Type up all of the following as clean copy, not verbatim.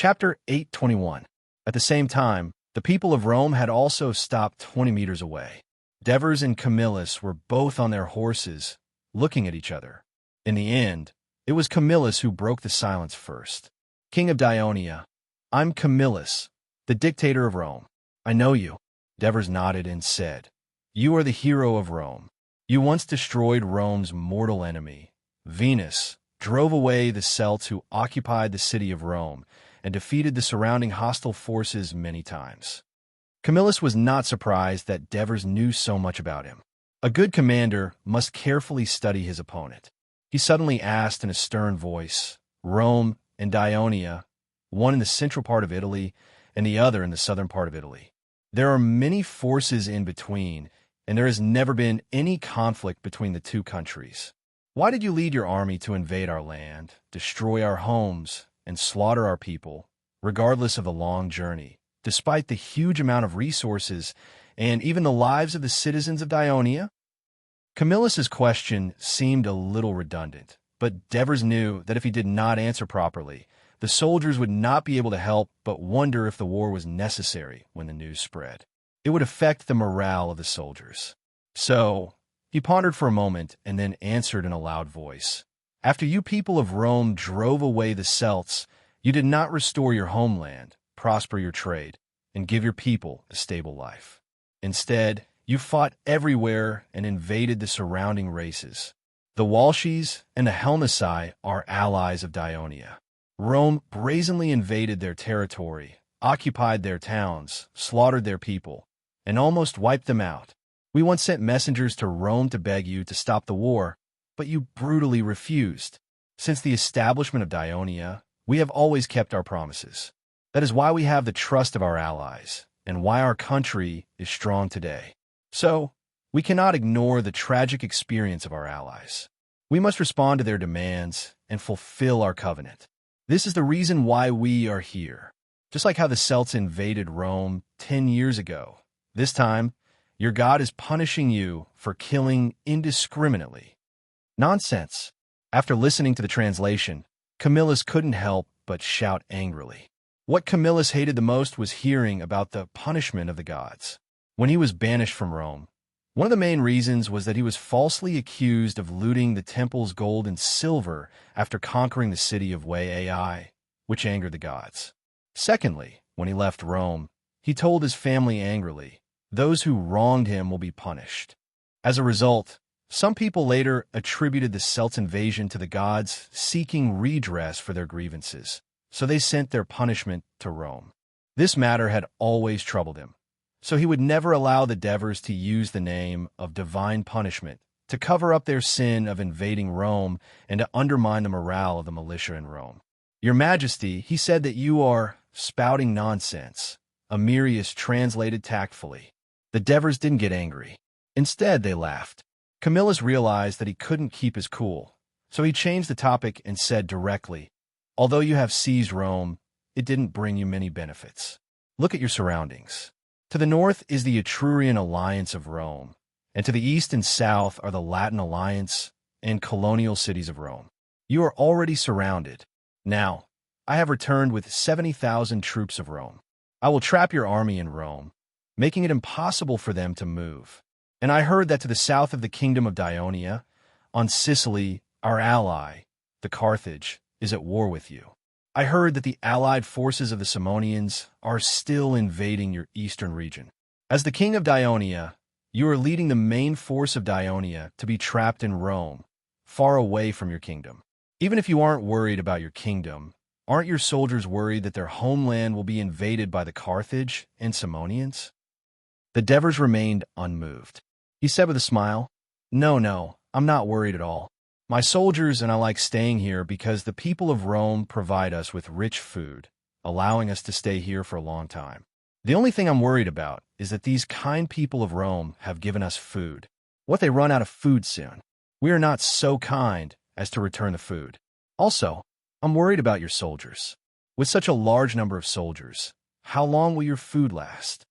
Chapter 821. At the same time, the people of Rome had also stopped 20 meters away. Devers and Camillus were both on their horses, looking at each other. In the end, it was Camillus who broke the silence first. "King of Dionia, I'm Camillus, the dictator of Rome. I know you." Devers nodded and said, "You are the hero of Rome. You once destroyed Rome's mortal enemy, Venus, drove away the Celts who occupied the city of Rome, and defeated the surrounding hostile forces many times." Camillus was not surprised that Devers knew so much about him. A good commander must carefully study his opponent. He suddenly asked in a stern voice, "Rome and Dionia, one in the central part of Italy and the other in the southern part of Italy. There are many forces in between, and there has never been any conflict between the two countries. Why did you lead your army to invade our land, destroy our homes, and slaughter our people, regardless of the long journey, despite the huge amount of resources and even the lives of the citizens of Dionia?" Camillus's question seemed a little redundant, but Devers knew that if he did not answer properly, the soldiers would not be able to help but wonder if the war was necessary when the news spread. It would affect the morale of the soldiers. So, he pondered for a moment and then answered in a loud voice. "After you people of Rome drove away the Celts, you did not restore your homeland, prosper your trade, and give your people a stable life. Instead, you fought everywhere and invaded the surrounding races. The Walshes and the Helmicii are allies of Dionia. Rome brazenly invaded their territory, occupied their towns, slaughtered their people, and almost wiped them out. We once sent messengers to Rome to beg you to stop the war, but you brutally refused. Since the establishment of Dionia, we have always kept our promises. That is why we have the trust of our allies, and why our country is strong today. So, we cannot ignore the tragic experience of our allies. We must respond to their demands and fulfill our covenant. This is the reason why we are here. Just like how the Celts invaded Rome 10 years ago, this time, your God is punishing you for killing indiscriminately." Nonsense. After listening to the translation, Camillus couldn't help but shout angrily. What Camillus hated the most was hearing about the punishment of the gods. When he was banished from Rome, one of the main reasons was that he was falsely accused of looting the temple's gold and silver after conquering the city of Ai, which angered the gods. Secondly, when he left Rome, he told his family angrily, "Those who wronged him will be punished." As a result, some people later attributed the Celts' invasion to the gods seeking redress for their grievances, so they sent their punishment to Rome. This matter had always troubled him, so he would never allow the Devers to use the name of divine punishment to cover up their sin of invading Rome and to undermine the morale of the militia in Rome. "Your Majesty," he said, "that you are spouting nonsense." Amirius translated tactfully. The Devers didn't get angry. Instead, they laughed. Camillus realized that he couldn't keep his cool, so he changed the topic and said directly, "Although you have seized Rome, it didn't bring you many benefits. Look at your surroundings. To the north is the Etrurian alliance of Rome, and to the east and south are the Latin alliance and colonial cities of Rome. You are already surrounded. Now, I have returned with 70,000 troops of Rome. I will trap your army in Rome, making it impossible for them to move. And I heard that to the south of the kingdom of Dionia, on Sicily, our ally, the Carthage, is at war with you. I heard that the allied forces of the Simonians are still invading your eastern region. As the king of Dionia, you are leading the main force of Dionia to be trapped in Rome, far away from your kingdom. Even if you aren't worried about your kingdom, aren't your soldiers worried that their homeland will be invaded by the Carthage and Simonians?" The Devers remained unmoved. He said with a smile, No, I'm not worried at all. My soldiers and I like staying here because the people of Rome provide us with rich food, allowing us to stay here for a long time. The only thing I'm worried about is that these kind people of Rome have given us food. What if they run out of food soon? We are not so kind as to return the food. Also, I'm worried about your soldiers. With such a large number of soldiers, how long will your food last?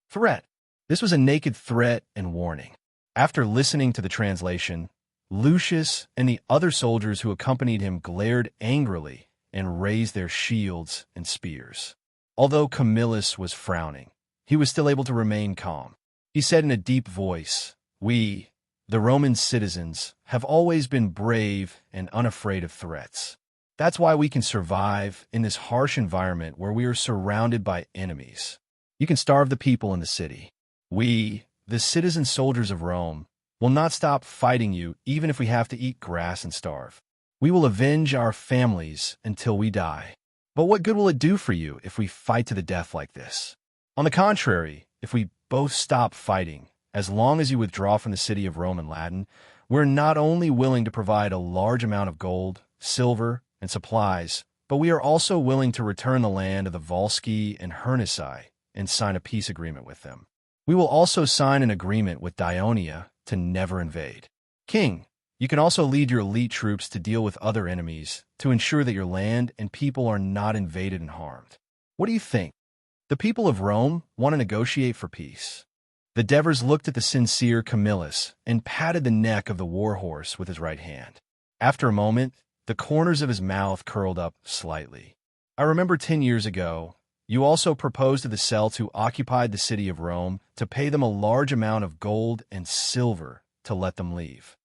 Threat. This was a naked threat and warning. After listening to the translation, Lucius and the other soldiers who accompanied him glared angrily and raised their shields and spears. Although Camillus was frowning, he was still able to remain calm. He said in a deep voice, "We, the Roman citizens, have always been brave and unafraid of threats. That's why we can survive in this harsh environment where we are surrounded by enemies. You can starve the people in the city. We, the citizen soldiers of Rome, will not stop fighting you even if we have to eat grass and starve. We will avenge our families until we die. But what good will it do for you if we fight to the death like this? On the contrary, if we both stop fighting, as long as you withdraw from the city of Rome and Latin, we're not only willing to provide a large amount of gold, silver, and supplies, but we are also willing to return the land of the Volsci and Hernici and sign a peace agreement with them. We will also sign an agreement with Dionia to never invade. King, you can also lead your elite troops to deal with other enemies to ensure that your land and people are not invaded and harmed. What do you think? The people of Rome want to negotiate for peace." The Devers looked at the sincere Camillus and patted the neck of the warhorse with his right hand. After a moment, the corners of his mouth curled up slightly. "I remember 10 years ago, you also proposed to the Celts who occupied the city of Rome to pay them a large amount of gold and silver to let them leave.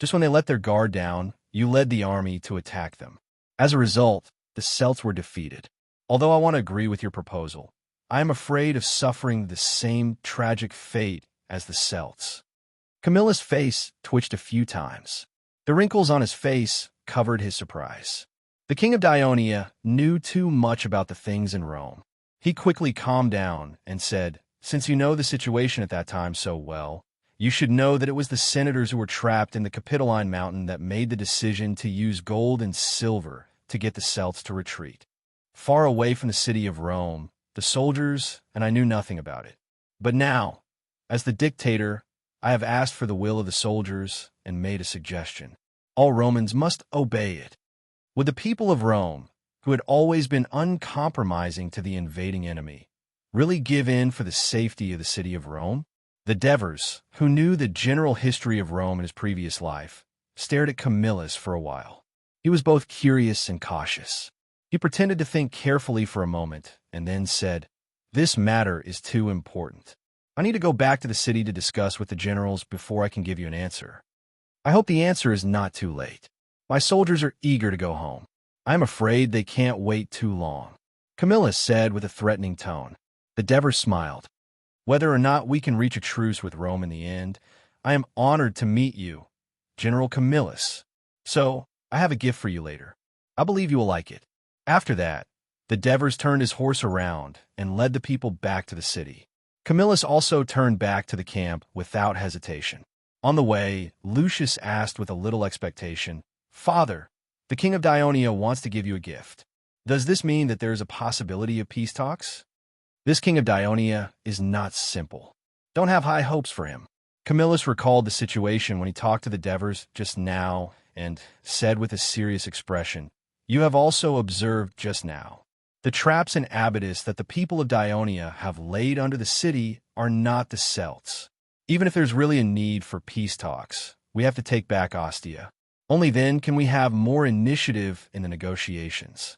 Just when they let their guard down, you led the army to attack them. As a result, the Celts were defeated. Although I want to agree with your proposal, I am afraid of suffering the same tragic fate as the Celts." Camillus' face twitched a few times. The wrinkles on his face covered his surprise. The king of Dionia knew too much about the things in Rome. He quickly calmed down and said, "Since you know the situation at that time so well, you should know that it was the senators who were trapped in the Capitoline Mountain that made the decision to use gold and silver to get the Celts to retreat. Far away from the city of Rome, the soldiers, and I knew nothing about it. But now, as the dictator, I have asked for the will of the soldiers and made a suggestion. All Romans must obey it. Would the people of Rome, who had always been uncompromising to the invading enemy, really give in for the safety of the city of Rome?" The Devers, who knew the general history of Rome in his previous life, stared at Camillus for a while. He was both curious and cautious. He pretended to think carefully for a moment and then said, "This matter is too important. I need to go back to the city to discuss with the generals before I can give you an answer. I hope the answer is not too late. My soldiers are eager to go home. I am afraid they can't wait too long," Camillus said with a threatening tone. The Devers smiled. "Whether or not we can reach a truce with Rome in the end, I am honored to meet you, General Camillus. So, I have a gift for you later. I believe you will like it." After that, the Devers turned his horse around and led the people back to the city. Camillus also turned back to the camp without hesitation. On the way, Lucius asked with a little expectation, "Father, the king of Dionia wants to give you a gift. Does this mean that there is a possibility of peace talks?" This king of Dionia is not simple. Don't have high hopes for him. Camillus recalled the situation when he talked to the Devers just now and said with a serious expression, "You have also observed just now. The traps and abatis that the people of Dionia have laid under the city are not the Celts. Even if there's really a need for peace talks, we have to take back Ostia. Only then can we have more initiative in the negotiations."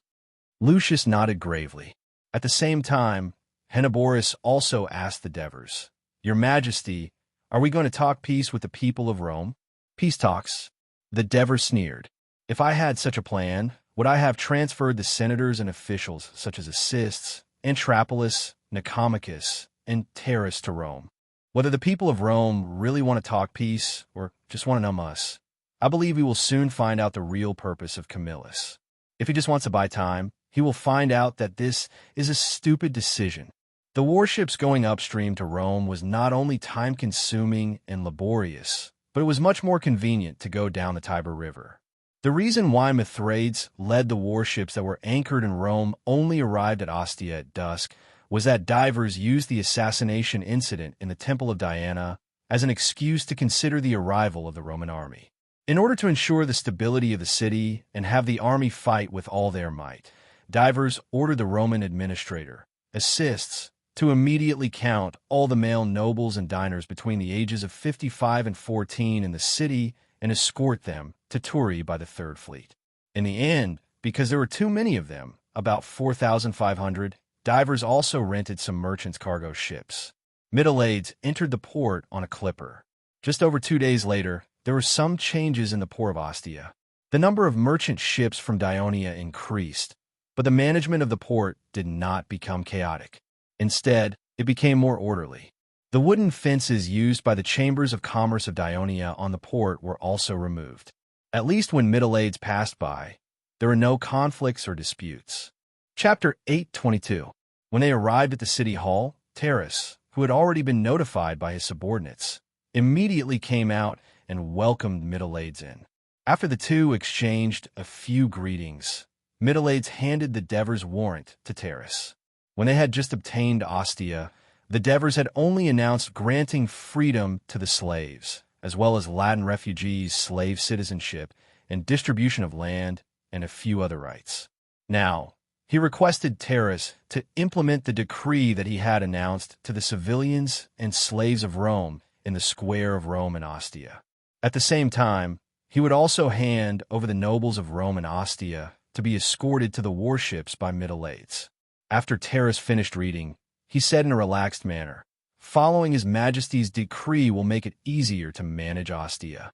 Lucius nodded gravely. At the same time, Henneborus also asked the Devers, "Your Majesty, are we going to talk peace with the people of Rome?" "Peace talks?" The Devers sneered. "If I had such a plan, would I have transferred the senators and officials such as Assists, Antrapolis, Nicomachus, and Terrace to Rome? Whether the people of Rome really want to talk peace or just want to numb us, I believe we will soon find out the real purpose of Camillus. If he just wants to buy time, he will find out that this is a stupid decision. The warships going upstream to Rome was not only time-consuming and laborious, but it was much more convenient to go down the Tiber River. The reason why Mithridates led the warships that were anchored in Rome only arrived at Ostia at dusk was that divers used the assassination incident in the Temple of Diana as an excuse to consider the arrival of the Roman army. In order to ensure the stability of the city and have the army fight with all their might, divers ordered the Roman administrator, Assists, to immediately count all the male nobles and diners between the ages of 55 and 14 in the city and escort them to Turi by the Third Fleet. In the end, because there were too many of them, about 4,500, divers also rented some merchants' cargo ships. Middle-Aids entered the port on a clipper. Just over 2 days later, there were some changes in the port of Ostia. The number of merchant ships from Dionia increased, but the management of the port did not become chaotic. Instead, it became more orderly. The wooden fences used by the chambers of commerce of Dionia on the port were also removed. At least when Middle-Aids passed by, there were no conflicts or disputes. Chapter 8:22. When they arrived at the city hall, Terrace, who had already been notified by his subordinates, immediately came out and welcomed Middle-Aids in. After the two exchanged a few greetings, Middle-Aids handed the Devers' warrant to Terrace. When they had just obtained Ostia, the Devers had only announced granting freedom to the slaves, as well as Latin refugees' slave citizenship and distribution of land and a few other rights. Now, he requested Terrace to implement the decree that he had announced to the civilians and slaves of Rome in the square of Rome and Ostia. At the same time, he would also hand over the nobles of Rome and Ostia to be escorted to the warships by Middle-Aids. After Terrace finished reading, he said in a relaxed manner, "Following His Majesty's decree will make it easier to manage Ostia."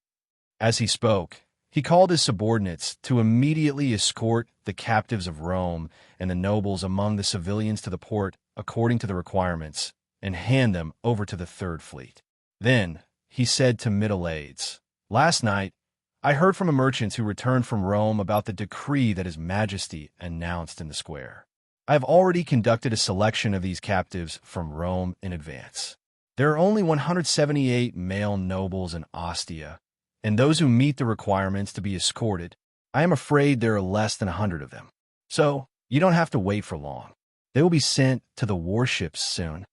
As he spoke, he called his subordinates to immediately escort the captives of Rome and the nobles among the civilians to the port according to the requirements and hand them over to the Third Fleet. Then he said to Middle-Aids, "Last night, I heard from a merchant who returned from Rome about the decree that His Majesty announced in the square. I have already conducted a selection of these captives from Rome in advance. There are only 178 male nobles in Ostia, and those who meet the requirements to be escorted, I am afraid there are less than 100 of them. So, you don't have to wait for long. They will be sent to the warships soon.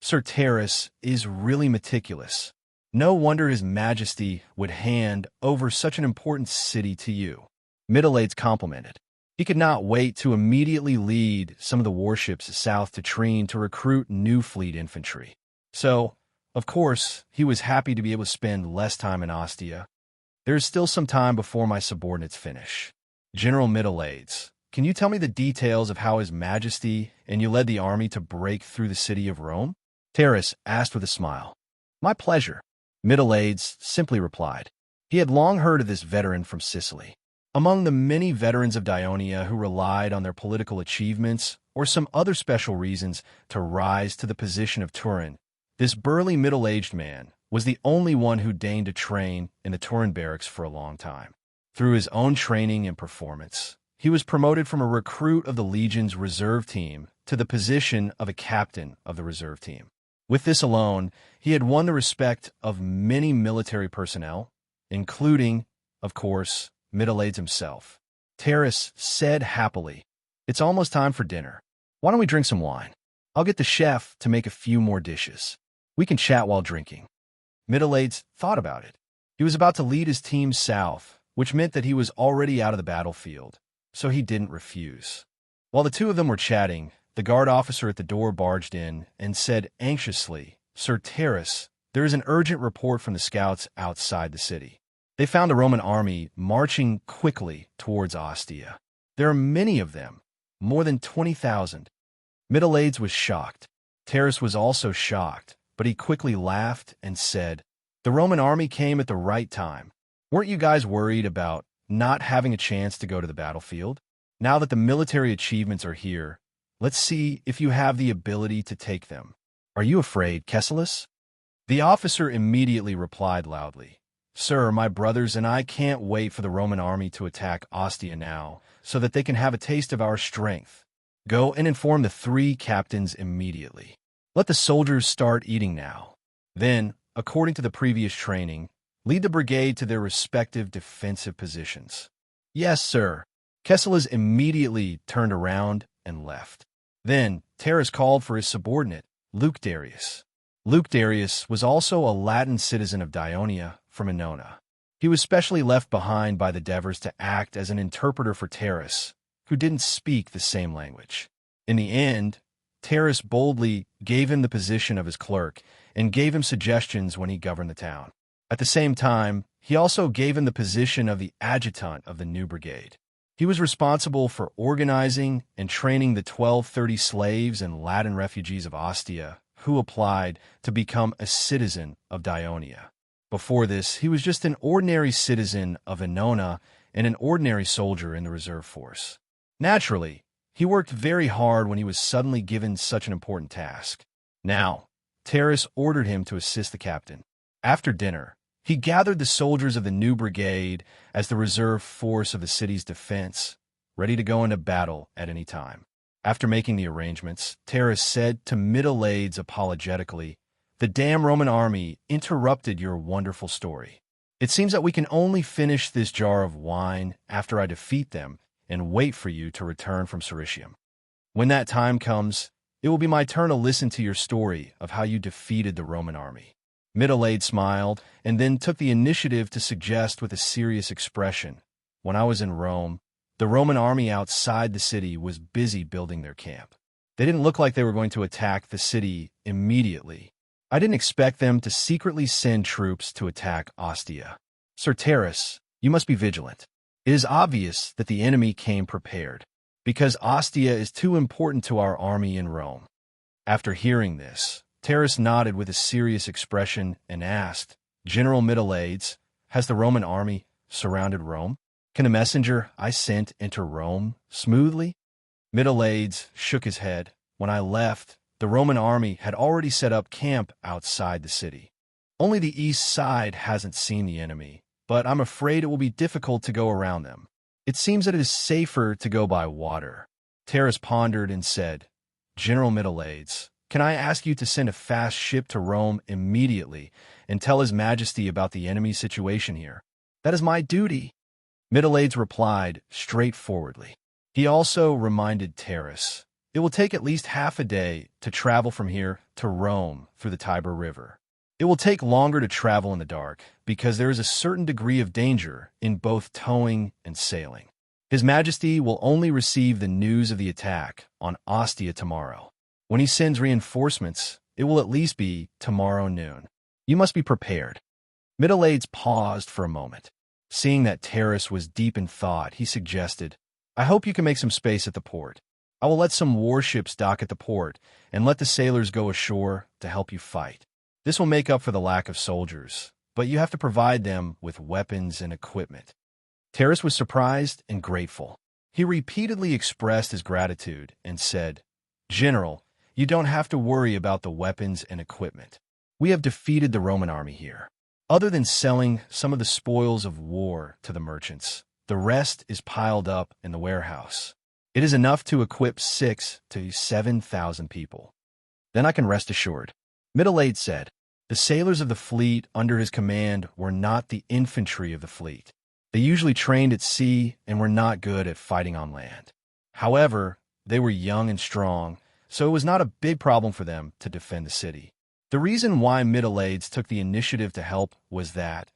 Sir Terrace is really meticulous. No wonder His Majesty would hand over such an important city to you." Middle-Aids complimented. He could not wait to immediately lead some of the warships south to Trine to recruit new fleet infantry. So, of course, he was happy to be able to spend less time in Ostia. "There is still some time before my subordinates finish. General Middle-Aids, can you tell me the details of how His Majesty and you led the army to break through the city of Rome?" Terrace asked with a smile. "My pleasure," Middle-Aids simply replied. He had long heard of this veteran from Sicily. Among the many veterans of Dionia who relied on their political achievements or some other special reasons to rise to the position of Turin, this burly middle-aged man was the only one who deigned to train in the Turin barracks for a long time. Through his own training and performance, he was promoted from a recruit of the Legion's reserve team to the position of a captain of the reserve team. With this alone, he had won the respect of many military personnel, including, of course, Middle-Aids himself. Terrace said happily, "It's almost time for dinner. Why don't we drink some wine? I'll get the chef to make a few more dishes. We can chat while drinking." Middle-Aids thought about it. He was about to lead his team south, which meant that he was already out of the battlefield, so he didn't refuse. While the two of them were chatting, the guard officer at the door barged in and said anxiously, "Sir Terrace, there is an urgent report from the scouts outside the city. They found the Roman army marching quickly towards Ostia. There are many of them, more than 20,000. Middle-Aids was shocked. Terrace was also shocked, but he quickly laughed and said, "The Roman army came at the right time. Weren't you guys worried about not having a chance to go to the battlefield? Now that the military achievements are here, let's see if you have the ability to take them. Are you afraid, Kesselus?" The officer immediately replied loudly, "Sir, my brothers and I can't wait for the Roman army to attack Ostia now, so that they can have a taste of our strength. Go and inform the 3 captains immediately. Let the soldiers start eating now. Then, according to the previous training, lead the brigade to their respective defensive positions." "Yes, sir." Kesselus immediately turned around and left. Then, Terrace called for his subordinate, Luke Darius. Luke Darius was also a Latin citizen of Dionia from Ennona. He was specially left behind by the Devers to act as an interpreter for Terrace, who didn't speak the same language. In the end, Terrace boldly gave him the position of his clerk and gave him suggestions when he governed the town. At the same time, he also gave him the position of the adjutant of the new brigade. He was responsible for organizing and training the 1230 slaves and Latin refugees of Ostia who applied to become a citizen of Dionia. Before this, he was just an ordinary citizen of Enona and an ordinary soldier in the reserve force. Naturally, he worked very hard when he was suddenly given such an important task. Now, Terrace ordered him to assist the captain. After dinner, he gathered the soldiers of the new brigade as the reserve force of the city's defense, ready to go into battle at any time. After making the arrangements, Terrace said to Middle-Aids apologetically, "The damn Roman army interrupted your wonderful story. It seems that we can only finish this jar of wine after I defeat them and wait for you to return from Sericium. When that time comes, it will be my turn to listen to your story of how you defeated the Roman army." Middle-Aged smiled and then took the initiative to suggest with a serious expression, "When I was in Rome, the Roman army outside the city was busy building their camp. They didn't look like they were going to attack the city immediately. I didn't expect them to secretly send troops to attack Ostia. Sir Terrace, you must be vigilant. It is obvious that the enemy came prepared, because Ostia is too important to our army in Rome." After hearing this, Terrace nodded with a serious expression and asked, "General Middle-Aids, has the Roman army surrounded Rome? Can a messenger I sent enter Rome smoothly?" Middle-Aids shook his head. "When I left, the Roman army had already set up camp outside the city. Only the east side hasn't seen the enemy, but I'm afraid it will be difficult to go around them. It seems that it is safer to go by water." Terrace pondered and said, "General Middle-Aids, can I ask you to send a fast ship to Rome immediately and tell His Majesty about the enemy's situation here? That is my duty." Middle-Aids replied straightforwardly. He also reminded Terrace, "It will take at least half a day to travel from here to Rome through the Tiber River. It will take longer to travel in the dark because there is a certain degree of danger in both towing and sailing. His Majesty will only receive the news of the attack on Ostia tomorrow. When he sends reinforcements, it will at least be tomorrow noon. You must be prepared." Middle-Aids paused for a moment. Seeing that Terrace was deep in thought, he suggested, "I hope you can make some space at the port. I will let some warships dock at the port and let the sailors go ashore to help you fight. This will make up for the lack of soldiers, but you have to provide them with weapons and equipment." Terrace was surprised and grateful. He repeatedly expressed his gratitude and said, "General, you don't have to worry about the weapons and equipment. We have defeated the Roman army here. Other than selling some of the spoils of war to the merchants, the rest is piled up in the warehouse. It is enough to equip 6,000 to 7,000 people. Then I can rest assured." Middle-Aged said, "The sailors of the fleet under his command were not the infantry of the fleet. They usually trained at sea and were not good at fighting on land. However, they were young and strong, so it was not a big problem for them to defend the city. The reason why Middle-Aids took the initiative to help was that,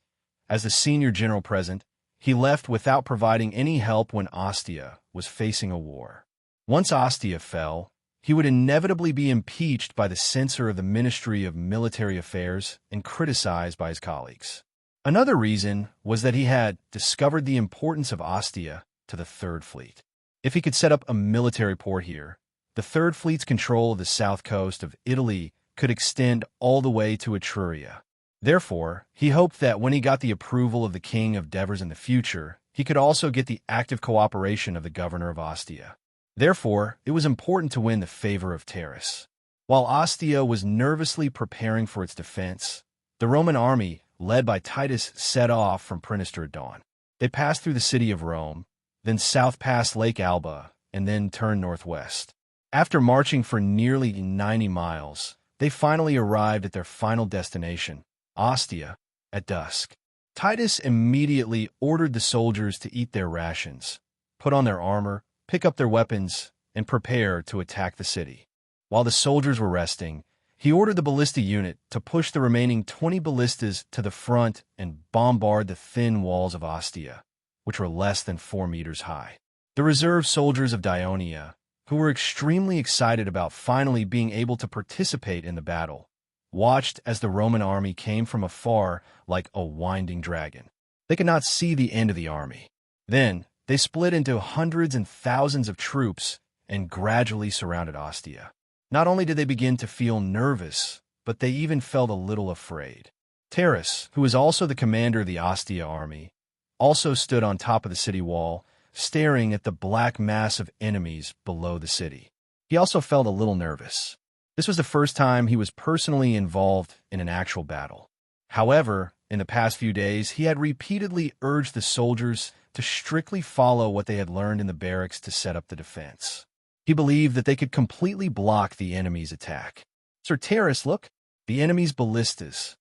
as the senior general present, he left without providing any help when Ostia was facing a war. Once Ostia fell, he would inevitably be impeached by the censor of the Ministry of Military Affairs and criticized by his colleagues. Another reason was that he had discovered the importance of Ostia to the Third Fleet. If he could set up a military port here, the Third Fleet's control of the south coast of Italy could extend all the way to Etruria. Therefore, he hoped that when he got the approval of the King of Devers in the future, he could also get the active cooperation of the governor of Ostia. Therefore, it was important to win the favor of Terrace. While Ostia was nervously preparing for its defense, the Roman army, led by Titus, set off from Prinister at dawn. They passed through the city of Rome, then south past Lake Alba, and then turned northwest. After marching for nearly 90 miles, they finally arrived at their final destination, Ostia, at dusk. Titus immediately ordered the soldiers to eat their rations, put on their armor, pick up their weapons, and prepare to attack the city. While the soldiers were resting, he ordered the ballista unit to push the remaining 20 ballistas to the front and bombard the thin walls of Ostia, which were less than 4 meters high. The reserve soldiers of Dionia, who were extremely excited about finally being able to participate in the battle, watched as the Roman army came from afar like a winding dragon. They could not see the end of the army. Then, They split into hundreds and thousands of troops and gradually surrounded Ostia. Not only did they begin to feel nervous, but they even felt a little afraid. Terrace, who was also the commander of the Ostia army, also stood on top of the city wall, staring at the black mass of enemies below the city. He also felt a little nervous. This was the first time he was personally involved in an actual battle. However, in the past few days, he had repeatedly urged the soldiers to strictly follow what they had learned in the barracks to set up the defense. He believed that they could completely block the enemy's attack. Sir Terrace, look, the enemy's ballistas.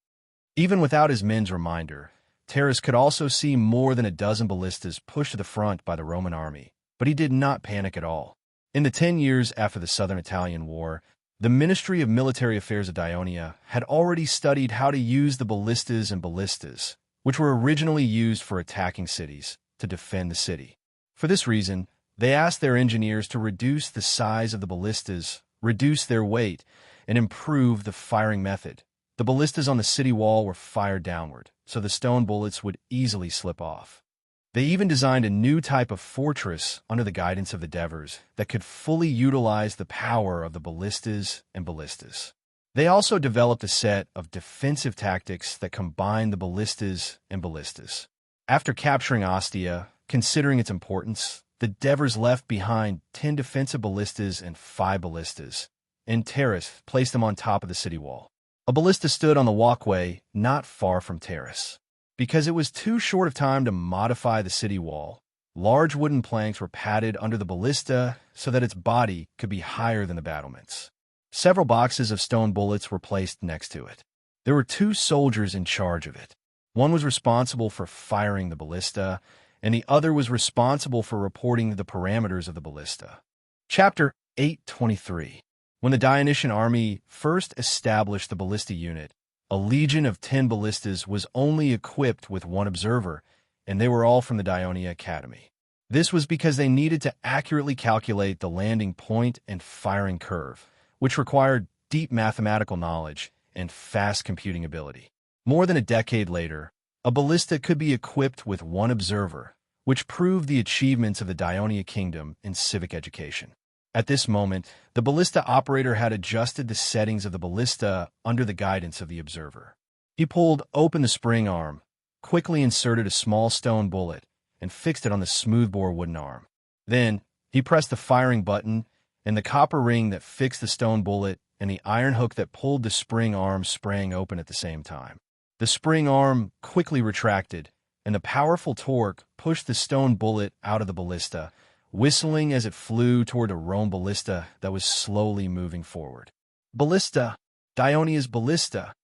Even without his men's reminder, Terrace could also see more than a dozen ballistas pushed to the front by the Roman army, but he did not panic at all. In the 10 years after the Southern Italian War, the Ministry of Military Affairs of Ionia had already studied how to use the ballistas and ballistas, which were originally used for attacking cities, to defend the city. For this reason, they asked their engineers to reduce the size of the ballistas, reduce their weight, and improve the firing method. The ballistas on the city wall were fired downward, so the stone bullets would easily slip off. They even designed a new type of fortress under the guidance of the Devers that could fully utilize the power of the ballistas and ballistas. They also developed a set of defensive tactics that combined the ballistas and ballistas. After capturing Ostia, considering its importance, the Devers left behind 10 defensive ballistas and 5 ballistas, and Terrace placed them on top of the city wall. A ballista stood on the walkway not far from Terrace. Because it was too short of time to modify the city wall, large wooden planks were padded under the ballista so that its body could be higher than the battlements. Several boxes of stone bullets were placed next to it. There were 2 soldiers in charge of it. One was responsible for firing the ballista, and the other was responsible for reporting the parameters of the ballista. Chapter 823. When the Dionysian army first established the ballista unit, a legion of 10 ballistas was only equipped with 1 observer, and they were all from the Dionia Academy. This was because they needed to accurately calculate the landing point and firing curve, which required deep mathematical knowledge and fast computing ability. More than a decade later, a ballista could be equipped with 1 observer, which proved the achievements of the Dionia Kingdom in civic education. At this moment, the ballista operator had adjusted the settings of the ballista under the guidance of the observer. He pulled open the spring arm, quickly inserted a small stone bullet, and fixed it on the smoothbore wooden arm. Then, he pressed the firing button, and the copper ring that fixed the stone bullet and the iron hook that pulled the spring arm sprang open at the same time. The spring arm quickly retracted, and the powerful torque pushed the stone bullet out of the ballista, whistling as it flew toward a Rome ballista that was slowly moving forward. Ballista! Dionia's ballista!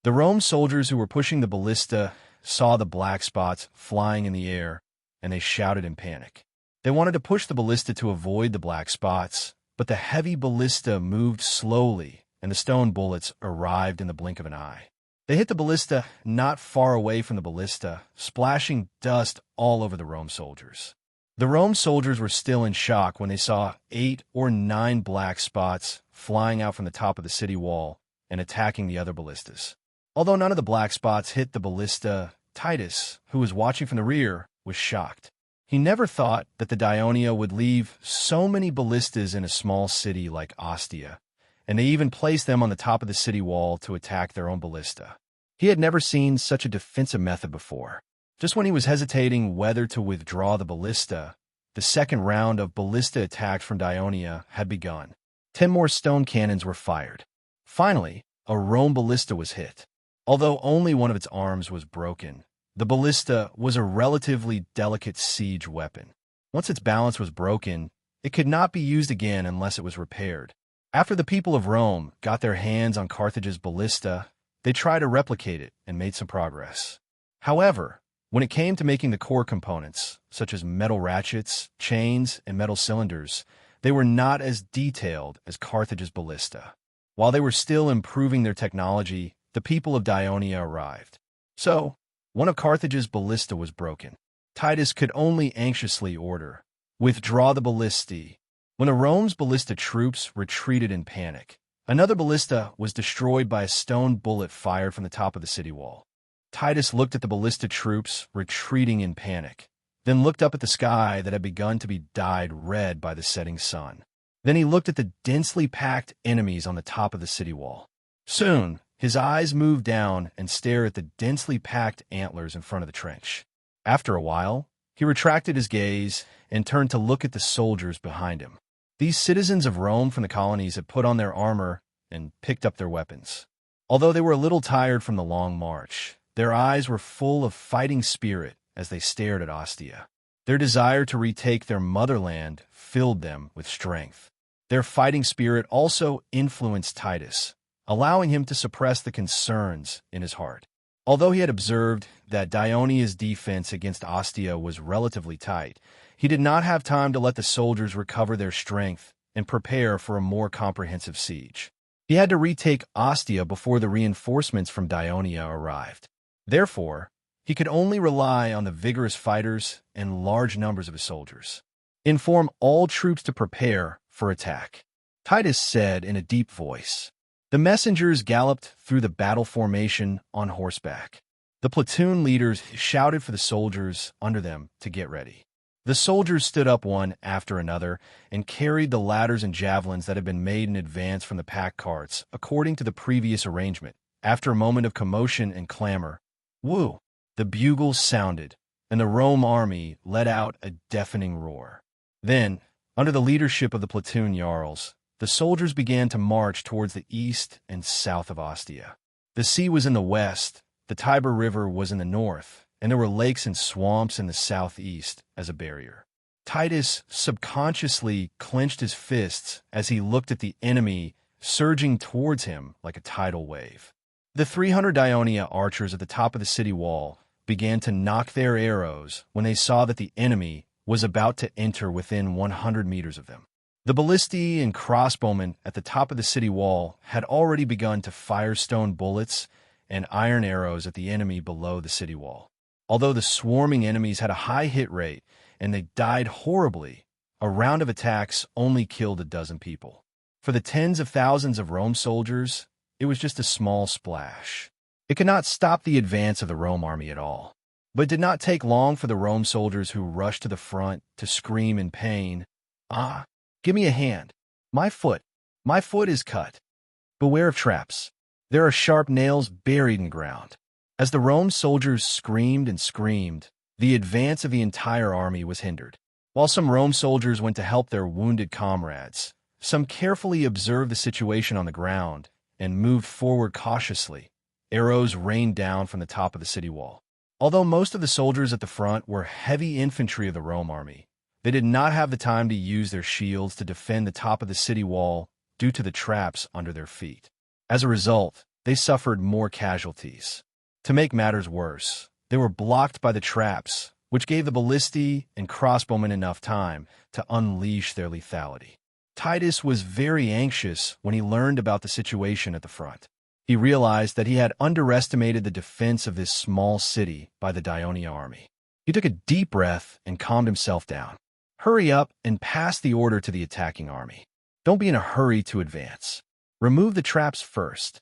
The Rome soldiers who were pushing the ballista saw the black spots flying in the air, and they shouted in panic. They wanted to push the ballista to avoid the black spots, but the heavy ballista moved slowly, and the stone bullets arrived in the blink of an eye. They hit the ballista not far away from the ballista, splashing dust all over the Rome soldiers. The Rome soldiers were still in shock when they saw 8 or 9 black spots flying out from the top of the city wall and attacking the other ballistas. Although none of the black spots hit the ballista, Titus, who was watching from the rear, was shocked. He never thought that the Dionia would leave so many ballistas in a small city like Ostia, and they even placed them on the top of the city wall to attack their own ballista. He had never seen such a defensive method before. Just when he was hesitating whether to withdraw the ballista, the second round of ballista attacks from Dionia had begun. 10 more stone cannons were fired. Finally, a Rome ballista was hit. Although only one of its arms was broken, the ballista was a relatively delicate siege weapon. Once its balance was broken, it could not be used again unless it was repaired. After the people of Rome got their hands on Carthage's ballista, they tried to replicate it and made some progress. However, when it came to making the core components, such as metal ratchets, chains, and metal cylinders, they were not as detailed as Carthage's ballista. While they were still improving their technology, the people of Dionia arrived. So, one of Carthage's ballista was broken. Titus could only anxiously order, "Withdraw the ballistae." When the Rome's ballista troops retreated in panic, another ballista was destroyed by a stone bullet fired from the top of the city wall. Titus looked at the ballista troops retreating in panic, then looked up at the sky that had begun to be dyed red by the setting sun. Then he looked at the densely packed enemies on the top of the city wall. Soon, his eyes moved down and stared at the densely packed antlers in front of the trench. After a while, he retracted his gaze and turned to look at the soldiers behind him. These citizens of Rome from the colonies had put on their armor and picked up their weapons. Although they were a little tired from the long march, their eyes were full of fighting spirit as they stared at Ostia. Their desire to retake their motherland filled them with strength. Their fighting spirit also influenced Titus, allowing him to suppress the concerns in his heart. Although he had observed that Dionia's defense against Ostia was relatively tight, he did not have time to let the soldiers recover their strength and prepare for a more comprehensive siege. He had to retake Ostia before the reinforcements from Dionia arrived. Therefore, he could only rely on the vigorous fighters and large numbers of his soldiers. Inform all troops to prepare for attack, Titus said in a deep voice. The messengers galloped through the battle formation on horseback. The platoon leaders shouted for the soldiers under them to get ready. The soldiers stood up one after another and carried the ladders and javelins that had been made in advance from the pack carts, according to the previous arrangement. After a moment of commotion and clamor, woo! The bugles sounded, and the Rome army let out a deafening roar. Then, under the leadership of the platoon jarls, the soldiers began to march towards the east and south of Ostia. The sea was in the west, the Tiber River was in the north, and there were lakes and swamps in the southeast as a barrier. Titus subconsciously clenched his fists as he looked at the enemy surging towards him like a tidal wave. The 300 Dionia archers at the top of the city wall began to knock their arrows when they saw that the enemy was about to enter within 100 meters of them. The ballistae and crossbowmen at the top of the city wall had already begun to fire stone bullets and iron arrows at the enemy below the city wall. Although the swarming enemies had a high hit rate and they died horribly, a round of attacks only killed a dozen people. For the tens of thousands of Rome soldiers, it was just a small splash. It could not stop the advance of the Rome army at all. But it did not take long for the Rome soldiers who rushed to the front to scream in pain, "Ah, give me a hand. My foot is cut. Beware of traps. There are sharp nails buried in ground." As the Rome soldiers screamed and screamed, the advance of the entire army was hindered. While some Rome soldiers went to help their wounded comrades, some carefully observed the situation on the ground and moved forward cautiously. Arrows rained down from the top of the city wall. Although most of the soldiers at the front were heavy infantry of the Rome army, they did not have the time to use their shields to defend the top of the city wall due to the traps under their feet. As a result, they suffered more casualties. To make matters worse, they were blocked by the traps, which gave the ballistae and crossbowmen enough time to unleash their lethality. Titus was very anxious when he learned about the situation at the front. He realized that he had underestimated the defense of this small city by the Dionia army. He took a deep breath and calmed himself down. Hurry up and pass the order to the attacking army. Don't be in a hurry to advance. Remove the traps first.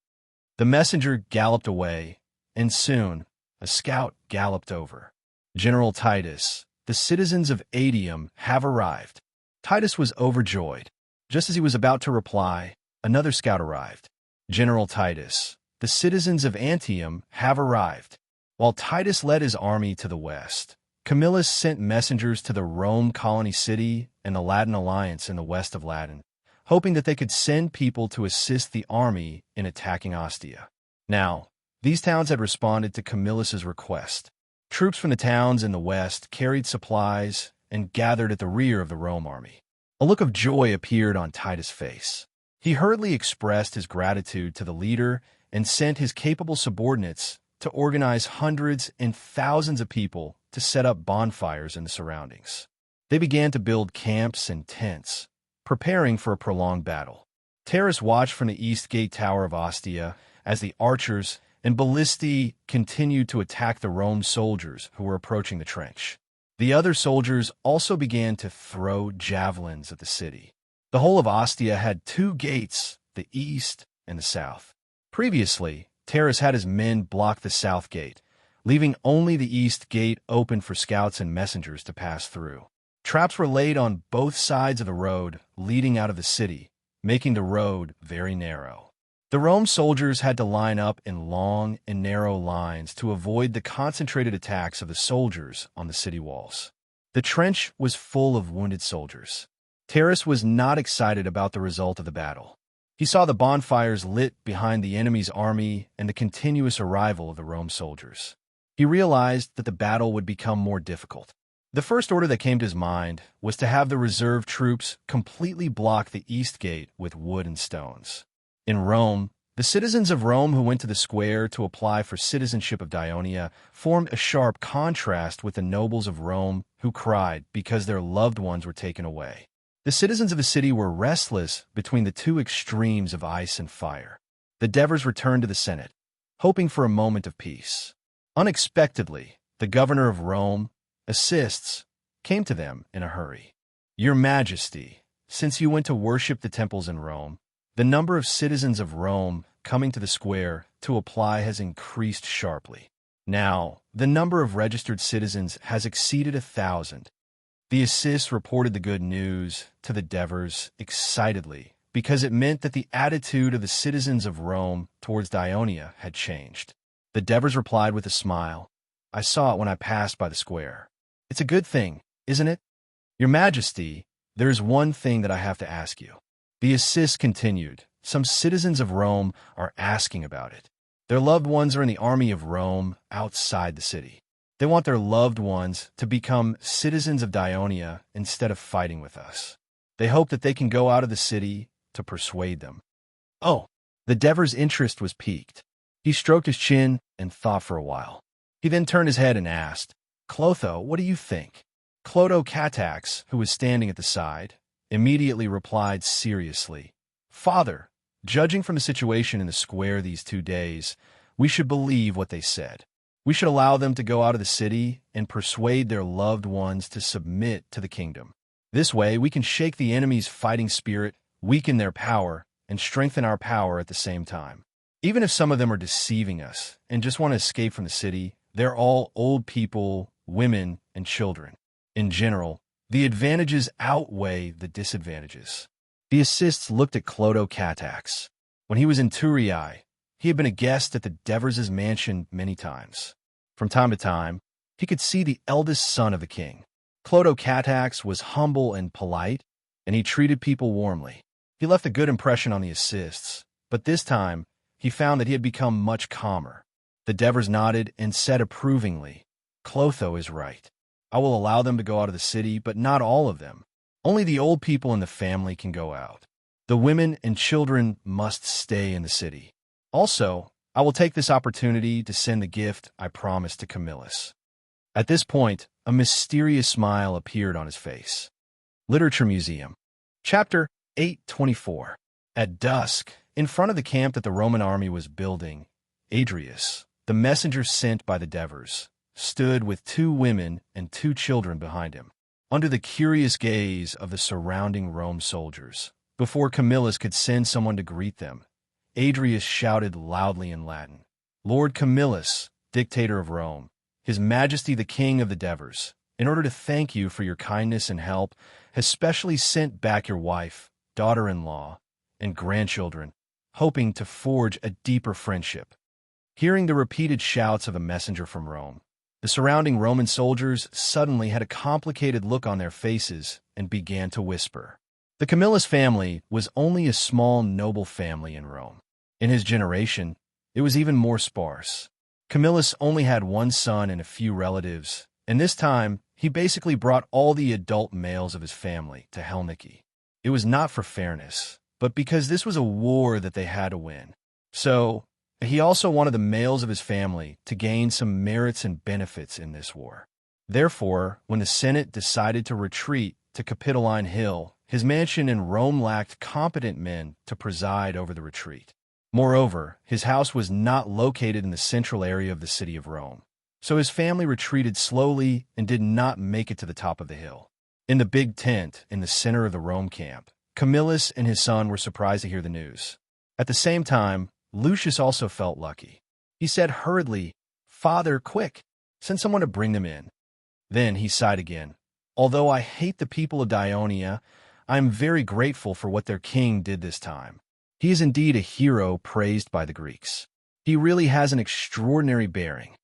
The messenger galloped away, and soon a scout galloped over. General Titus, the citizens of Adium have arrived. Titus was overjoyed. Just as he was about to reply, another scout arrived. General Titus, the citizens of Antium have arrived. While Titus led his army to the west, Camillus sent messengers to the Rome colony city and the Latin alliance in the west of Latin, hoping that they could send people to assist the army in attacking Ostia. Now, these towns had responded to Camillus's request. Troops from the towns in the west carried supplies and gathered at the rear of the Rome army. A look of joy appeared on Titus' face. He hurriedly expressed his gratitude to the leader and sent his capable subordinates to organize hundreds and thousands of people to set up bonfires in the surroundings. They began to build camps and tents, preparing for a prolonged battle. Terrace watched from the east gate tower of Ostia as the archers and ballistae continued to attack the Rome soldiers who were approaching the trench. The other soldiers also began to throw javelins at the city. The whole of Ostia had two gates, the east and the south. Previously, Terrace had his men block the south gate, leaving only the east gate open for scouts and messengers to pass through. Traps were laid on both sides of the road leading out of the city, making the road very narrow. The Rome soldiers had to line up in long and narrow lines to avoid the concentrated attacks of the soldiers on the city walls. The trench was full of wounded soldiers. Terrace was not excited about the result of the battle. He saw the bonfires lit behind the enemy's army and the continuous arrival of the Rome soldiers. He realized that the battle would become more difficult. The first order that came to his mind was to have the reserve troops completely block the east gate with wood and stones. In Rome, the citizens of Rome who went to the square to apply for citizenship of Ionia formed a sharp contrast with the nobles of Rome who cried because their loved ones were taken away. The citizens of the city were restless between the two extremes of ice and fire. The Devers returned to the Senate, hoping for a moment of peace. Unexpectedly, the governor of Rome, assists, came to them in a hurry. Your Majesty, since you went to worship the temples in Rome, the number of citizens of Rome coming to the square to apply has increased sharply. Now, the number of registered citizens has exceeded 1,000. The assists reported the good news to the Devers excitedly because it meant that the attitude of the citizens of Rome towards Ionia had changed. The Devers replied with a smile, I saw it when I passed by the square. It's a good thing, isn't it? Your Majesty, there is one thing that I have to ask you. The assist continued. Some citizens of Rome are asking about it. Their loved ones are in the army of Rome outside the city. They want their loved ones to become citizens of Ionia instead of fighting with us. They hope that they can go out of the city to persuade them. Oh, the Devers' interest was piqued. He stroked his chin and thought for a while. He then turned his head and asked, Clotho, what do you think? Clotho Catax, who was standing at the side, immediately replied seriously, Father, judging from the situation in the square these 2 days, we should believe what they said. We should allow them to go out of the city and persuade their loved ones to submit to the kingdom. This way, we can shake the enemy's fighting spirit, weaken their power, and strengthen our power at the same time. Even if some of them are deceiving us and just want to escape from the city, they're all old people, women, and children. In general, the advantages outweigh the disadvantages. The assists looked at Clotho Catax. When he was in Turii, he had been a guest at the Devers' mansion many times. From time to time, he could see the eldest son of the king. Clotho Catax was humble and polite, and he treated people warmly. He left a good impression on the assists, but this time, he found that he had become much calmer. The Devers nodded and said approvingly, Clotho is right. I will allow them to go out of the city, but not all of them. Only the old people in the family can go out. The women and children must stay in the city. Also, I will take this opportunity to send the gift I promised to Camillus. At this point, a mysterious smile appeared on his face. Literature Museum. Chapter 824. At dusk, in front of the camp that the Roman army was building, Adrius, the messenger sent by the Devers, stood with 2 women and 2 children behind him, under the curious gaze of the surrounding Rome soldiers. Before Camillus could send someone to greet them, Adrius shouted loudly in Latin, Lord Camillus, dictator of Rome, His Majesty the King of the Devers, in order to thank you for your kindness and help, has specially sent back your wife, daughter-in-law, and grandchildren, hoping to forge a deeper friendship. Hearing the repeated shouts of a messenger from Rome, the surrounding Roman soldiers suddenly had a complicated look on their faces and began to whisper. The Camillus family was only a small noble family in Rome. In his generation, it was even more sparse. Camillus only had 1 son and a few relatives, and this time he basically brought all the adult males of his family to Helniki. It was not for fairness, but because this was a war that they had to win. So, he also wanted the males of his family to gain some merits and benefits in this war. Therefore, when the Senate decided to retreat to Capitoline Hill, his mansion in Rome lacked competent men to preside over the retreat. Moreover, his house was not located in the central area of the city of Rome, so his family retreated slowly and did not make it to the top of the hill. In the big tent in the center of the Rome camp, Camillus and his son were surprised to hear the news. At the same time, Lucius also felt lucky. He said hurriedly, "Father, quick! Send someone to bring them in." Then he sighed again. "Although I hate the people of Dionia, I am very grateful for what their king did this time. He is indeed a hero praised by the Greeks. He really has an extraordinary bearing."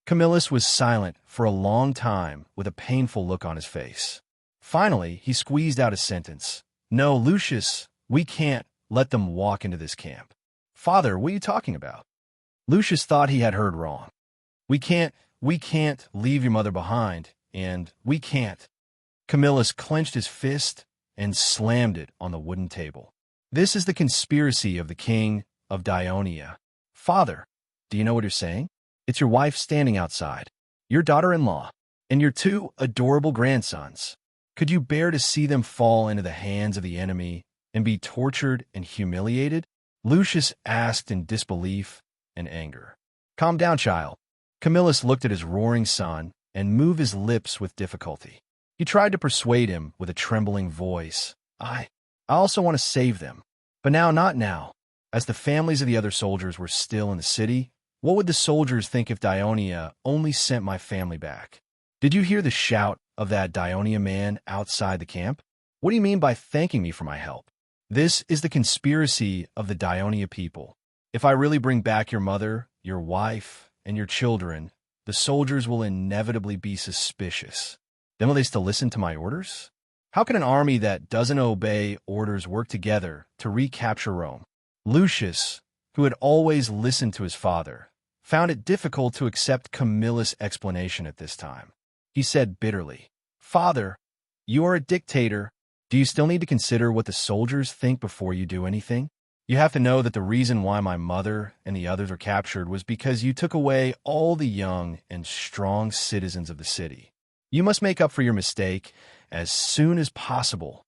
Camillus was silent for a long time with a painful look on his face. Finally, he squeezed out a sentence. "No, Lucius, we can't let them walk into this camp." "Father, what are you talking about?" Lucius thought he had heard wrong. We can't leave your mother behind, and we can't." Camillus clenched his fist and slammed it on the wooden table. "This is the conspiracy of the king of Dionia." "Father, do you know what you're saying? It's your wife standing outside, your daughter-in-law, and your two adorable grandsons. Could you bear to see them fall into the hands of the enemy and be tortured and humiliated?" Lucius asked in disbelief and anger. "Calm down, child." Camillus looked at his roaring son and moved his lips with difficulty. He tried to persuade him with a trembling voice. I also want to save them. But now, not now." As the families of the other soldiers were still in the city, what would the soldiers think if Dionia only sent my family back? "Did you hear the shout of that Dionia man outside the camp? What do you mean by thanking me for my help? This is the conspiracy of the Dionia people. If I really bring back your mother, your wife, and your children, the soldiers will inevitably be suspicious. Then will they still listen to my orders? How can an army that doesn't obey orders work together to recapture Rome?" Lucius, who had always listened to his father, found it difficult to accept Camillus' explanation at this time. He said bitterly, "Father, you are a dictator. Do you still need to consider what the soldiers think before you do anything? You have to know that the reason why my mother and the others were captured was because you took away all the young and strong citizens of the city. You must make up for your mistake as soon as possible."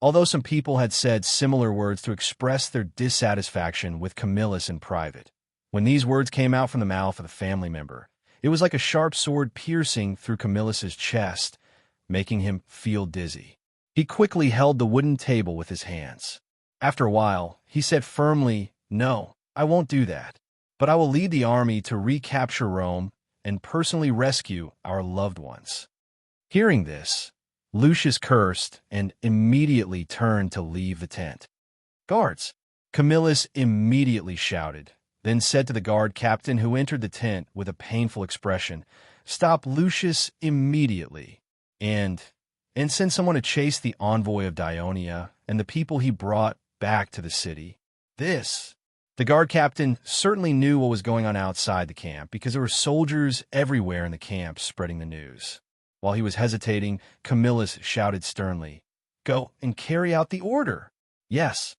Although some people had said similar words to express their dissatisfaction with Camillus in private, when these words came out from the mouth of a family member, it was like a sharp sword piercing through Camillus's chest, making him feel dizzy. He quickly held the wooden table with his hands. After a while, he said firmly, "No, I won't do that. But I will lead the army to recapture Rome and personally rescue our loved ones." Hearing this, Lucius cursed and immediately turned to leave the tent. "Guards!" Camillus immediately shouted, then said to the guard captain who entered the tent with a painful expression, "Stop Lucius immediately, and send someone to chase the envoy of Dionia and the people he brought back to the city." The guard captain certainly knew what was going on outside the camp because there were soldiers everywhere in the camp spreading the news. While he was hesitating, Camillus shouted sternly, "Go and carry out the order." Yes.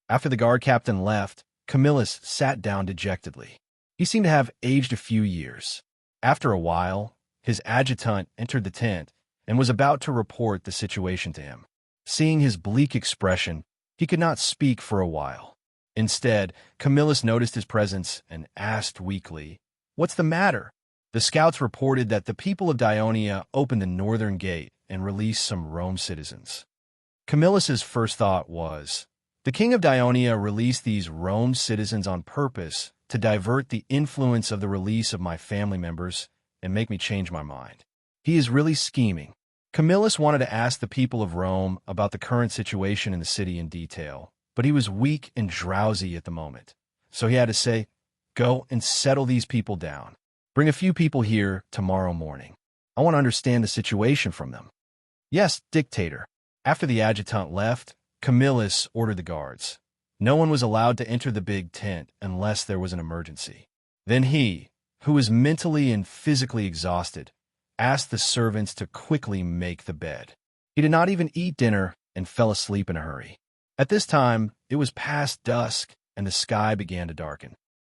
After the guard captain left, Camillus sat down dejectedly. He seemed to have aged a few years. After a while, his adjutant entered the tent and was about to report the situation to him. Seeing his bleak expression, he could not speak for a while. Instead, Camillus noticed his presence and asked weakly, "What's the matter?" The scouts reported that the people of Dionia opened the northern gate and released some Rome citizens. Camillus's first thought was, the king of Dionia released these Rome citizens on purpose to divert the influence of the release of my family members and make me change my mind. He is really scheming. Camillus wanted to ask the people of Rome about the current situation in the city in detail, but he was weak and drowsy at the moment. So he had to say, "Go and settle these people down. Bring a few people here tomorrow morning. I want to understand the situation from them." "Yes, dictator." After the adjutant left, Camillus ordered the guards. No one was allowed to enter the big tent unless there was an emergency. Then he, who was mentally and physically exhausted, asked the servants to quickly make the bed. He did not even eat dinner and fell asleep in a hurry. At this time, it was past dusk and the sky began to darken.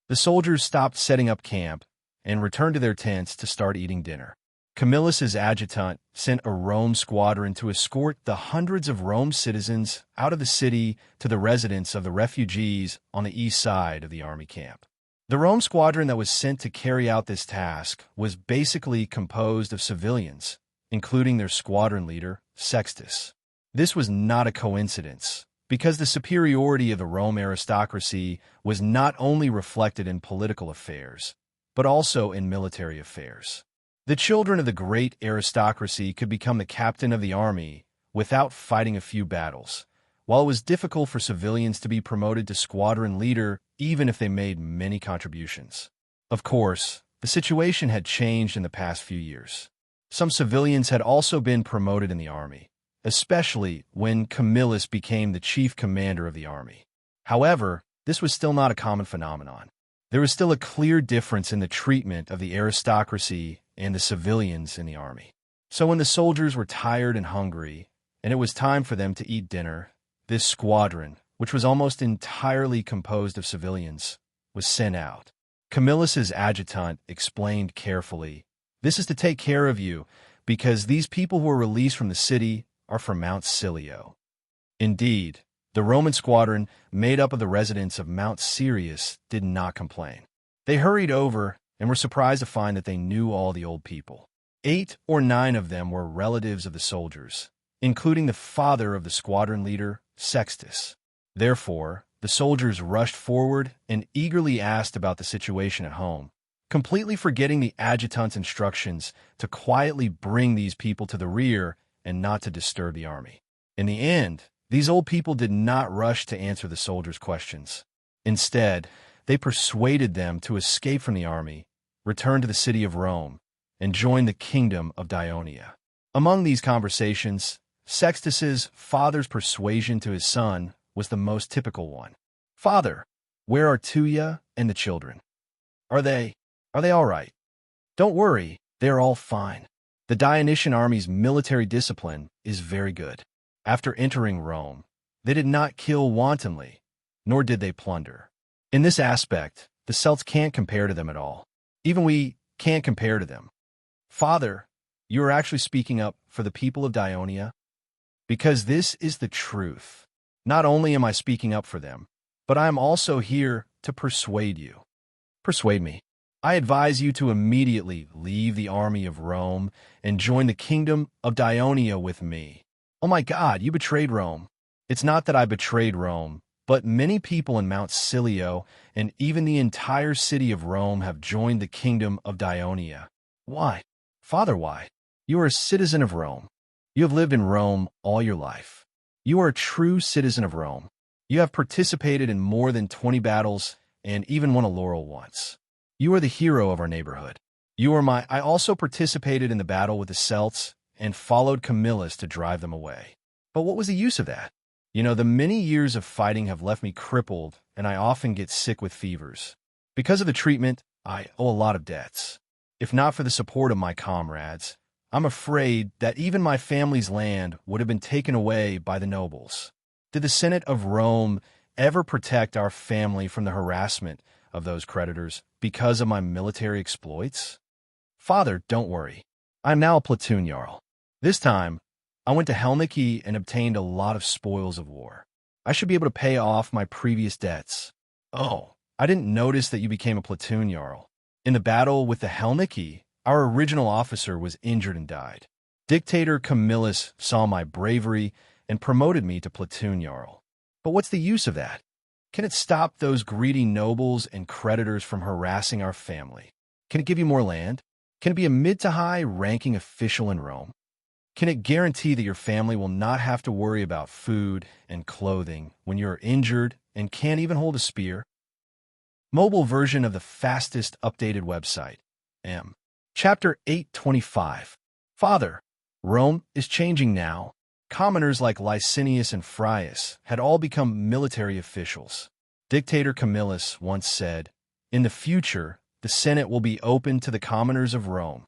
The soldiers stopped setting up camp and returned to their tents to start eating dinner. Camillus's adjutant sent a Rome squadron to escort the hundreds of Rome citizens out of the city to the residence of the refugees on the east side of the army camp. The Rome squadron that was sent to carry out this task was basically composed of civilians, including their squadron leader, Sextus. This was not a coincidence, because the superiority of the Rome aristocracy was not only reflected in political affairs, but also in military affairs. The children of the great aristocracy could become the captain of the army without fighting a few battles, while it was difficult for civilians to be promoted to squadron leader even if they made many contributions. Of course, the situation had changed in the past few years. Some civilians had also been promoted in the army, especially when Camillus became the chief commander of the army. However, this was still not a common phenomenon. There was still a clear difference in the treatment of the aristocracy and the civilians in the army. So when the soldiers were tired and hungry, and it was time for them to eat dinner, this squadron, which was almost entirely composed of civilians, was sent out. Camillus's adjutant explained carefully, "This is to take care of you, because these people who were released from the city are from Mount Silio." Indeed, the Roman squadron, made up of the residents of Mount Sirius, did not complain. They hurried over and were surprised to find that they knew all the old people. 8 or 9 of them were relatives of the soldiers, including the father of the squadron leader, Sextus. Therefore, the soldiers rushed forward and eagerly asked about the situation at home, completely forgetting the adjutant's instructions to quietly bring these people to the rear and not to disturb the army. In the end, these old people did not rush to answer the soldiers' questions. Instead, they persuaded them to escape from the army, return to the city of Rome, and join the kingdom of Dionia. Among these conversations, Sextus's father's persuasion to his son was the most typical one. "Father, where are Tuya and the children? Are they all right?" "Don't worry, they are all fine. The Dionysian army's military discipline is very good. After entering Rome, they did not kill wantonly, nor did they plunder. In this aspect, the Celts can't compare to them at all. Even we can't compare to them." "Father, you are actually speaking up for the people of Dionia?" "Because this is the truth. Not only am I speaking up for them, but I am also here to persuade you." "Persuade me." "I advise you to immediately leave the army of Rome and join the kingdom of Dionia with me." "Oh my God, you betrayed Rome." "It's not that I betrayed Rome, but many people in Mount Silio and even the entire city of Rome have joined the kingdom of Dionia." "Why?" "Father, why? You are a citizen of Rome. You have lived in Rome all your life. You are a true citizen of Rome. You have participated in more than 20 battles and even won a laurel once. You are the hero of our neighborhood. I also participated in the battle with the Celts and followed Camillus to drive them away. But what was the use of that? The many years of fighting have left me crippled, and I often get sick with fevers. Because of the treatment, I owe a lot of debts. If not for the support of my comrades, I'm afraid that even my family's land would have been taken away by the nobles. Did the Senate of Rome ever protect our family from the harassment of those creditors because of my military exploits?" "Father, don't worry. I'm now a platoon jarl. This time, I went to Helniki and obtained a lot of spoils of war. I should be able to pay off my previous debts." "Oh, I didn't notice that you became a platoon jarl. In the battle with the Helniki, our original officer was injured and died. Dictator Camillus saw my bravery and promoted me to platoon jarl. But what's the use of that? Can it stop those greedy nobles and creditors from harassing our family? Can it give you more land? Can it be a mid to high ranking official in Rome? Can it guarantee that your family will not have to worry about food and clothing when you're injured and can't even hold a spear?" Mobile version of the fastest updated website. Chapter 825. "Father, Rome is changing now. Commoners like Licinius and Frius had all become military officials. Dictator Camillus once said, 'In the future, the Senate will be open to the commoners of Rome.'"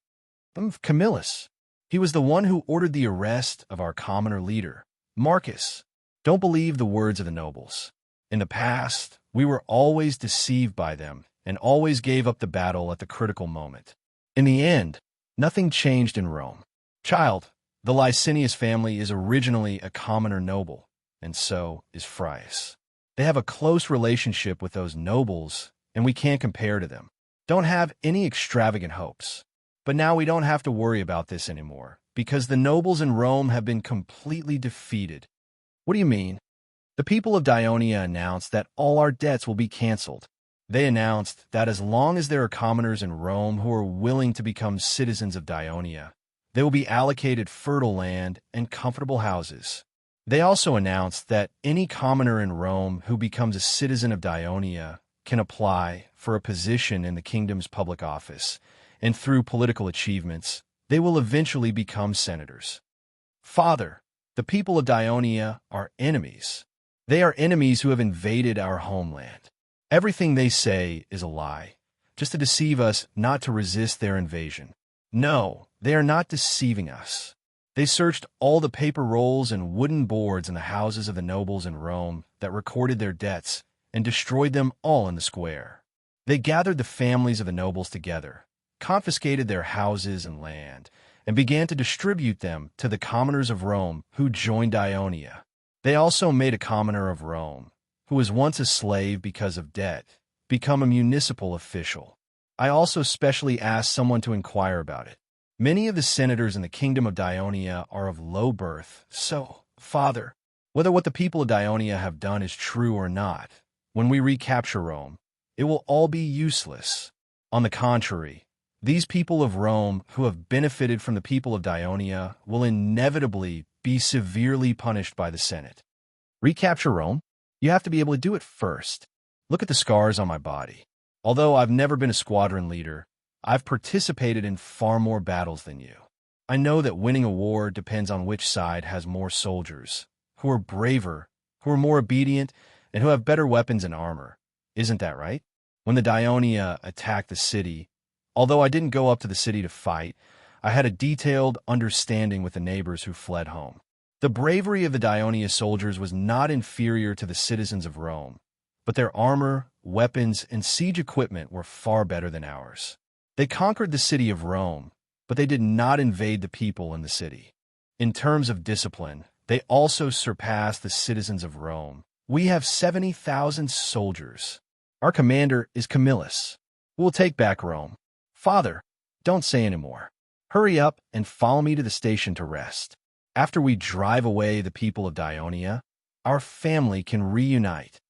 Camillus. He was the one who ordered the arrest of our commoner leader, Marcus. Don't believe the words of the nobles. In the past, we were always deceived by them and always gave up the battle at the critical moment. In the end, nothing changed in Rome. Child, the Licinius family is originally a commoner noble, and so is Frius. They have a close relationship with those nobles, and we can't compare to them. Don't have any extravagant hopes. But now we don't have to worry about this anymore, because the nobles in Rome have been completely defeated." "What do you mean?" "The people of Dionia announced that all our debts will be canceled. They announced that as long as there are commoners in Rome who are willing to become citizens of Dionia, they will be allocated fertile land and comfortable houses. They also announced that any commoner in Rome who becomes a citizen of Dionia can apply for a position in the kingdom's public office, and through political achievements, they will eventually become senators. Father, the people of Dionia are enemies. They are enemies who have invaded our homeland. Everything they say is a lie, just to deceive us not to resist their invasion. No, they are not deceiving us. They searched all the paper rolls and wooden boards in the houses of the nobles in Rome that recorded their debts and destroyed them all in the square. They gathered the families of the nobles together, confiscated their houses and land, and began to distribute them to the commoners of Rome who joined Dionia. They also made a commoner of Rome, who was once a slave because of debt, become a municipal official. I also specially asked someone to inquire about it. Many of the senators in the kingdom of Dionia are of low birth, so, Father, whether what the people of Dionia have done is true or not, when we recapture Rome, it will all be useless. On the contrary, these people of Rome who have benefited from the people of Dionia will inevitably be severely punished by the Senate. Recapture Rome? You have to be able to do it first. Look at the scars on my body. Although I've never been a squadron leader, I've participated in far more battles than you. I know that winning a war depends on which side has more soldiers, who are braver, who are more obedient, and who have better weapons and armor. Isn't that right? When the Dionia attacked the city, although I didn't go up to the city to fight, I had a detailed understanding with the neighbors who fled home. The bravery of the Dionia soldiers was not inferior to the citizens of Rome, but their armor, weapons, and siege equipment were far better than ours. They conquered the city of Rome, but they did not invade the people in the city. In terms of discipline, they also surpassed the citizens of Rome. We have 70,000 soldiers. Our commander is Camillus. We'll take back Rome. Father, don't say any more. Hurry up and follow me to the station to rest. After we drive away the people of Dionia, our family can reunite.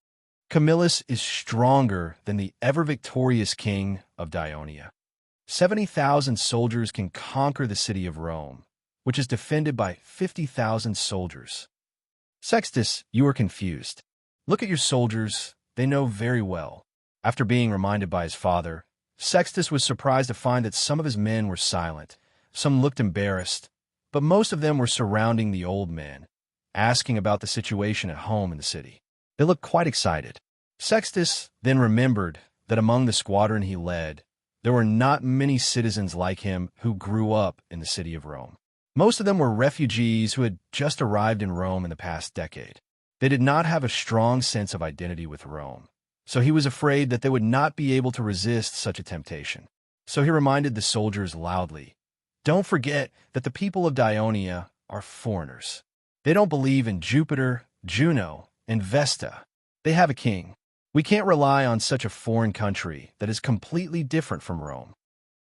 Camillus is stronger than the ever-victorious king of Dionia. 70,000 soldiers can conquer the city of Rome, which is defended by 50,000 soldiers. Sextus, you are confused. Look at your soldiers. They know very well. After being reminded by his father, Sextus was surprised to find that some of his men were silent. Some looked embarrassed, but most of them were surrounding the old men, asking about the situation at home in the city. They looked quite excited. Sextus then remembered that among the squadron he led, there were not many citizens like him who grew up in the city of Rome. Most of them were refugees who had just arrived in Rome in the past decade. They did not have a strong sense of identity with Rome, so he was afraid that they would not be able to resist such a temptation. So he reminded the soldiers loudly, "Don't forget that the people of Dionia are foreigners. They don't believe in Jupiter, Juno, and Vesta. They have a king. We can't rely on such a foreign country that is completely different from Rome.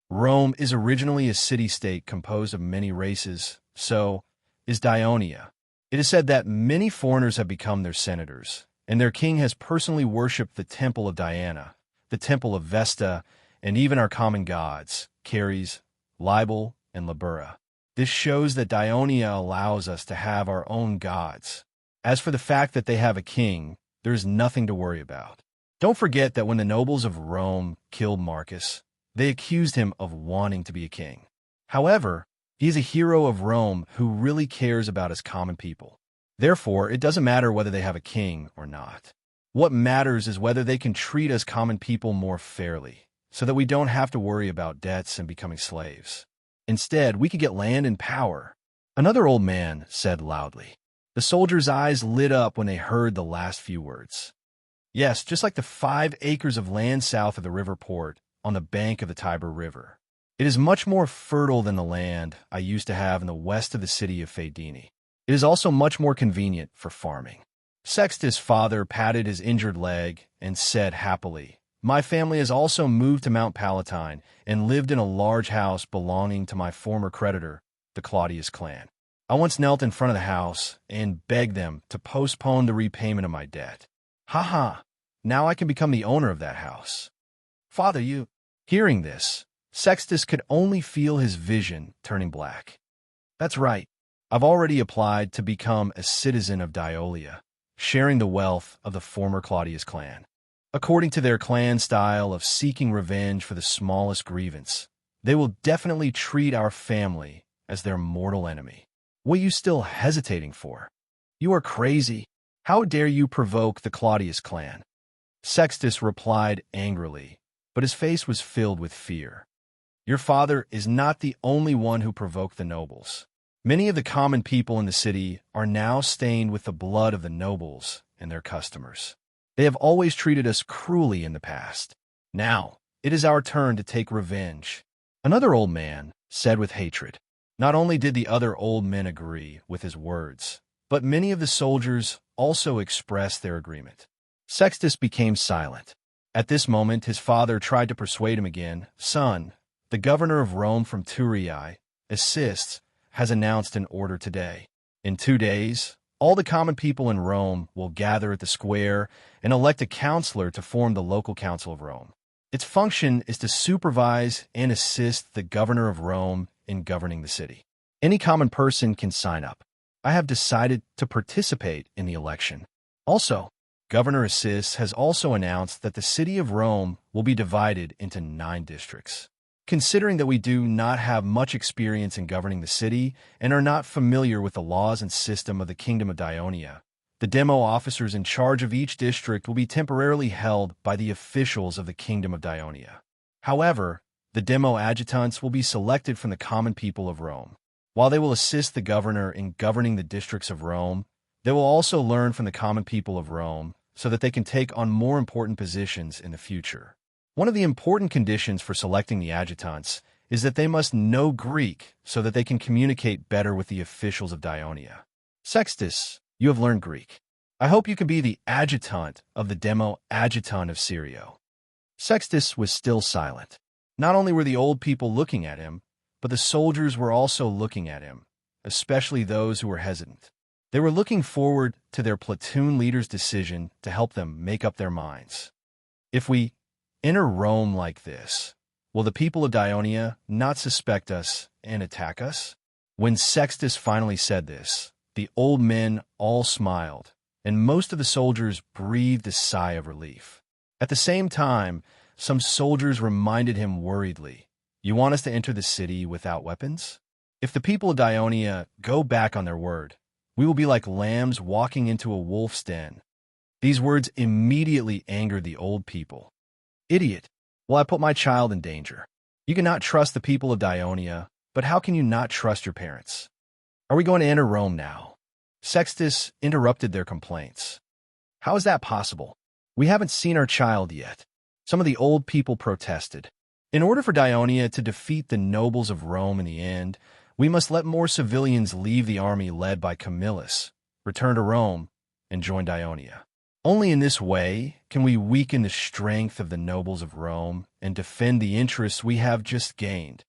Rome is originally a city-state composed of many races, so is Dionia. It is said that many foreigners have become their senators, and their king has personally worshipped the temple of Diana, the temple of Vesta, and even our common gods, Ceres, Libel, and Libera. This shows that Dionia allows us to have our own gods. As for the fact that they have a king, there is nothing to worry about. Don't forget that when the nobles of Rome killed Marcus, they accused him of wanting to be a king. However, he is a hero of Rome who really cares about his common people. Therefore, it doesn't matter whether they have a king or not. What matters is whether they can treat us common people more fairly, so that we don't have to worry about debts and becoming slaves. Instead, we could get land and power." Another old man said loudly. The soldiers' eyes lit up when they heard the last few words. Yes, just like the 5 acres of land south of the river port on the bank of the Tiber River. It is much more fertile than the land I used to have in the west of the city of Fadini. It is also much more convenient for farming. Sextus' father patted his injured leg and said happily, "My family has also moved to Mount Palatine and lived in a large house belonging to my former creditor, the Claudius clan. I once knelt in front of the house and begged them to postpone the repayment of my debt. Ha ha! Now I can become the owner of that house. Father, you... Hearing this, Sextus could only feel his vision turning black. That's right. I've already applied to become a citizen of Diolia, sharing the wealth of the former Claudius clan. According to their clan style of seeking revenge for the smallest grievance, they will definitely treat our family as their mortal enemy. What are you still hesitating for? You are crazy. How dare you provoke the Claudius clan? Sextus replied angrily, but his face was filled with fear. Your father is not the only one who provoked the nobles. Many of the common people in the city are now stained with the blood of the nobles and their customers. They have always treated us cruelly in the past. Now, it is our turn to take revenge. Another old man said with hatred. Not only did the other old men agree with his words, but many of the soldiers also expressed their agreement. Sextus became silent. At this moment, his father tried to persuade him again. Son, the governor of Rome from Turii, assists, has announced an order today. In 2 days, all the common people in Rome will gather at the square and elect a counselor to form the local council of Rome. Its function is to supervise and assist the governor of Rome in governing the city. Any common person can sign up. I have decided to participate in the election. Also, Governor Assis has also announced that the city of Rome will be divided into 9 districts. Considering that we do not have much experience in governing the city and are not familiar with the laws and system of the Kingdom of Dionia, the demo officers in charge of each district will be temporarily held by the officials of the Kingdom of Dionia. However, the demo adjutants will be selected from the common people of Rome. While they will assist the governor in governing the districts of Rome, they will also learn from the common people of Rome so that they can take on more important positions in the future. One of the important conditions for selecting the adjutants is that they must know Greek so that they can communicate better with the officials of Dionia. Sextus, you have learned Greek. I hope you can be the adjutant of the demo adjutant of Syrio. Sextus was still silent. Not only were the old people looking at him, but the soldiers were also looking at him, especially those who were hesitant. They were looking forward to their platoon leader's decision to help them make up their minds. If we enter Rome like this, will the people of Dionia not suspect us and attack us? When Sextus finally said this, the old men all smiled, and most of the soldiers breathed a sigh of relief. At the same time, some soldiers reminded him worriedly, "You want us to enter the city without weapons? If the people of Dionia go back on their word, we will be like lambs walking into a wolf's den." These words immediately angered the old people. Idiot! Will I put my child in danger? You cannot trust the people of Dionia, but how can you not trust your parents? Are we going to enter Rome now? Sextus interrupted their complaints. How is that possible? We haven't seen our child yet. Some of the old people protested. In order for Dionia to defeat the nobles of Rome in the end, we must let more civilians leave the army led by Camillus, return to Rome, and join Dionia. Only in this way can we weaken the strength of the nobles of Rome and defend the interests we have just gained.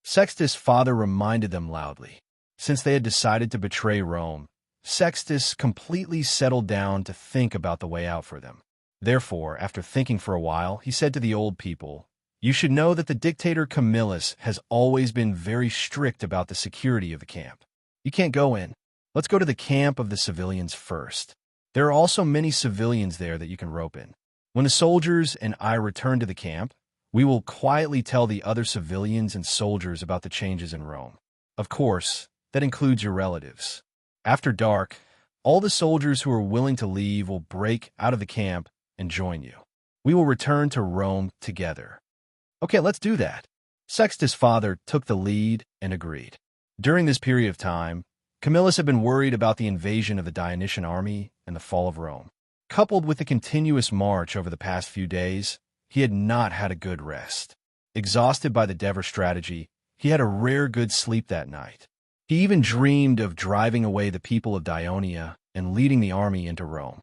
Sextus' father reminded them loudly. Since they had decided to betray Rome, Sextus completely settled down to think about the way out for them. Therefore, after thinking for a while, he said to the old people, "You should know that the dictator Camillus has always been very strict about the security of the camp. You can't go in. Let's go to the camp of the civilians first. There are also many civilians there that you can rope in. When the soldiers and I return to the camp, we will quietly tell the other civilians and soldiers about the changes in Rome. Of course, that includes your relatives. After dark, all the soldiers who are willing to leave will break out of the camp and join you. We will return to Rome together." Okay, let's do that. Sextus' father took the lead and agreed. During this period of time, Camillus had been worried about the invasion of the Dionysian army and the fall of Rome. Coupled with the continuous march over the past few days, he had not had a good rest. Exhausted by the Dever strategy, he had a rare good sleep that night. He even dreamed of driving away the people of Dionia and leading the army into Rome.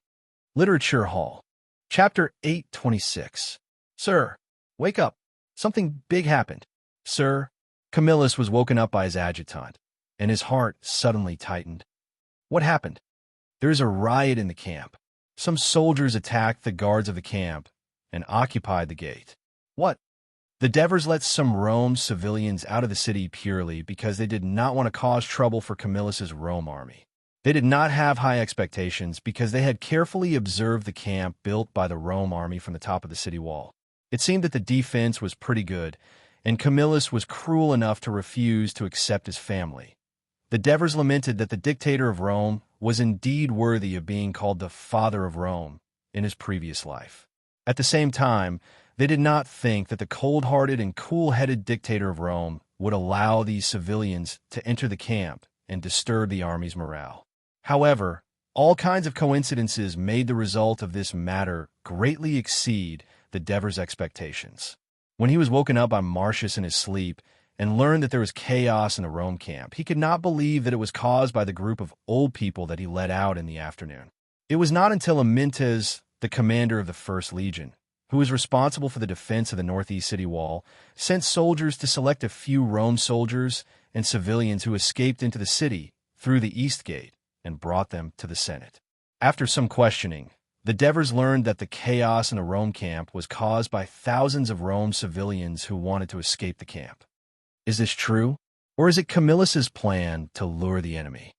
Literature Hall. Chapter 826. Sir, wake up. Something big happened. Sir, Camillus was woken up by his adjutant, and his heart suddenly tightened. What happened? There is a riot in the camp. Some soldiers attacked the guards of the camp and occupied the gate. What? The Devers let some Rome civilians out of the city purely because they did not want to cause trouble for Camillus's Rome army. They did not have high expectations because they had carefully observed the camp built by the Rome army from the top of the city wall. It seemed that the defense was pretty good, and Camillus was cruel enough to refuse to accept his family. The Devers lamented that the dictator of Rome was indeed worthy of being called the father of Rome in his previous life. At the same time, they did not think that the cold-hearted and cool-headed dictator of Rome would allow these civilians to enter the camp and disturb the army's morale. However, all kinds of coincidences made the result of this matter greatly exceed the Devers' expectations. When he was woken up by Marcius in his sleep and learned that there was chaos in the Rome camp, he could not believe that it was caused by the group of old people that he led out in the afternoon. It was not until Amyntas, the commander of the First Legion, who was responsible for the defense of the northeast city wall, sent soldiers to select a few Rome soldiers and civilians who escaped into the city through the east gate and brought them to the Senate. After some questioning, the Devers learned that the chaos in the Rome camp was caused by thousands of Rome civilians who wanted to escape the camp. Is this true? Or is it Camillus's plan to lure the enemy?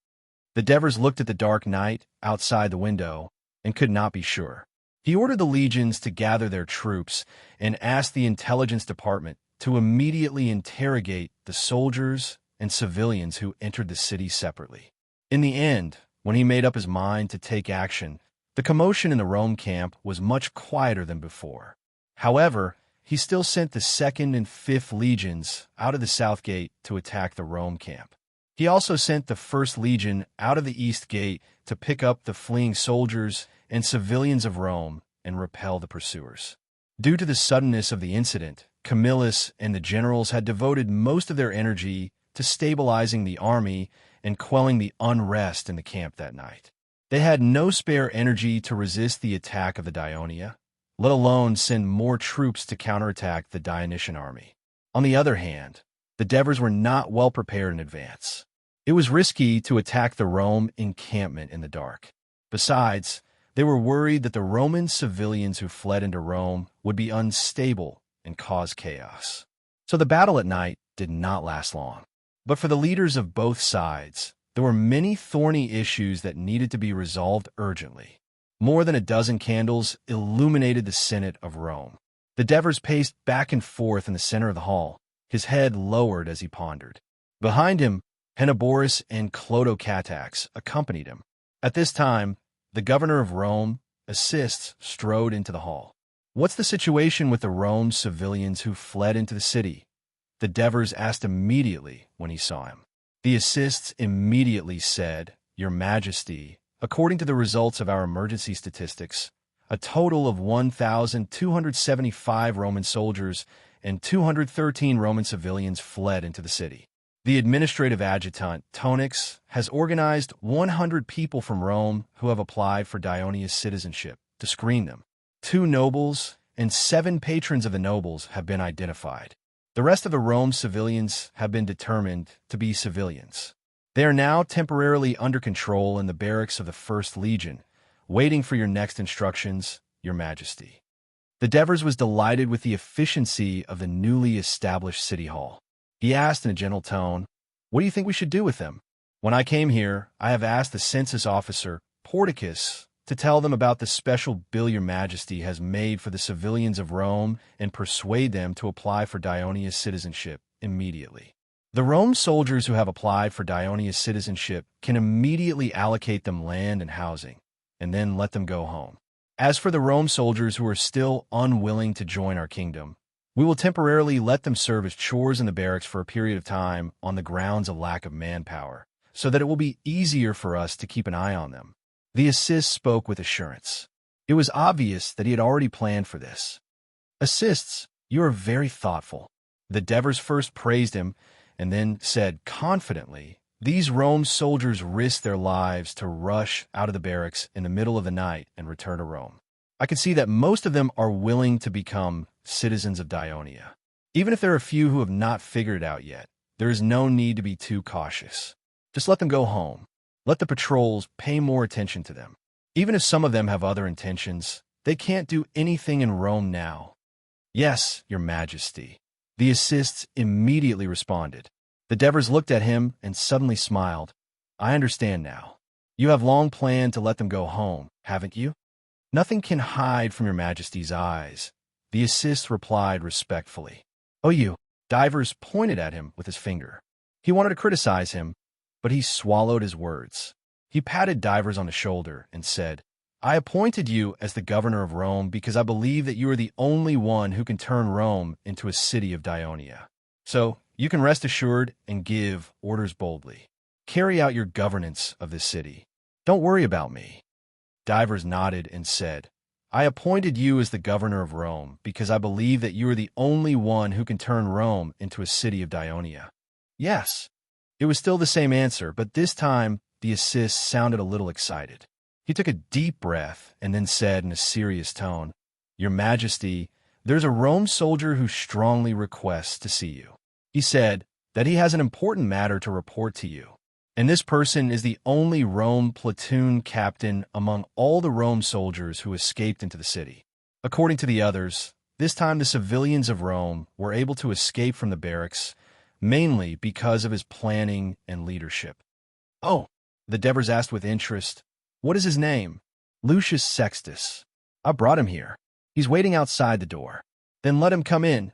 The Devers looked at the dark night outside the window and could not be sure. He ordered the legions to gather their troops and asked the intelligence department to immediately interrogate the soldiers and civilians who entered the city separately. In the end, when he made up his mind to take action, the commotion in the Rome camp was much quieter than before. However, he still sent the 2nd and 5th legions out of the south gate to attack the Rome camp. He also sent the 1st Legion out of the east gate to pick up the fleeing soldiers and civilians of Rome and repel the pursuers. Due to the suddenness of the incident, Camillus and the generals had devoted most of their energy to stabilizing the army and quelling the unrest in the camp that night. They had no spare energy to resist the attack of the Dionia, let alone send more troops to counterattack the Dionysian army. On the other hand, the Devers were not well prepared in advance. It was risky to attack the Rome encampment in the dark. Besides, they were worried that the Roman civilians who fled into Rome would be unstable and cause chaos. So the battle at night did not last long. But for the leaders of both sides, there were many thorny issues that needed to be resolved urgently. More than a dozen candles illuminated the Senate of Rome. The Devers paced back and forth in the center of the hall, his head lowered as he pondered. Behind him, Henneborus and Clotocatax accompanied him. At this time, the governor of Rome, Assists, strode into the hall. "What's the situation with the Rome civilians who fled into the city?" the Devers asked immediately when he saw him. The Assists immediately said, "Your Majesty, according to the results of our emergency statistics, a total of 1,275 Roman soldiers and 213 Roman civilians fled into the city. The administrative adjutant, Tonix, has organized 100 people from Rome who have applied for Dionysius citizenship to screen them. 2 nobles and 7 patrons of the nobles have been identified. The rest of the Rome civilians have been determined to be civilians. They are now temporarily under control in the barracks of the First Legion, waiting for your next instructions, Your Majesty." The Devers was delighted with the efficiency of the newly established city hall. He asked in a gentle tone, "What do you think we should do with them? When I came here, I have asked the census officer, Porticus, to tell them about the special bill Your Majesty has made for the civilians of Rome and persuade them to apply for Dionysius citizenship immediately. The Rome soldiers who have applied for Dionysius citizenship can immediately allocate them land and housing, and then let them go home. As for the Rome soldiers who are still unwilling to join our kingdom, we will temporarily let them serve as chores in the barracks for a period of time on the grounds of lack of manpower, so that it will be easier for us to keep an eye on them." The Assists spoke with assurance. It was obvious that he had already planned for this. "Assists, you are very thoughtful." The Devers first praised him and then said confidently, "These Rome soldiers risk their lives to rush out of the barracks in the middle of the night and return to Rome. I can see that most of them are willing to become citizens of Dionia. Even if there are a few who have not figured it out yet, there is no need to be too cautious. Just let them go home. Let the patrols pay more attention to them. Even if some of them have other intentions, they can't do anything in Rome now. Yes, your majesty. The assist immediately responded. The Devers looked at him and suddenly smiled. I understand now. You have long planned to let them go home, haven't you? Nothing can hide from your majesty's eyes. The assist replied respectfully. Oh, you. Divers pointed at him with his finger. He wanted to criticize him, but he swallowed his words. He patted Divers on the shoulder and said, I appointed you as the governor of Rome because I believe that you are the only one who can turn Rome into a city of Dionia. So you can rest assured and give orders boldly. Carry out your governance of this city. Don't worry about me. Divers nodded and said, I appointed you as the governor of Rome because I believe that you are the only one who can turn Rome into a city of Dionia. Yes. It was still the same answer, but this time the assist sounded a little excited. He took a deep breath and then said in a serious tone, Your Majesty, there's a Rome soldier who strongly requests to see you. He said that he has an important matter to report to you. And this person is the only Rome platoon captain among all the Rome soldiers who escaped into the city. According to the others, this time the civilians of Rome were able to escape from the barracks, mainly because of his planning and leadership. Oh, the Devers asked with interest, what is his name? Lucius Sextus. I brought him here. He's waiting outside the door. Then let him come in,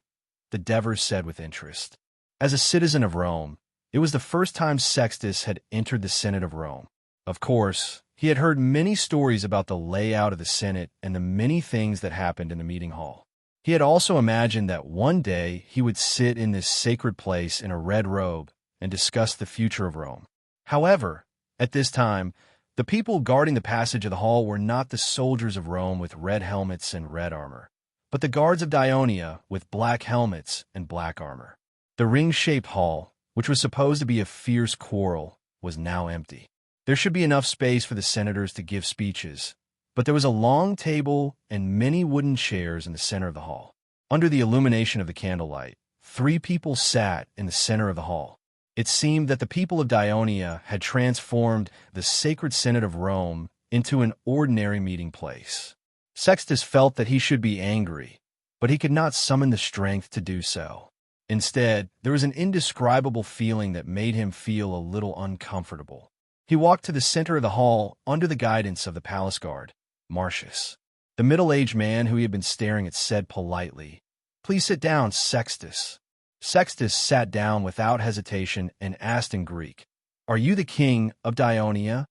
the Devers said with interest. As a citizen of Rome, it was the first time Sextus had entered the Senate of Rome. Of course, he had heard many stories about the layout of the Senate and the many things that happened in the meeting hall. He had also imagined that one day he would sit in this sacred place in a red robe and discuss the future of Rome. However, at this time, the people guarding the passage of the hall were not the soldiers of Rome with red helmets and red armor, but the guards of Dionia with black helmets and black armor. The ring-shaped hall, which was supposed to be a fierce quarrel, was now empty. There should be enough space for the senators to give speeches, but there was a long table and many wooden chairs in the center of the hall. Under the illumination of the candlelight, 3 people sat in the center of the hall. It seemed that the people of Dionia had transformed the sacred Senate of Rome into an ordinary meeting place. Sextus felt that he should be angry, but he could not summon the strength to do so. Instead, there was an indescribable feeling that made him feel a little uncomfortable. He walked to the center of the hall under the guidance of the palace guard, Marcius. The middle-aged man who he had been staring at said politely, Please sit down, Sextus. Sextus sat down without hesitation and asked in Greek, Are you the king of Dionia?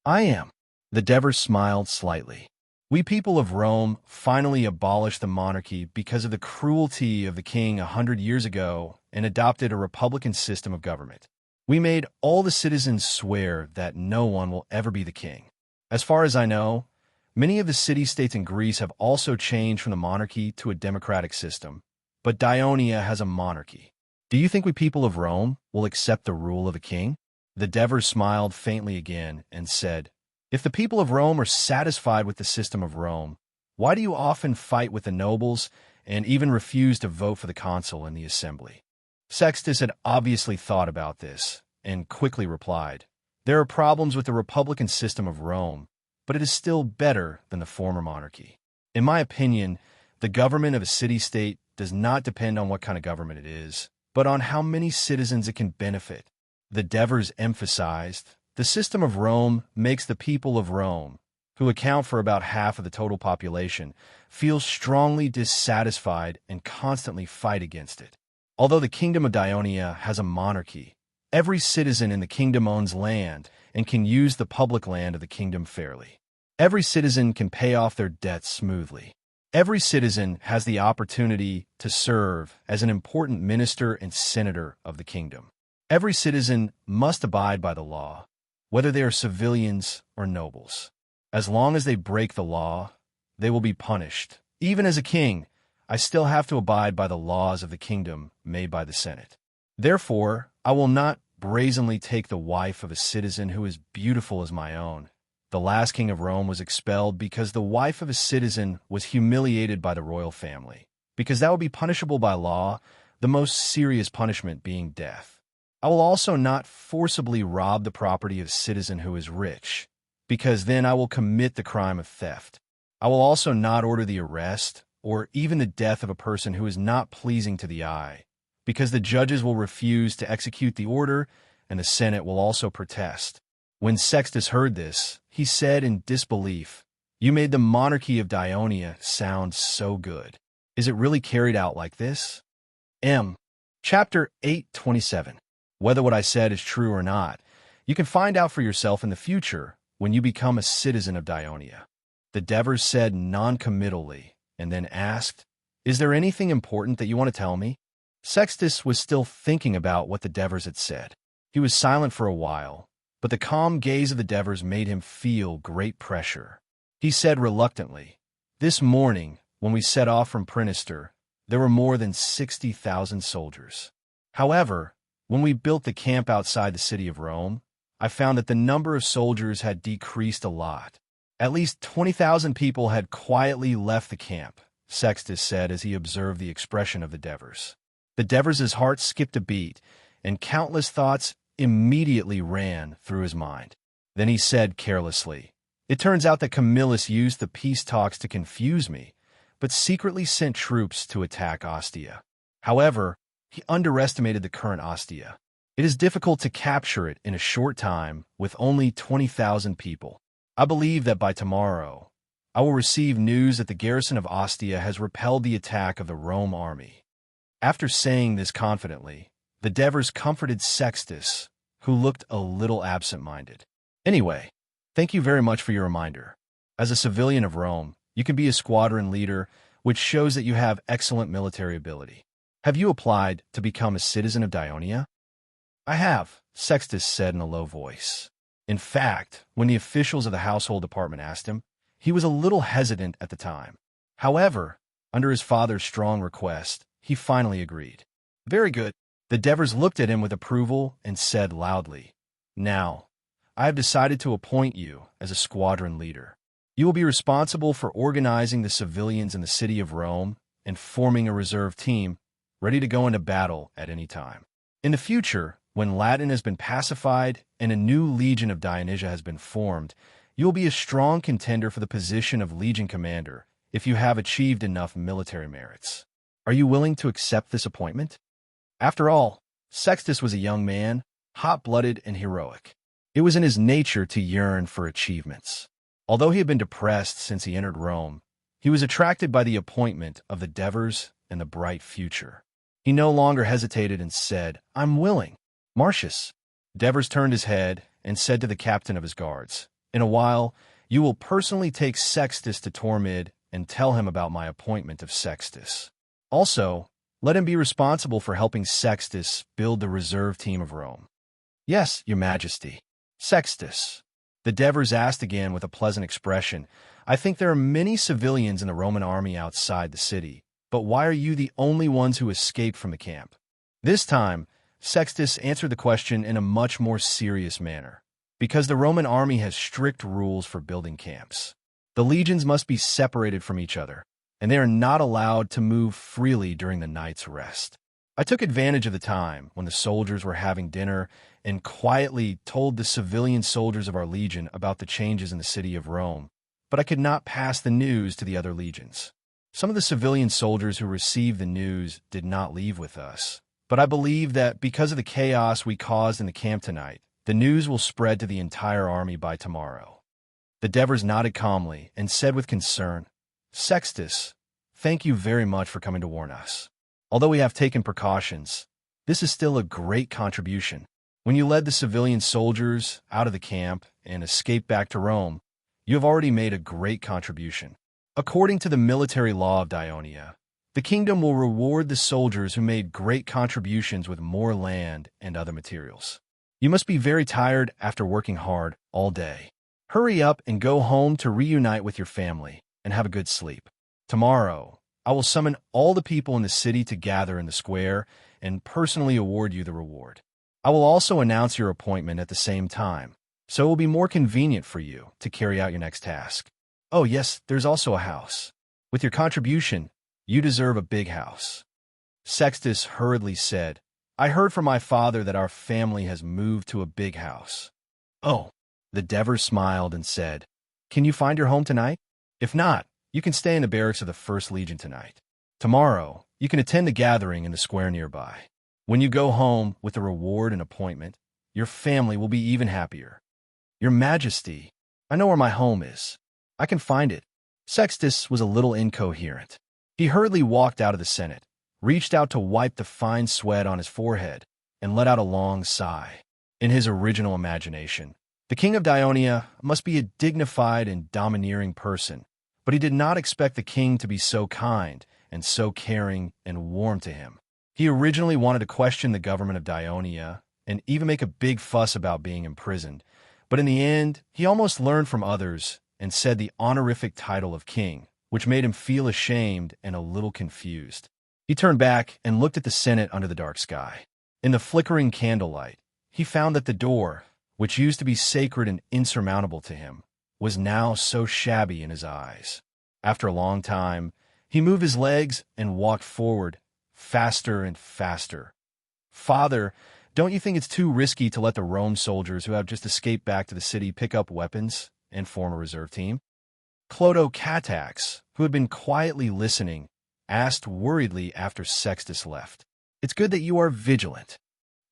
I am. The Devers smiled slightly. We people of Rome finally abolished the monarchy because of the cruelty of the king 100 years ago and adopted a republican system of government. We made all the citizens swear that no one will ever be the king. As far as I know, many of the city-states in Greece have also changed from the monarchy to a democratic system, but Dionia has a monarchy. Do you think we people of Rome will accept the rule of a king? The Devers smiled faintly again and said, If the people of Rome are satisfied with the system of Rome, why do you often fight with the nobles and even refuse to vote for the consul in the assembly? Sextus had obviously thought about this and quickly replied, There are problems with the republican system of Rome, but it is still better than the former monarchy. In my opinion, the government of a city-state does not depend on what kind of government it is, but on how many citizens it can benefit. The Devers emphasized, the system of Rome makes the people of Rome, who account for about half of the total population, feel strongly dissatisfied and constantly fight against it. Although the kingdom of Dionia has a monarchy, every citizen in the kingdom owns land and can use the public land of the kingdom fairly. Every citizen can pay off their debts smoothly. Every citizen has the opportunity to serve as an important minister and senator of the kingdom. Every citizen must abide by the law, whether they are civilians or nobles. As long as they break the law, they will be punished. Even as a king, I still have to abide by the laws of the kingdom made by the Senate. Therefore, I will not brazenly take the wife of a citizen who is beautiful as my own. The last king of Rome was expelled because the wife of a citizen was humiliated by the royal family, because that would be punishable by law, the most serious punishment being death. I will also not forcibly rob the property of a citizen who is rich, because then I will commit the crime of theft. I will also not order the arrest or even the death of a person who is not pleasing to the eye, because the judges will refuse to execute the order and the Senate will also protest." When Sextus heard this, he said in disbelief, "You made the monarchy of Dionia sound so good. Is it really carried out like this?" Chapter 8:27. Whether what I said is true or not, you can find out for yourself in the future when you become a citizen of Dionia. The Devers said non-committally, and then asked, "Is there anything important that you want to tell me?" Sextus was still thinking about what the Devers had said. He was silent for a while, but the calm gaze of the Devers made him feel great pressure. He said reluctantly, "This morning, when we set off from Prinister, there were more than 60,000 soldiers. However, when we built the camp outside the city of Rome, I found that the number of soldiers had decreased a lot. At least 20,000 people had quietly left the camp," Sextus said as he observed the expression of the Devers. The Devers' heart skipped a beat, and countless thoughts immediately ran through his mind. Then he said carelessly, "It turns out that Camillus used the peace talks to confuse me, but secretly sent troops to attack Ostia. However, he underestimated the current Ostia. It is difficult to capture it in a short time with only 20,000 people. I believe that by tomorrow, I will receive news that the garrison of Ostia has repelled the attack of the Rome army." After saying this confidently, the Devers comforted Sextus, who looked a little absent-minded. "Anyway, thank you very much for your reminder. As a civilian of Rome, you can be a squadron leader, which shows that you have excellent military ability. Have you applied to become a citizen of Dionia?" "I have," Sextus said in a low voice. In fact, when the officials of the household department asked him, he was a little hesitant at the time. However, under his father's strong request, he finally agreed. "Very good." The Devers looked at him with approval and said loudly, "Now, I have decided to appoint you as a squadron leader. You will be responsible for organizing the civilians in the city of Rome and forming a reserve team ready to go into battle at any time. In the future, when Latin has been pacified and a new legion of Dionysia has been formed, you will be a strong contender for the position of legion commander if you have achieved enough military merits. Are you willing to accept this appointment?" After all, Sextus was a young man, hot-blooded and heroic. It was in his nature to yearn for achievements. Although he had been depressed since he entered Rome, he was attracted by the appointment of the Devers and the bright future. He no longer hesitated and said, "I'm willing." "Marcius." Devers turned his head and said to the captain of his guards, "In a while, you will personally take Sextus to Tormid and tell him about my appointment of Sextus. Also, let him be responsible for helping Sextus build the reserve team of Rome." "Yes, your majesty." "Sextus," the Devers asked again with a pleasant expression, "I think there are many civilians in the Roman army outside the city, but why are you the only ones who escaped from the camp?" This time, Sextus answered the question in a much more serious manner. "Because the Roman army has strict rules for building camps. The legions must be separated from each other, and they are not allowed to move freely during the night's rest. I took advantage of the time when the soldiers were having dinner and quietly told the civilian soldiers of our legion about the changes in the city of Rome, but I could not pass the news to the other legions. Some of the civilian soldiers who received the news did not leave with us, but I believe that because of the chaos we caused in the camp tonight, the news will spread to the entire army by tomorrow." The Devers nodded calmly and said with concern, "Sextus, thank you very much for coming to warn us. Although we have taken precautions, this is still a great contribution. When you led the civilian soldiers out of the camp and escaped back to Rome, you have already made a great contribution. According to the military law of Dionia, the kingdom will reward the soldiers who made great contributions with more land and other materials. You must be very tired after working hard all day. Hurry up and go home to reunite with your family and have a good sleep. Tomorrow, I will summon all the people in the city to gather in the square and personally award you the reward. I will also announce your appointment at the same time, so it will be more convenient for you to carry out your next task. Oh yes, there's also a house. With your contribution, you deserve a big house." Sextus hurriedly said, "I heard from my father that our family has moved to a big house." "Oh, The Devers smiled and said, "Can you find your home tonight? If not, you can stay in the barracks of the First Legion tonight. Tomorrow, you can attend the gathering in the square nearby. When you go home with a reward and appointment, your family will be even happier." "Your Majesty, I know where my home is. I can find it." Sextus was a little incoherent. He hurriedly walked out of the Senate, reached out to wipe the fine sweat on his forehead, and let out a long sigh. In his original imagination, the king of Dionia must be a dignified and domineering person, but he did not expect the king to be so kind and so caring and warm to him. He originally wanted to question the government of Dionia and even make a big fuss about being imprisoned, but in the end, he almost learned from others and said the honorific title of king, which made him feel ashamed and a little confused. He turned back and looked at the Senate under the dark sky. In the flickering candlelight, he found that the door, which used to be sacred and insurmountable to him, was now so shabby in his eyes. After a long time, he moved his legs and walked forward, faster and faster. "Father, don't you think it's too risky to let the Rome soldiers who have just escaped back to the city pick up weapons and form a reserve team?" Clodo Catax, who had been quietly listening, asked worriedly after Sextus left. "It's good that you are vigilant."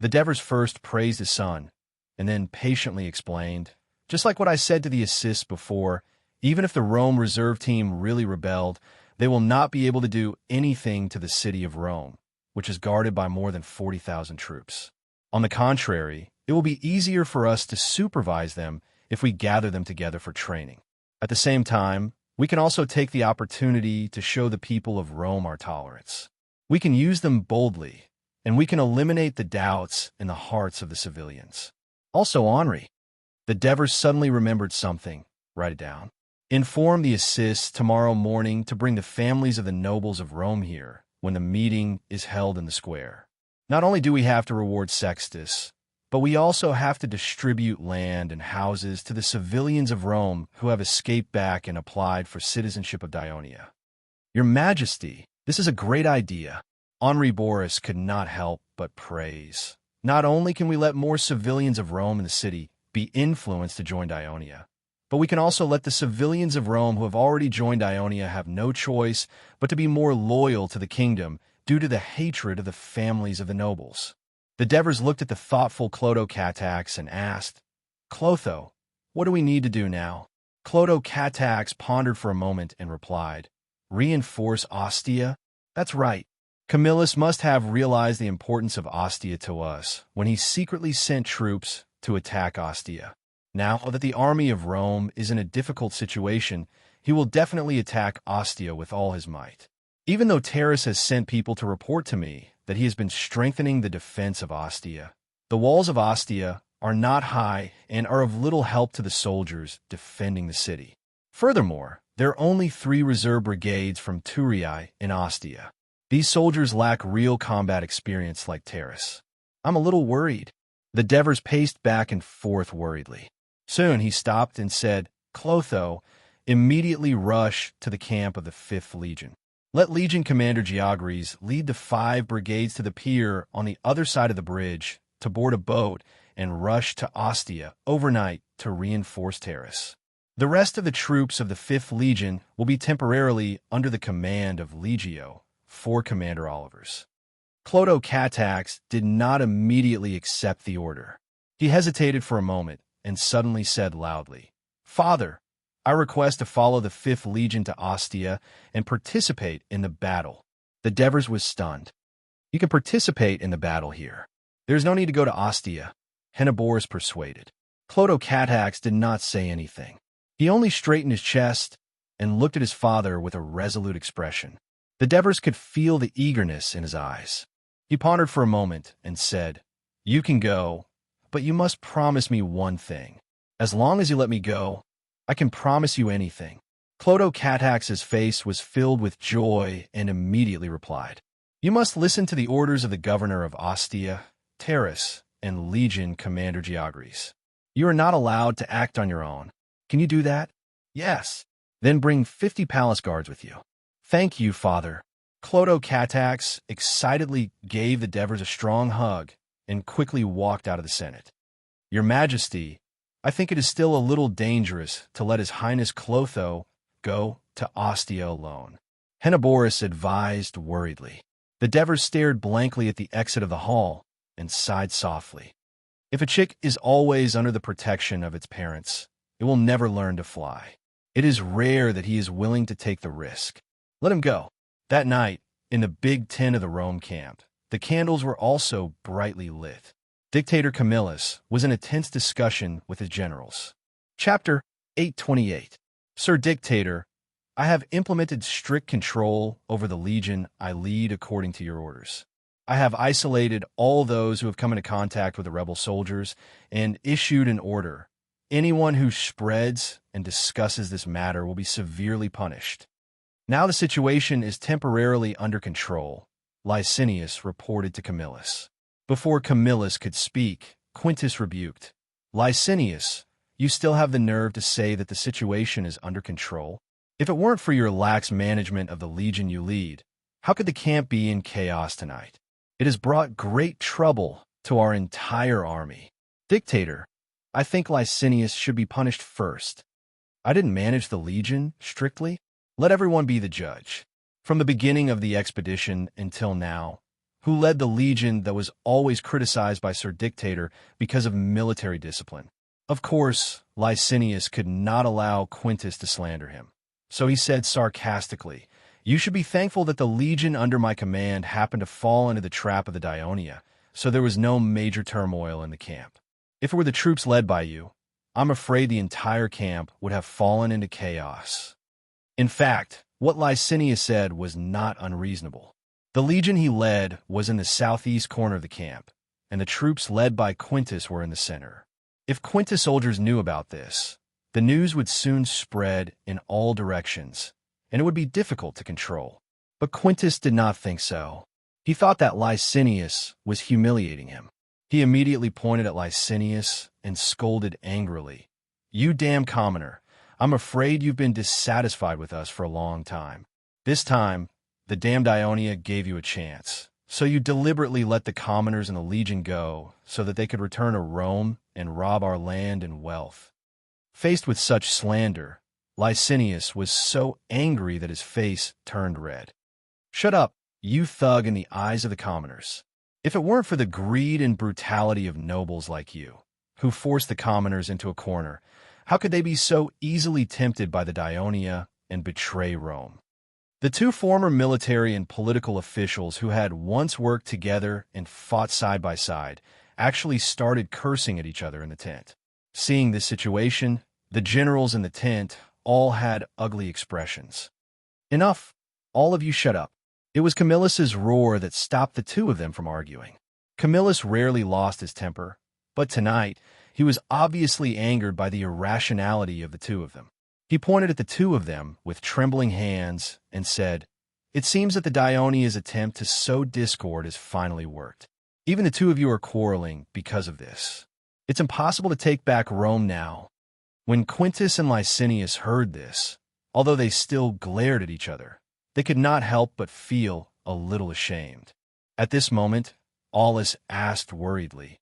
The Devers first praised his son, and then patiently explained, "Just like what I said to the assists before, even if the Rome reserve team really rebelled, they will not be able to do anything to the city of Rome, which is guarded by more than 40,000 troops. On the contrary, it will be easier for us to supervise them if we gather them together for training. At the same time, we can also take the opportunity to show the people of Rome our tolerance. We can use them boldly, and we can eliminate the doubts in the hearts of the civilians. Also, Henri." The Devers suddenly remembered something. "Write it down. Inform the assists tomorrow morning to bring the families of the nobles of Rome here when the meeting is held in the square. Not only do we have to reward Sextus, but we also have to distribute land and houses to the civilians of Rome who have escaped back and applied for citizenship of Dionia." "Your Majesty, this is a great idea." Henri Boris could not help but praise. "Not only can we let more civilians of Rome in the city be influenced to join Dionia, but we can also let the civilians of Rome who have already joined Dionia have no choice but to be more loyal to the kingdom due to the hatred of the families of the nobles." The Devers looked at the thoughtful Clodo Catax and asked, "Clotho, what do we need to do now?" Clodo Catax pondered for a moment and replied, "Reinforce Ostia? That's right. Camillus must have realized the importance of Ostia to us when he secretly sent troops to attack Ostia. Now that the army of Rome is in a difficult situation, he will definitely attack Ostia with all his might. Even though Terrace has sent people to report to me that he has been strengthening the defense of Ostia, the walls of Ostia are not high and are of little help to the soldiers defending the city. Furthermore, there are only 3 reserve brigades from Turii in Ostia. These soldiers lack real combat experience like Terrace. I'm a little worried." The Devers paced back and forth worriedly. Soon he stopped and said, "Clotho, immediately rush to the camp of the 5th Legion. Let Legion Commander Georges lead the 5 brigades to the pier on the other side of the bridge to board a boat and rush to Ostia overnight to reinforce Terrace. The rest of the troops of the 5th Legion will be temporarily under the command of Legio, 4 Commander Olivers." Clodo Catax did not immediately accept the order. He hesitated for a moment and suddenly said loudly, "Father, I request to follow the 5th Legion to Ostia and participate in the battle." The Devers was stunned. "You can participate in the battle here. There is no need to go to Ostia," Henneborus persuaded. Clodo Catax did not say anything. He only straightened his chest and looked at his father with a resolute expression. The Devers could feel the eagerness in his eyes. He pondered for a moment and said, "You can go, but you must promise me one thing. As long as you let me go, I can promise you anything." Clodo Catax's face was filled with joy and immediately replied, "You must listen to the orders of the governor of Ostia, Terrace, and Legion Commander Georges. You are not allowed to act on your own. Can you do that?" "Yes." "Then bring 50 palace guards with you." "Thank you, father." Clodo Catax excitedly gave the Devers a strong hug and quickly walked out of the Senate. "Your Majesty, I think it is still a little dangerous to let His Highness Clotho go to Ostia alone," Henneborus advised worriedly. The Devers stared blankly at the exit of the hall and sighed softly. If a chick is always under the protection of its parents, it will never learn to fly. It is rare that he is willing to take the risk. Let him go. That night, in the big tent of the Rome camp, the candles were also brightly lit. Dictator Camillus was in a tense discussion with his generals. Chapter 828. Sir Dictator, I have implemented strict control over the legion I lead according to your orders. I have isolated all those who have come into contact with the rebel soldiers and issued an order. Anyone who spreads and discusses this matter will be severely punished. Now the situation is temporarily under control, Licinius reported to Camillus. Before Camillus could speak, Quintus rebuked. Licinius, you still have the nerve to say that the situation is under control? If it weren't for your lax management of the legion you lead, how could the camp be in chaos tonight? It has brought great trouble to our entire army. Dictator, I think Licinius should be punished first. I didn't manage the legion strictly. Let everyone be the judge. From the beginning of the expedition until now, who led the legion that was always criticized by Sir Dictator because of military discipline? Of course, Licinius could not allow Quintus to slander him. So he said sarcastically, "You should be thankful that the legion under my command happened to fall into the trap of the Dionia, so there was no major turmoil in the camp. If it were the troops led by you, I'm afraid the entire camp would have fallen into chaos." In fact, what Licinius said was not unreasonable. The legion he led was in the southeast corner of the camp, and the troops led by Quintus were in the center. If Quintus soldiers knew about this, the news would soon spread in all directions, and it would be difficult to control. But Quintus did not think so. He thought that Licinius was humiliating him. He immediately pointed at Licinius and scolded angrily. "You damn commoner, I'm afraid you've been dissatisfied with us for a long time. This time, the damned Ionia gave you a chance, so you deliberately let the commoners and the legion go so that they could return to Rome and rob our land and wealth." Faced with such slander, Licinius was so angry that his face turned red. "Shut up, you thug in the eyes of the commoners. If it weren't for the greed and brutality of nobles like you, who forced the commoners into a corner, how could they be so easily tempted by the Dionia and betray Rome?" The two former military and political officials who had once worked together and fought side by side actually started cursing at each other in the tent. Seeing this situation, the generals in the tent all had ugly expressions. "Enough! All of you shut up." It was Camillus's roar that stopped the two of them from arguing. Camillus rarely lost his temper, but tonight he was obviously angered by the irrationality of the two of them. He pointed at the two of them with trembling hands and said, "It seems that the Dionia's attempt to sow discord has finally worked. Even the two of you are quarreling because of this. It's impossible to take back Rome now." When Quintus and Licinius heard this, although they still glared at each other, they could not help but feel a little ashamed. At this moment, Aulus asked worriedly,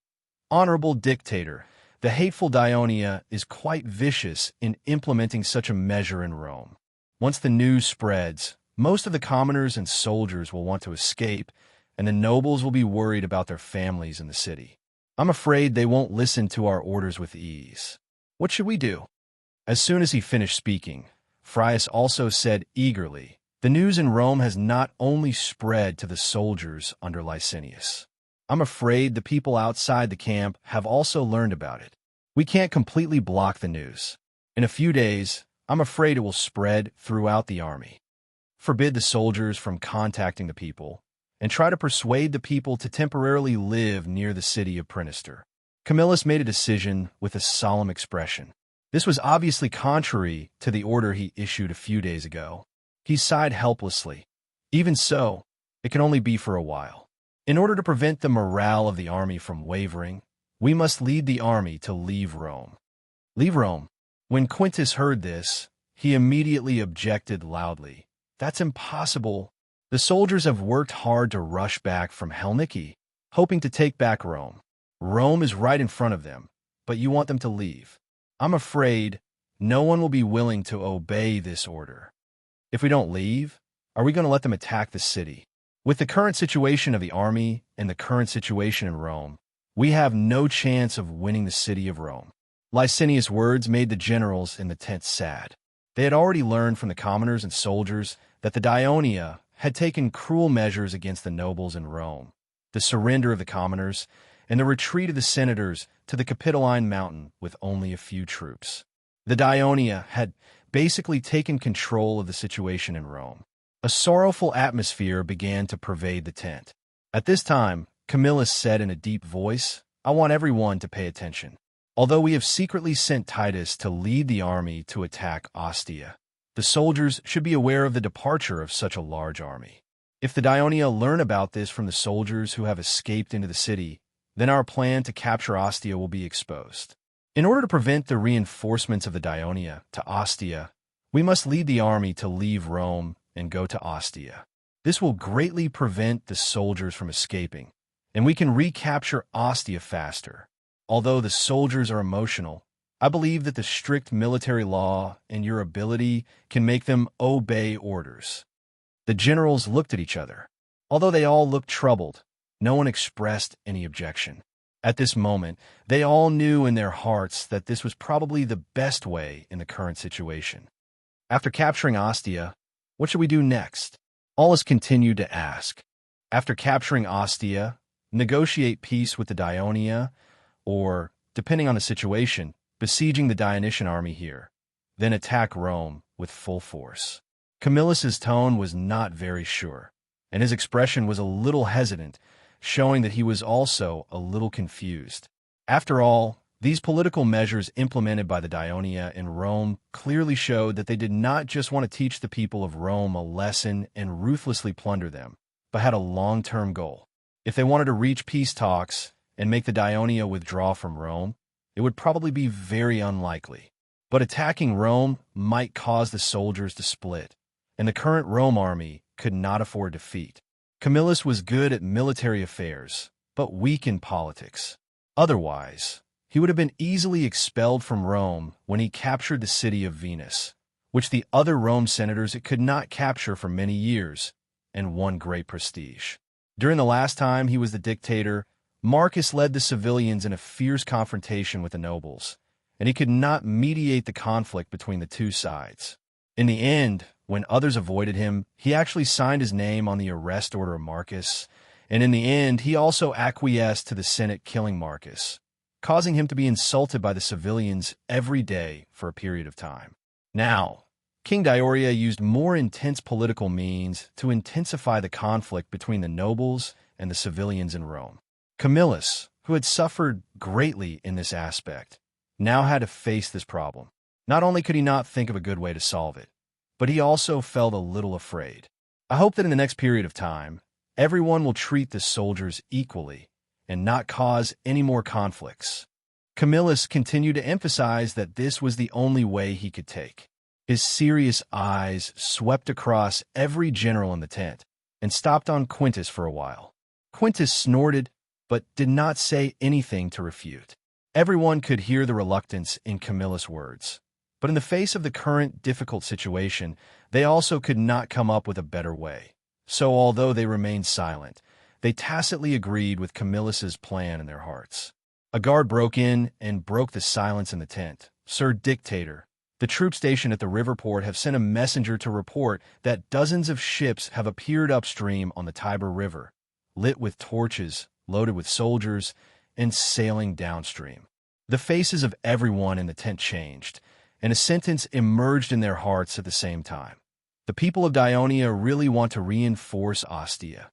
"Honorable Dictator, the hateful Dionia is quite vicious in implementing such a measure in Rome. Once the news spreads, most of the commoners and soldiers will want to escape, and the nobles will be worried about their families in the city. I'm afraid they won't listen to our orders with ease. What should we do?" As soon as he finished speaking, Frius also said eagerly, "The news in Rome has not only spread to the soldiers under Licinius. I'm afraid the people outside the camp have also learned about it. We can't completely block the news. In a few days, I'm afraid it will spread throughout the army. Forbid the soldiers from contacting the people, and try to persuade the people to temporarily live near the city of Prenister." Camillus made a decision with a solemn expression. This was obviously contrary to the order he issued a few days ago. He sighed helplessly. Even so, it can only be for a while. In order to prevent the morale of the army from wavering, we must lead the army to leave Rome. Leave Rome? When Quintus heard this, he immediately objected loudly. "That's impossible. The soldiers have worked hard to rush back from Helniki, hoping to take back Rome. Rome is right in front of them, but you want them to leave. I'm afraid no one will be willing to obey this order. If we don't leave, are we going to let them attack the city? With the current situation of the army and the current situation in Rome, we have no chance of winning the city of Rome. Licinius' words made the generals in the tent sad. They had already learned from the commoners and soldiers that the Dionia had taken cruel measures against the nobles in Rome. The surrender of the commoners and the retreat of the senators to the Capitoline Mountain with only a few troops. The Dionia had basically taken control of the situation in Rome. A sorrowful atmosphere began to pervade the tent. At this time, Camillus said in a deep voice, "I want everyone to pay attention. Although we have secretly sent Titus to lead the army to attack Ostia, the soldiers should be aware of the departure of such a large army. If the Dionia learn about this from the soldiers who have escaped into the city, then our plan to capture Ostia will be exposed. In order to prevent the reinforcements of the Dionia to Ostia, we must lead the army to leave Rome and go to Ostia. This will greatly prevent the soldiers from escaping, and we can recapture Ostia faster. Although the soldiers are emotional, I believe that the strict military law and your ability can make them obey orders." The generals looked at each other. Although they all looked troubled, no one expressed any objection. At this moment, they all knew in their hearts that this was probably the best way in the current situation. After capturing Ostia, what should we do next? Aulus continued to ask. After capturing Ostia, negotiate peace with the Dionia, or, depending on the situation, besieging the Dionysian army here, then attack Rome with full force. Camillus's tone was not very sure, and his expression was a little hesitant, showing that he was also a little confused. After all, these political measures implemented by the Dionia in Rome clearly showed that they did not just want to teach the people of Rome a lesson and ruthlessly plunder them, but had a long-term goal. If they wanted to reach peace talks and make the Dionia withdraw from Rome, it would probably be very unlikely. But attacking Rome might cause the soldiers to split, and the current Rome army could not afford defeat. Camillus was good at military affairs, but weak in politics. Otherwise, he would have been easily expelled from Rome when he captured the city of Venus, which the other Rome senators could not capture for many years, and won great prestige. During the last time he was the dictator, Marcus led the civilians in a fierce confrontation with the nobles, and he could not mediate the conflict between the two sides. In the end, when others avoided him, he actually signed his name on the arrest order of Marcus, and in the end, he also acquiesced to the Senate killing Marcus, causing him to be insulted by the civilians every day for a period of time. Now, King Dioria used more intense political means to intensify the conflict between the nobles and the civilians in Rome. Camillus, who had suffered greatly in this aspect, now had to face this problem. Not only could he not think of a good way to solve it, but he also felt a little afraid. I hope that in the next period of time, everyone will treat the soldiers equally and not cause any more conflicts. Camillus continued to emphasize that this was the only way he could take. His serious eyes swept across every general in the tent and stopped on Quintus for a while. Quintus snorted, but did not say anything to refute. Everyone could hear the reluctance in Camillus' words, but in the face of the current difficult situation, they also could not come up with a better way. So although they remained silent, they tacitly agreed with Camillus's plan in their hearts. A guard broke in and broke the silence in the tent. "Sir Dictator, the troop station at the river port have sent a messenger to report that dozens of ships have appeared upstream on the Tiber River, lit with torches, loaded with soldiers, and sailing downstream." The faces of everyone in the tent changed, and a sentence emerged in their hearts at the same time. The people of Dionia really want to reinforce Ostia.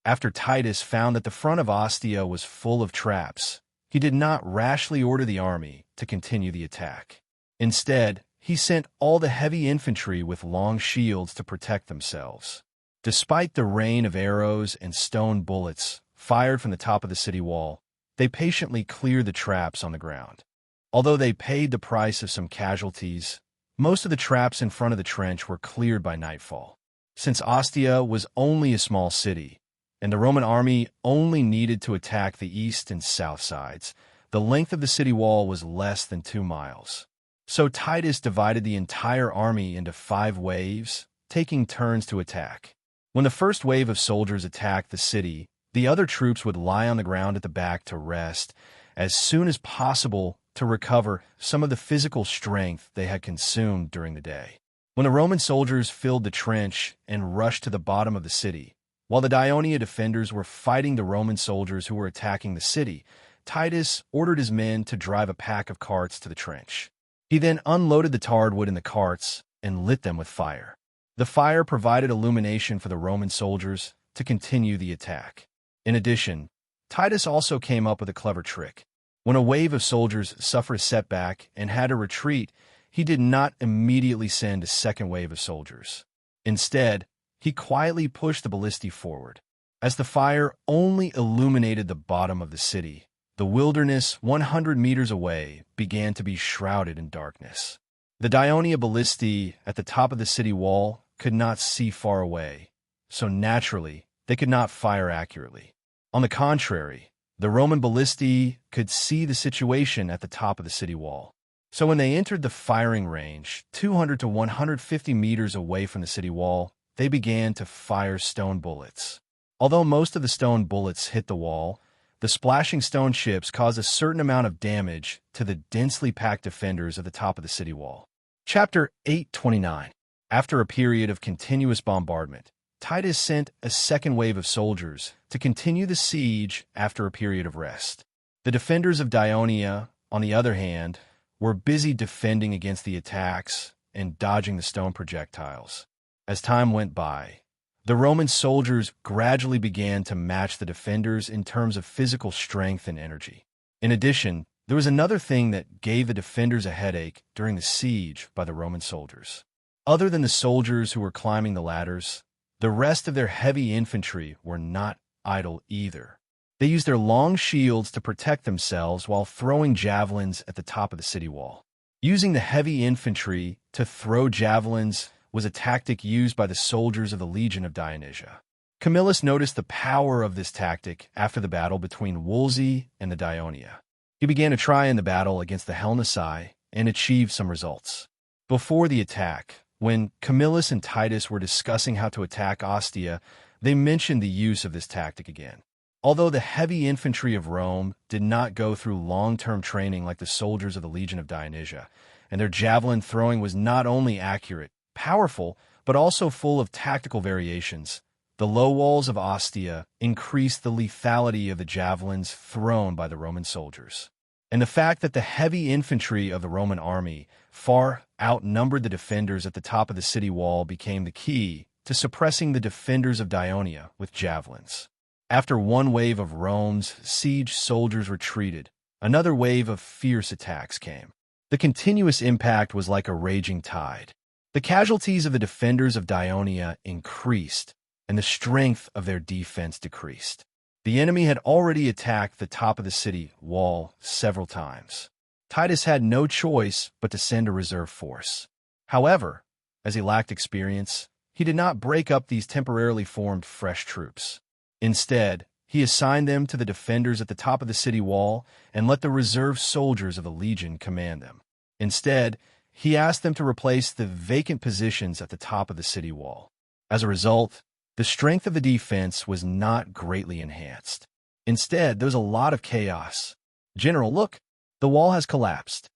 After Titus found that the front of Ostia was full of traps, he did not rashly order the army to continue the attack. Instead, he sent all the heavy infantry with long shields to protect themselves. Despite the rain of arrows and stone bullets fired from the top of the city wall, they patiently cleared the traps on the ground. Although they paid the price of some casualties, most of the traps in front of the trench were cleared by nightfall. Since Ostia was only a small city, and the Roman army only needed to attack the east and south sides, The length of the city wall was less than 2 miles. So Titus divided the entire army into 5 waves, taking turns to attack. When the first wave of soldiers attacked the city, the other troops would lie on the ground at the back to rest as soon as possible to recover some of the physical strength they had consumed during the day. When the Roman soldiers filled the trench and rushed to the bottom of the city, while the Ionia defenders were fighting the Roman soldiers who were attacking the city, Titus ordered his men to drive a pack of carts to the trench. He then unloaded the tarred wood in the carts and lit them with fire. The fire provided illumination for the Roman soldiers to continue the attack. In addition, Titus also came up with a clever trick. When a wave of soldiers suffered a setback and had to retreat, he did not immediately send a second wave of soldiers. Instead, he quietly pushed the ballistae forward. As the fire only illuminated the bottom of the city, the wilderness 100 meters away began to be shrouded in darkness. The Ionia ballistae at the top of the city wall could not see far away, so naturally, they could not fire accurately. On the contrary, the Roman ballistae could see the situation at the top of the city wall. So when they entered the firing range, 200 to 150 meters away from the city wall, they began to fire stone bullets. Although most of the stone bullets hit the wall, the splashing stone chips caused a certain amount of damage to the densely packed defenders at the top of the city wall. Chapter 8:29. After a period of continuous bombardment, Titus sent a second wave of soldiers to continue the siege after a period of rest. The defenders of Ionia, on the other hand, were busy defending against the attacks and dodging the stone projectiles. As time went by, the Roman soldiers gradually began to match the defenders in terms of physical strength and energy. In addition, there was another thing that gave the defenders a headache during the siege by the Roman soldiers. Other than the soldiers who were climbing the ladders, the rest of their heavy infantry were not idle either. They used their long shields to protect themselves while throwing javelins at the top of the city wall. Using the heavy infantry to throw javelins was a tactic used by the soldiers of the Legion of Dionysia. Camillus noticed the power of this tactic after the battle between Wolsey and the Ionia. He began to try in the battle against the Helnici and achieved some results. Before the attack, when Camillus and Titus were discussing how to attack Ostia, they mentioned the use of this tactic again. Although the heavy infantry of Rome did not go through long-term training like the soldiers of the Legion of Dionysia, and their javelin throwing was not only accurate, powerful, but also full of tactical variations, the low walls of Ostia increased the lethality of the javelins thrown by the Roman soldiers. And the fact that the heavy infantry of the Roman army far outnumbered the defenders at the top of the city wall became the key to suppressing the defenders of Ionia with javelins. After one wave of Rome's siege soldiers retreated, another wave of fierce attacks came. The continuous impact was like a raging tide. The casualties of the defenders of Ionia increased, and the strength of their defense decreased. The enemy had already attacked the top of the city wall several times. Titus had no choice but to send a reserve force. However, as he lacked experience, he did not break up these temporarily formed fresh troops. Instead, he assigned them to the defenders at the top of the city wall and let the reserve soldiers of the legion command them. Instead, he asked them to replace the vacant positions at the top of the city wall. As a result, the strength of the defense was not greatly enhanced. Instead, there was a lot of chaos. "General, look, the wall has collapsed."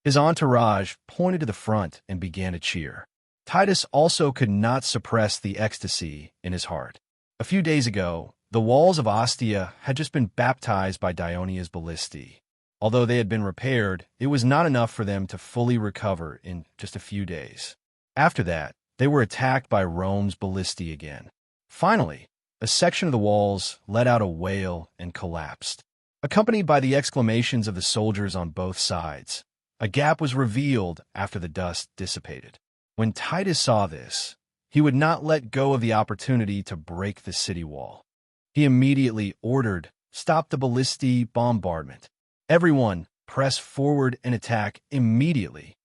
His entourage pointed to the front and began to cheer. Titus also could not suppress the ecstasy in his heart. A few days ago, the walls of Ostia had just been baptized by Dionia's ballistae. Although they had been repaired, it was not enough for them to fully recover in just a few days. After that, they were attacked by Rome's ballistae again. Finally, a section of the walls let out a wail and collapsed. Accompanied by the exclamations of the soldiers on both sides, a gap was revealed after the dust dissipated. When Titus saw this, he would not let go of the opportunity to break the city wall. He immediately ordered, "Stop the ballistae bombardment. Everyone, press forward and attack immediately."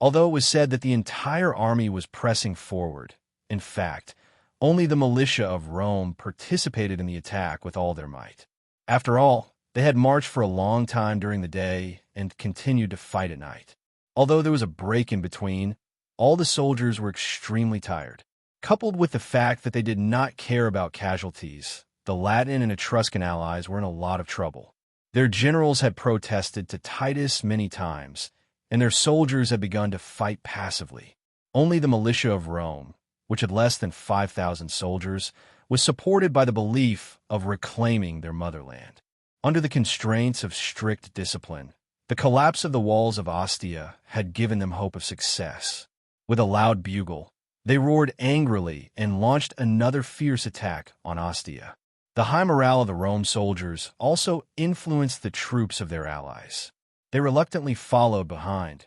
Although it was said that the entire army was pressing forward, in fact, only the militia of Rome participated in the attack with all their might. After all, They had marched for a long time during the day and continued to fight at night. Although there was a break in between, all the soldiers were extremely tired. Coupled with the fact that they did not care about casualties, the Latin and Etruscan allies were in a lot of trouble. Their generals had protested to Titus many times, and their soldiers had begun to fight passively. Only the militia of Rome, which had less than 5,000 soldiers, was supported by the belief of reclaiming their motherland. Under the constraints of strict discipline, the collapse of the walls of Ostia had given them hope of success. With a loud bugle, they roared angrily and launched another fierce attack on Ostia. The high morale of the Rome soldiers also influenced the troops of their allies. They reluctantly followed behind.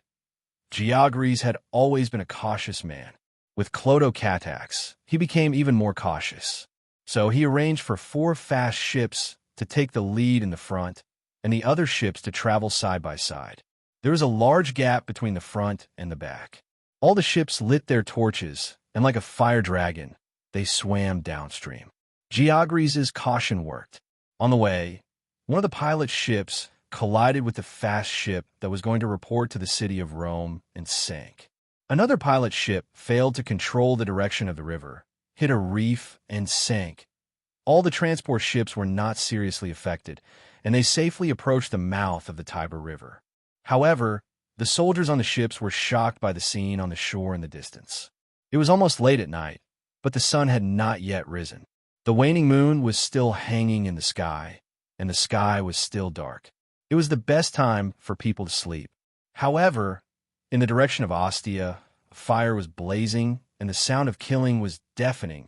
Georges had always been a cautious man. With Clodocatax, he became even more cautious. So he arranged for 4 fast ships to take the lead in the front and the other ships to travel side by side. There was a large gap between the front and the back. All the ships lit their torches, and like a fire dragon, they swam downstream. Georges' caution worked. On the way, one of the pilot's ships collided with the fast ship that was going to report to the city of Rome and sank. Another pilot ship failed to control the direction of the river, hit a reef, and sank. All the transport ships were not seriously affected, and they safely approached the mouth of the Tiber River. However, the soldiers on the ships were shocked by the scene on the shore in the distance. It was almost late at night, but the sun had not yet risen. The waning moon was still hanging in the sky, and the sky was still dark. It was the best time for people to sleep. However, in the direction of Ostia, a fire was blazing, and the sound of killing was deafening.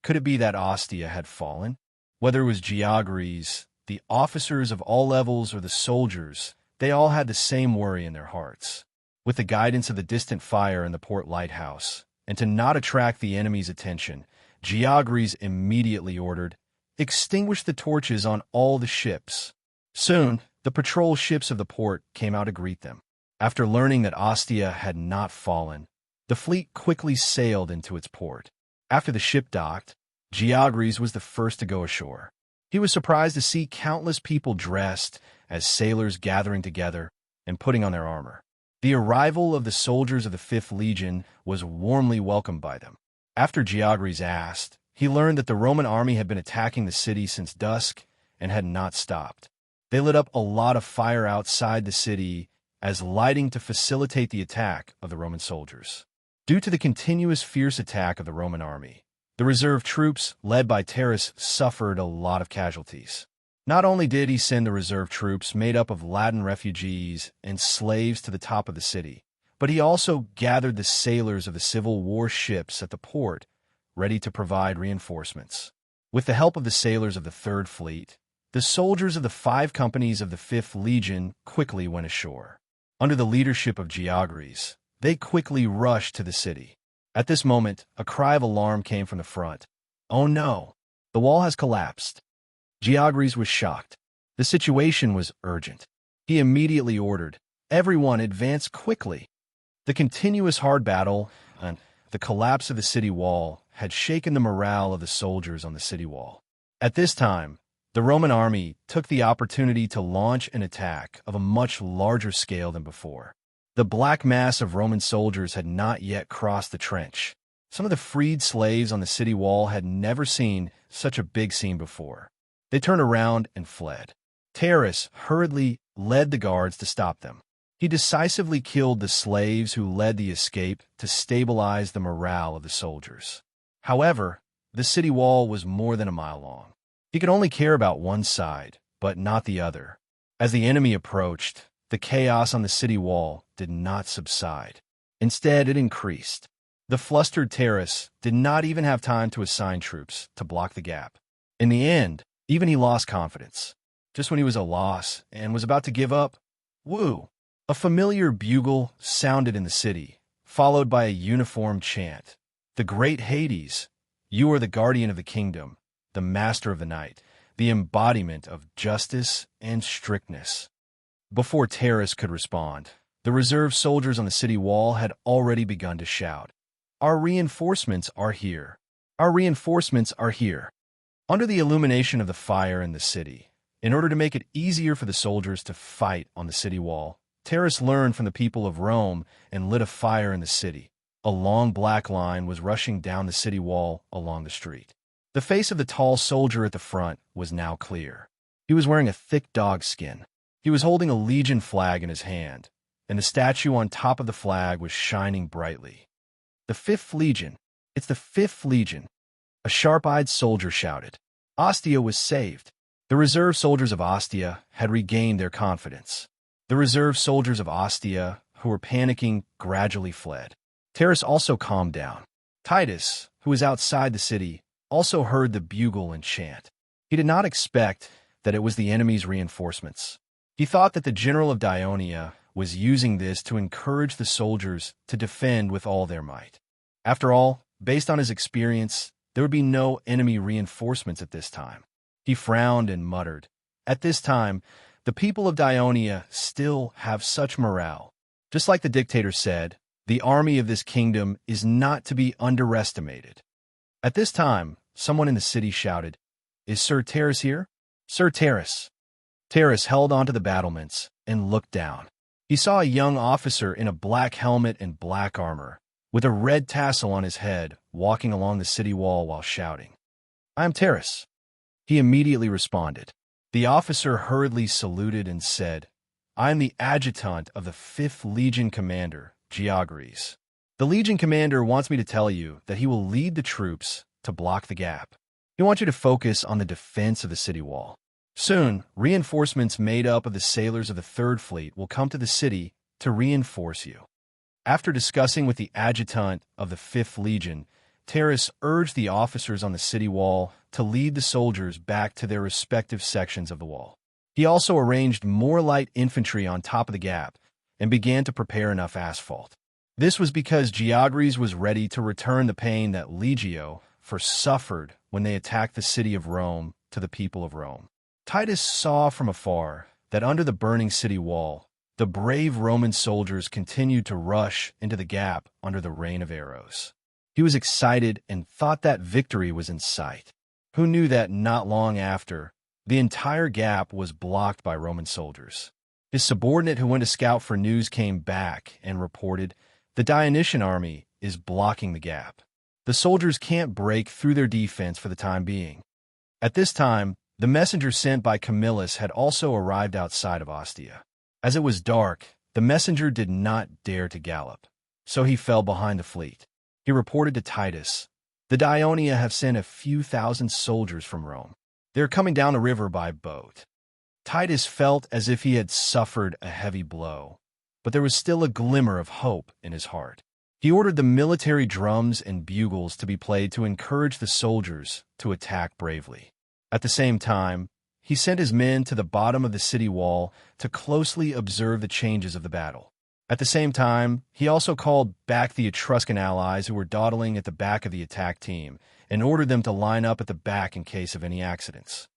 Could it be that Ostia had fallen? Whether it was Georges, the officers of all levels, or the soldiers, they all had the same worry in their hearts. With the guidance of the distant fire in the port lighthouse, and to not attract the enemy's attention, Georges immediately ordered, "Extinguish the torches on all the ships." Soon, the patrol ships of the port came out to greet them. After learning that Ostia had not fallen, the fleet quickly sailed into its port. After the ship docked, Georges was the first to go ashore. He was surprised to see countless people dressed as sailors gathering together and putting on their armor. The arrival of the soldiers of the 5th Legion was warmly welcomed by them. After Georges asked, he learned that the Roman army had been attacking the city since dusk and had not stopped. They lit up a lot of fire outside the city as lighting to facilitate the attack of the Roman soldiers. Due to the continuous fierce attack of the Roman army, the reserve troops, led by Terrace, suffered a lot of casualties. Not only did he send the reserve troops made up of Latin refugees and slaves to the top of the city, but he also gathered the sailors of the Civil War ships at the port, ready to provide reinforcements. With the help of the sailors of the 3rd Fleet, the soldiers of the 5 companies of the 5th Legion quickly went ashore. Under the leadership of Georges, they quickly rushed to the city. At this moment, a cry of alarm came from the front. "Oh no! The wall has collapsed." Georges was shocked. The situation was urgent. He immediately ordered, "Everyone advance quickly." The continuous hard battle and the collapse of the city wall had shaken the morale of the soldiers on the city wall. At this time, the Roman army took the opportunity to launch an attack of a much larger scale than before. The black mass of Roman soldiers had not yet crossed the trench. Some of the freed slaves on the city wall had never seen such a big scene before. They turned around and fled. Terrace hurriedly led the guards to stop them. He decisively killed the slaves who led the escape to stabilize the morale of the soldiers. However, the city wall was more than a mile long. He could only care about one side, but not the other. As the enemy approached, the chaos on the city wall did not subside. Instead, it increased. The flustered Terrace did not even have time to assign troops to block the gap. In the end, even he lost confidence. Just when he was a loss and was about to give up, woo! A familiar bugle sounded in the city, followed by a uniform chant. "The great Hades, you are the guardian of the kingdom, the master of the night, the embodiment of justice and strictness." Before Terrace could respond, the reserve soldiers on the city wall had already begun to shout, "Our reinforcements are here! Our reinforcements are here!" Under the illumination of the fire in the city, In order to make it easier for the soldiers to fight on the city wall, Terrace learned from the people of Rome and lit a fire in the city. A long black line was rushing down the city wall along the street. The face of the tall soldier at the front was now clear. He was wearing a thick dog skin. He was holding a legion flag in his hand, and the statue on top of the flag was shining brightly. "The 5th Legion! It's the 5th Legion!" A sharp-eyed soldier shouted. Ostia was saved. The reserve soldiers of Ostia had regained their confidence. The reserve soldiers of Ostia, who were panicking, gradually fled. Terrace also calmed down. Titus, who was outside the city, also heard the bugle and chant. He did not expect that it was the enemy's reinforcements. He thought that the general of Dionia was using this to encourage the soldiers to defend with all their might. After all, based on his experience, there would be no enemy reinforcements at this time. He frowned and muttered, "At this time, the people of Dionia still have such morale. Just like the dictator said, the army of this kingdom is not to be underestimated." At this time, someone in the city shouted, "Is Sir Terrace here?" "Sir Terrace." Terrace held onto the battlements and looked down. He saw a young officer in a black helmet and black armor, with a red tassel on his head, walking along the city wall while shouting, "I am Terrace." He immediately responded. The officer hurriedly saluted and said, "I am the adjutant of the 5th Legion commander, Georges. The Legion commander wants me to tell you that he will lead the troops to block the gap. He wants you to focus on the defense of the city wall. Soon, reinforcements made up of the sailors of the 3rd Fleet will come to the city to reinforce you." After discussing with the adjutant of the 5th Legion, Terrace urged the officers on the city wall to lead the soldiers back to their respective sections of the wall. He also arranged more light infantry on top of the gap and began to prepare enough asphalt. This was because Georges was ready to return the pain that Legio suffered when they attacked the city of Rome to the people of Rome. Titus saw from afar that under the burning city wall, the brave Roman soldiers continued to rush into the gap under the rain of arrows. He was excited and thought that victory was in sight. Who knew that not long after, the entire gap was blocked by Roman soldiers? His subordinate who went to scout for news came back and reported, "The Dionysian army is blocking the gap. The soldiers can't break through their defense for the time being." At this time, the messenger sent by Camillus had also arrived outside of Ostia. As it was dark, the messenger did not dare to gallop, so he fell behind the fleet. He reported to Titus, "The Dionia have sent a few thousand soldiers from Rome. They are coming down the river by boat." Titus felt as if he had suffered a heavy blow, but there was still a glimmer of hope in his heart. He ordered the military drums and bugles to be played to encourage the soldiers to attack bravely. At the same time, he sent his men to the bottom of the city wall to closely observe the changes of the battle. At the same time, he also called back the Etruscan allies who were dawdling at the back of the attack team and ordered them to line up at the back in case of any accidents.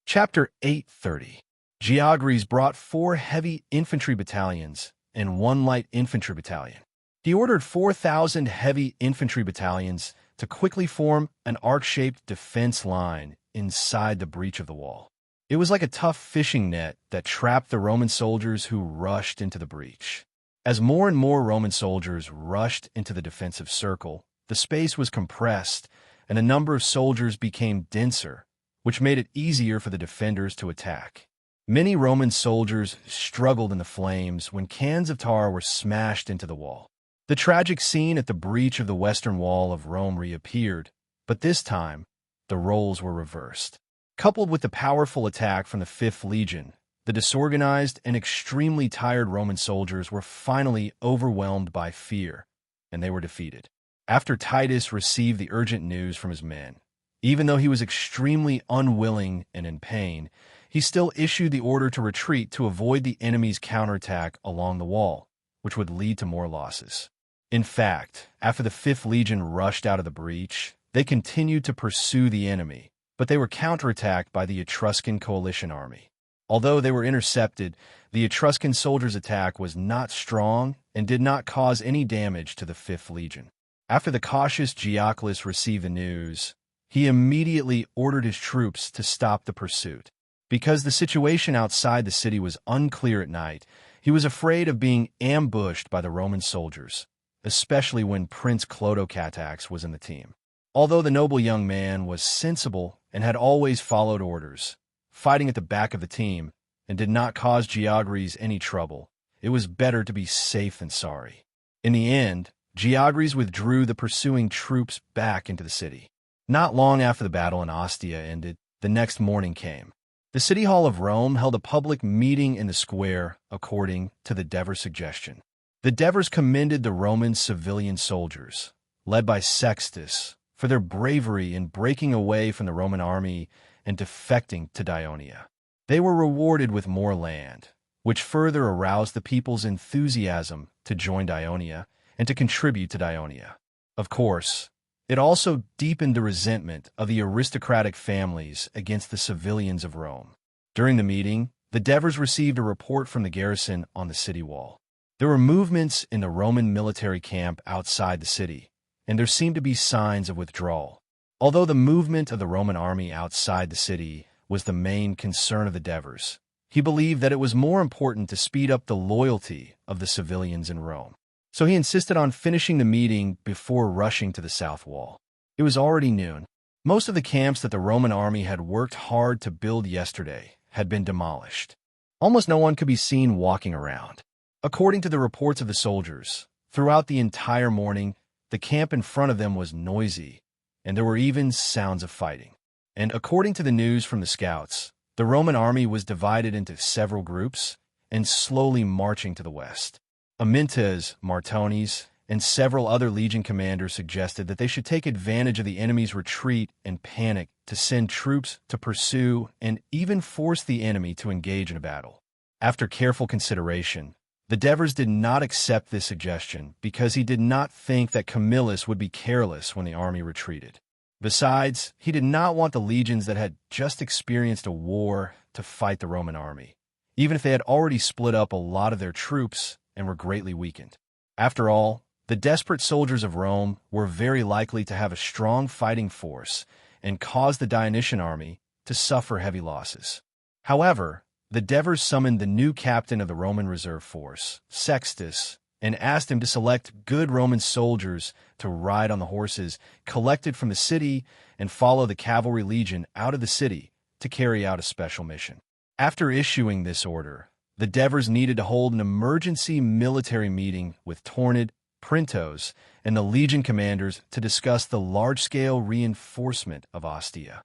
Chapter 8:30. Georges brought 4 heavy infantry battalions and 1 light infantry battalion. He ordered 4,000 heavy infantry battalions to quickly form an arc-shaped defense line inside the breach of the wall. It was like a tough fishing net that trapped the Roman soldiers who rushed into the breach. As more and more Roman soldiers rushed into the defensive circle, the space was compressed and the number of soldiers became denser, which made it easier for the defenders to attack. Many Roman soldiers struggled in the flames when cans of tar were smashed into the wall. The tragic scene at the breach of the western wall of Rome reappeared, but this time, the roles were reversed. Coupled with the powerful attack from the 5th Legion, the disorganized and extremely tired Roman soldiers were finally overwhelmed by fear, and they were defeated. After Titus received the urgent news from his men, even though he was extremely unwilling and in pain, he still issued the order to retreat to avoid the enemy's counterattack along the wall, which would lead to more losses. In fact, after the 5th Legion rushed out of the breach, they continued to pursue the enemy, but they were counterattacked by the Etruscan coalition army. Although they were intercepted, the Etruscan soldiers' attack was not strong and did not cause any damage to the 5th Legion. After the cautious Georges received the news, he immediately ordered his troops to stop the pursuit. Because the situation outside the city was unclear at night, he was afraid of being ambushed by the Roman soldiers, especially when Prince Clodocatax was in the team. Although the noble young man was sensible and had always followed orders, fighting at the back of the team, and did not cause Geogres any trouble, it was better to be safe than sorry. In the end, Geogres withdrew the pursuing troops back into the city. Not long after the battle in Ostia ended, the next morning came. The City Hall of Rome held a public meeting in the square, according to the Devers' suggestion. The Devers commended the Roman civilian soldiers, led by Sextus, for their bravery in breaking away from the Roman army and defecting to Dionia. They were rewarded with more land, which further aroused the people's enthusiasm to join Dionia and to contribute to Dionia. Of course, it also deepened the resentment of the aristocratic families against the civilians of Rome. During the meeting, the Devers received a report from the garrison on the city wall. There were movements in the Roman military camp outside the city, and there seemed to be signs of withdrawal. Although the movement of the Roman army outside the city was the main concern of the Devers, he believed that it was more important to speed up the loyalty of the civilians in Rome. So he insisted on finishing the meeting before rushing to the south wall. It was already noon. Most of the camps that the Roman army had worked hard to build yesterday had been demolished. Almost no one could be seen walking around. According to the reports of the soldiers, throughout the entire morning, the camp in front of them was noisy, and there were even sounds of fighting. And according to the news from the scouts, the Roman army was divided into several groups and slowly marching to the west. Amyntas, Martones, and several other legion commanders suggested that they should take advantage of the enemy's retreat and panic to send troops to pursue and even force the enemy to engage in a battle. After careful consideration, the Devers did not accept this suggestion because he did not think that Camillus would be careless when the army retreated. Besides, he did not want the legions that had just experienced a war to fight the Roman army, even if they had already split up a lot of their troops and were greatly weakened. After all, the desperate soldiers of Rome were very likely to have a strong fighting force and cause the Dionysian army to suffer heavy losses. However, the Devers summoned the new captain of the Roman reserve force, Sextus, and asked him to select good Roman soldiers to ride on the horses collected from the city and follow the cavalry legion out of the city to carry out a special mission. After issuing this order, the Devers needed to hold an emergency military meeting with Tornid, Printos, and the legion commanders to discuss the large-scale reinforcement of Ostia.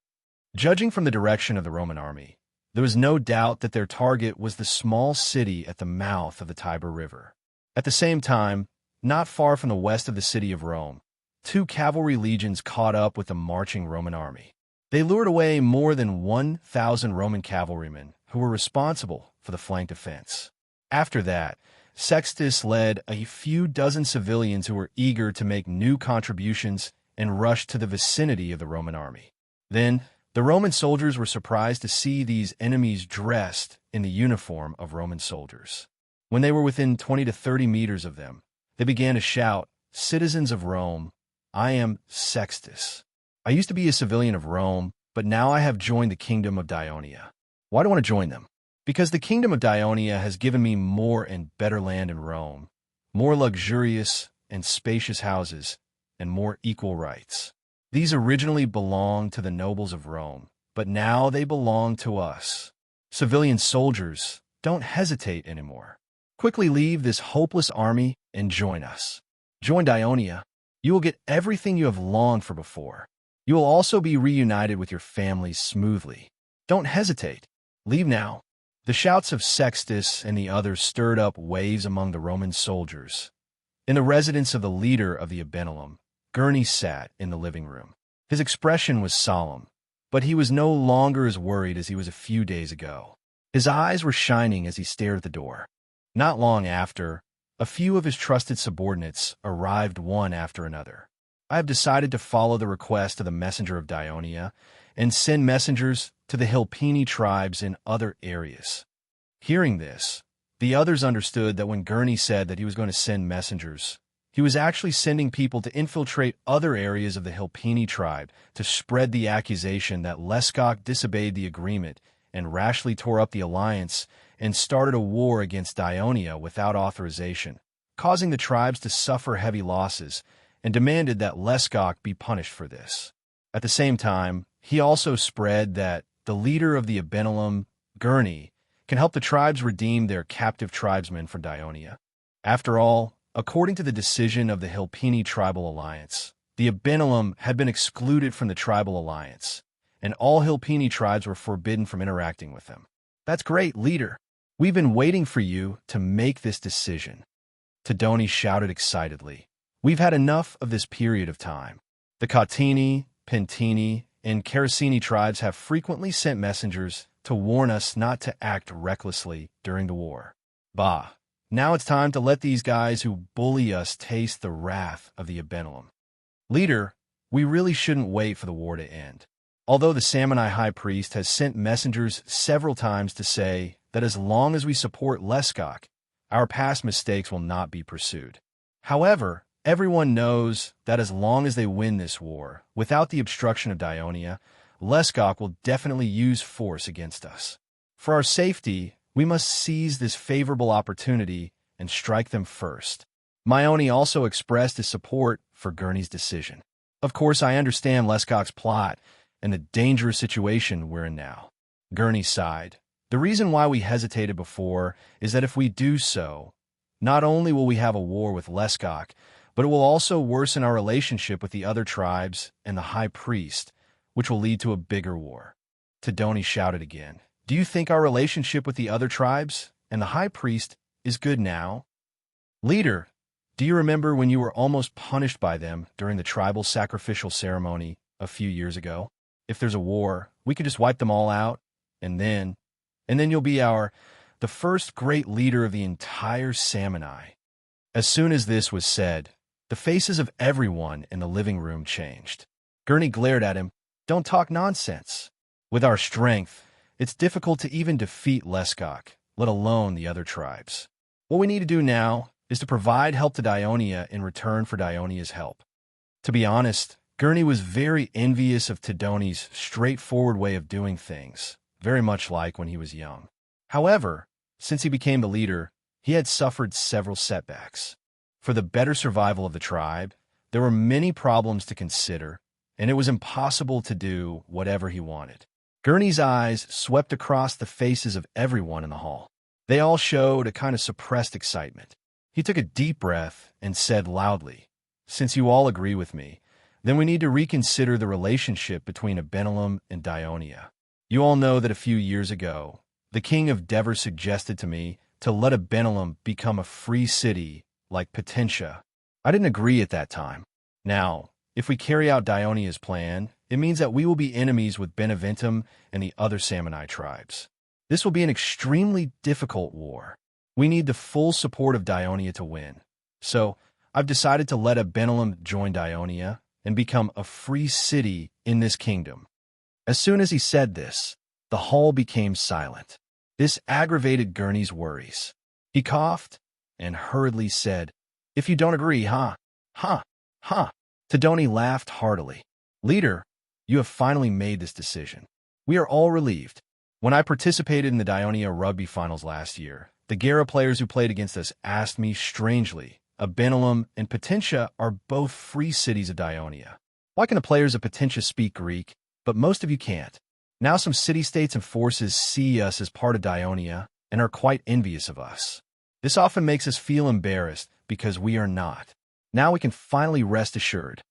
Judging from the direction of the Roman army, there was no doubt that their target was the small city at the mouth of the Tiber River. At the same time, not far from the west of the city of Rome, 2 cavalry legions caught up with the marching Roman army. They lured away more than 1,000 Roman cavalrymen who were responsible for the flank defense. After that, Sextus led a few dozen civilians who were eager to make new contributions and rushed to the vicinity of the Roman army. Then, the Roman soldiers were surprised to see these enemies dressed in the uniform of Roman soldiers. When they were within 20 to 30 meters of them, they began to shout, "Citizens of Rome, I am Sextus. I used to be a civilian of Rome, but now I have joined the kingdom of Dionia." Why do I want to join them? Because the kingdom of Dionia has given me more and better land in Rome, more luxurious and spacious houses, and more equal rights. These originally belonged to the nobles of Rome, but now they belong to us. Civilian soldiers, don't hesitate anymore. Quickly leave this hopeless army and join us. Join Dionia. You will get everything you have longed for before. You will also be reunited with your families smoothly. Don't hesitate. Leave now. The shouts of Sextus and the others stirred up waves among the Roman soldiers. In the residence of the leader of the Abennulum, Gurney sat in the living room. His expression was solemn, but he was no longer as worried as he was a few days ago. His eyes were shining as he stared at the door. Not long after, a few of his trusted subordinates arrived one after another. I have decided to follow the request of the messenger of Dionia and send messengers to the Hilpini tribes in other areas. Hearing this, the others understood that when Gurney said that he was going to send messengers, he was actually sending people to infiltrate other areas of the Hilpini tribe to spread the accusation that Lescock disobeyed the agreement and rashly tore up the alliance and started a war against Dionia without authorization, causing the tribes to suffer heavy losses, and demanded that Lesgok be punished for this. At the same time, he also spread that the leader of the Abenelum, Gurney, can help the tribes redeem their captive tribesmen for Dionia. After all, according to the decision of the Hilpini Tribal Alliance, the Abenelum had been excluded from the Tribal Alliance, and all Hilpini tribes were forbidden from interacting with them. That's great, leader. We've been waiting for you to make this decision. Tidoni shouted excitedly. We've had enough of this period of time. The Kautini, Pentini, and Karasini tribes have frequently sent messengers to warn us not to act recklessly during the war. Bah, now it's time to let these guys who bully us taste the wrath of the Abenelum. Leader, we really shouldn't wait for the war to end. Although the Samanai High Priest has sent messengers several times to say that as long as we support Lesgok, our past mistakes will not be pursued. However, everyone knows that as long as they win this war, without the obstruction of Dionia, Lesgok will definitely use force against us. For our safety, we must seize this favorable opportunity and strike them first. Maioni also expressed his support for Gurney's decision. Of course, I understand Lesgok's plot and the dangerous situation we're in now. Gurney sighed. The reason why we hesitated before is that if we do so, not only will we have a war with Lesgok, but it will also worsen our relationship with the other tribes and the High Priest, which will lead to a bigger war. Tidoni shouted again. Do you think our relationship with the other tribes and the High Priest is good now? Leader, do you remember when you were almost punished by them during the tribal sacrificial ceremony a few years ago? If there's a war, we can just wipe them all out, and then you'll be the first great leader of the entire Samanai. As soon as this was said, the faces of everyone in the living room changed. Gurney glared at him. Don't talk nonsense. With our strength, it's difficult to even defeat Lesgok, let alone the other tribes. What we need to do now is to provide help to Dionia in return for Dionia's help. To be honest, Gurney was very envious of Tidoni's straightforward way of doing things, very much like when he was young. However, since he became the leader, he had suffered several setbacks. For the better survival of the tribe, there were many problems to consider, and it was impossible to do whatever he wanted. Gurney's eyes swept across the faces of everyone in the hall. They all showed a kind of suppressed excitement. He took a deep breath and said loudly, Since you all agree with me, then we need to reconsider the relationship between Abenelum and Dionia. You all know that a few years ago, the king of Dever suggested to me to let Abenelum become a free city like Potentia. I didn't agree at that time. Now, if we carry out Dionia's plan, it means that we will be enemies with Beneventum and the other Samanai tribes. This will be an extremely difficult war. We need the full support of Dionia to win. So, I've decided to let Abenelum join Dionia and become a free city in this kingdom. As soon as he said this, the hall became silent. This aggravated Gurney's worries. He coughed and hurriedly said, If you don't agree, huh? Tidoni laughed heartily. Leader, you have finally made this decision. We are all relieved. When I participated in the Dionia rugby finals last year, the Gara players who played against us asked me strangely, Abenelum and Potentia are both free cities of Dionia. Why can the players of Potentia speak Greek, but most of you can't? Now some city-states and forces see us as part of Dionia and are quite envious of us. This often makes us feel embarrassed because we are not. Now we can finally rest assured.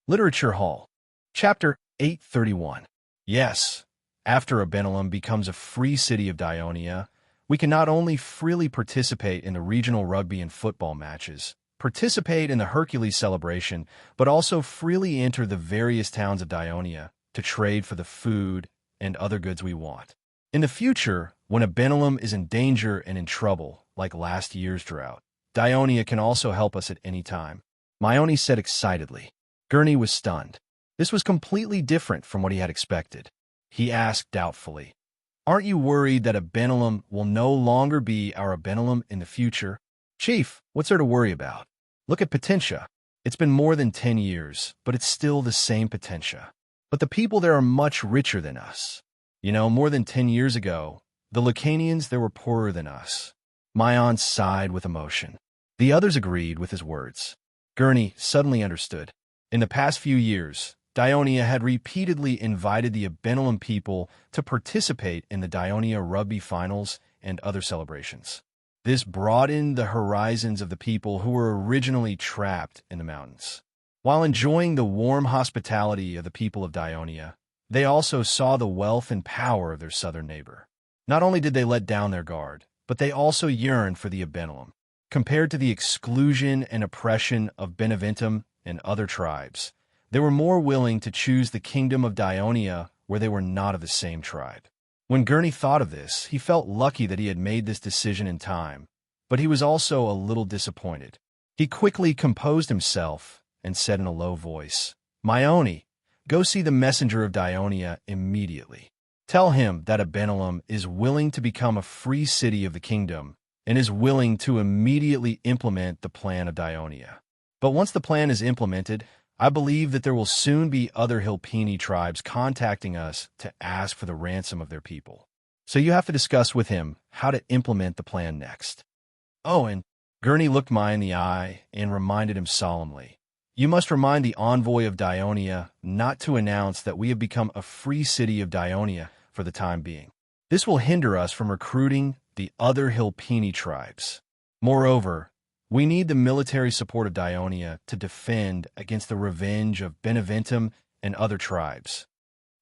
Literature Hall. Chapter 831. Yes, after Abenelum becomes a free city of Dionia, we can not only freely participate in the regional rugby and football matches, participate in the Hercules celebration, but also freely enter the various towns of Dionia to trade for the food and other goods we want. In the future, when Abenelum is in danger and in trouble, like last year's drought, Dionia can also help us at any time. Maioni said excitedly. Gurney was stunned. This was completely different from what he had expected. He asked doubtfully, Aren't you worried that Abenelum will no longer be our Abenelum in the future? Chief, what's there to worry about? Look at Potentia. It's been more than 10 years, but it's still the same Potentia. But the people there are much richer than us. More than 10 years ago, the Lucanians they were poorer than us. Mayon sighed with emotion. The others agreed with his words. Gurney suddenly understood. In the past few years, Dionia had repeatedly invited the Abenelum people to participate in the Dionia Rugby Finals and other celebrations. This broadened the horizons of the people who were originally trapped in the mountains. While enjoying the warm hospitality of the people of Dionia, they also saw the wealth and power of their southern neighbor. Not only did they let down their guard, but they also yearned for the Abenelum. Compared to the exclusion and oppression of Beneventum and other tribes, they were more willing to choose the kingdom of Dionia where they were not of the same tribe. When Gurney thought of this, he felt lucky that he had made this decision in time, but he was also a little disappointed. He quickly composed himself and said in a low voice, "Myoni, go see the messenger of Dionia immediately. Tell him that Abenelum is willing to become a free city of the kingdom and is willing to immediately implement the plan of Dionia. But once the plan is implemented, I believe that there will soon be other Hilpini tribes contacting us to ask for the ransom of their people. So you have to discuss with him how to implement the plan next." Oh, and Gurney looked Mai in the eye and reminded him solemnly, "You must remind the envoy of Dionia not to announce that we have become a free city of Dionia for the time being. This will hinder us from recruiting the other Hilpini tribes. Moreover, we need the military support of Dionia to defend against the revenge of Beneventum and other tribes."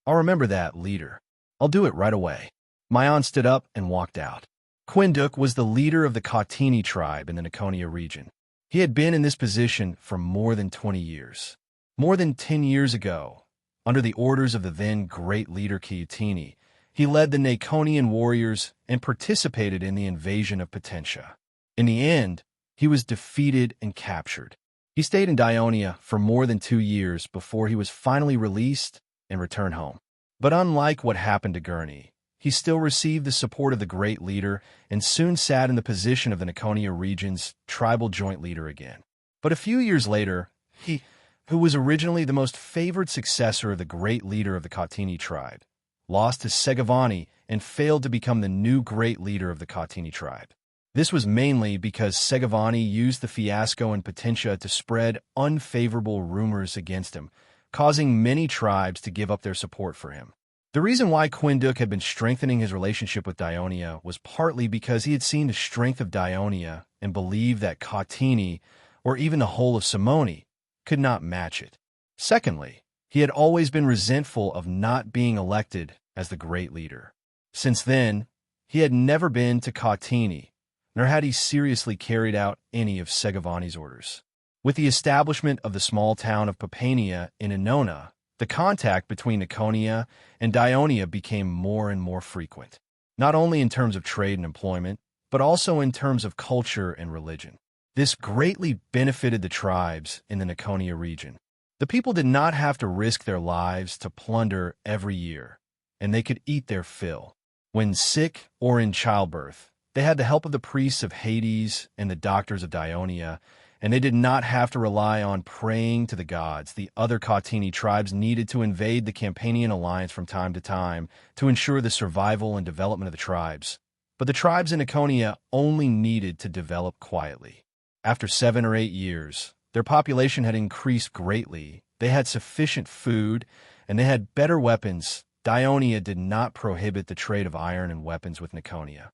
"I'll remember that, leader. I'll do it right away." Mayon stood up and walked out. Quinduk was the leader of the Kautini tribe in the Niconia region. He had been in this position for more than 20 years. More than 10 years ago, under the orders of the then great leader Kiutini, he led the Naconian warriors and participated in the invasion of Potentia. In the end, he was defeated and captured. He stayed in Dionia for more than 2 years before he was finally released and returned home. But unlike what happened to Gurney, he still received the support of the great leader and soon sat in the position of the Niconia region's tribal joint leader again. But a few years later, he, who was originally the most favored successor of the great leader of the Kautini tribe, lost to Segavani and failed to become the new great leader of the Kautini tribe. This was mainly because Segavani used the fiasco in Potentia to spread unfavorable rumors against him, causing many tribes to give up their support for him. The reason why Quinduk had been strengthening his relationship with Dionia was partly because he had seen the strength of Dionia and believed that Kautini, or even the whole of Simone, could not match it. Secondly, he had always been resentful of not being elected as the great leader. Since then, he had never been to Kautini, nor had he seriously carried out any of Segavani's orders. With the establishment of the small town of Papania in Inona, the contact between Niconia and Dionia became more and more frequent, not only in terms of trade and employment, but also in terms of culture and religion. This greatly benefited the tribes in the Niconia region. The people did not have to risk their lives to plunder every year, and they could eat their fill. When sick or in childbirth, they had the help of the priests of Hades and the doctors of Dionia, and they did not have to rely on praying to the gods. The other Kautini tribes needed to invade the Campanian alliance from time to time to ensure the survival and development of the tribes. But the tribes in Niconia only needed to develop quietly. After 7 or 8 years, their population had increased greatly, they had sufficient food, and they had better weapons. Dionia did not prohibit the trade of iron and weapons with Niconia.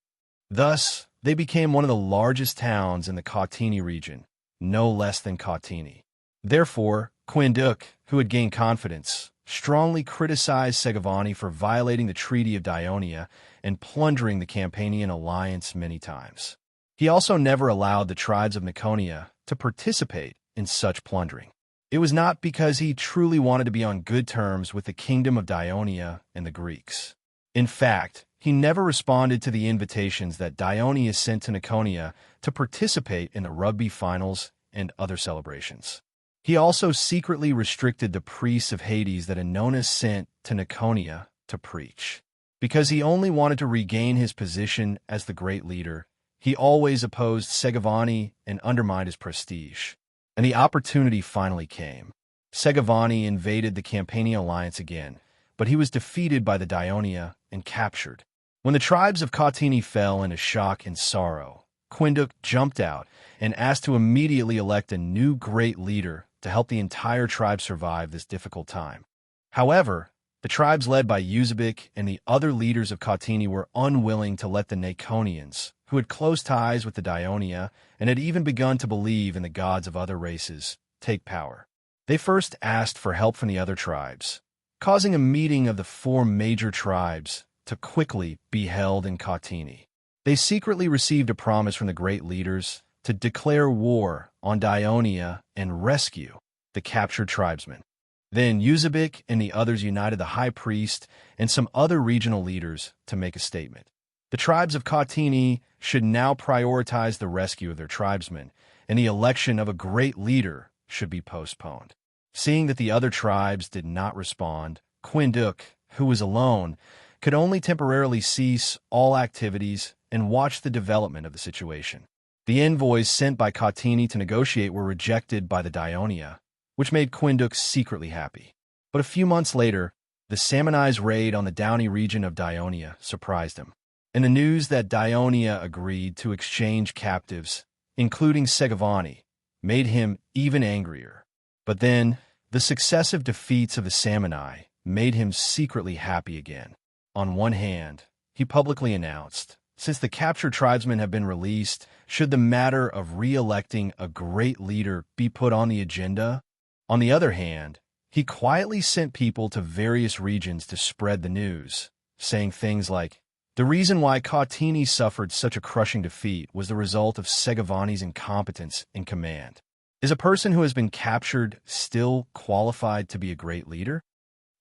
Thus, they became one of the largest towns in the Kautini region, no less than Kautini. Therefore, Quinduk, who had gained confidence, strongly criticized Segavani for violating the Treaty of Dionia and plundering the Campanian alliance many times. He also never allowed the tribes of Niconia to participate in such plundering. It was not because he truly wanted to be on good terms with the kingdom of Dionia and the Greeks. In fact, he never responded to the invitations that Dionia sent to Niconia to participate in the rugby finals and other celebrations. He also secretly restricted the priests of Hades that Inona sent to Niconia to preach. Because he only wanted to regain his position as the great leader, he always opposed Segavani and undermined his prestige. And the opportunity finally came. Segavani invaded the Campanian alliance again, but he was defeated by the Dionia and captured. When the tribes of Kautini fell into shock and sorrow, Quinduk jumped out and asked to immediately elect a new great leader to help the entire tribe survive this difficult time. However, the tribes led by Uzbek and the other leaders of Kautini were unwilling to let the Naconians, who had close ties with the Dionia and had even begun to believe in the gods of other races, take power. They first asked for help from the other tribes, causing a meeting of the four major tribes to quickly be held in Kautini. They secretly received a promise from the great leaders to declare war on Dionia and rescue the captured tribesmen. Then Uzbek and the others united the high priest and some other regional leaders to make a statement. The tribes of Kautini should now prioritize the rescue of their tribesmen, and the election of a great leader should be postponed. Seeing that the other tribes did not respond, Quinduk, who was alone, could only temporarily cease all activities and watch the development of the situation. The envoys sent by Kautini to negotiate were rejected by the Dionia, which made Quinduk secretly happy. But a few months later, the Samani's raid on the Downey region of Dionia surprised him, and the news that Dionia agreed to exchange captives, including Segavani, made him even angrier. But then, the successive defeats of the Samani made him secretly happy again. On one hand, he publicly announced, since the captured tribesmen have been released, should the matter of re-electing a great leader be put on the agenda? On the other hand, he quietly sent people to various regions to spread the news, saying things like, "The reason why Kautini suffered such a crushing defeat was the result of Segavani's incompetence in command. Is a person who has been captured still qualified to be a great leader?"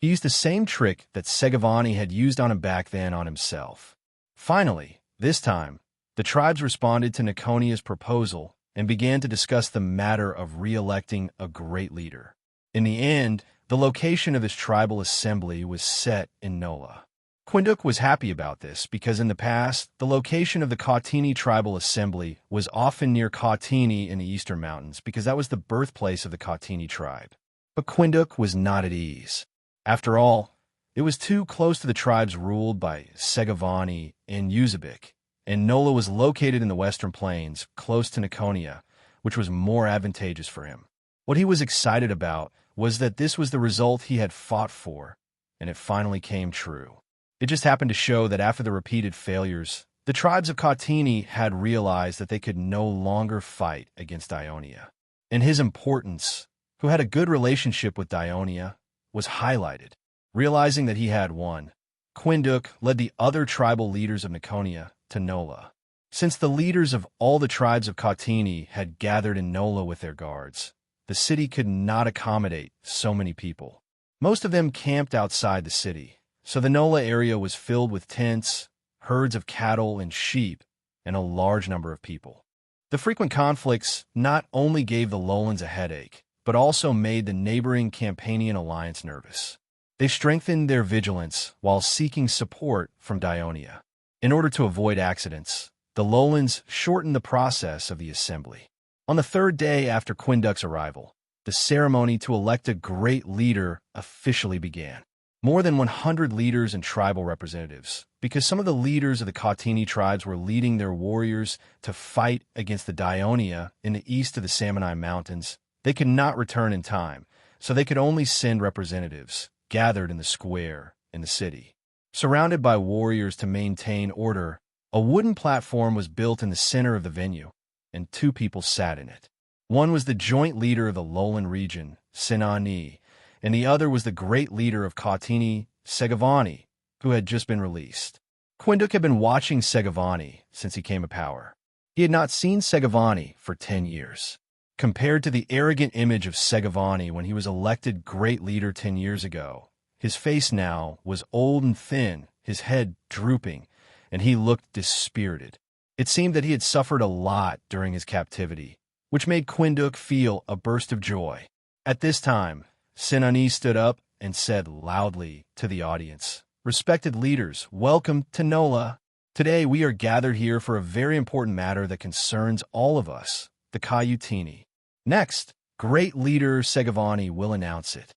He used the same trick that Segavani had used on him back then on himself. Finally, this time, the tribes responded to Naconia's proposal and began to discuss the matter of re-electing a great leader. In the end, the location of his tribal assembly was set in Nola. Quinduk was happy about this because in the past, the location of the Kautini tribal assembly was often near Kautini in the eastern mountains because that was the birthplace of the Kautini tribe. But Quinduk was not at ease. After all, it was too close to the tribes ruled by Segavani and Uzbek, and Nola was located in the western plains, close to Naconia, which was more advantageous for him. What he was excited about was that this was the result he had fought for, and it finally came true. It just happened to show that after the repeated failures, the tribes of Kautini had realized that they could no longer fight against Dionia, and his importance, who had a good relationship with Dionia, was highlighted. Realizing that he had won, Quinduk led the other tribal leaders of Naconia to Nola. Since the leaders of all the tribes of Kautini had gathered in Nola with their guards, the city could not accommodate so many people. Most of them camped outside the city, so the Nola area was filled with tents, herds of cattle and sheep, and a large number of people. The frequent conflicts not only gave the Lowlands a headache, but also made the neighboring Campanian alliance nervous. They strengthened their vigilance while seeking support from Dionia. In order to avoid accidents, the Lowlands shortened the process of the assembly. On the third day after Quinduk's arrival, the ceremony to elect a great leader officially began. More than 100 leaders and tribal representatives, because some of the leaders of the Kautini tribes were leading their warriors to fight against the Dionia in the east of the Samani Mountains, they could not return in time, so they could only send representatives gathered in the square in the city. Surrounded by warriors to maintain order, a wooden platform was built in the center of the venue, and two people sat in it. One was the joint leader of the lowland region, Sinani, and the other was the great leader of Kautini, Segavani, who had just been released. Quinduk had been watching Segavani since he came to power. He had not seen Segavani for 10 years. Compared to the arrogant image of Segavani when he was elected great leader 10 years ago, his face now was old and thin, his head drooping, and he looked dispirited. It seemed that he had suffered a lot during his captivity, which made Quinduk feel a burst of joy. At this time, Sinani stood up and said loudly to the audience, "Respected leaders, welcome to Nola. Today we are gathered here for a very important matter that concerns all of us, the Kautini. Next, great leader Segavani will announce it."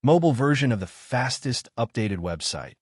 Mobile version of the fastest updated website.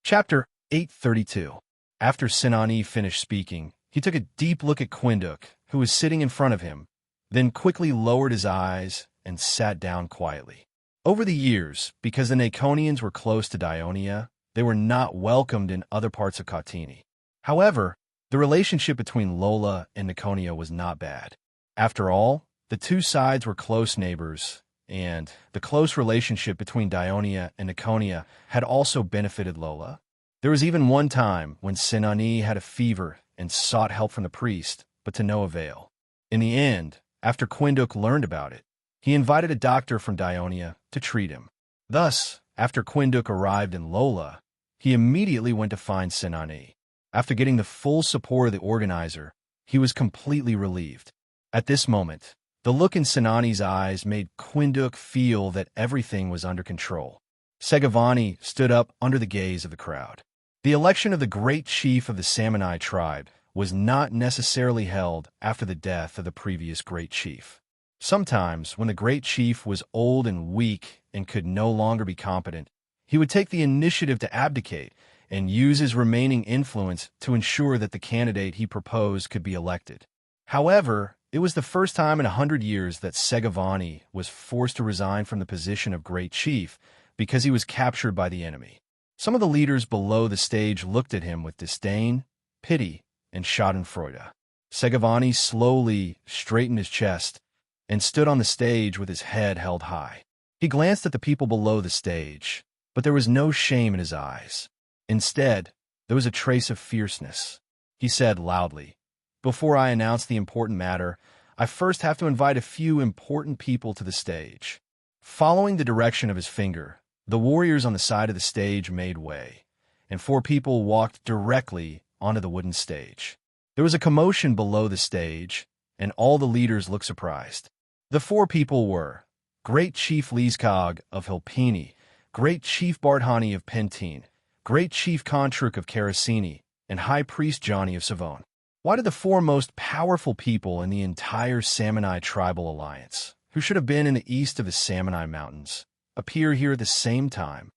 Chapter 832. After Sinani finished speaking, he took a deep look at Quinduk, who was sitting in front of him, then quickly lowered his eyes and sat down quietly. Over the years, because the Naconians were close to Dionia, they were not welcomed in other parts of Kautini. However, the relationship between Lola and Naconia was not bad. After all, the two sides were close neighbors, and the close relationship between Dionia and Naconia had also benefited Lola. There was even one time when Sinani had a fever and sought help from the priest, but to no avail. In the end, after Quinduk learned about it, he invited a doctor from Dionia to treat him. Thus, after Quinduk arrived in Lola, he immediately went to find Sinani. After getting the full support of the organizer, he was completely relieved. At this moment, the look in Sinani's eyes made Quinduk feel that everything was under control. Segavani stood up under the gaze of the crowd. The election of the great chief of the Samanai tribe was not necessarily held after the death of the previous great chief. Sometimes, when the great chief was old and weak and could no longer be competent, he would take the initiative to abdicate and use his remaining influence to ensure that the candidate he proposed could be elected. However, it was the first time in 100 years that Segavani was forced to resign from the position of great chief because he was captured by the enemy. Some of the leaders below the stage looked at him with disdain, pity, and schadenfreude. Segavani slowly straightened his chest and stood on the stage with his head held high. He glanced at the people below the stage, but there was no shame in his eyes. Instead, there was a trace of fierceness. He said loudly, "Before I announce the important matter, I first have to invite a few important people to the stage." Following the direction of his finger, the warriors on the side of the stage made way, and 4 people walked directly onto the wooden stage. There was a commotion below the stage, and all the leaders looked surprised. The 4 people were Great Chief Lizkog of Hilpini, Great Chief Bardhani of Pentine, Great Chief Kontruk of Karasini, and High Priest Johnny of Savone. Why did the 4 most powerful people in the entire Samanai tribal alliance, who should have been in the east of the Samanai Mountains, appear here at the same time?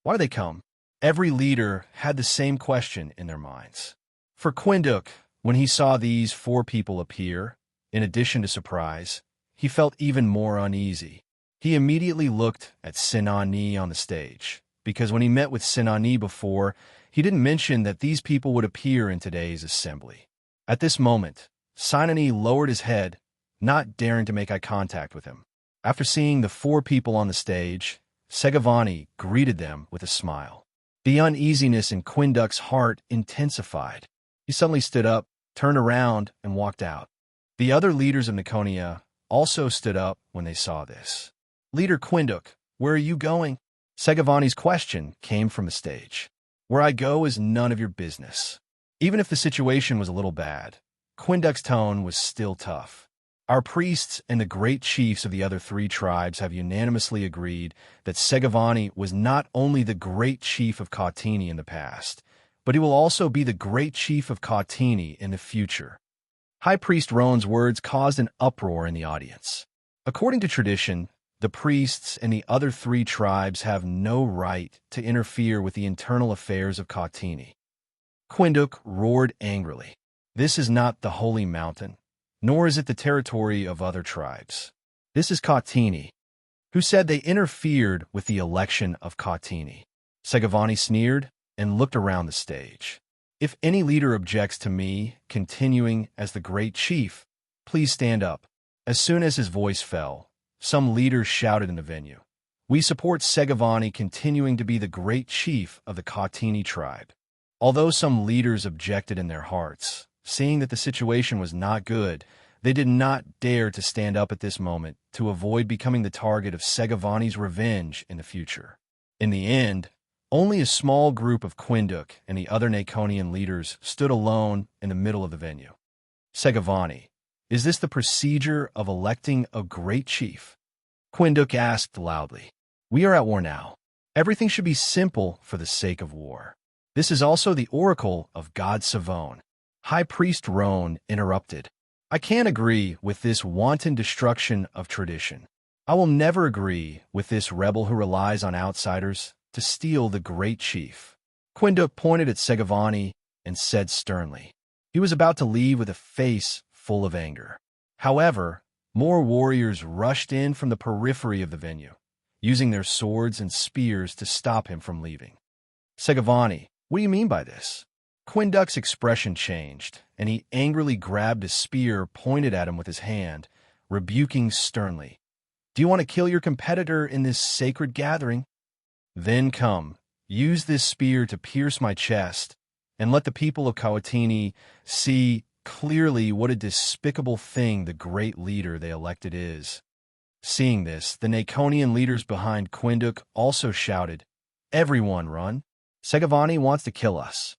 Why did they come? Every leader had the same question in their minds. For Quinduk, when he saw these 4 people appear, in addition to surprise, he felt even more uneasy. He immediately looked at Sinani on the stage, because when he met with Sinani before, he didn't mention that these people would appear in today's assembly. At this moment, Sinani lowered his head, not daring to make eye contact with him. After seeing the 4 people on the stage, Segavani greeted them with a smile. The uneasiness in Quinduk's heart intensified. He suddenly stood up, turned around, and walked out. The other leaders of Naconia also stood up when they saw this. "Leader Quinduk, where are you going?" Segavani's question came from the stage. "Where I go is none of your business." Even if the situation was a little bad, Quinduk's tone was still tough. "Our priests and the great chiefs of the other 3 tribes have unanimously agreed that Segavani was not only the great chief of Kautini in the past, but he will also be the great chief of Kautini in the future." High Priest Roan's words caused an uproar in the audience. According to tradition, the priests and the other 3 tribes have no right to interfere with the internal affairs of Kautini. Quinduk roared angrily. "This is not the Holy Mountain, nor is it the territory of other tribes. This is Kautini. Who said they interfered with the election of Kautini?" Segavani sneered and looked around the stage. "If any leader objects to me continuing as the great chief, please stand up." As soon as his voice fell, some leaders shouted in the venue, "We support Segavani continuing to be the great chief of the Kautini tribe." Although some leaders objected in their hearts, seeing that the situation was not good, they did not dare to stand up at this moment to avoid becoming the target of Segavani's revenge in the future. In the end, only a small group of Quinduk and the other Naconian leaders stood alone in the middle of the venue. "Segavani, is this the procedure of electing a great chief?" Quinduk asked loudly. "We are at war now. Everything should be simple for the sake of war. This is also the oracle of God Savone." High Priest Roan interrupted. "I can't agree with this wanton destruction of tradition. I will never agree with this rebel who relies on outsiders to steal the great chief." Quinduk pointed at Segavani and said sternly. He was about to leave with a face full of anger. However, more warriors rushed in from the periphery of the venue, using their swords and spears to stop him from leaving. Segavani, what do you mean by this? Quinduk's expression changed, and he angrily grabbed a spear pointed at him with his hand, rebuking sternly. Do you want to kill your competitor in this sacred gathering? Then come, use this spear to pierce my chest, and let the people of Kawatini see clearly what a despicable thing the great leader they elected is. Seeing this, the Naconian leaders behind Quinduk also shouted, Everyone run! Segavani wants to kill us.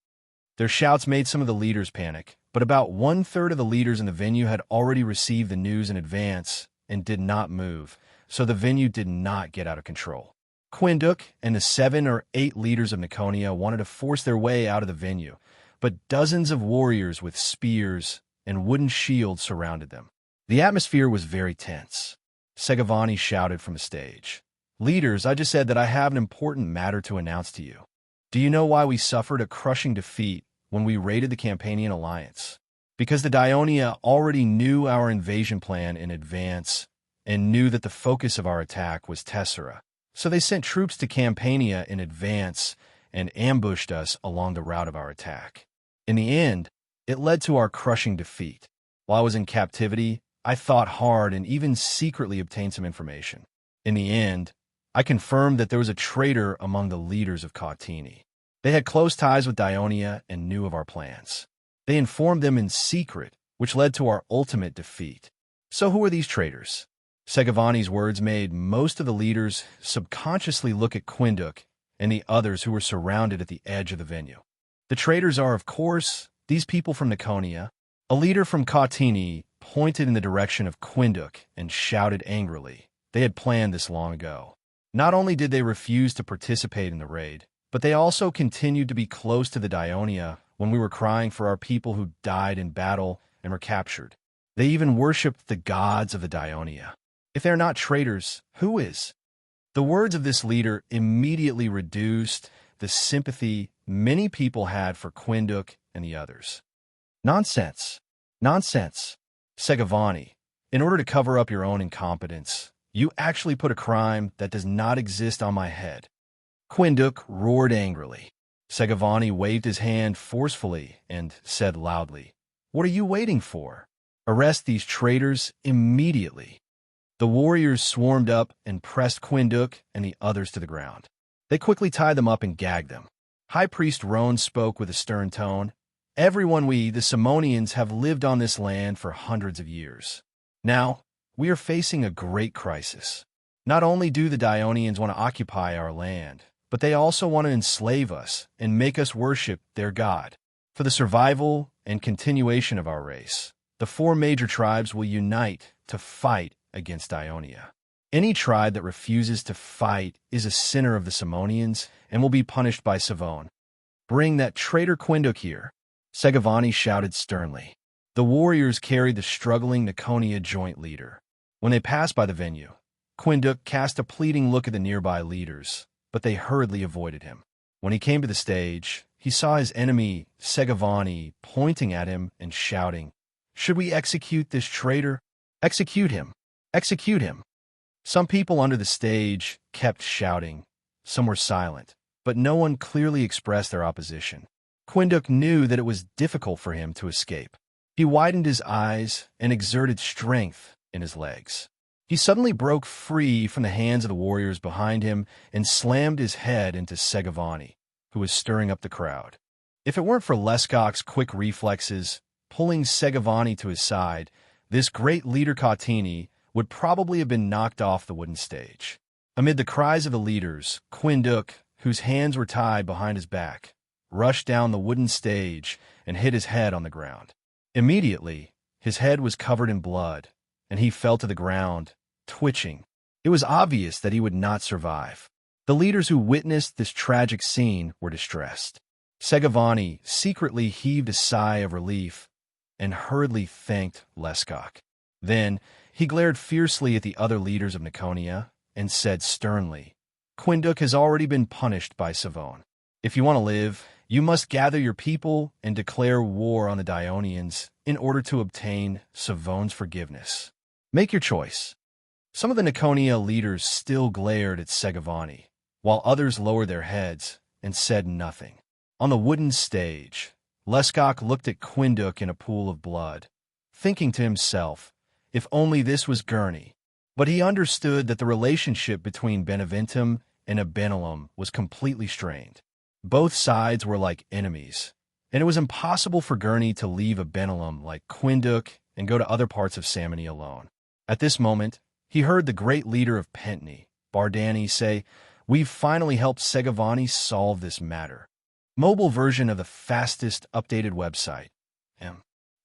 Their shouts made some of the leaders panic, but about 1/3 of the leaders in the venue had already received the news in advance and did not move, so the venue did not get out of control. Quinduk and the 7 or 8 leaders of Naconia wanted to force their way out of the venue, but dozens of warriors with spears and wooden shields surrounded them. The atmosphere was very tense. Segavani shouted from the stage, Leaders, I just said that I have an important matter to announce to you. Do you know why we suffered a crushing defeat when we raided the Campanian alliance? Because the Dionia already knew our invasion plan in advance and knew that the focus of our attack was Tessera. So they sent troops to Campania in advance and ambushed us along the route of our attack. In the end, it led to our crushing defeat. While I was in captivity, I thought hard and even secretly obtained some information. In the end, I confirmed that there was a traitor among the leaders of Kautini. They had close ties with Dionia and knew of our plans. They informed them in secret, which led to our ultimate defeat. So who are these traitors? Segavani's words made most of the leaders subconsciously look at Quinduk and the others who were surrounded at the edge of the venue. The traitors are, of course, these people from Naconia. A leader from Kautini pointed in the direction of Quinduk and shouted angrily. They had planned this long ago. Not only did they refuse to participate in the raid, but they also continued to be close to the Dionia when we were crying for our people who died in battle and were captured. They even worshipped the gods of the Dionia. If they're not traitors, who is? The words of this leader immediately reduced the sympathy many people had for Quinduk and the others. Nonsense. Nonsense. Segavani, in order to cover up your own incompetence, you actually put a crime that does not exist on my head. Quinduk roared angrily. Segavani waved his hand forcefully and said loudly, What are you waiting for? Arrest these traitors immediately. The warriors swarmed up and pressed Quinduk and the others to the ground. They quickly tied them up and gagged them. High Priest Roan spoke with a stern tone. Everyone, we, the Simonians, have lived on this land for hundreds of years. Now, we are facing a great crisis. Not only do the Dionians want to occupy our land, but they also want to enslave us and make us worship their god. For the survival and continuation of our race, the 4 major tribes will unite to fight against Dionia. Any tribe that refuses to fight is a sinner of the Simonians and will be punished by Savone. Bring that traitor Quinduk here, Segavani shouted sternly. The warriors carried the struggling Naconia joint leader. When they passed by the venue, Quinduk cast a pleading look at the nearby leaders, but they hurriedly avoided him. When he came to the stage, he saw his enemy, Segavani, pointing at him and shouting, Should we execute this traitor? Execute him! Execute him! Some people under the stage kept shouting. Some were silent, but no one clearly expressed their opposition. Quinduk knew that it was difficult for him to escape. He widened his eyes and exerted strength in his legs. He suddenly broke free from the hands of the warriors behind him and slammed his head into Segavani, who was stirring up the crowd. If it weren't for Leskok's quick reflexes, pulling Segavani to his side, this great leader Kautini would probably have been knocked off the wooden stage. Amid the cries of the leaders, Quinduk, whose hands were tied behind his back, rushed down the wooden stage and hit his head on the ground. Immediately, his head was covered in blood, and he fell to the ground, twitching. It was obvious that he would not survive. The leaders who witnessed this tragic scene were distressed. Segavani secretly heaved a sigh of relief and hurriedly thanked Leskok. Then, he glared fiercely at the other leaders of Naconia and said sternly, Quinduk has already been punished by Savone. If you want to live, you must gather your people and declare war on the Dionians in order to obtain Savon's forgiveness. Make your choice. Some of the Niconia leaders still glared at Segavani, while others lowered their heads and said nothing. On the wooden stage, Lescock looked at Quinduk in a pool of blood, thinking to himself, if only this was Gurney. But he understood that the relationship between Beneventum and Abenelum was completely strained. Both sides were like enemies, and it was impossible for Gurney to leave Abenelum like Quinduk and go to other parts of Samony alone. At this moment, he heard the great leader of Pentney, Bardani, say, "We've finally helped Segavani solve this matter." Mobile version of the fastest updated website.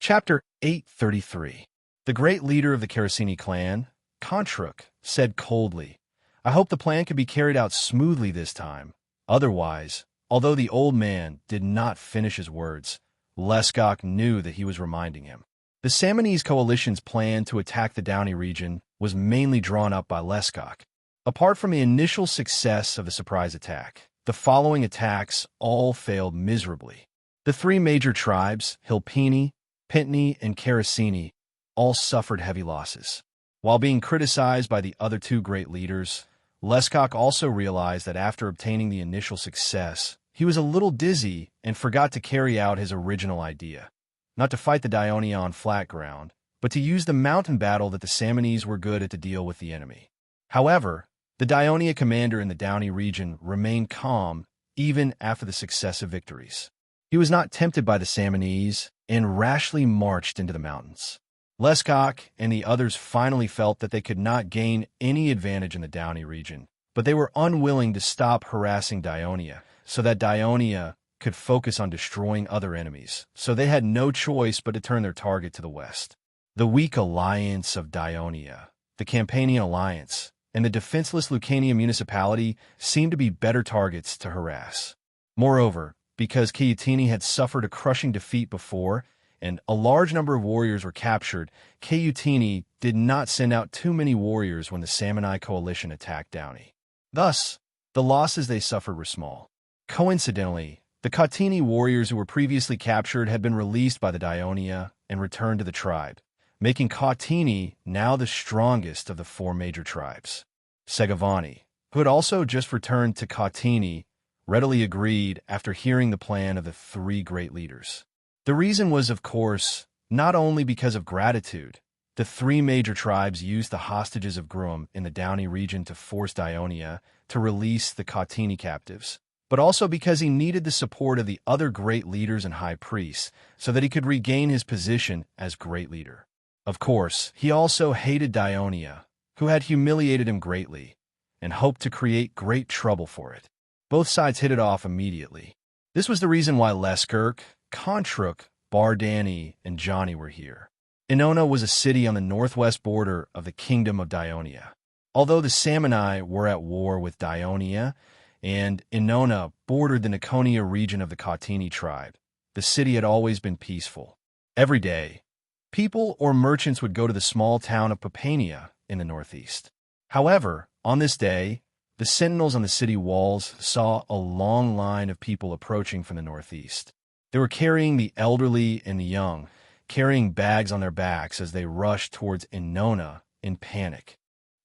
Chapter 833. The great leader of the Caracini clan, Contruk, said coldly, "I hope the plan can be carried out smoothly this time. Otherwise," although the old man did not finish his words, Lescock knew that he was reminding him. The Samonese coalition's plan to attack the Downey region was mainly drawn up by Lescock. Apart from the initial success of the surprise attack, the following attacks all failed miserably. The three major tribes, Hilpini, Pentney, and Caracini, all suffered heavy losses. While being criticized by the other two great leaders, Lescock also realized that after obtaining the initial success, he was a little dizzy and forgot to carry out his original idea. Not to fight the Dionia on flat ground, but to use the mountain battle that the Samonese were good at to deal with the enemy. However, the Dionia commander in the Downey region remained calm even after the successive victories. He was not tempted by the Samonese and rashly marched into the mountains. Lescock and the others finally felt that they could not gain any advantage in the Downey region, but they were unwilling to stop harassing Dionia so that Dionia could focus on destroying other enemies, so they had no choice but to turn their target to the west. The weak alliance of Dionia, the Campanian alliance, and the defenseless Lucania municipality seemed to be better targets to harass. Moreover, because Caiutini had suffered a crushing defeat before, and a large number of warriors were captured, Caiutini did not send out too many warriors when the Samoni coalition attacked Downey. Thus, the losses they suffered were small. Coincidentally, the Cautini warriors who were previously captured had been released by the Dionia and returned to the tribe, making Cautini now the strongest of the four major tribes. Segavani, who had also just returned to Cautini, readily agreed after hearing the plan of the three great leaders. The reason was, of course, not only because of gratitude. The three major tribes used the hostages of Gruum in the Downey region to force Dionia to release the Cautini captives, but also because he needed the support of the other great leaders and high priests so that he could regain his position as great leader. Of course, he also hated Dionia, who had humiliated him greatly, and hoped to create great trouble for it. Both sides hit it off immediately. This was the reason why Lescock, Contruk, Bardani, and Johnny were here. Inona was a city on the northwest border of the kingdom of Dionia. Although the Samoni were at war with Dionia, and Inona bordered the Niconia region of the Cautini tribe, the city had always been peaceful. Every day, people or merchants would go to the small town of Papania in the northeast. However, on this day, the sentinels on the city walls saw a long line of people approaching from the northeast. They were carrying the elderly and the young, carrying bags on their backs as they rushed towards Inona in panic.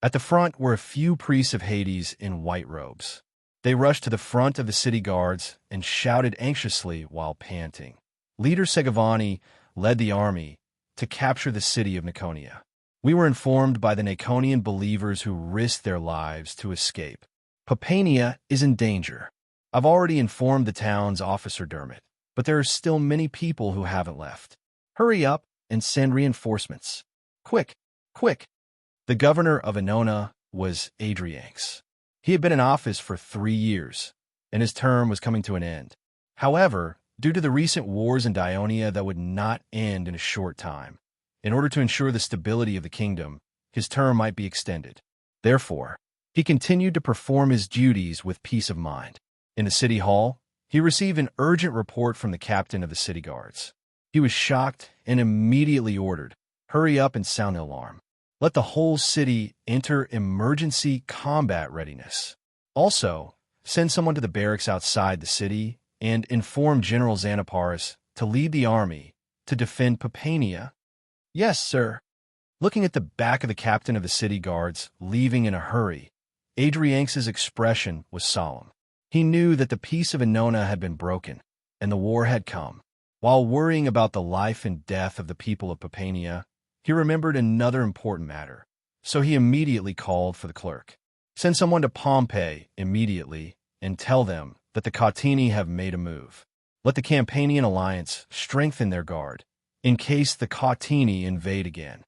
At the front were a few priests of Hades in white robes. They rushed to the front of the city guards and shouted anxiously while panting. Leader Segavani led the army to capture the city of Niconia. We were informed by the Niconian believers who risked their lives to escape. Papania is in danger. I've already informed the town's officer Dermot, but there are still many people who haven't left. Hurry up and send reinforcements. Quick, quick. The governor of Inona was Adrianx. He had been in office for 3 years, and his term was coming to an end. However, due to the recent wars in Dionia that would not end in a short time, in order to ensure the stability of the kingdom, his term might be extended. Therefore, he continued to perform his duties with peace of mind. In the city hall, he received an urgent report from the captain of the city guards. He was shocked and immediately ordered, "Hurry up and sound the alarm. Let the whole city enter emergency combat readiness." Also, Send someone to the barracks outside the city and inform General Xanaparis to lead the army to defend Papania." "Yes, sir." Looking at the back of the captain of the city guards, leaving in a hurry, Adrianx's expression was solemn. He knew that the peace of Annona had been broken, and the war had come. While worrying about the life and death of the people of Papania, he remembered another important matter, so he immediately called for the clerk. "Send someone to Pompeii immediately and tell them that the Catini have made a move. Let the Campanian alliance strengthen their guard in case the Catini invade again."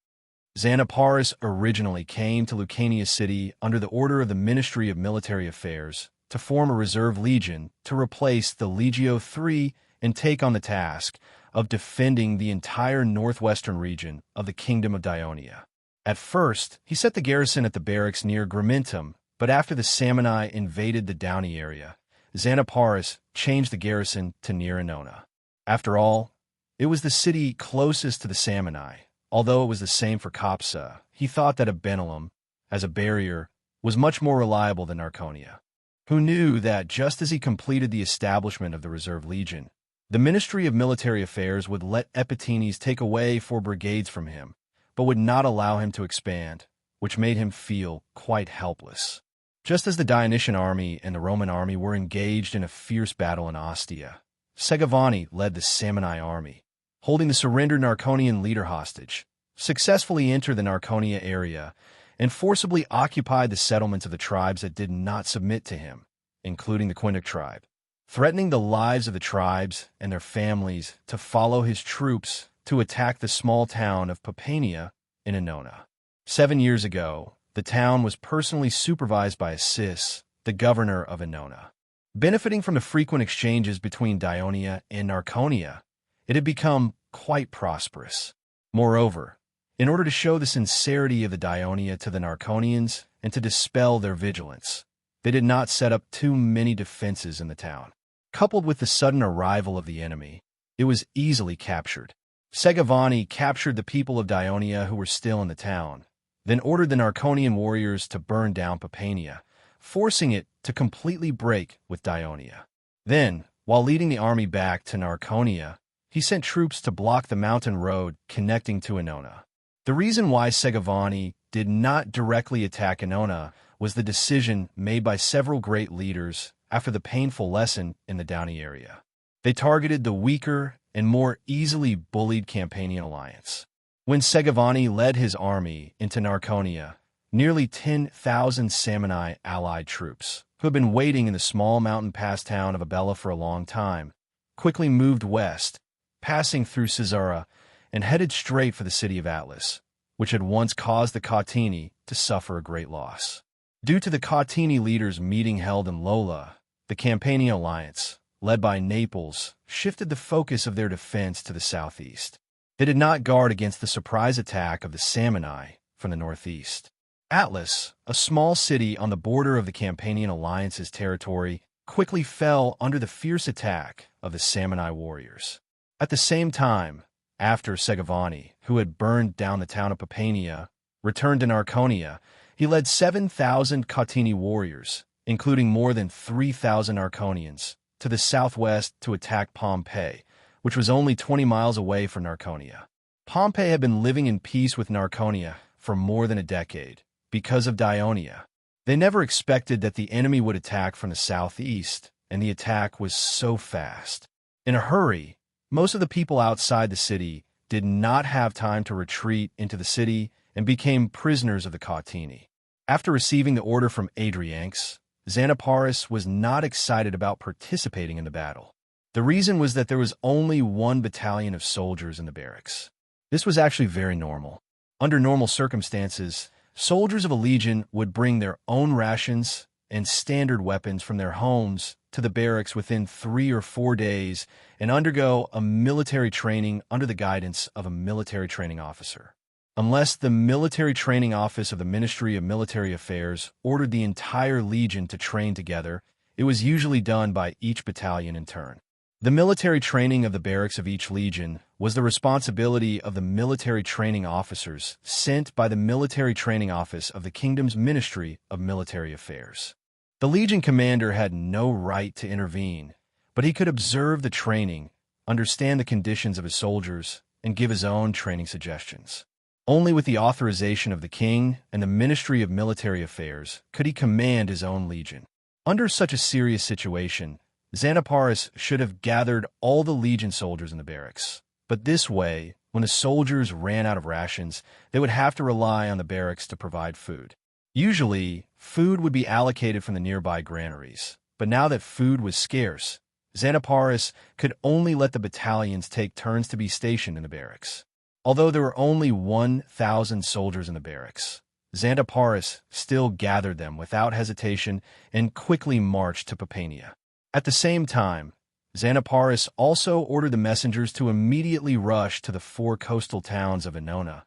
Xanaparis originally came to Lucania City under the order of the Ministry of Military Affairs to form a reserve legion to replace the Legio III and take on the task of defending the entire northwestern region of the Kingdom of Dionia. At first, he set the garrison at the barracks near Gramintum, but after the Samni invaded the Downey area, Xanaparis changed the garrison to near Annona. After all, it was the city closest to the Samni. Although it was the same for Capsa, he thought that Abenelum, as a barrier, was much more reliable than Narconia. Who knew that just as he completed the establishment of the Reserve Legion, the Ministry of Military Affairs would let Epitines take away 4 brigades from him, but would not allow him to expand, which made him feel quite helpless. Just as the Dionysian army and the Roman army were engaged in a fierce battle in Ostia, Segavani led the Samni army, holding the surrendered Narconian leader hostage, successfully entered the Narconia area, and forcibly occupied the settlements of the tribes that did not submit to him, including the Quindic tribe, threatening the lives of the tribes and their families to follow his troops to attack the small town of Papania in Annona. 7 years ago, the town was personally supervised by Assis, the governor of Annona. Benefiting from the frequent exchanges between Dionia and Narconia, it had become quite prosperous. Moreover, in order to show the sincerity of the Dionia to the Narconians and to dispel their vigilance, they did not set up too many defenses in the town. Coupled with the sudden arrival of the enemy, it was easily captured. Segavani captured the people of Dionia who were still in the town, then ordered the Narconian warriors to burn down Papania, forcing it to completely break with Dionia. Then, while leading the army back to Narconia, he sent troops to block the mountain road connecting to Annona. The reason why Segavani did not directly attack Annona was the decision made by several great leaders after the painful lesson in the Downey area. They targeted the weaker and more easily bullied Campanian alliance. When Segavani led his army into Narconia, nearly 10,000 Samni allied troops, who had been waiting in the small mountain pass town of Abella for a long time, quickly moved west, passing through Caesarea, and headed straight for the city of Atlas, which had once caused the Catini to suffer a great loss. Due to the Catini leaders' meeting held in Lola, the Campanian alliance, led by Naples, shifted the focus of their defense to the southeast. They did not guard against the surprise attack of the Samni from the northeast. Atlas, a small city on the border of the Campanian alliance's territory, quickly fell under the fierce attack of the Samni warriors. At the same time, after Segavani, who had burned down the town of Papania, returned to Narconia, he led 7,000 Catini warriors, including more than 3,000 Narconians, to the southwest to attack Pompeii, which was only 20 miles away from Narconia. Pompeii had been living in peace with Narconia for more than a decade because of Dionia. They never expected that the enemy would attack from the southeast, and the attack was so fast. In a hurry, most of the people outside the city did not have time to retreat into the city and became prisoners of the Catini. After receiving the order from Adrianx, Xanaparis was not excited about participating in the battle. The reason was that there was only 1 battalion of soldiers in the barracks. This was actually very normal. Under normal circumstances, soldiers of a legion would bring their own rations and standard weapons from their homes to the barracks within 3 or 4 days and undergo a military training under the guidance of a military training officer. Unless the military training office of the Ministry of Military Affairs ordered the entire legion to train together, it was usually done by each battalion in turn. The military training of the barracks of each legion was the responsibility of the military training officers sent by the military training office of the kingdom's Ministry of Military Affairs. The Legion commander had no right to intervene, but he could observe the training, understand the conditions of his soldiers, and give his own training suggestions. Only with the authorization of the king and the Ministry of Military Affairs could he command his own legion. Under such a serious situation, Xanaparis should have gathered all the Legion soldiers in the barracks. But this way, when the soldiers ran out of rations, they would have to rely on the barracks to provide food. Usually, food would be allocated from the nearby granaries, but now that food was scarce, Xanaparis could only let the battalions take turns to be stationed in the barracks. Although there were only 1,000 soldiers in the barracks, Xanaparis still gathered them without hesitation and quickly marched to Papania. At the same time, Xanaparis also ordered the messengers to immediately rush to the 4 coastal towns of Enona,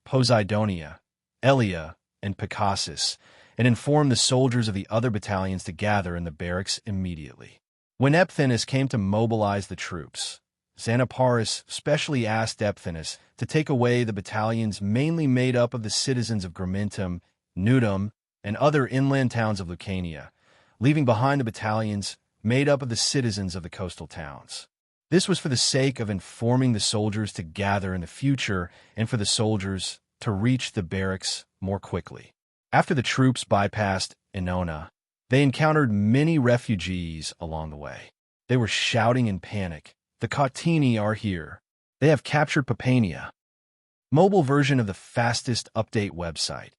Poseidonia, Elia, and Picassus, and inform the soldiers of the other battalions to gather in the barracks immediately. When Epthinus came to mobilize the troops, Xanaparis specially asked Epthinus to take away the battalions mainly made up of the citizens of Gramintum, Nudum, and other inland towns of Lucania, leaving behind the battalions made up of the citizens of the coastal towns. This was for the sake of informing the soldiers to gather in the future and for the soldiers to reach the barracks more quickly. After the troops bypassed Enona, they encountered many refugees along the way. They were shouting in panic, "The Cautini are here. They have captured Papania." Mobile version of the fastest update website.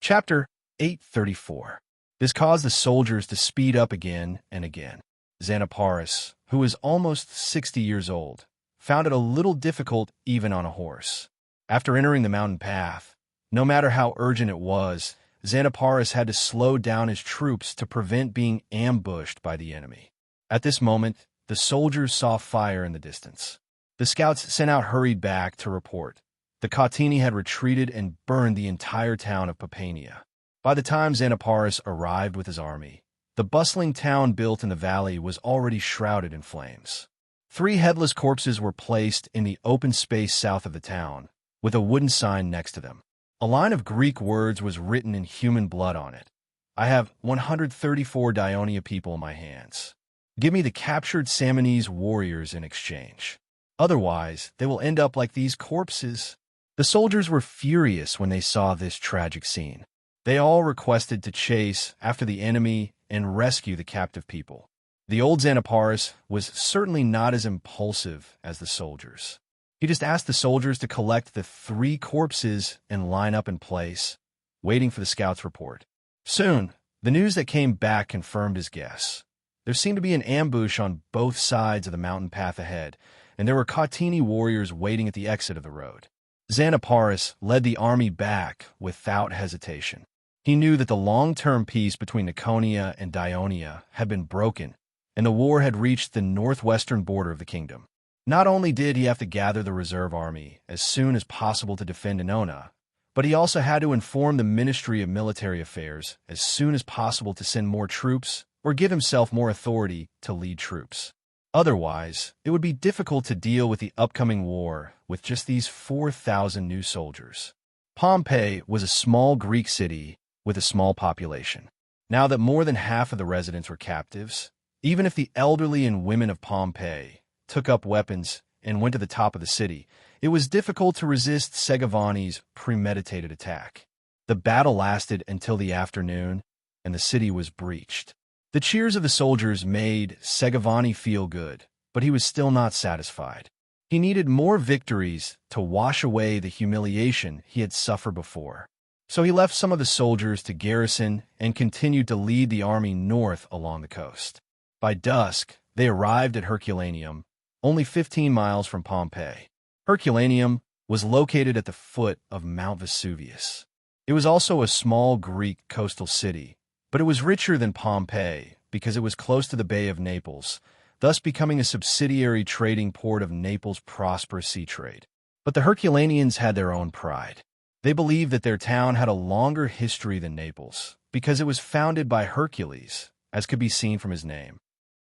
Chapter 834. This caused the soldiers to speed up again and again. Xanaparis, who was almost 60 years old, found it a little difficult even on a horse. After entering the mountain path, no matter how urgent it was, Xanaparis had to slow down his troops to prevent being ambushed by the enemy. At this moment, the soldiers saw fire in the distance. The scouts sent out hurried back to report. The Cautini had retreated and burned the entire town of Papania. By the time Xanaparis arrived with his army, the bustling town built in the valley was already shrouded in flames. 3 headless corpses were placed in the open space south of the town, with a wooden sign next to them. A line of Greek words was written in human blood on it. "I have 134 Dionia people in my hands. Give me the captured Samonese warriors in exchange. Otherwise, they will end up like these corpses." The soldiers were furious when they saw this tragic scene. They all requested to chase after the enemy and rescue the captive people. The old Xanaparis was certainly not as impulsive as the soldiers. He just asked the soldiers to collect the 3 corpses and line up in place, waiting for the scouts' report. Soon, the news that came back confirmed his guess. There seemed to be an ambush on both sides of the mountain path ahead, and there were Cautini warriors waiting at the exit of the road. Xanaparis led the army back without hesitation. He knew that the long-term peace between Niconia and Dionia had been broken, and the war had reached the northwestern border of the kingdom. Not only did he have to gather the reserve army as soon as possible to defend Enona, but he also had to inform the Ministry of Military Affairs as soon as possible to send more troops or give himself more authority to lead troops. Otherwise, it would be difficult to deal with the upcoming war with just these 4,000 new soldiers. Pompeii was a small Greek city with a small population. Now that more than half of the residents were captives, even if the elderly and women of Pompeii took up weapons and went to the top of the city, it was difficult to resist Segavani's premeditated attack. The battle lasted until the afternoon, and the city was breached. The cheers of the soldiers made Segavani feel good, but he was still not satisfied. He needed more victories to wash away the humiliation he had suffered before. So he left some of the soldiers to garrison and continued to lead the army north along the coast. By dusk, they arrived at Herculaneum, only 15 miles from Pompeii. Herculaneum was located at the foot of Mount Vesuvius. It was also a small Greek coastal city, but it was richer than Pompeii because it was close to the Bay of Naples, thus becoming a subsidiary trading port of Naples' prosperous sea trade. But the Herculaneans had their own pride. They believed that their town had a longer history than Naples because it was founded by Hercules, as could be seen from his name.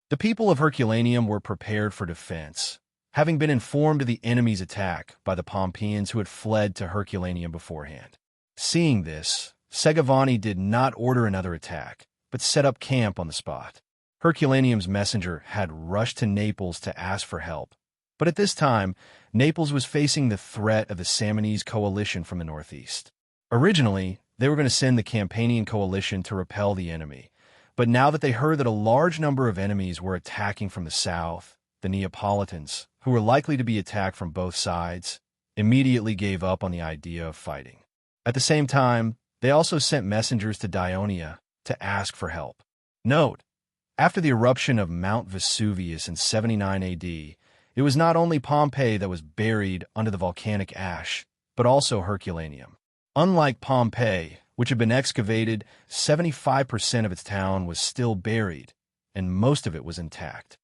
The people of Herculaneum were prepared for defense, having been informed of the enemy's attack by the Pompeians who had fled to Herculaneum beforehand. Seeing this, Segavani did not order another attack, but set up camp on the spot. Herculaneum's messenger had rushed to Naples to ask for help, but at this time, Naples was facing the threat of the Samnese coalition from the northeast. Originally, they were going to send the Campanian coalition to repel the enemy, but now that they heard that a large number of enemies were attacking from the south, the Neapolitans, who were likely to be attacked from both sides, immediately gave up on the idea of fighting. At the same time, they also sent messengers to Dionia to ask for help. Note, after the eruption of Mount Vesuvius in 79 AD, it was not only Pompeii that was buried under the volcanic ash, but also Herculaneum. Unlike Pompeii, which had been excavated, 75% of its town was still buried, and most of it was intact.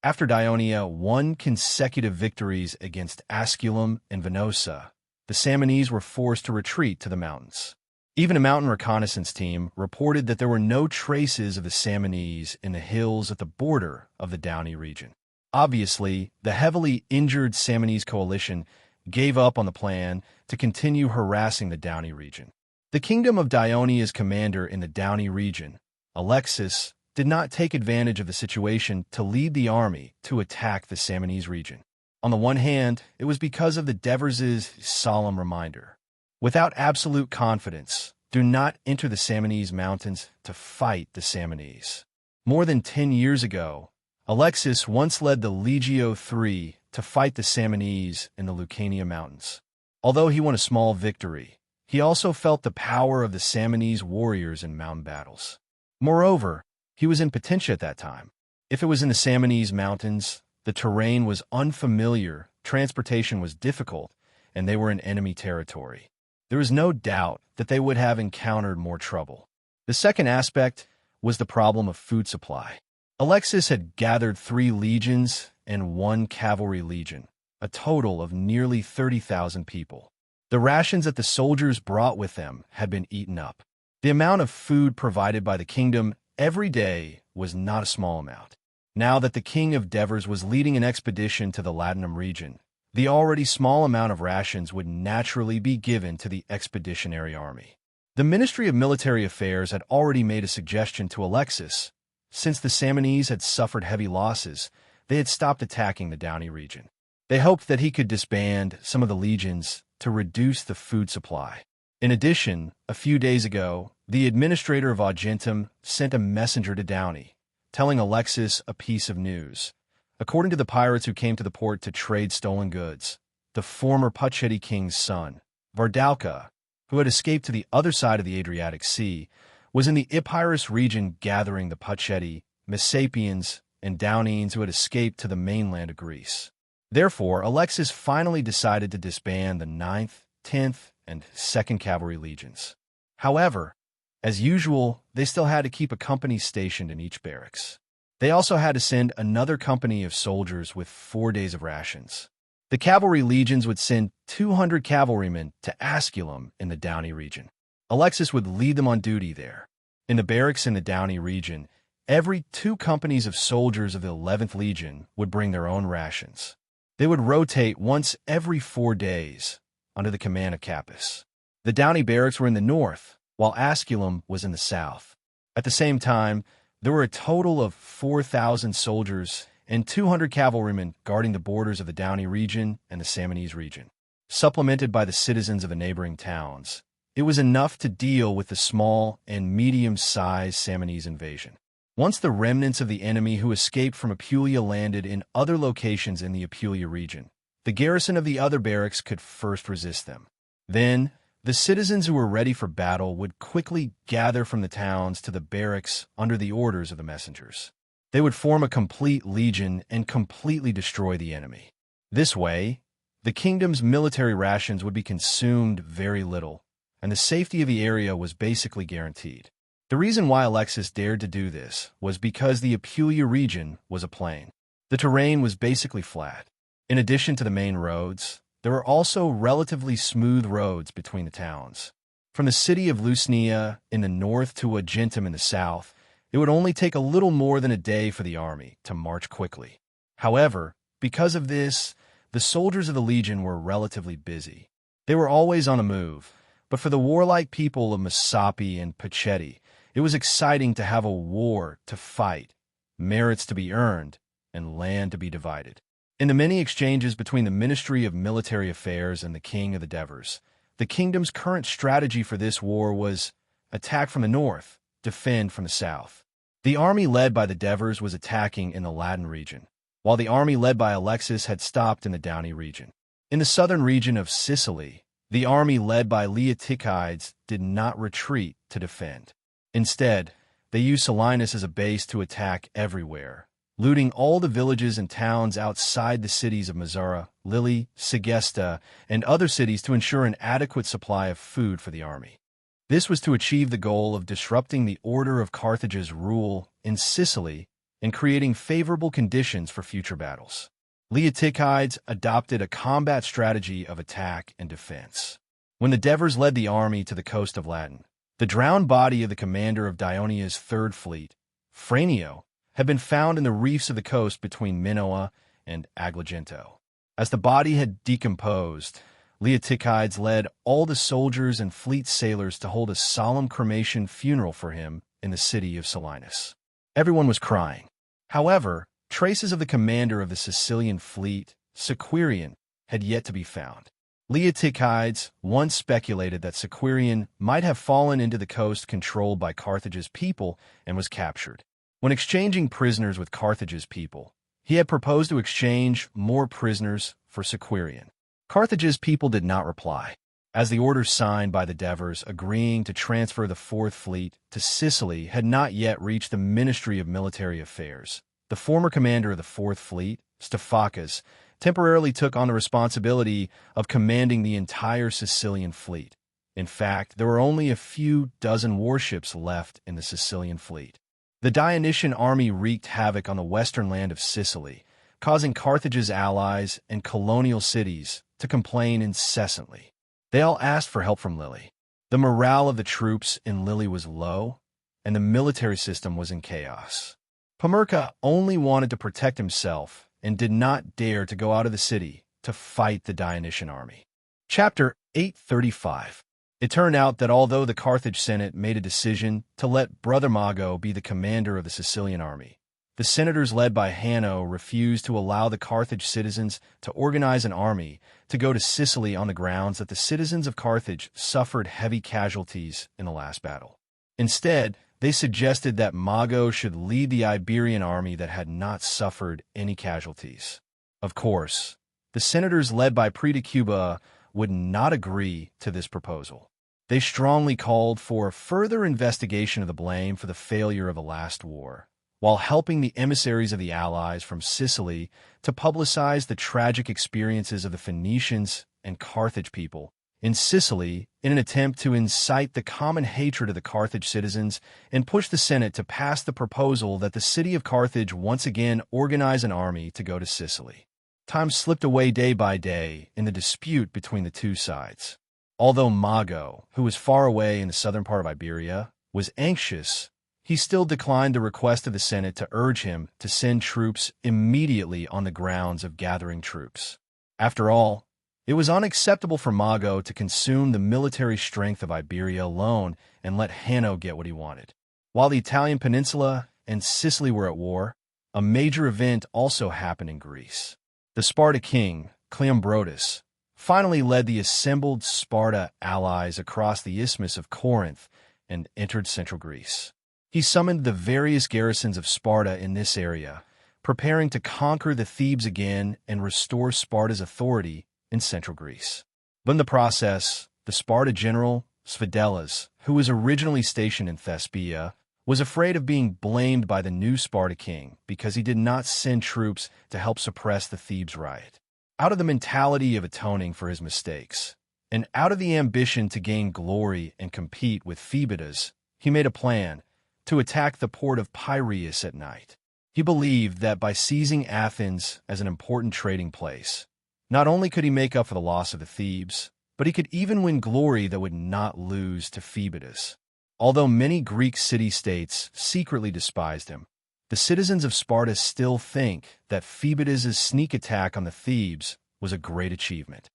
After Dionia won consecutive victories against Asculum and Venosa, the Samnese were forced to retreat to the mountains. Even a mountain reconnaissance team reported that there were no traces of the Samnese in the hills at the border of the Downey region. Obviously, the heavily injured Samnese coalition gave up on the plan to continue harassing the Downey region. The kingdom of Dionia's commander in the Downey region, Alexis, did not take advantage of the situation to lead the army to attack the Samnese region. On the one hand, it was because of the Devers' solemn reminder. Without absolute confidence, do not enter the Samnese mountains to fight the Samnese. More than 10 years ago, Alexis once led the Legio III to fight the Samnese in the Lucania Mountains. Although he won a small victory, he also felt the power of the Samnese warriors in mountain battles. Moreover, he was in Potentia at that time. If it was in the Samnese mountains, the terrain was unfamiliar, transportation was difficult, and they were in enemy territory. There is no doubt that they would have encountered more trouble. The second aspect was the problem of food supply. Alexis had gathered 3 legions and 1 cavalry legion, a total of nearly 30,000 people. The rations that the soldiers brought with them had been eaten up. The amount of food provided by the kingdom every day was not a small amount. Now that the king of Devers was leading an expedition to the Latinum region, the already small amount of rations would naturally be given to the expeditionary army. The Ministry of Military Affairs had already made a suggestion to Alexis. Since the Samnese had suffered heavy losses, they had stopped attacking the Downey region. They hoped that he could disband some of the legions to reduce the food supply. In addition, a few days ago, the administrator of Argentum sent a messenger to Downey, telling Alexis a piece of news. According to the pirates who came to the port to trade stolen goods, the former Puchetti king's son, Vardalca, who had escaped to the other side of the Adriatic Sea, was in the Epirus region gathering the Puchetti, Messapians, and Downines who had escaped to the mainland of Greece. Therefore, Alexis finally decided to disband the 9th, 10th, and 2nd Cavalry Legions. However, as usual, they still had to keep a company stationed in each barracks. They also had to send another company of soldiers with 4 days of rations. The cavalry legions would send 200 cavalrymen to Asculum in the Downey region. Alexis would lead them on duty there. In the barracks in the Downey region, every 2 companies of soldiers of the 11th Legion would bring their own rations. They would rotate once every 4 days under the command of Capus. The Downey barracks were in the north, while Asculum was in the south. At the same time, there were a total of 4,000 soldiers and 200 cavalrymen guarding the borders of the Downey region and the Samnese region. Supplemented by the citizens of the neighboring towns, it was enough to deal with the small and medium-sized Samnese invasion. Once the remnants of the enemy who escaped from Apulia landed in other locations in the Apulia region, the garrison of the other barracks could first resist them. Then, the citizens who were ready for battle would quickly gather from the towns to the barracks under the orders of the messengers. They would form a complete legion and completely destroy the enemy. This way, the kingdom's military rations would be consumed very little, and the safety of the area was basically guaranteed. The reason why Alexis dared to do this was because the Apulia region was a plain. The terrain was basically flat. In addition to the main roads, there were also relatively smooth roads between the towns. From the city of Lusnia in the north to Agentum in the south, it would only take a little more than a day for the army to march quickly. However, because of this, the soldiers of the legion were relatively busy. They were always on the move, but for the warlike people of Messapi and Puchetti, It was exciting to have a war to fight, merits to be earned, and land to be divided. In the many exchanges between the Ministry of Military Affairs and the King of the Devers, the kingdom's current strategy for this war was attack from the north, defend from the south. The army led by the Devers was attacking in the Latin region, while the army led by Alexis had stopped in the Downey region. In the southern region of Sicily, the army led by Leotychides did not retreat to defend. Instead, they used Selinus as a base to attack everywhere, looting all the villages and towns outside the cities of Mazara, Lille, Segesta, and other cities to ensure an adequate supply of food for the army. This was to achieve the goal of disrupting the order of Carthage's rule in Sicily and creating favorable conditions for future battles. Leotychides adopted a combat strategy of attack and defense. When the Devers led the army to the coast of Latin, the drowned body of the commander of Dionia's Third Fleet, Franio, had been found in the reefs of the coast between Minoa and Agrigento. As the body had decomposed, Leotychides led all the soldiers and fleet sailors to hold a solemn cremation funeral for him in the city of Selinus. Everyone was crying. However, traces of the commander of the Sicilian fleet, Sequirian, had yet to be found. Leotychides once speculated that Sequirian might have fallen into the coast controlled by Carthage's people and was captured. When exchanging prisoners with Carthage's people, he had proposed to exchange more prisoners for Sequirian. Carthage's people did not reply, as the orders signed by the Devers agreeing to transfer the Fourth Fleet to Sicily had not yet reached the Ministry of Military Affairs. The former commander of the Fourth Fleet, Stephacus, temporarily took on the responsibility of commanding the entire Sicilian fleet. In fact, there were only a few dozen warships left in the Sicilian fleet. The Dionysian army wreaked havoc on the western land of Sicily, causing Carthage's allies and colonial cities to complain incessantly. They all asked for help from Lille. The morale of the troops in Lille was low, and the military system was in chaos. Pomerka only wanted to protect himself and did not dare to go out of the city to fight the Dionysian army. Chapter 835. It turned out that although the Carthage Senate made a decision to let Brother Mago be the commander of the Sicilian army, the senators led by Hanno refused to allow the Carthage citizens to organize an army to go to Sicily on the grounds that the citizens of Carthage suffered heavy casualties in the last battle. Instead, they suggested that Mago should lead the Iberian army that had not suffered any casualties. Of course, the senators led by Predicuba would not agree to this proposal. They strongly called for a further investigation of the blame for the failure of the last war, while helping the emissaries of the Allies from Sicily to publicize the tragic experiences of the Phoenicians and Carthage people in Sicily in an attempt to incite the common hatred of the Carthage citizens and push the Senate to pass the proposal that the city of Carthage once again organize an army to go to Sicily. Time slipped away day by day in the dispute between the two sides. Although Mago, who was far away in the southern part of Iberia, was anxious, he still declined the request of the Senate to urge him to send troops immediately on the grounds of gathering troops. After all, it was unacceptable for Mago to consume the military strength of Iberia alone and let Hanno get what he wanted. While the Italian peninsula and Sicily were at war, a major event also happened in Greece. The Sparta king, Cleombrotus, finally led the assembled Sparta allies across the Isthmus of Corinth and entered central Greece. He summoned the various garrisons of Sparta in this area, preparing to conquer the Thebes again and restore Sparta's authority in central Greece. But in the process, the Sparta general, Sphidellus, who was originally stationed in Thespia, was afraid of being blamed by the new Sparta king because he did not send troops to help suppress the Thebes riot. Out of the mentality of atoning for his mistakes, and out of the ambition to gain glory and compete with Phoebidas, he made a plan to attack the port of Piraeus at night. He believed that by seizing Athens as an important trading place, not only could he make up for the loss of the Thebes, but he could even win glory that would not lose to Phoebidas. Although many Greek city-states secretly despised him, the citizens of Sparta still think that Phoebidas' sneak attack on the Thebes was a great achievement.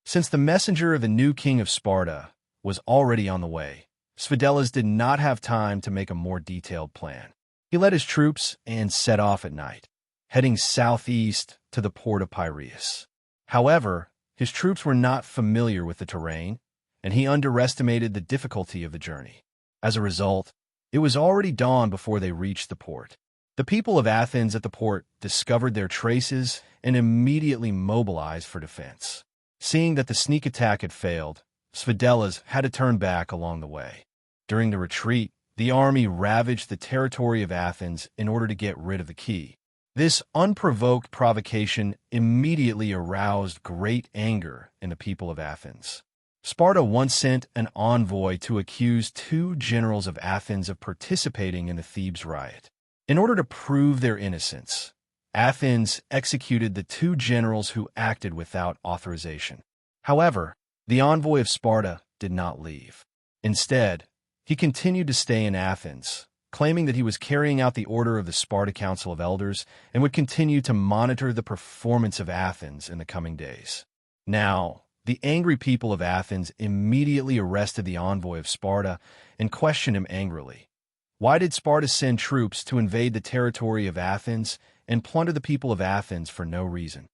Since the messenger of the new king of Sparta was already on the way, Sfidelis did not have time to make a more detailed plan. He led his troops and set off at night, heading southeast to the port of Piraeus. However, his troops were not familiar with the terrain, and he underestimated the difficulty of the journey. As a result, it was already dawn before they reached the port. The people of Athens at the port discovered their traces and immediately mobilized for defense. Seeing that the sneak attack had failed, Sfidelis had to turn back along the way. During the retreat, the army ravaged the territory of Athens in order to get rid of the key. This unprovoked provocation immediately aroused great anger in the people of Athens. Sparta once sent an envoy to accuse two generals of Athens of participating in the Thebes riot. In order to prove their innocence, Athens executed the two generals who acted without authorization. However, the envoy of Sparta did not leave. Instead, he continued to stay in Athens, claiming that he was carrying out the order of the Sparta Council of Elders and would continue to monitor the performance of Athens in the coming days. Now, the angry people of Athens immediately arrested the envoy of Sparta and questioned him angrily. Why did Sparta send troops to invade the territory of Athens and plunder the people of Athens for no reason?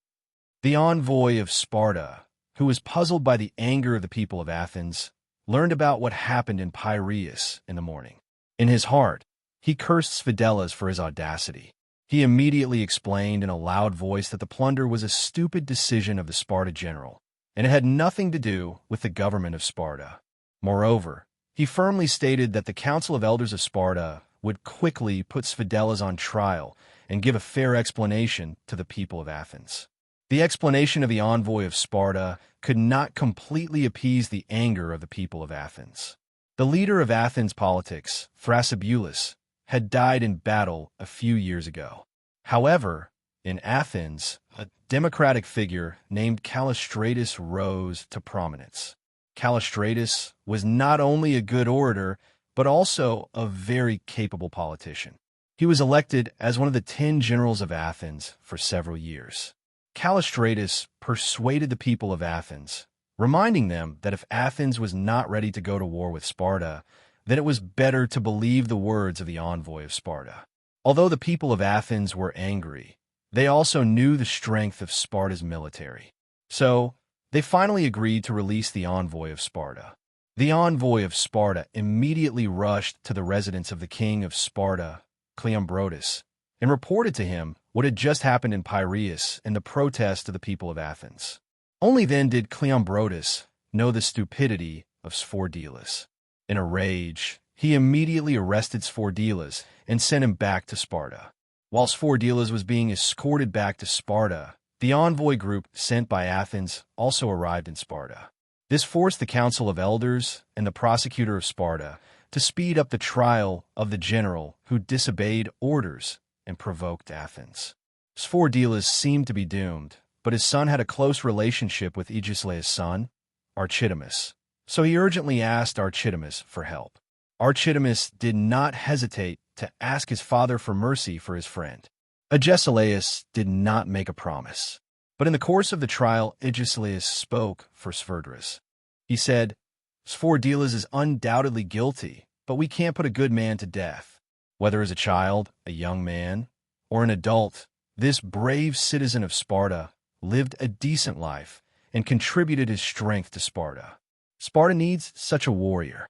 The envoy of Sparta, who was puzzled by the anger of the people of Athens, learned about what happened in Piraeus in the morning. In his heart, he cursed Sfidelis for his audacity. He immediately explained in a loud voice that the plunder was a stupid decision of the Sparta general, and it had nothing to do with the government of Sparta. Moreover, he firmly stated that the Council of Elders of Sparta would quickly put Sfidelis on trial and give a fair explanation to the people of Athens. The explanation of the envoy of Sparta could not completely appease the anger of the people of Athens. The leader of Athens politics, Thrasybulus, had died in battle a few years ago. However, in Athens, a democratic figure named Callistratus rose to prominence. Callistratus was not only a good orator, but also a very capable politician. He was elected as one of the 10 generals of Athens for several years. Callistratus persuaded the people of Athens, reminding them that if Athens was not ready to go to war with Sparta, then it was better to believe the words of the envoy of Sparta. Although the people of Athens were angry, they also knew the strength of Sparta's military. So, they finally agreed to release the envoy of Sparta. The envoy of Sparta immediately rushed to the residence of the king of Sparta, Cleombrotus, and reported to him what had just happened in Piraeus and the protest of the people of Athens. Only then did Cleombrotus know the stupidity of Sfordelis. In a rage, he immediately arrested Sfordelis and sent him back to Sparta. While Sfordelis was being escorted back to Sparta, the envoy group sent by Athens also arrived in Sparta. This forced the Council of Elders and the prosecutor of Sparta to speed up the trial of the general who disobeyed orders and provoked Athens. Sfordelis seemed to be doomed, but his son had a close relationship with Aegisleus' son, Archidamus, so he urgently asked Archidamus for help. Archidamus did not hesitate to ask his father for mercy for his friend. Aegisleus did not make a promise, but in the course of the trial, Aegisleus spoke for Sfordelis. He said, "Sfordelis is undoubtedly guilty, but we can't put a good man to death. Whether as a child, a young man, or an adult, this brave citizen of Sparta lived a decent life and contributed his strength to Sparta. Sparta needs such a warrior."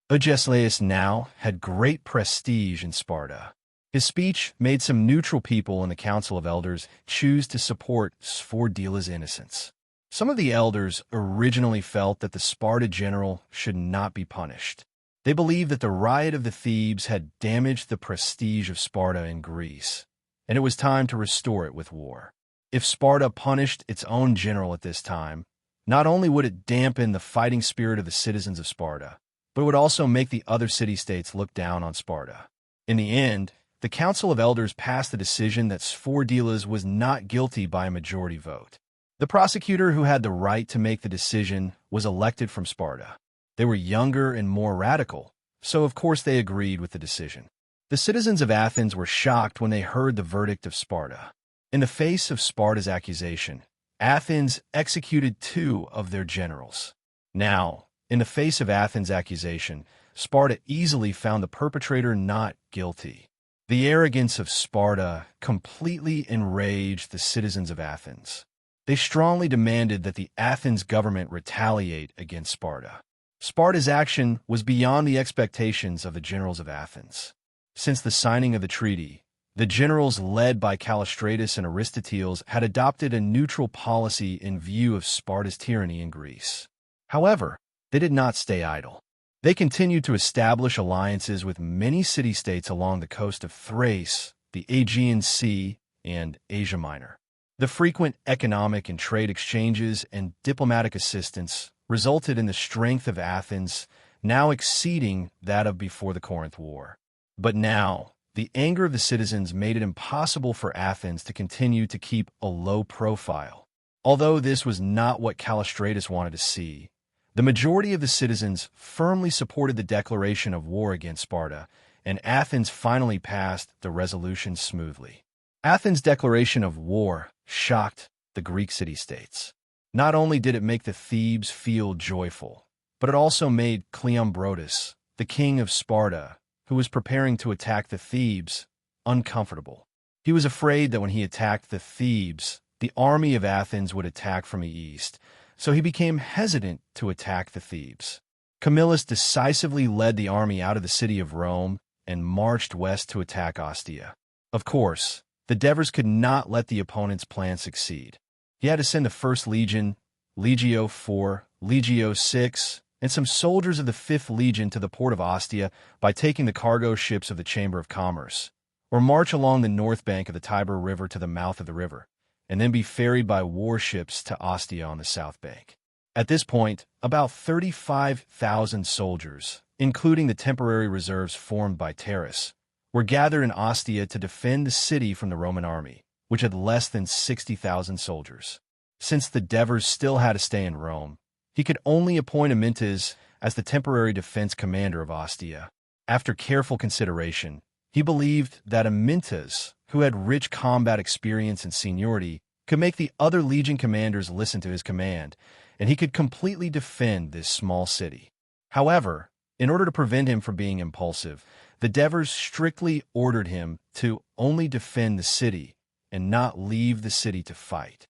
Aegisleus now had great prestige in Sparta. His speech made some neutral people in the Council of Elders choose to support Sfordelis' innocence. Some of the elders originally felt that the Sparta general should not be punished. They believed that the riot of the Thebes had damaged the prestige of Sparta in Greece, and it was time to restore it with war. If Sparta punished its own general at this time, not only would it dampen the fighting spirit of the citizens of Sparta, but it would also make the other city-states look down on Sparta. In the end, the Council of Elders passed the decision that Sfordelis was not guilty by a majority vote. The prosecutor who had the right to make the decision was elected from Sparta. They were younger and more radical, so of course they agreed with the decision. The citizens of Athens were shocked when they heard the verdict of Sparta. In the face of Sparta's accusation, Athens executed 2 of their generals. Now, in the face of Athens' accusation, Sparta easily found the perpetrator not guilty. The arrogance of Sparta completely enraged the citizens of Athens. They strongly demanded that the Athens government retaliate against Sparta. Sparta's action was beyond the expectations of the generals of Athens. Since the signing of the treaty, the generals led by Callistratus and Aristoteles had adopted a neutral policy in view of Sparta's tyranny in Greece. However, they did not stay idle. They continued to establish alliances with many city-states along the coast of Thrace, the Aegean Sea, and Asia Minor. The frequent economic and trade exchanges and diplomatic assistance resulted in the strength of Athens now exceeding that of before the Corinth War. But now, the anger of the citizens made it impossible for Athens to continue to keep a low profile. Although this was not what Callistratus wanted to see, the majority of the citizens firmly supported the declaration of war against Sparta, and Athens finally passed the resolution smoothly. Athens' declaration of war shocked the Greek city-states. Not only did it make the Thebes feel joyful, but it also made Cleombrotus, the king of Sparta, who was preparing to attack the Thebes, uncomfortable. He was afraid that when he attacked the Thebes, the army of Athens would attack from the east, so he became hesitant to attack the Thebes. Camillus decisively led the army out of the city of Rome and marched west to attack Ostia. Of course, the Devers could not let the opponent's plan succeed. He had to send the 1st Legion, Legio IV, Legio VI, and some soldiers of the 5th Legion to the port of Ostia by taking the cargo ships of the Chamber of Commerce, or march along the north bank of the Tiber River to the mouth of the river, and then be ferried by warships to Ostia on the south bank. At this point, about 35,000 soldiers, including the temporary reserves formed by Terrace, were gathered in Ostia to defend the city from the Roman army, which had less than 60,000 soldiers. Since the Devers still had to stay in Rome, he could only appoint Amyntas as the temporary defense commander of Ostia. After careful consideration, he believed that Amyntas, who had rich combat experience and seniority, could make the other legion commanders listen to his command, and he could completely defend this small city. However, in order to prevent him from being impulsive, the Devers strictly ordered him to only defend the city and not leave the city to fight.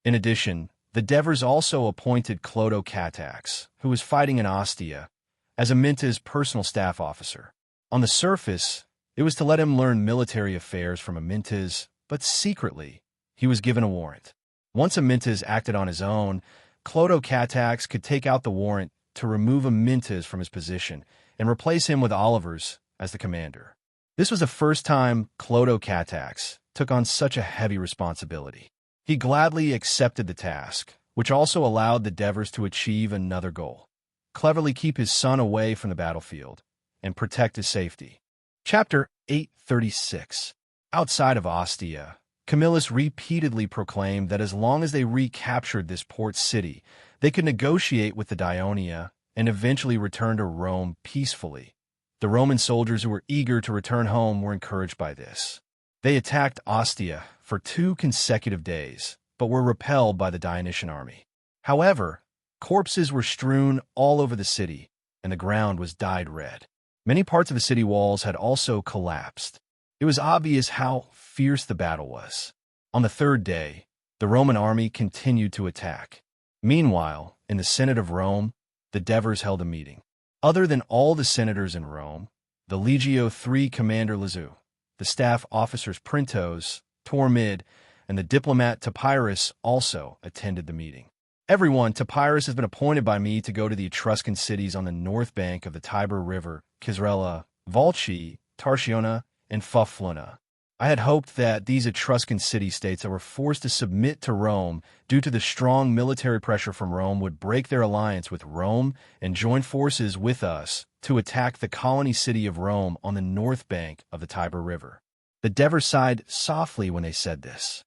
In addition, the Devers also appointed Clotocatax, who was fighting in Ostia, as Amyntas' personal staff officer. On the surface, it was to let him learn military affairs from Amyntas, but secretly, he was given a warrant. Once Amyntas acted on his own, Clotocatax could take out the warrant to remove Amyntas from his position and replace him with Olivers as the commander. This was the first time Clotocatax took on such a heavy responsibility. He gladly accepted the task, which also allowed the Devers to achieve another goal: cleverly keep his son away from the battlefield and protect his safety. Chapter 836. Outside of Ostia, Camillus repeatedly proclaimed that as long as they recaptured this port city, they could negotiate with the Dionia and eventually return to Rome peacefully. The Roman soldiers who were eager to return home were encouraged by this. They attacked Ostia for 2 consecutive days, but were repelled by the Dionysian army. However, corpses were strewn all over the city, and the ground was dyed red. Many parts of the city walls had also collapsed. It was obvious how fierce the battle was. On the 3rd day, the Roman army continued to attack. Meanwhile, in the Senate of Rome, the Devers held a meeting. Other than all the senators in Rome, the Legio III commander Lazu, the staff officers Printos, Tormid, and the diplomat Topyrus also attended the meeting. Everyone, Topyrus has been appointed by me to go to the Etruscan cities on the north bank of the Tiber River, Kysrela, Volchi, Tarsiona, and Fafluna. I had hoped that these Etruscan city-states that were forced to submit to Rome due to the strong military pressure from Rome would break their alliance with Rome and join forces with us to attack the colony city of Rome on the north bank of the Tiber River. The Devers sighed softly when they said this.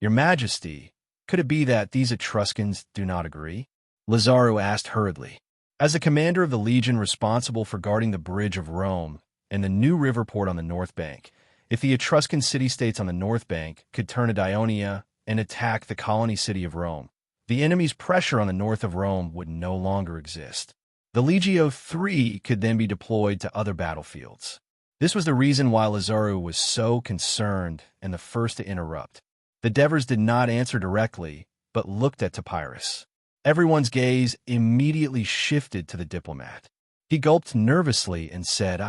Your Majesty, could it be that these Etruscans do not agree? Lazaru asked hurriedly. As the commander of the legion responsible for guarding the bridge of Rome and the new river port on the north bank, if the Etruscan city-states on the north bank could turn to Ionia and attack the colony city of Rome, the enemy's pressure on the north of Rome would no longer exist. The Legio III could then be deployed to other battlefields. This was the reason why Lazaru was so concerned and the first to interrupt. The Devers did not answer directly, but looked at Topyrus. Everyone's gaze immediately shifted to the diplomat. He gulped nervously and said,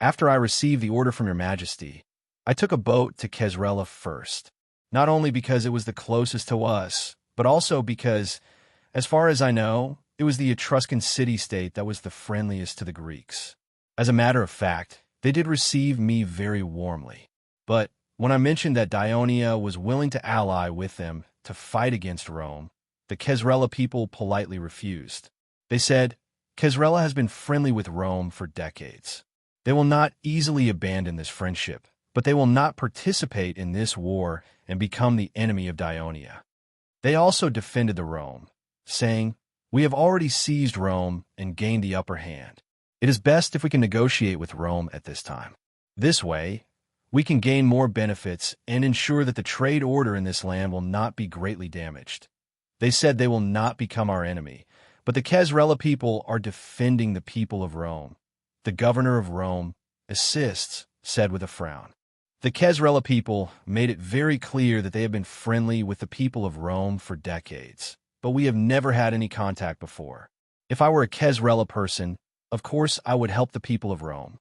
After I received the order from your majesty, I took a boat to Kesrela first. Not only because it was the closest to us, but also because, as far as I know, it was the Etruscan city-state that was the friendliest to the Greeks. As a matter of fact, they did receive me very warmly. But when I mentioned that Dionia was willing to ally with them to fight against Rome, the Kesrela people politely refused. They said, Kesrela has been friendly with Rome for decades. They will not easily abandon this friendship, but they will not participate in this war and become the enemy of Dionia. They also defended the Rome, saying, We have already seized Rome and gained the upper hand. It is best if we can negotiate with Rome at this time. This way, we can gain more benefits and ensure that the trade order in this land will not be greatly damaged. They said they will not become our enemy, but the Kesrela people are defending the people of Rome. The governor of Rome assists, said with a frown. The Kesrela people made it very clear that they have been friendly with the people of Rome for decades, but we have never had any contact before. If I were a Kesrela person, of course I would help the people of Rome.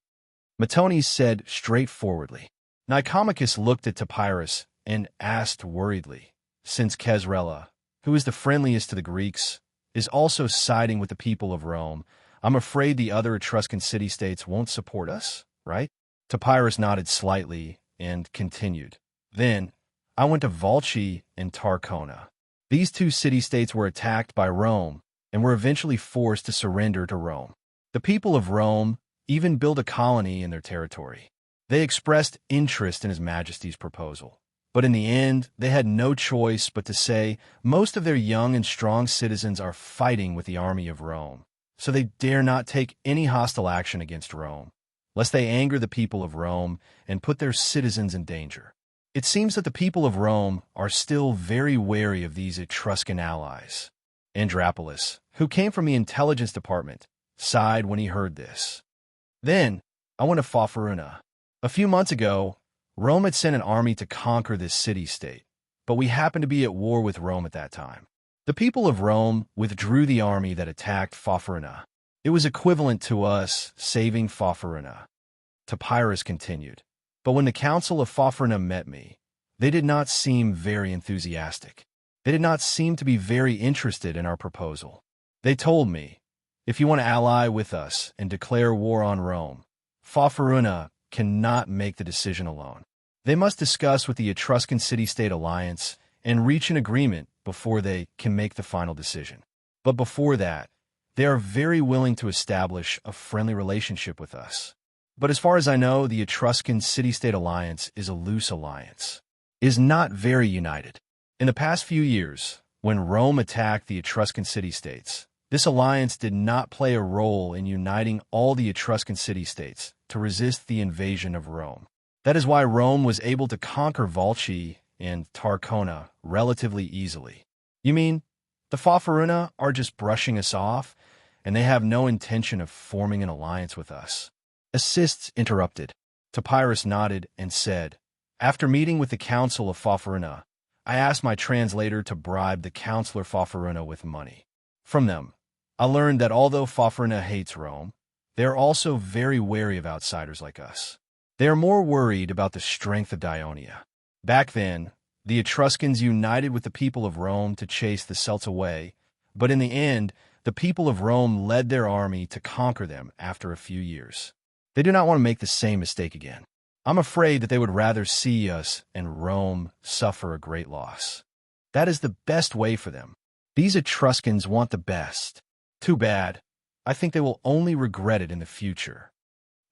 Matones said straightforwardly. Nicomachus looked at Topyrus and asked worriedly, Since Kesrela, who is the friendliest to the Greeks, is also siding with the people of Rome, I'm afraid the other Etruscan city-states won't support us, right? Topyrus nodded slightly and continued. Then, I went to Volci and Tarcona. These two city-states were attacked by Rome and were eventually forced to surrender to Rome. The people of Rome even built a colony in their territory. They expressed interest in His Majesty's proposal. But in the end, they had no choice but to say most of their young and strong citizens are fighting with the army of Rome, so they dare not take any hostile action against Rome, lest they anger the people of Rome and put their citizens in danger. It seems that the people of Rome are still very wary of these Etruscan allies. Andrapolis, who came from the intelligence department, sighed when he heard this. Then, I went to Fafaruna. A few months ago, Rome had sent an army to conquer this city-state, but we happened to be at war with Rome at that time. The people of Rome withdrew the army that attacked Fafaruna. It was equivalent to us saving Fafaruna. Topyrus continued. But when the council of Fafaruna met me, they did not seem very enthusiastic. They did not seem to be very interested in our proposal. They told me, if you want to ally with us and declare war on Rome, Fafaruna cannot make the decision alone. They must discuss with the Etruscan city-state alliance and reach an agreement before they can make the final decision. But before that, they are very willing to establish a friendly relationship with us. But as far as I know, the Etruscan city-state alliance is a loose alliance, is not very united. In the past few years, when Rome attacked the Etruscan city-states, this alliance did not play a role in uniting all the Etruscan city-states to resist the invasion of Rome. That is why Rome was able to conquer Volci and Tarcona relatively easily. You mean, the Fafaruna are just brushing us off, and they have no intention of forming an alliance with us? Assists interrupted. Topyrus nodded and said, After meeting with the council of Fafaruna, I asked my translator to bribe the councilor Fafaruna with money. From them, I learned that although Fafaruna hates Rome, they are also very wary of outsiders like us. They are more worried about the strength of Dionia. Back then, the Etruscans united with the people of Rome to chase the Celts away, but in the end, the people of Rome led their army to conquer them after a few years. They do not want to make the same mistake again. I'm afraid that they would rather see us and Rome suffer a great loss. That is the best way for them. These Etruscans want the best. Too bad. I think they will only regret it in the future.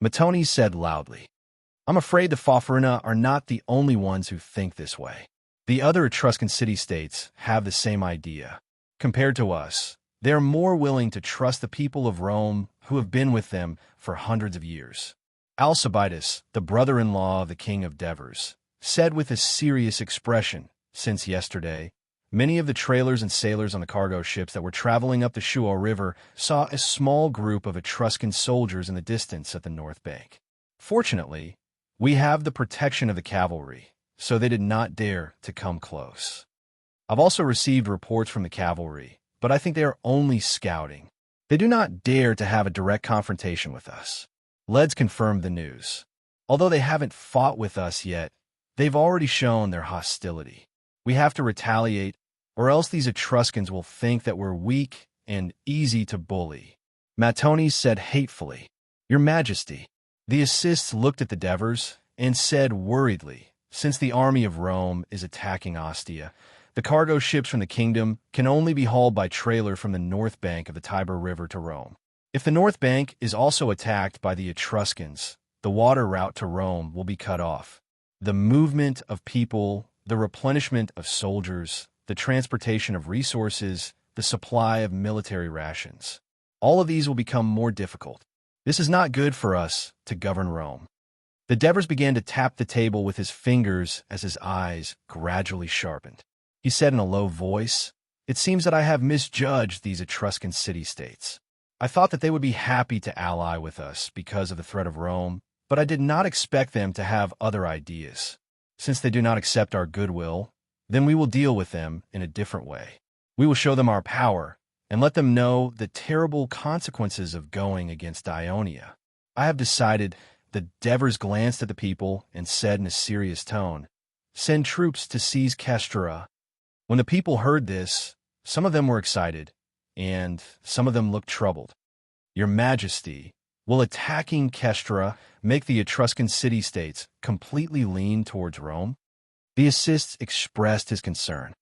Matones said loudly. I'm afraid the Fafaruna are not the only ones who think this way. The other Etruscan city-states have the same idea. Compared to us, they are more willing to trust the people of Rome who have been with them for hundreds of years. Alcibiades, the brother-in-law of the king of Devers, said with a serious expression, since yesterday, Many of the trailers and sailors on the cargo ships that were traveling up the Shuo River saw a small group of Etruscan soldiers in the distance at the north bank. Fortunately, we have the protection of the cavalry, so they did not dare to come close. I've also received reports from the cavalry, but I think they are only scouting. They do not dare to have a direct confrontation with us. Leds confirmed the news. Although they haven't fought with us yet, they've already shown their hostility. We have to retaliate, or else these Etruscans will think that we're weak and easy to bully. Matones said hatefully, "Your Majesty." The assists looked at the Devers and said worriedly, "Since the army of Rome is attacking Ostia, the cargo ships from the kingdom can only be hauled by trailer from the north bank of the Tiber River to Rome. If the north bank is also attacked by the Etruscans, the water route to Rome will be cut off. The movement of people, the replenishment of soldiers, the transportation of resources, the supply of military rations, all of these will become more difficult. This is not good for us to govern Rome." The Devers began to tap the table with his fingers as his eyes gradually sharpened. He said in a low voice, "It seems that I have misjudged these Etruscan city-states. I thought that they would be happy to ally with us because of the threat of Rome, but I did not expect them to have other ideas. Since they do not accept our goodwill, then we will deal with them in a different way. We will show them our power and let them know the terrible consequences of going against Ionia. I have decided." The Devers glanced at the people and said in a serious tone, "Send troops to seize Kestra." When the people heard this, some of them were excited, and some of them looked troubled. "Your Majesty, will attacking Kestra make the Etruscan city-states completely lean towards Rome?" The assists expressed his concern.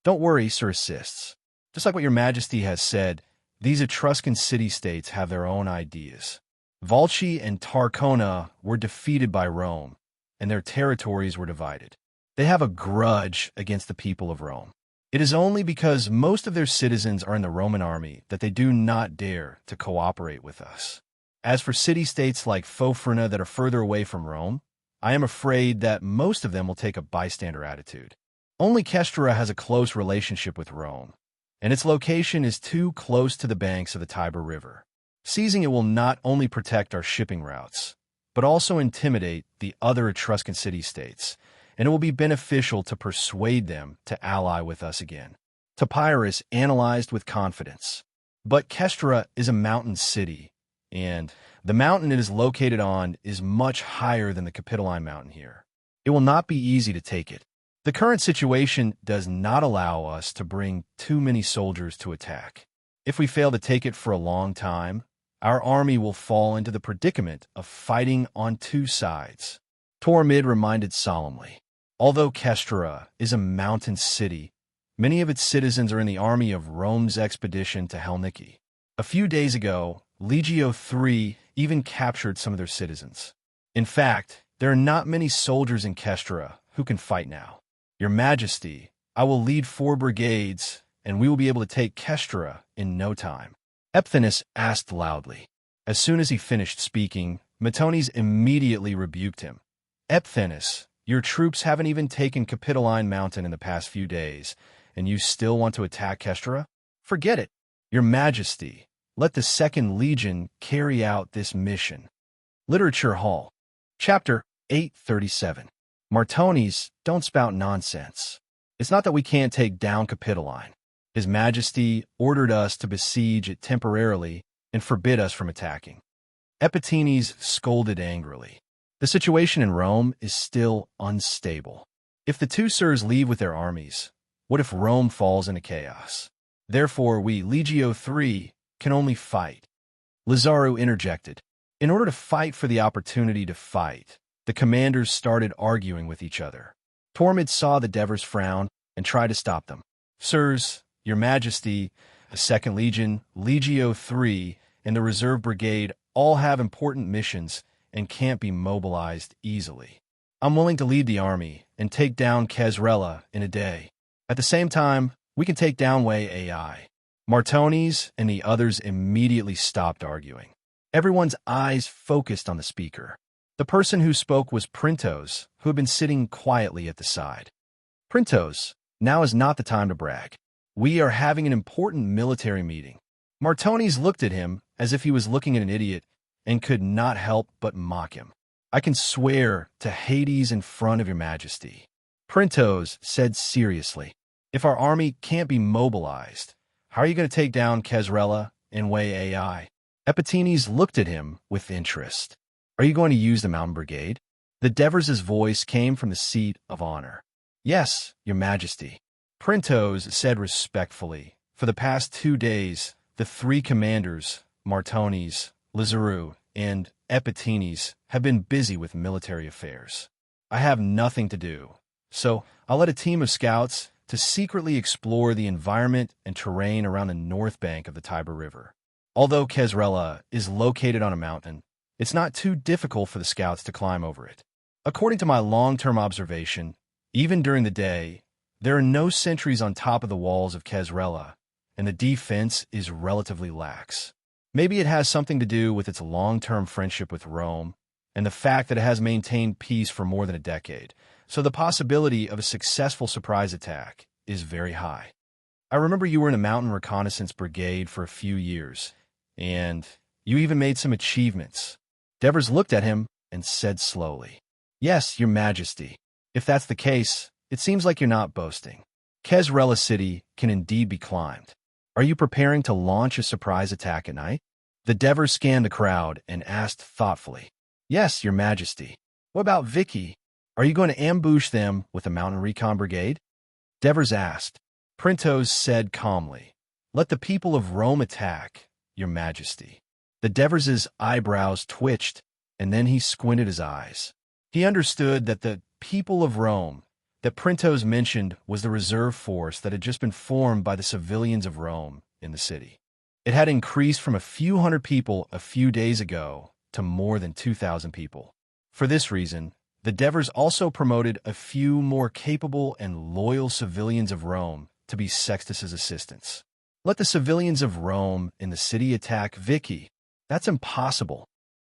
"Don't worry, Sir Assists. Just like what your Majesty has said, these Etruscan city-states have their own ideas. Volci and Tarcona were defeated by Rome, and their territories were divided. They have a grudge against the people of Rome. It is only because most of their citizens are in the Roman army that they do not dare to cooperate with us. As for city-states like Phofrina that are further away from Rome, I am afraid that most of them will take a bystander attitude. Only Kestra has a close relationship with Rome, and its location is too close to the banks of the Tiber River. Seizing it will not only protect our shipping routes, but also intimidate the other Etruscan city-states, and it will be beneficial to persuade them to ally with us again." Topyrus analyzed with confidence. "But Kestra is a mountain city, and the mountain it is located on is much higher than the Capitoline mountain here. It will not be easy to take it. The current situation does not allow us to bring too many soldiers to attack. If we fail to take it for a long time, our army will fall into the predicament of fighting on two sides." Tormid reminded solemnly, "Although Kestra is a mountain city, many of its citizens are in the army of Rome's expedition to Helniki. A few days ago, Legio III even captured some of their citizens. In fact, there are not many soldiers in Kestra who can fight now. Your Majesty, I will lead 4 brigades, and we will be able to take Kestra in no time." Epthenus asked loudly. As soon as he finished speaking, Matones immediately rebuked him. "Epthenus, your troops haven't even taken Capitoline Mountain in the past few days, and you still want to attack Kestra? Forget it. Your Majesty, let the 2nd Legion carry out this mission." Literature Hall. Chapter 837. "Martones, don't spout nonsense. It's not that we can't take down Capitoline. His Majesty ordered us to besiege it temporarily and forbid us from attacking." Epitines scolded angrily. "The situation in Rome is still unstable. If the two sirs leave with their armies, what if Rome falls into chaos? Therefore, we, Legio III, can only fight." Lazaru interjected. In order to fight for the opportunity to fight, the commanders started arguing with each other. Tormid saw the Devers frown and tried to stop them. "Sirs, your Majesty, the 2nd Legion, Legio III, and the Reserve Brigade all have important missions and can't be mobilized easily. I'm willing to lead the army and take down Kesrela in a day. At the same time, we can take down Way AI." Martones and the others immediately stopped arguing. Everyone's eyes focused on the speaker. The person who spoke was Printos, who had been sitting quietly at the side. "Printos, Now is not the time to brag. We are having an important military meeting. Martones looked at him as if he was looking at an idiot and could not help but mock him. I can swear to Hades in front of your majesty. Printos said seriously. If our army can't be mobilized, how are you going to take down Kezrela and Way AI? Epitenes looked at him with interest. Are you going to use the Mountain Brigade? The Devers' voice came from the seat of honor. Yes, your majesty. Printos said respectfully. For the past 2 days, the 3 commanders, Martones, Lizaru, and Epitenes, have been busy with military affairs. I have nothing to do, so I'll let a team of scouts to secretly explore the environment and terrain around the north bank of the Tiber River. Although Kezrela is located on a mountain, it's not too difficult for the scouts to climb over it. According to my long-term observation, even during the day, there are no sentries on top of the walls of Kezrela, and the defense is relatively lax. Maybe it has something to do with its long-term friendship with Rome and the fact that it has maintained peace for more than a decade, so the possibility of a successful surprise attack is very high. I remember you were in a mountain reconnaissance brigade for a few years, and you even made some achievements. Devers looked at him and said slowly, Yes, your majesty. If that's the case, it seems like you're not boasting. Kezrela City can indeed be climbed. Are you preparing to launch a surprise attack at night? The Devers scanned the crowd and asked thoughtfully, Yes, your majesty. What about Vicky? Are you going to ambush them with a mountain recon brigade? Devers asked. Printos said calmly, Let the people of Rome attack, your majesty. The Devers' eyebrows twitched, and then he squinted his eyes. He understood that the people of Rome that Printos mentioned was the reserve force that had just been formed by the civilians of Rome in the city. It had increased from a few hundred people a few days ago to more than 2,000 people. For this reason, the Devers also promoted a few more capable and loyal civilians of Rome to be Sextus's assistants. Let the civilians of Rome in the city attack Vicky. That's impossible.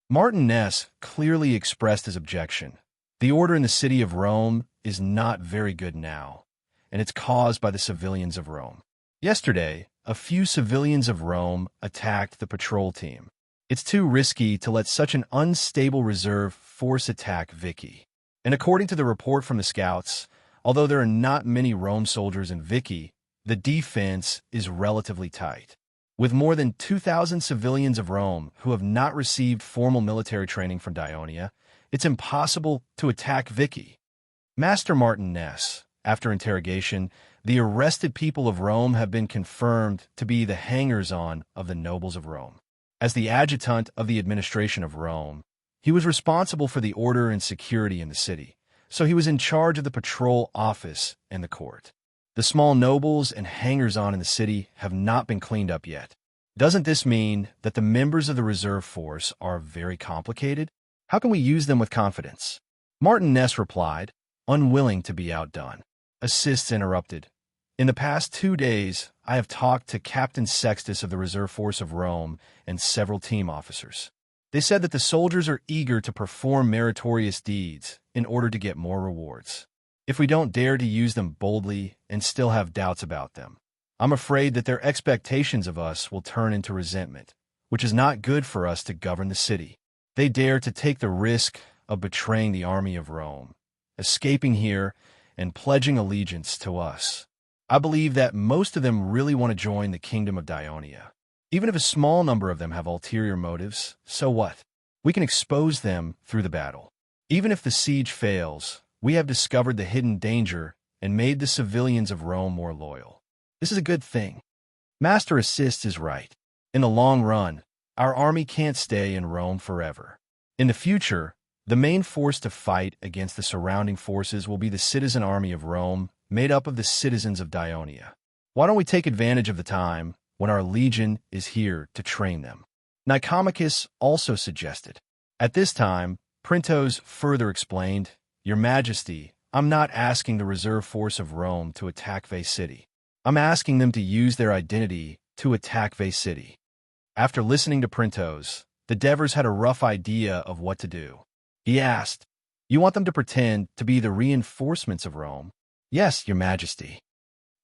Martin Ness clearly expressed his objection. The order in the city of Rome is not very good now, and it's caused by the civilians of Rome. Yesterday, a few civilians of Rome attacked the patrol team. It's too risky to let such an unstable reserve force attack Vicky. And according to the report from the scouts, although there are not many Rome soldiers in Vicky, the defense is relatively tight. With more than 2,000 civilians of Rome who have not received formal military training from Dionia, it's impossible to attack Vicky. Master Martin Ness, after interrogation, the arrested people of Rome have been confirmed to be the hangers-on of the nobles of Rome. As the adjutant of the administration of Rome, he was responsible for the order and security in the city, so he was in charge of the patrol office and the court. The small nobles and hangers-on in the city have not been cleaned up yet. Doesn't this mean that the members of the reserve force are very complicated? How can we use them with confidence? Martin Ness replied, unwilling to be outdone. Assists interrupted. In the past 2 days, I have talked to Captain Sextus of the Reserve Force of Rome and several team officers. They said that the soldiers are eager to perform meritorious deeds in order to get more rewards. If we don't dare to use them boldly and still have doubts about them, I'm afraid that their expectations of us will turn into resentment, which is not good for us to govern the city. They dare to take the risk of betraying the army of Rome, escaping here, and pledging allegiance to us. I believe that most of them really want to join the kingdom of Dionia. Even if a small number of them have ulterior motives, so what? We can expose them through the battle. Even if the siege fails, we have discovered the hidden danger and made the civilians of Rome more loyal. This is a good thing. Master Assist is right. In the long run, our army can't stay in Rome forever. In the future, the main force to fight against the surrounding forces will be the citizen army of Rome, made up of the citizens of Dionia. Why don't we take advantage of the time when our legion is here to train them? Nicomachus also suggested. At this time, Printos further explained, Your Majesty, I'm not asking the reserve force of Rome to attack Veii City. I'm asking them to use their identity to attack Veii City. After listening to Printos, the Devers had a rough idea of what to do. He asked, You want them to pretend to be the reinforcements of Rome? Yes, Your Majesty.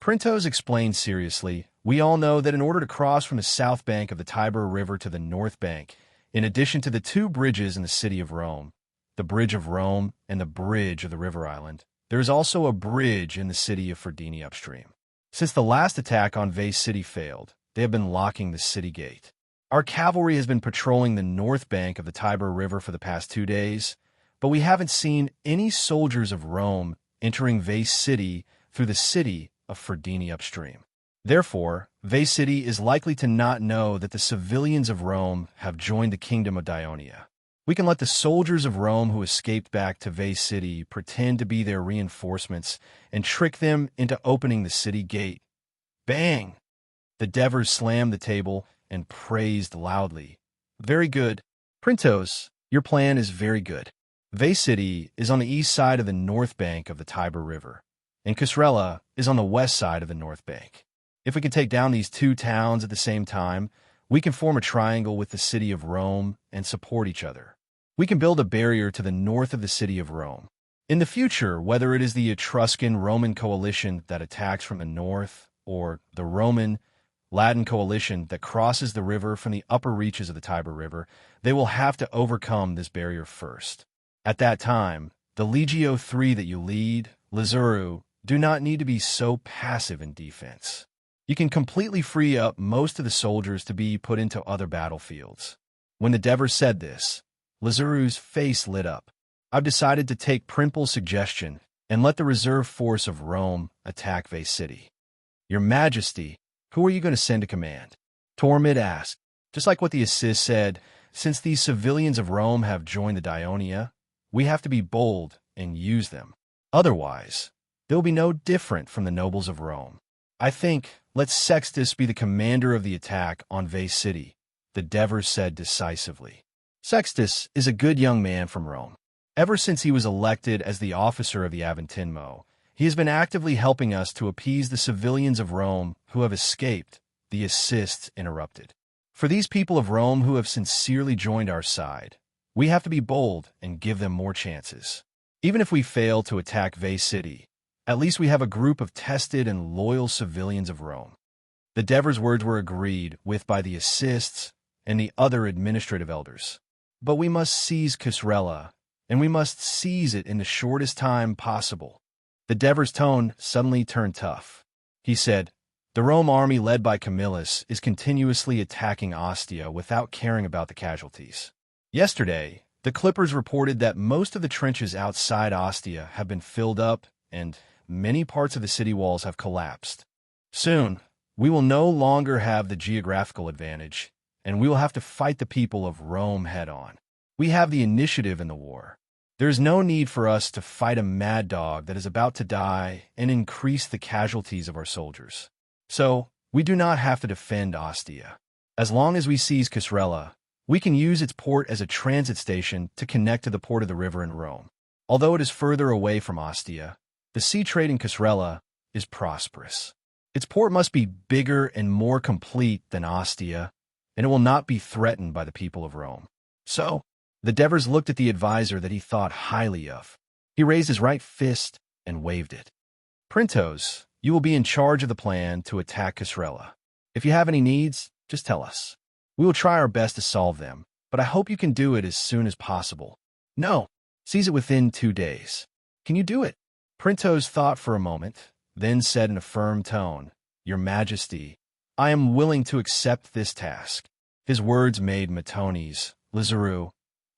Printos explained seriously, we all know that in order to cross from the south bank of the Tiber River to the north bank, in addition to the two bridges in the city of Rome, the Bridge of Rome and the Bridge of the River Island, there is also a bridge in the city of Ferdini upstream. Since the last attack on Vase City failed, they have been locking the city gate. Our cavalry has been patrolling the north bank of the Tiber River for the past 2 days, but we haven't seen any soldiers of Rome entering Vase City through the city of Ferdini upstream. Therefore, Vase City is likely to not know that the civilians of Rome have joined the kingdom of Dionia. We can let the soldiers of Rome who escaped back to Vase City pretend to be their reinforcements and trick them into opening the city gate. Bang! The Devers slammed the table and praised loudly. Very good. Printos, your plan is very good. Vase City is on the east side of the north bank of the Tiber River, and Casrella is on the west side of the north bank. If we can take down these two towns at the same time, we can form a triangle with the city of Rome and support each other. We can build a barrier to the north of the city of Rome. In the future, whether it is the Etruscan-Roman coalition that attacks from the north or the Roman-Latin coalition that crosses the river from the upper reaches of the Tiber River, they will have to overcome this barrier first. At that time, the Legio III that you lead, Lazuru, do not need to be so passive in defense. You can completely free up most of the soldiers to be put into other battlefields. When the Devers said this, Lazuru's face lit up. I've decided to take Primple's suggestion and let the reserve force of Rome attack Vase City. Your Majesty, who are you going to send to command? Tormid asked. Just like what the assist said, since these civilians of Rome have joined the Dionia, we have to be bold and use them. Otherwise, they'll be no different from the nobles of Rome. I think, let Sextus be the commander of the attack on Vase City, the Devers said decisively. Sextus is a good young man from Rome. Ever since he was elected as the officer of the Aventinmo, he has been actively helping us to appease the civilians of Rome who have escaped, the assist interrupted. For these people of Rome who have sincerely joined our side, we have to be bold and give them more chances. Even if we fail to attack Vase City, at least we have a group of tested and loyal civilians of Rome. The Devers' words were agreed with by the assists and the other administrative elders. But we must seize Casrella, and we must seize it in the shortest time possible. The Devers' tone suddenly turned tough. He said, the Rome army led by Camillus is continuously attacking Ostia without caring about the casualties. Yesterday, the Clippers reported that most of the trenches outside Ostia have been filled up and many parts of the city walls have collapsed. Soon, we will no longer have the geographical advantage, and we will have to fight the people of Rome head-on. We have the initiative in the war. There is no need for us to fight a mad dog that is about to die and increase the casualties of our soldiers. So, we do not have to defend Ostia. As long as we seize Casrella, we can use its port as a transit station to connect to the port of the river in Rome. Although it is further away from Ostia, the sea trade in Casrella is prosperous. Its port must be bigger and more complete than Ostia, and it will not be threatened by the people of Rome. So, the Devers looked at the advisor that he thought highly of. He raised his right fist and waved it. Printos, you will be in charge of the plan to attack Casrella. If you have any needs, just tell us. We will try our best to solve them, but I hope you can do it as soon as possible. No, seize it within 2 days. Can you do it? Printos thought for a moment, then said in a firm tone, Your Majesty, I am willing to accept this task. His words made Matones, Lazuru,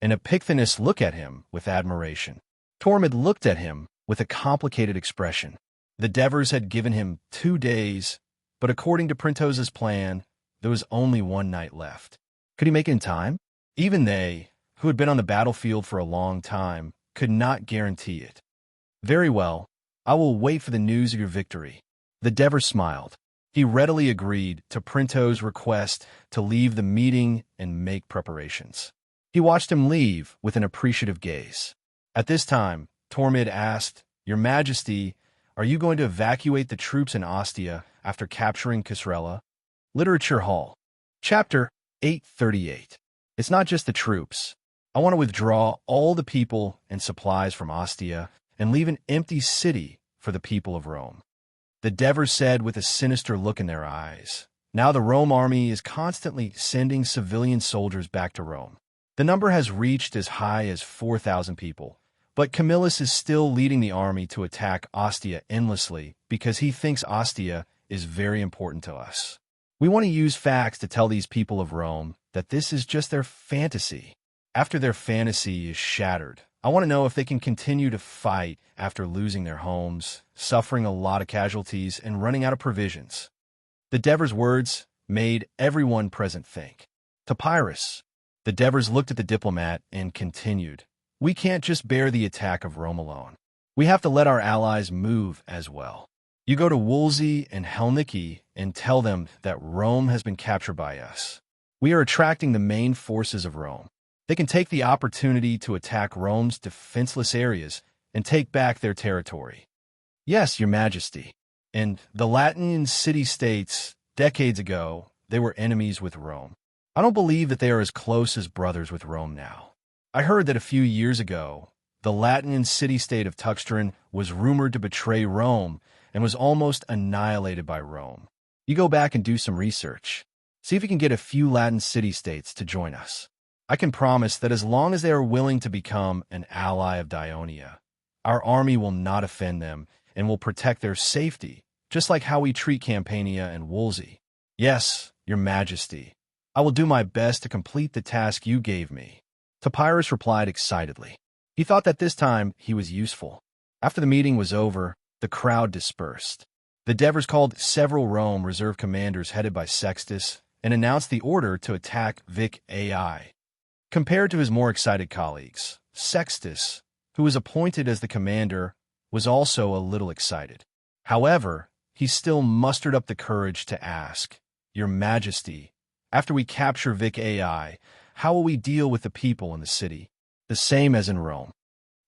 and Epicthenes look at him with admiration. Tormid looked at him with a complicated expression. The Devers had given him 2 days, but according to Printos's plan, there was only 1 night left. Could he make it in time? Even they, who had been on the battlefield for a long time, could not guarantee it. Very well, I will wait for the news of your victory. The Devers smiled. He readily agreed to Printo's request to leave the meeting and make preparations. He watched him leave with an appreciative gaze. At this time, Tormid asked, Your Majesty, are you going to evacuate the troops in Ostia after capturing Casrella? Literature Hall. Chapter 838. It's not just the troops. I want to withdraw all the people and supplies from Ostia and leave an empty city for the people of Rome. the Devers said with a sinister look in their eyes. Now the Rome army is constantly sending civilian soldiers back to Rome. The number has reached as high as 4,000 people, but Camillus is still leading the army to attack Ostia endlessly because he thinks Ostia is very important to us. We want to use facts to tell these people of Rome that this is just their fantasy. After their fantasy is shattered, I want to know if they can continue to fight after losing their homes, suffering a lot of casualties, and running out of provisions. The Devers' words made everyone present think. To Pyrrhus, the Devers looked at the diplomat and continued, "We can't just bear the attack of Rome alone. We have to let our allies move as well. You go to Wolsey and Helniki and tell them that Rome has been captured by us. We are attracting the main forces of Rome. They can take the opportunity to attack Rome's defenseless areas and take back their territory." "Yes, Your Majesty. And the Latinian city-states, decades ago, they were enemies with Rome. I don't believe that they are as close as brothers with Rome now. I heard that a few years ago, the Latinian city-state of Tuxteren was rumored to betray Rome and was almost annihilated by Rome. You go back and do some research. See if you can get a few Latin city-states to join us. I can promise that as long as they are willing to become an ally of Dionia, our army will not offend them and will protect their safety, just like how we treat Campania and Wolsey." "Yes, Your Majesty. I will do my best to complete the task you gave me." Topyrus replied excitedly. He thought that this time he was useful. After the meeting was over, the crowd dispersed. The Devers called several Rome reserve commanders headed by Sextus and announced the order to attack Vic Ai. Compared to his more excited colleagues, Sextus, who was appointed as the commander, was also a little excited. However, he still mustered up the courage to ask, "Your Majesty, after we capture Vic Ai, how will we deal with the people in the city?" "The same as in Rome."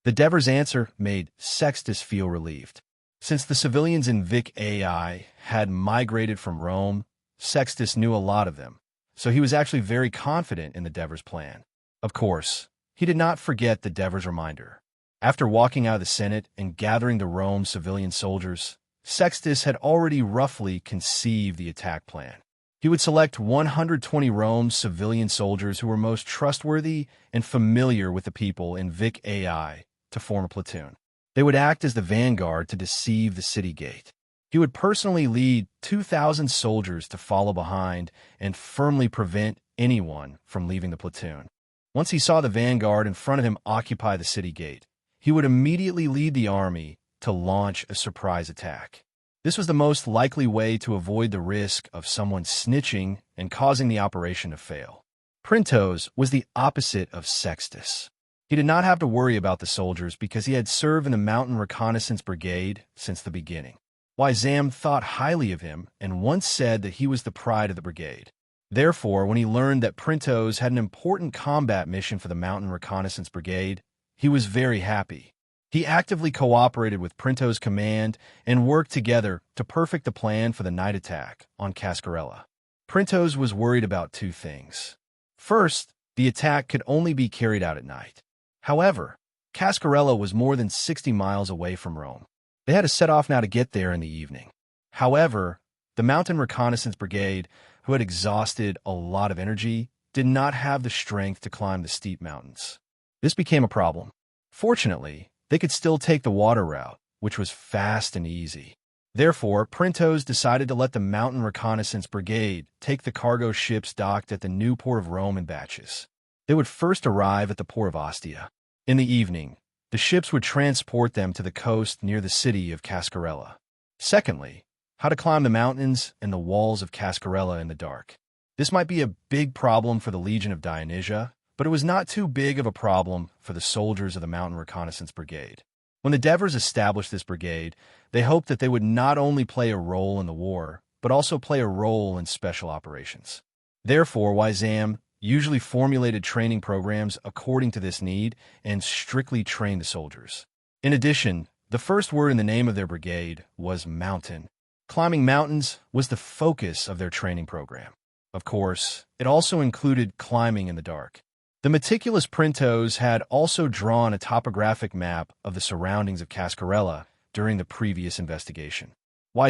The Devers' answer made Sextus feel relieved. Since the civilians in Vic Ai had migrated from Rome, Sextus knew a lot of them, so he was actually very confident in the Devers' plan. Of course, he did not forget the Devers' reminder. After walking out of the Senate and gathering the Rome civilian soldiers, Sextus had already roughly conceived the attack plan. He would select 120 Rome civilian soldiers who were most trustworthy and familiar with the people in Vic Ai to form a platoon. They would act as the vanguard to deceive the city gate. He would personally lead 2,000 soldiers to follow behind and firmly prevent anyone from leaving the platoon. Once he saw the vanguard in front of him occupy the city gate, he would immediately lead the army to launch a surprise attack. This was the most likely way to avoid the risk of someone snitching and causing the operation to fail. Printos was the opposite of Sextus. He did not have to worry about the soldiers because he had served in the Mountain Reconnaissance Brigade since the beginning. Wyzam thought highly of him and once said that he was the pride of the brigade. Therefore, when he learned that Printos had an important combat mission for the Mountain Reconnaissance Brigade, he was very happy. He actively cooperated with Printos' command and worked together to perfect the plan for the night attack on Cascarella. Printos was worried about two things. First, the attack could only be carried out at night. However, Cascarella was more than 60 miles away from Rome. They had to set off now to get there in the evening. However, the Mountain Reconnaissance Brigade, who had exhausted a lot of energy, did not have the strength to climb the steep mountains. This became a problem. Fortunately, they could still take the water route, which was fast and easy. Therefore, Printos decided to let the Mountain Reconnaissance Brigade take the cargo ships docked at the new port of Rome in batches. They would first arrive at the port of Ostia. In the evening, the ships would transport them to the coast near the city of Cascarella. Secondly, how to climb the mountains and the walls of Cascarella in the dark. This might be a big problem for the Legion of Dionysia, but it was not too big of a problem for the soldiers of the Mountain Reconnaissance Brigade. When the Devers established this brigade, they hoped that they would not only play a role in the war, but also play a role in special operations. Therefore, Wyzam usually formulated training programs according to this need and strictly trained the soldiers. In addition, the first word in the name of their brigade was mountain. Climbing mountains was the focus of their training program. Of course, it also included climbing in the dark. The meticulous Printos had also drawn a topographic map of the surroundings of Cascarella during the previous investigation.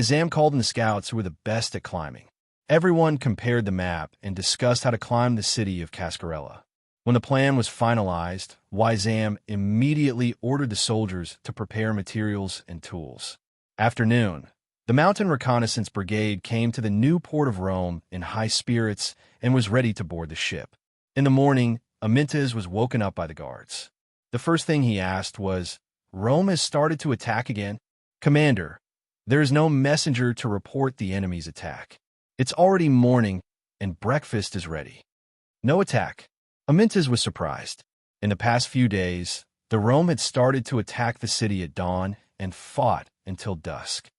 Zam called in the scouts who were the best at climbing. Everyone compared the map and discussed how to climb the city of Cascarella. When the plan was finalized, Zam immediately ordered the soldiers to prepare materials and tools. After noon, the Mountain Reconnaissance Brigade came to the new port of Rome in high spirits and was ready to board the ship. In the morning, Amyntas was woken up by the guards. The first thing he asked was, "Rome has started to attack again?" "Commander, there is no messenger to report the enemy's attack. It's already morning, and breakfast is ready." "No attack." Amyntas was surprised. In the past few days, the Rome had started to attack the city at dawn and fought until dusk.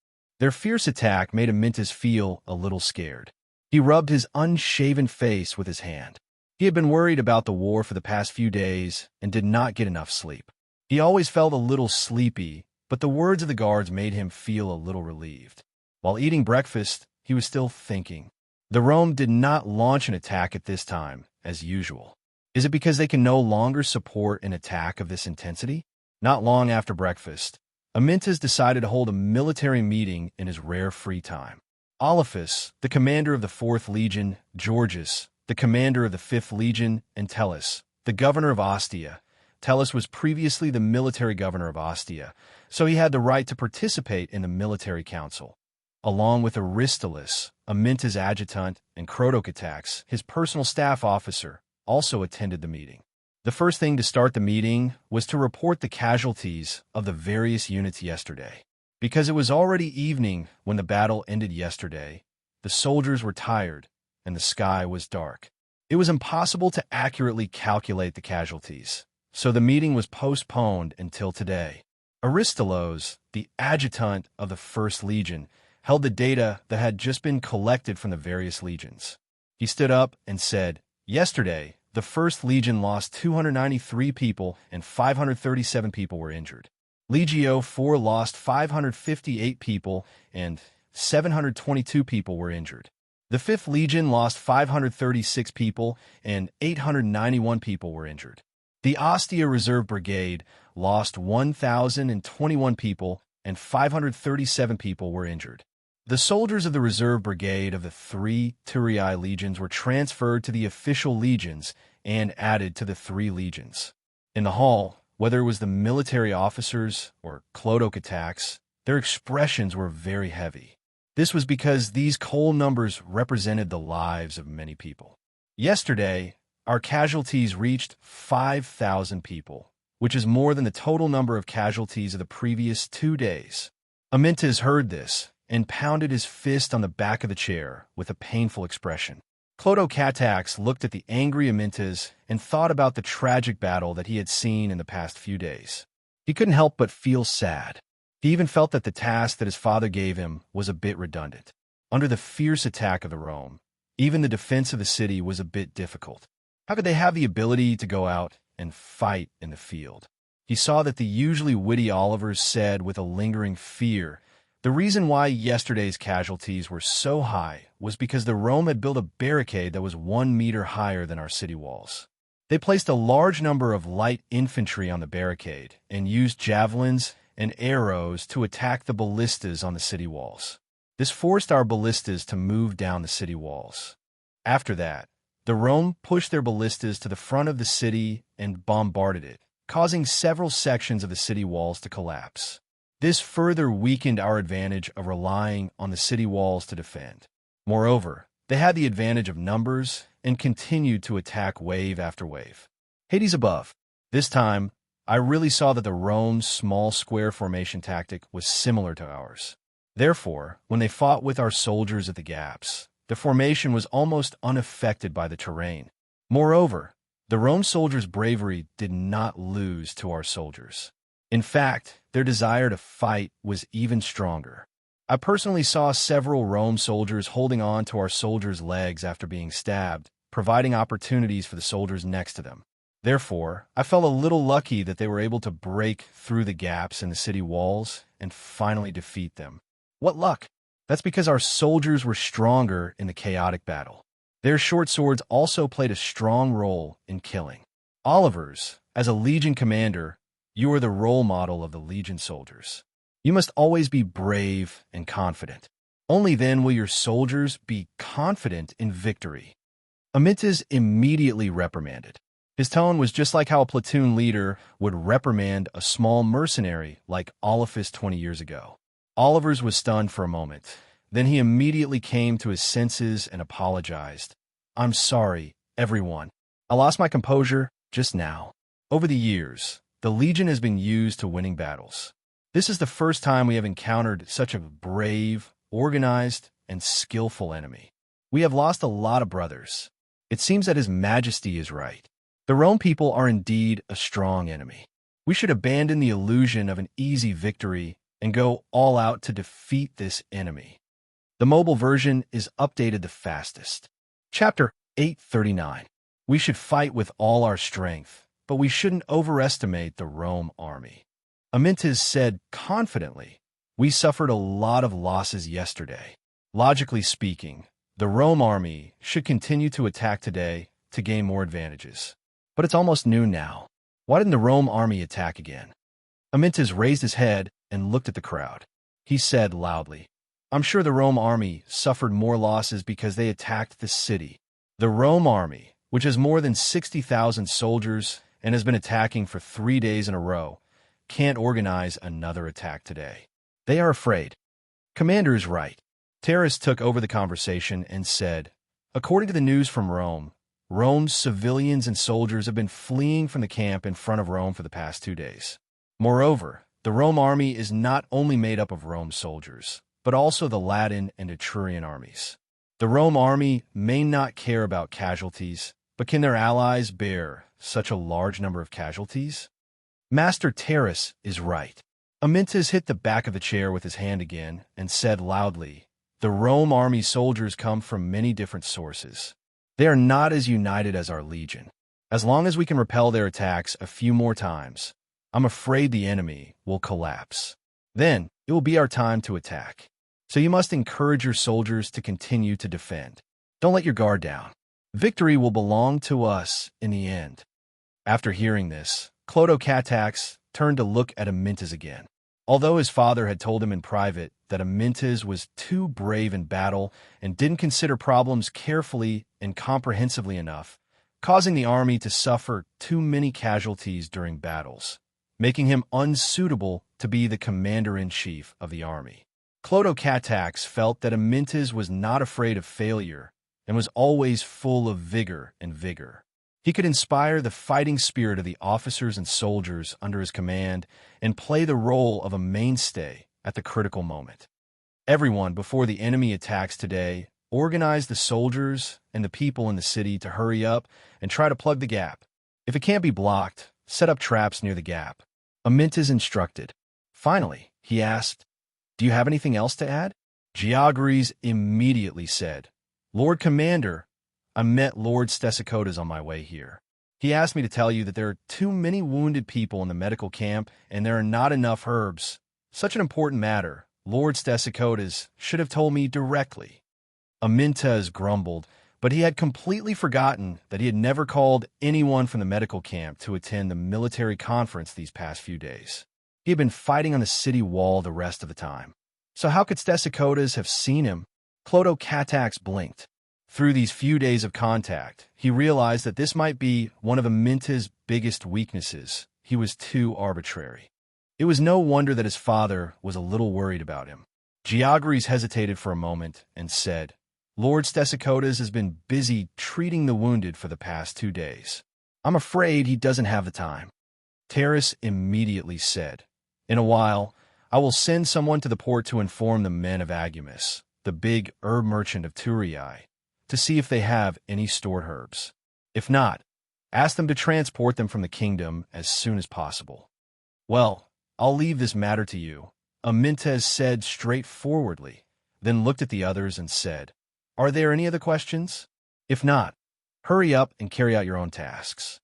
Their fierce attack made Amyntas feel a little scared. He rubbed his unshaven face with his hand. He had been worried about the war for the past few days and did not get enough sleep. He always felt a little sleepy, but the words of the guards made him feel a little relieved. While eating breakfast, he was still thinking. The Rome did not launch an attack at this time, as usual. Is it because they can no longer support an attack of this intensity? Not long after breakfast, Amyntas decided to hold a military meeting in his rare free time. Olaphus, the commander of the 4th Legion, Georgius, the commander of the 5th Legion, and Tellus, the governor of Ostia. Tellus was previously the military governor of Ostia, so he had the right to participate in the military council. Along with Aristolus, Amyntas' adjutant, and Crotocatax, his personal staff officer, also attended the meeting. The first thing to start the meeting was to report the casualties of the various units yesterday. Because it was already evening when the battle ended yesterday, the soldiers were tired and the sky was dark. It was impossible to accurately calculate the casualties, so the meeting was postponed until today. Aristolos, the adjutant of the 1st Legion, held the data that had just been collected from the various legions. He stood up and said, "Yesterday, the 1st Legion lost 293 people and 537 people were injured. Legio 4 lost 558 people and 722 people were injured. The 5th Legion lost 536 people and 891 people were injured. The Ostia Reserve Brigade lost 1,021 people and 537 people were injured. The soldiers of the Reserve Brigade of the 3 Turii legions were transferred to the official legions and added to the 3 legions." In the hall, whether it was the military officers or Clodocatax, their expressions were very heavy. This was because these coal numbers represented the lives of many people. Yesterday, our casualties reached 5,000 people, which is more than the total number of casualties of the previous 2 days. Amyntas heard this and pounded his fist on the back of the chair with a painful expression. Clodocatax looked at the angry Amyntas and thought about the tragic battle that he had seen in the past few days. He couldn't help but feel sad. He even felt that the task that his father gave him was a bit redundant. Under the fierce attack of the Rome, even the defense of the city was a bit difficult. How could they have the ability to go out and fight in the field? He saw that the usually witty Olivers said with a lingering fear, the reason why yesterday's casualties were so high was because the Rome had built a barricade that was 1 meter higher than our city walls. They placed a large number of light infantry on the barricade and used javelins and arrows to attack the ballistas on the city walls. This forced our ballistas to move down the city walls. After that, the Rome pushed their ballistas to the front of the city and bombarded it, causing several sections of the city walls to collapse. This further weakened our advantage of relying on the city walls to defend. Moreover, they had the advantage of numbers and continued to attack wave after wave. Hades above. This time, I really saw that the Rome's small square formation tactic was similar to ours. Therefore, when they fought with our soldiers at the gaps, the formation was almost unaffected by the terrain. Moreover, the Rome soldiers' bravery did not lose to our soldiers. In fact, their desire to fight was even stronger. I personally saw several Rome soldiers holding on to our soldiers' legs after being stabbed, providing opportunities for the soldiers next to them. Therefore, I felt a little lucky that they were able to break through the gaps in the city walls and finally defeat them. What luck! That's because our soldiers were stronger in the chaotic battle. Their short swords also played a strong role in killing. Olivers, as a Legion commander, you are the role model of the Legion soldiers. You must always be brave and confident. Only then will your soldiers be confident in victory. Amyntas immediately reprimanded. His tone was just like how a platoon leader would reprimand a small mercenary like Oliphas 20 years ago. Oliver's was stunned for a moment. Then he immediately came to his senses and apologized. "I'm sorry, everyone. I lost my composure just now." Over the years, the Legion has been used to winning battles. This is the first time we have encountered such a brave, organized, and skillful enemy. We have lost a lot of brothers. It seems that His Majesty is right. The Rome people are indeed a strong enemy. We should abandon the illusion of an easy victory and go all out to defeat this enemy. The mobile version is updated the fastest. Chapter 839. We should fight with all our strength, but we shouldn't overestimate the Rome army. Amyntas said confidently, "We suffered a lot of losses yesterday. Logically speaking, the Rome army should continue to attack today to gain more advantages. But it's almost noon now. Why didn't the Rome army attack again?" Amyntas raised his head and looked at the crowd. He said loudly, "I'm sure the Rome army suffered more losses because they attacked the city. The Rome army, which has more than 60,000 soldiers and has been attacking for 3 days in a row, can't organize another attack today. They are afraid." Commander is right. Terrace took over the conversation and said, "According to the news from Rome, Rome's civilians and soldiers have been fleeing from the camp in front of Rome for the past 2 days. Moreover, the Rome army is not only made up of Rome soldiers, but also the Latin and Etrurian armies. The Rome army may not care about casualties, but can their allies bear such a large number of casualties?" Master Terrace is right. Amyntas hit the back of the chair with his hand again and said loudly, "The Rome army soldiers come from many different sources. They are not as united as our legion. As long as we can repel their attacks a few more times, I'm afraid the enemy will collapse. Then it will be our time to attack. So you must encourage your soldiers to continue to defend. Don't let your guard down. Victory will belong to us in the end." After hearing this, Clodocatax turned to look at Amyntas again. Although his father had told him in private that Amyntas was too brave in battle and didn't consider problems carefully and comprehensively enough, causing the army to suffer too many casualties during battles, making him unsuitable to be the commander-in-chief of the army. Clodocatax felt that Amyntas was not afraid of failure and was always full of vigor and vigor. He could inspire the fighting spirit of the officers and soldiers under his command and play the role of a mainstay at the critical moment. Everyone, before the enemy attacks today, organize the soldiers and the people in the city to hurry up and try to plug the gap. If it can't be blocked, set up traps near the gap. Amyntas instructed. Finally, he asked, "Do you have anything else to add?" Georges immediately said, "Lord Commander, I met Lord Stesicodes on my way here. He asked me to tell you that there are too many wounded people in the medical camp and there are not enough herbs. Such an important matter. Lord Stesicodes should have told me directly." Amyntas grumbled, but he had completely forgotten that he had never called anyone from the medical camp to attend the military conference these past few days. He had been fighting on the city wall the rest of the time. So how could Stesicodes have seen him? Clodocatax blinked. Through these few days of contact, he realized that this might be one of Amyntas' biggest weaknesses. He was too arbitrary. It was no wonder that his father was a little worried about him. Georges hesitated for a moment and said, "Lord Stesicodes has been busy treating the wounded for the past 2 days. I'm afraid he doesn't have the time." Terrace immediately said, "In a while, I will send someone to the port to inform the men of Agumus, the big herb merchant of Turii, to see if they have any stored herbs. If not, ask them to transport them from the kingdom as soon as possible." "Well, I'll leave this matter to you," Amyntas said straightforwardly, then looked at the others and said, "Are there any other questions? If not, hurry up and carry out your own tasks."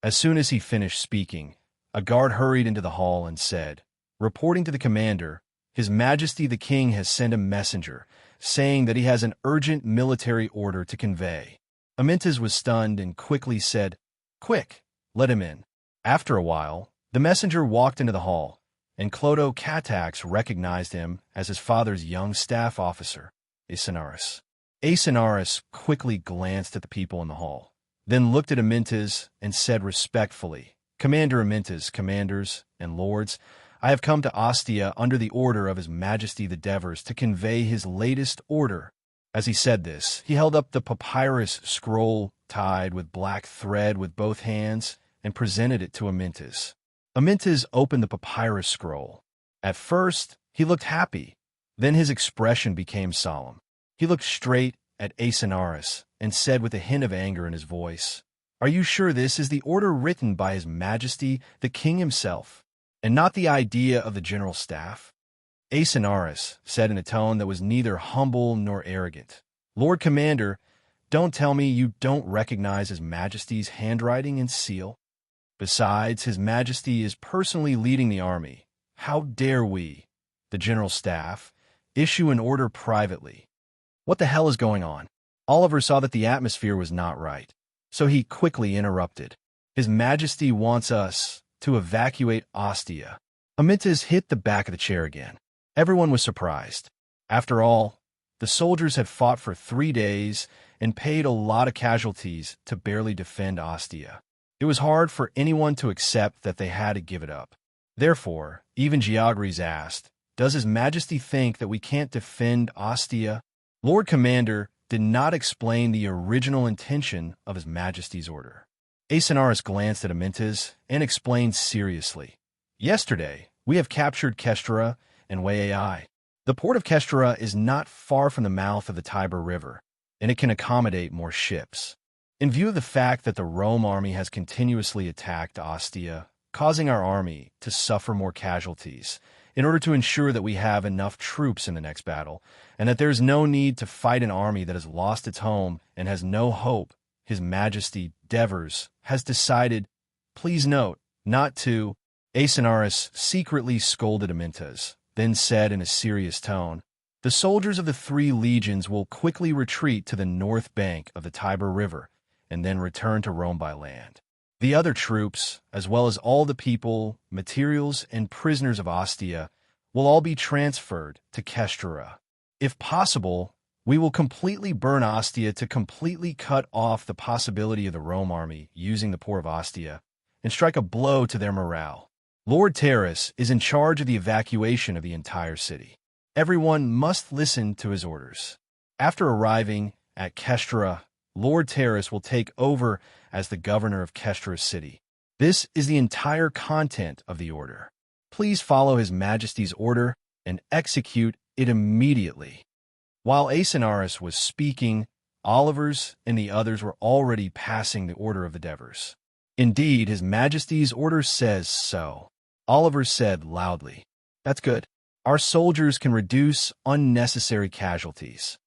As soon as he finished speaking, a guard hurried into the hall and said, "Reporting to the commander, His Majesty the King has sent a messenger, saying that he has an urgent military order to convey." Amyntas was stunned and quickly said, "Quick, let him in." After a while, the messenger walked into the hall. and Clodo Catax recognized him as his father's young staff officer, Aesonaris. Aesonaris quickly glanced at the people in the hall, then looked at Amyntas and said respectfully, "Commander Amyntas, commanders and lords, I have come to Ostia under the order of His Majesty the Devers to convey his latest order." As he said this, he held up the papyrus scroll tied with black thread with both hands and presented it to Amyntas. Amyntas opened the papyrus scroll. At first, he looked happy. Then his expression became solemn. He looked straight at Aesonaris and said with a hint of anger in his voice, "Are you sure this is the order written by His Majesty the King himself, and not the idea of the general staff?" Aesonaris said in a tone that was neither humble nor arrogant, "Lord Commander, don't tell me you don't recognize His Majesty's handwriting and seal. Besides, His Majesty is personally leading the army. How dare we, the general staff, issue an order privately?" What the hell is going on? Oliver saw that the atmosphere was not right, so he quickly interrupted. "His Majesty wants us to evacuate Ostia." Amyntas hit the back of the chair again. Everyone was surprised. After all, the soldiers had fought for 3 days and paid a lot of casualties to barely defend Ostia. It was hard for anyone to accept that they had to give it up. Therefore, even Geogres asked, "Does His Majesty think that we can't defend Ostia?" Lord Commander did not explain the original intention of His Majesty's order. Aesonaris glanced at Amyntas and explained seriously, "Yesterday, we have captured Kestra and Waiai. The port of Kestra is not far from the mouth of the Tiber River, and it can accommodate more ships. In view of the fact that the Rome army has continuously attacked Ostia, causing our army to suffer more casualties, in order to ensure that we have enough troops in the next battle, and that there is no need to fight an army that has lost its home and has no hope, His Majesty Devers has decided, please note, not to." Aesonaris secretly scolded Amyntas, then said in a serious tone, "The soldiers of the 3 legions will quickly retreat to the north bank of the Tiber River and then return to Rome by land. The other troops, as well as all the people, materials, and prisoners of Ostia, will all be transferred to Kestra. If possible, we will completely burn Ostia to completely cut off the possibility of the Rome army using the port of Ostia and strike a blow to their morale. Lord Terrace is in charge of the evacuation of the entire city. Everyone must listen to his orders. After arriving at Kestra, Lord Terrace will take over as the governor of Kestra City. This is the entire content of the order. Please follow His Majesty's order and execute it immediately." While Aesonaris was speaking, Olivers and the others were already passing the order of the Devers. "Indeed, His Majesty's order says so," Oliver said loudly. "That's good. Our soldiers can reduce unnecessary casualties."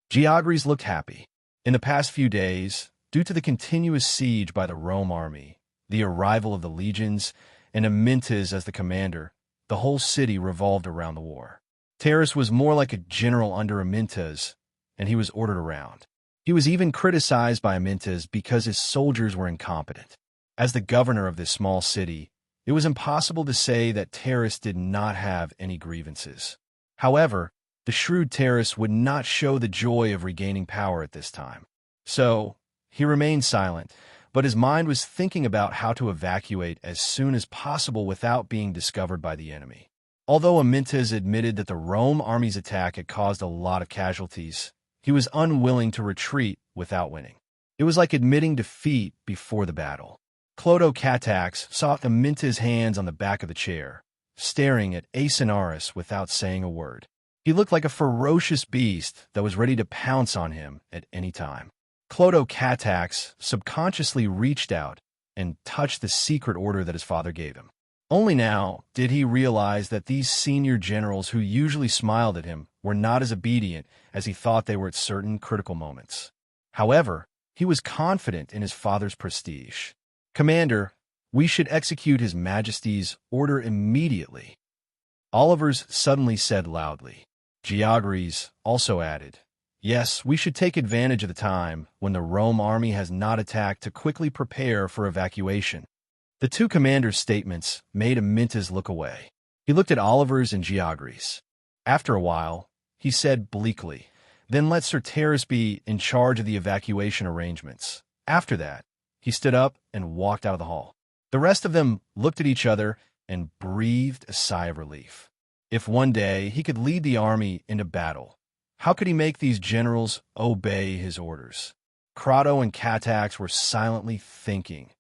Geogres looked happy. In the past few days, due to the continuous siege by the Rome army, the arrival of the legions, and Amyntas as the commander, the whole city revolved around the war. Terrace was more like a general under Amyntas, and he was ordered around. He was even criticized by Amyntas because his soldiers were incompetent. As the governor of this small city, it was impossible to say that Terrace did not have any grievances. However, the shrewd Terrace would not show the joy of regaining power at this time. So, he remained silent, but his mind was thinking about how to evacuate as soon as possible without being discovered by the enemy. Although Amyntas admitted that the Rome army's attack had caused a lot of casualties, he was unwilling to retreat without winning. It was like admitting defeat before the battle. Clodo Catax saw Amyntas' hands on the back of the chair, staring at Aesonaris without saying a word. He looked like a ferocious beast that was ready to pounce on him at any time. Clodo Catax subconsciously reached out and touched the secret order that his father gave him. Only now did he realize that these senior generals who usually smiled at him were not as obedient as he thought they were at certain critical moments. However, he was confident in his father's prestige. "Commander, we should execute His Majesty's order immediately," Olivers suddenly said loudly. Geogres also added, "Yes, we should take advantage of the time when the Rome army has not attacked to quickly prepare for evacuation." The 2 commanders' statements made Amyntas look away. He looked at Oliver's and Geogris. After a while, he said bleakly, "Then let Sir Terrace be in charge of the evacuation arrangements." After that, he stood up and walked out of the hall. The rest of them looked at each other and breathed a sigh of relief. If one day he could lead the army into battle, how could he make these generals obey his orders? Crotto and Catax were silently thinking.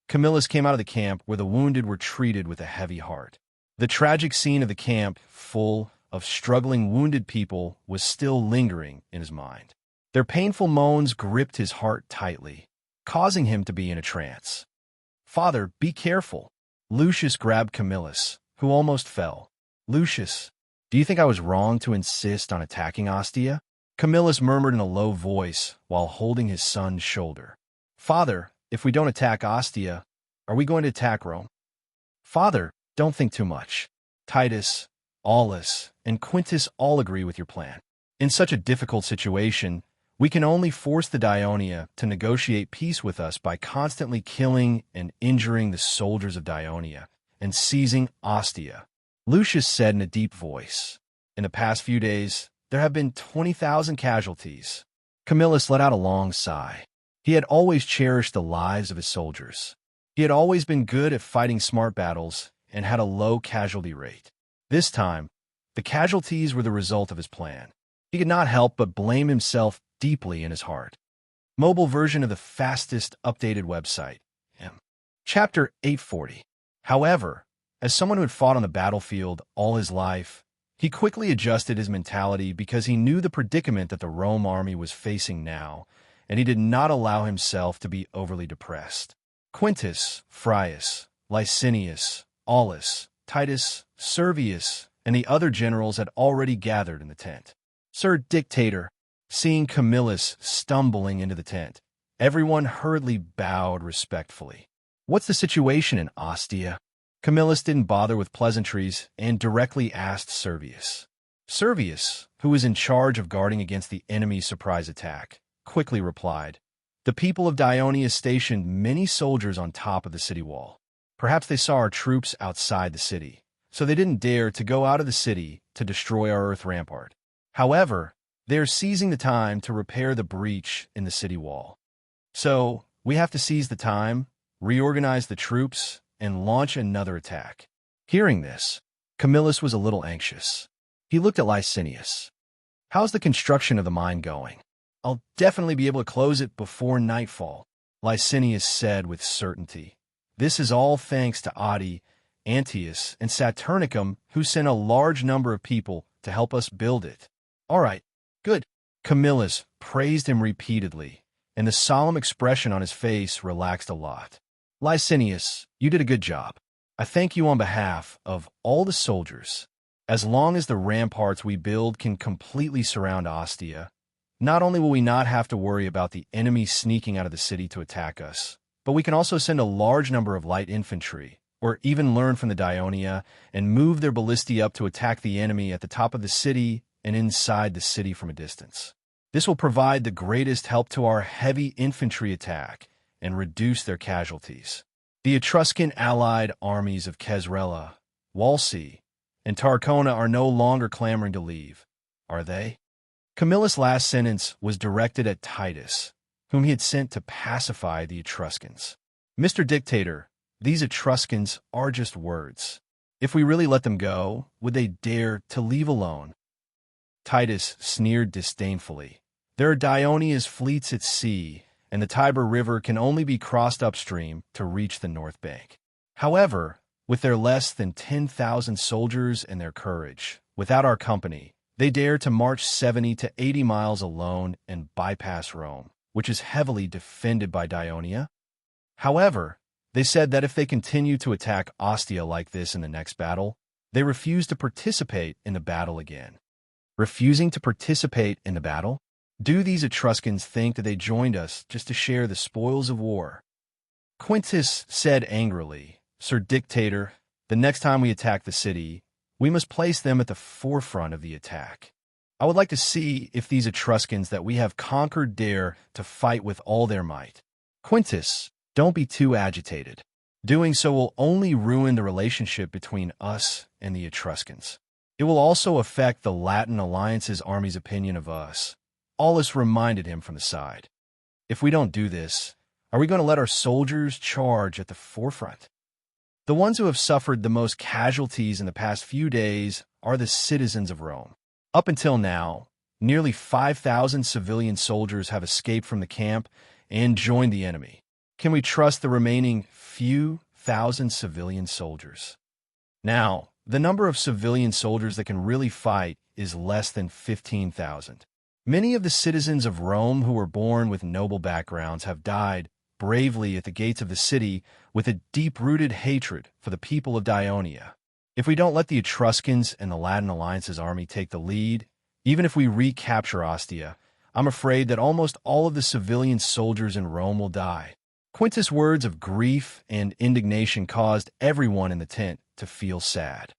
Camillus came out of the camp where the wounded were treated with a heavy heart. The tragic scene of the camp, full of struggling wounded people, was still lingering in his mind. Their painful moans gripped his heart tightly, causing him to be in a trance. "Father, be careful." Lucius grabbed Camillus, who almost fell. "Lucius, do you think I was wrong to insist on attacking Ostia?" Camillus murmured in a low voice while holding his son's shoulder. "Father, if we don't attack Ostia, are we going to attack Rome?" "Father, don't think too much. Titus, Aulus, and Quintus all agree with your plan. In such a difficult situation, we can only force the Dionia to negotiate peace with us by constantly killing and injuring the soldiers of Dionia and seizing Ostia." Lucius said in a deep voice, "In the past few days, there have been 20,000 casualties." Camillus let out a long sigh. He had always cherished the lives of his soldiers. He had always been good at fighting smart battles and had a low casualty rate. This time, the casualties were the result of his plan. He could not help but blame himself deeply in his heart. Mobile version of the fastest updated website. Chapter 840. However, as someone who had fought on the battlefield all his life, he quickly adjusted his mentality because he knew the predicament that the Rome army was facing now, and he did not allow himself to be overly depressed. Quintus, Frius, Licinius, Aulus, Titus, Servius, and the other generals had already gathered in the tent. Sir Dictator, seeing Camillus stumbling into the tent, everyone hurriedly bowed respectfully. "What's the situation in Ostia?" Camillus didn't bother with pleasantries and directly asked Servius. Servius, who was in charge of guarding against the enemy's surprise attack, quickly replied, "The people of Dionia stationed many soldiers on top of the city wall. Perhaps they saw our troops outside the city, so they didn't dare to go out of the city to destroy our earth rampart. However, they are seizing the time to repair the breach in the city wall. So, we have to seize the time, reorganize the troops, and launch another attack." Hearing this, Camillus was a little anxious. He looked at Licinius. "How's the construction of the mine going?" "I'll definitely be able to close it before nightfall," Licinius said with certainty. "This is all thanks to Adi, Antius, and Saturnicum, who sent a large number of people to help us build it." "All right, good." Camillus praised him repeatedly, and the solemn expression on his face relaxed a lot. "Licinius, you did a good job. I thank you on behalf of all the soldiers. As long as the ramparts we build can completely surround Ostia, not only will we not have to worry about the enemy sneaking out of the city to attack us, but we can also send a large number of light infantry, or even learn from the Dionia and move their ballistae up to attack the enemy at the top of the city and inside the city from a distance. This will provide the greatest help to our heavy infantry attack and reduce their casualties. The Etruscan allied armies of Kesrella, Walsi, and Tarcona are no longer clamoring to leave, are they?" Camillus' last sentence was directed at Titus, whom he had sent to pacify the Etruscans. "Mr. Dictator, these Etruscans are just words. If we really let them go, would they dare to leave alone?" Titus sneered disdainfully. "There are Dionia's fleets at sea, and the Tiber River can only be crossed upstream to reach the north bank. However, with their less than 10,000 soldiers and their courage, without our company, they dare to march 70 to 80 miles alone and bypass Rome, which is heavily defended by Dionia. However, they said that if they continue to attack Ostia like this in the next battle, they refuse to participate in the battle again." Refusing to participate in the battle? Do these Etruscans think that they joined us just to share the spoils of war? Quintus said angrily, "Sir Dictator, the next time we attack the city, we must place them at the forefront of the attack. I would like to see if these Etruscans that we have conquered dare to fight with all their might." "Quintus, don't be too agitated. Doing so will only ruin the relationship between us and the Etruscans. It will also affect the Latin Alliance's army's opinion of us. Aulus reminded him from the side. If we don't do this, are we going to let our soldiers charge at the forefront? The ones who have suffered the most casualties in the past few days are the citizens of Rome. Up until now, nearly 5,000 civilian soldiers have escaped from the camp and joined the enemy. Can we trust the remaining few thousand civilian soldiers? Now, the number of civilian soldiers that can really fight is less than 15,000. Many of the citizens of Rome who were born with noble backgrounds have died bravely at the gates of the city with a deep-rooted hatred for the people of Dionia. If we don't let the Etruscans and the Latin Alliance's army take the lead, even if we recapture Ostia, I'm afraid that almost all of the civilian soldiers in Rome will die. Quintus' words of grief and indignation caused everyone in the tent to feel sad.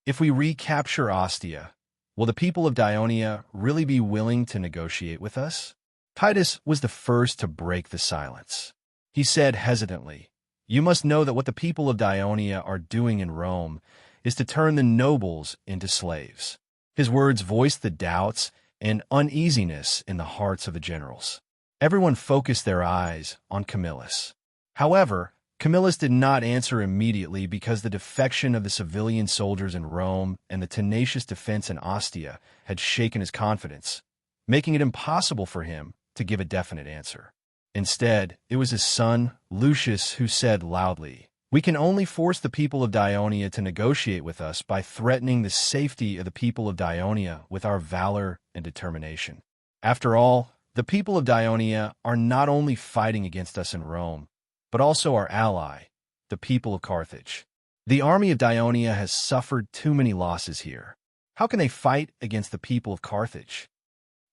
If we recapture Ostia, will the people of Dionia really be willing to negotiate with us? Titus was the first to break the silence. He said hesitantly, "You must know that what the people of Dionia are doing in Rome is to turn the nobles into slaves." His words voiced the doubts and uneasiness in the hearts of the generals. Everyone focused their eyes on Camillus. However, Camillus did not answer immediately because the defection of the civilian soldiers in Rome and the tenacious defense in Ostia had shaken his confidence, making it impossible for him to give a definite answer. Instead, it was his son, Lucius, who said loudly, "We can only force the people of Dionia to negotiate with us by threatening the safety of the people of Dionia with our valor and determination. After all, the people of Dionia are not only fighting against us in Rome, but also our ally, the people of Carthage. The army of Dionia has suffered too many losses here. How can they fight against the people of Carthage?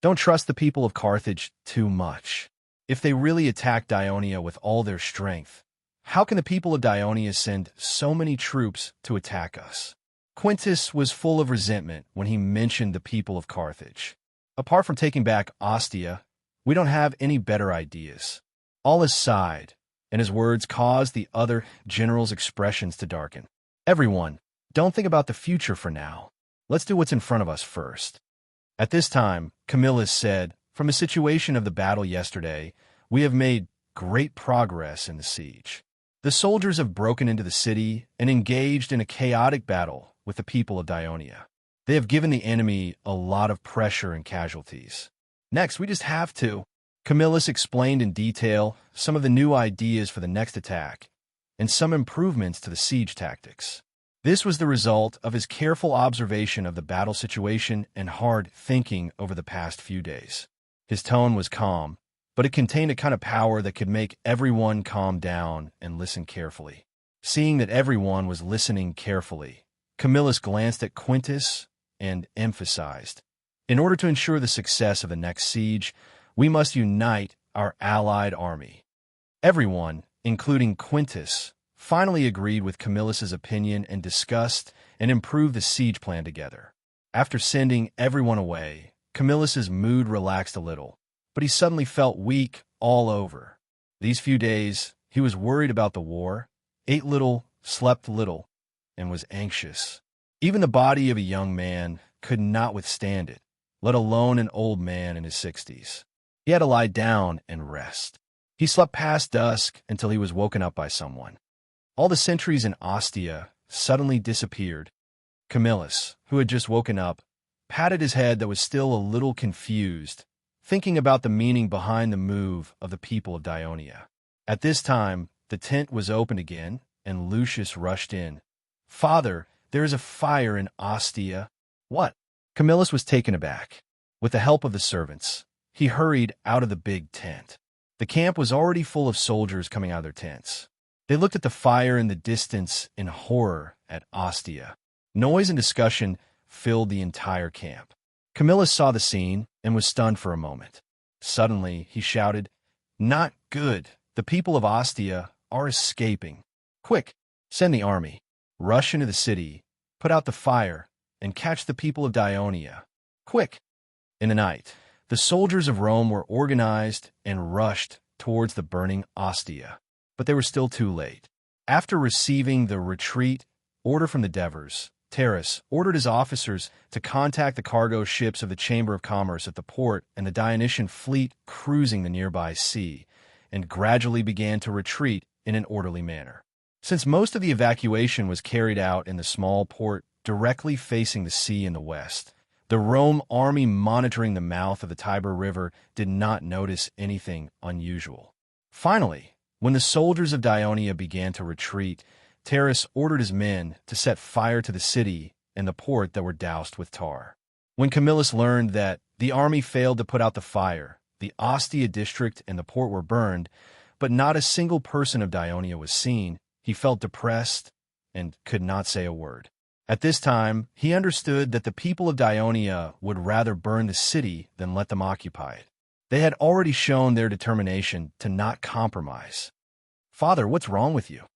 Don't trust the people of Carthage too much. If they really attack Dionia with all their strength, how can the people of Dionia send so many troops to attack us?" Quintus was full of resentment when he mentioned the people of Carthage. "Apart from taking back Ostia, we don't have any better ideas." Aulus sighed, and his words caused the other generals' expressions to darken. "Everyone, don't think about the future for now. Let's do what's in front of us first." At this time, Camillus said, "From the situation of the battle yesterday, we have made great progress in the siege. The soldiers have broken into the city and engaged in a chaotic battle with the people of Dionia. They have given the enemy a lot of pressure and casualties. Next, we just have to..." Camillus explained in detail some of the new ideas for the next attack and some improvements to the siege tactics. This was the result of his careful observation of the battle situation and hard thinking over the past few days. His tone was calm, but it contained a kind of power that could make everyone calm down and listen carefully. Seeing that everyone was listening carefully, Camillus glanced at Quintus and emphasized, "In order to ensure the success of the next siege, we must unite our allied army." Everyone, including Quintus, finally agreed with Camillus's opinion and discussed and improved the siege plan together. After sending everyone away, Camillus's mood relaxed a little, but he suddenly felt weak all over. These few days, he was worried about the war, ate little, slept little, and was anxious. Even the body of a young man could not withstand it, let alone an old man in his 60s. He had to lie down and rest. He slept past dusk until he was woken up by someone. All the sentries in Ostia suddenly disappeared. Camillus, who had just woken up, patted his head that was still a little confused, thinking about the meaning behind the move of the people of Dionia. At this time, the tent was opened again, and Lucius rushed in. "Father, there is a fire in Ostia." "What?" Camillus was taken aback. With the help of the servants, he hurried out of the big tent. The camp was already full of soldiers coming out of their tents. They looked at the fire in the distance in horror at Ostia. Noise and discussion filled the entire camp. Camillus saw the scene and was stunned for a moment. Suddenly, he shouted, "Not good! The people of Ostia are escaping. Quick, send the army. Rush into the city, put out the fire, and catch the people of Dionia. Quick!" In the night, the soldiers of Rome were organized and rushed towards the burning Ostia. But they were still too late. After receiving the retreat order from the Devers, Terrace ordered his officers to contact the cargo ships of the Chamber of Commerce at the port and the Dionysian fleet cruising the nearby sea, and gradually began to retreat in an orderly manner. Since most of the evacuation was carried out in the small port directly facing the sea in the west, the Rome army monitoring the mouth of the Tiber River did not notice anything unusual. Finally, when the soldiers of Dionia began to retreat, Terrace ordered his men to set fire to the city and the port that were doused with tar. When Camillus learned that the army failed to put out the fire, the Ostia district and the port were burned, but not a single person of Dionia was seen, he felt depressed and could not say a word. At this time, he understood that the people of Dionia would rather burn the city than let them occupy it. They had already shown their determination to not compromise. "Father, what's wrong with you?"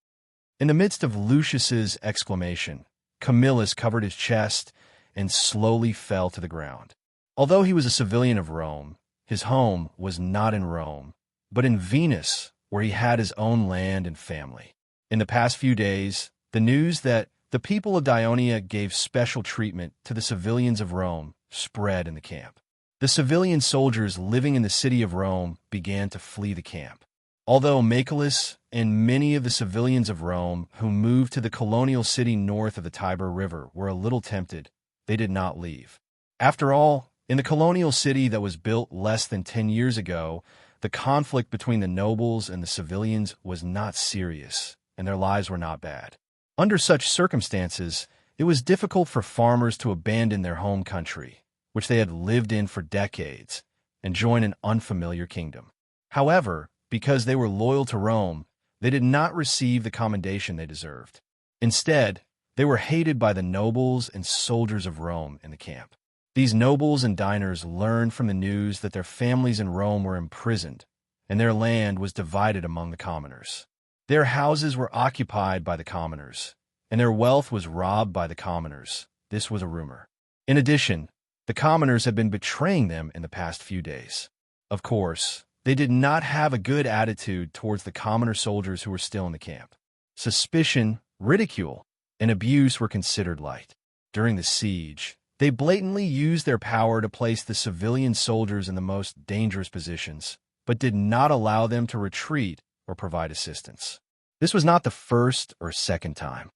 In the midst of Lucius's exclamation, Camillus covered his chest and slowly fell to the ground. Although he was a civilian of Rome, his home was not in Rome, but in Venus, where he had his own land and family. In the past few days, the news that the people of Dionia gave special treatment to the civilians of Rome spread in the camp. The civilian soldiers living in the city of Rome began to flee the camp. Although Macellus and many of the civilians of Rome who moved to the colonial city north of the Tiber River were a little tempted, they did not leave. After all, in the colonial city that was built less than 10 years ago, the conflict between the nobles and the civilians was not serious, and their lives were not bad. Under such circumstances, it was difficult for farmers to abandon their home country, which they had lived in for decades, and join an unfamiliar kingdom. However, because they were loyal to Rome, they did not receive the commendation they deserved. Instead, they were hated by the nobles and soldiers of Rome in the camp. These nobles and diners learned from the news that their families in Rome were imprisoned, and their land was divided among the commoners. Their houses were occupied by the commoners, and their wealth was robbed by the commoners. This was a rumor. In addition, the commoners had been betraying them in the past few days. Of course, they did not have a good attitude towards the commoner soldiers who were still in the camp. Suspicion, ridicule, and abuse were considered light. During the siege, they blatantly used their power to place the civilian soldiers in the most dangerous positions, but did not allow them to retreat or provide assistance. This was not the first or second time.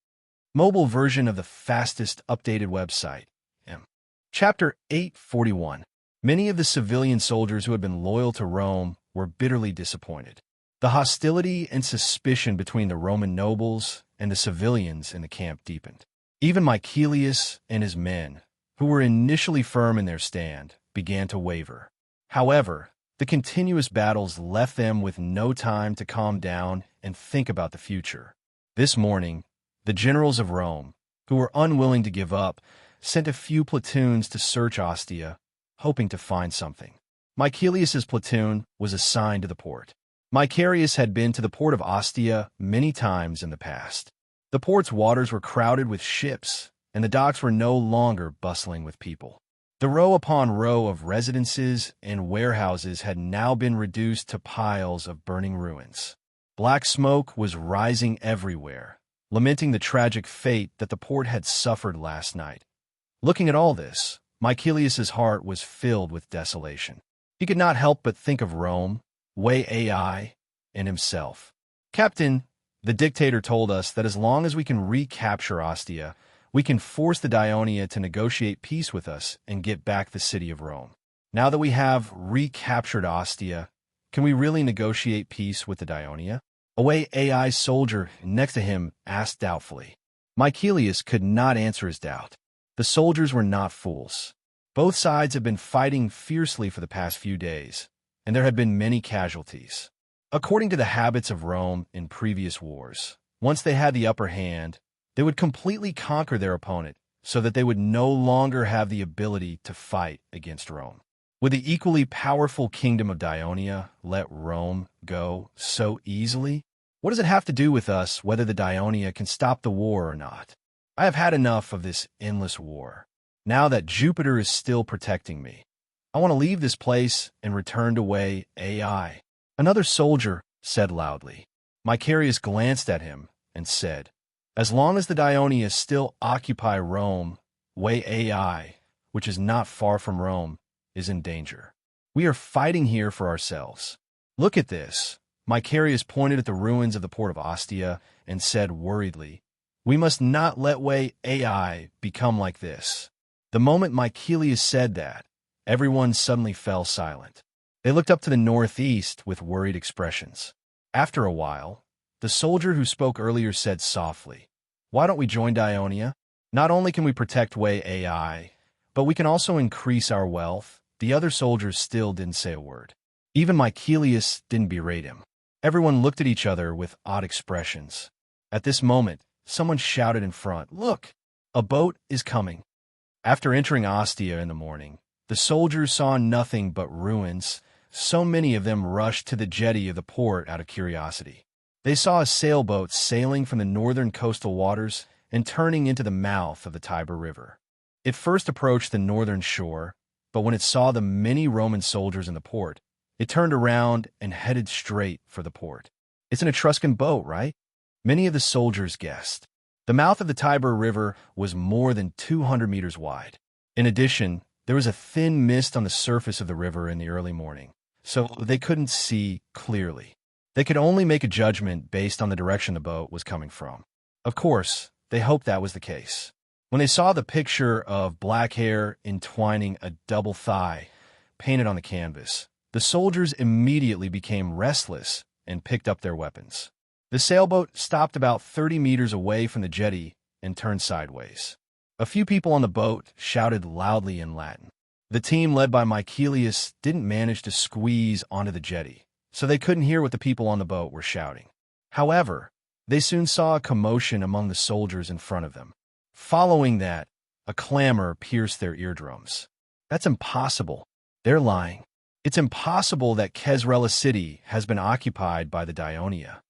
Mobile version of the fastest updated website. Chapter 841. Many of the civilian soldiers who had been loyal to Rome were bitterly disappointed. The hostility and suspicion between the Roman nobles and the civilians in the camp deepened. Even Michaelius and his men, who were initially firm in their stand, began to waver. However, the continuous battles left them with no time to calm down and think about the future. This morning, the generals of Rome, who were unwilling to give up, sent a few platoons to search Ostia, hoping to find something. Michaelius's platoon was assigned to the port. Macarius had been to the port of Ostia many times in the past. The port's waters were crowded with ships, and the docks were no longer bustling with people. The row upon row of residences and warehouses had now been reduced to piles of burning ruins. Black smoke was rising everywhere, lamenting the tragic fate that the port had suffered last night. Looking at all this, Michaelius's heart was filled with desolation. He could not help but think of Rome, Way AI, and himself. "Captain," the dictator told us that as long as we can recapture Ostia, we can force the Dionia to negotiate peace with us and get back the city of Rome. Now that we have recaptured Ostia, can we really negotiate peace with the Dionia? A Way AI soldier next to him asked doubtfully. Michaelius could not answer his doubt. The soldiers were not fools. Both sides had been fighting fiercely for the past few days, and there had been many casualties. According to the habits of Rome in previous wars, once they had the upper hand, they would completely conquer their opponent so that they would no longer have the ability to fight against Rome. Would the equally powerful kingdom of Dionia let Rome go so easily? What does it have to do with us whether the Dionia can stop the war or not? I have had enough of this endless war. Now that Jupiter is still protecting me, I want to leave this place and return to Way AI. Another soldier said loudly. Macarius glanced at him, and said, "As long as the Dionia still occupy Rome, Way AI, which is not far from Rome, is in danger. We are fighting here for ourselves. Look at this." Mycarius pointed at the ruins of the port of Ostia and said worriedly, "We must not let Way AI become like this." The moment Mycelius said that, everyone suddenly fell silent. They looked up to the northeast with worried expressions. After a while, the soldier who spoke earlier said softly, "Why don't we join Dionia? Not only can we protect Way AI, but we can also increase our wealth." The other soldiers still didn't say a word. Even Mycelius didn't berate him. Everyone looked at each other with odd expressions. At this moment, someone shouted in front, "Look! A boat is coming." After entering Ostia in the morning, the soldiers saw nothing but ruins. So many of them rushed to the jetty of the port out of curiosity. They saw a sailboat sailing from the northern coastal waters and turning into the mouth of the Tiber River. It first approached the northern shore, but when it saw the many Roman soldiers in the port, it turned around and headed straight for the port. "It's an Etruscan boat, right?" many of the soldiers guessed. The mouth of the Tiber River was more than 200 meters wide. In addition, there was a thin mist on the surface of the river in the early morning, so they couldn't see clearly. They could only make a judgment based on the direction the boat was coming from. Of course, they hoped that was the case. When they saw the picture of black hair entwining a double thigh painted on the canvas, the soldiers immediately became restless and picked up their weapons. The sailboat stopped about 30 meters away from the jetty and turned sideways. A few people on the boat shouted loudly in Latin. The team led by Mycelius didn't manage to squeeze onto the jetty, so they couldn't hear what the people on the boat were shouting. However, they soon saw a commotion among the soldiers in front of them. Following that, a clamor pierced their eardrums. "That's impossible. They're lying. It's impossible that Kesrela city has been occupied by the Dionia."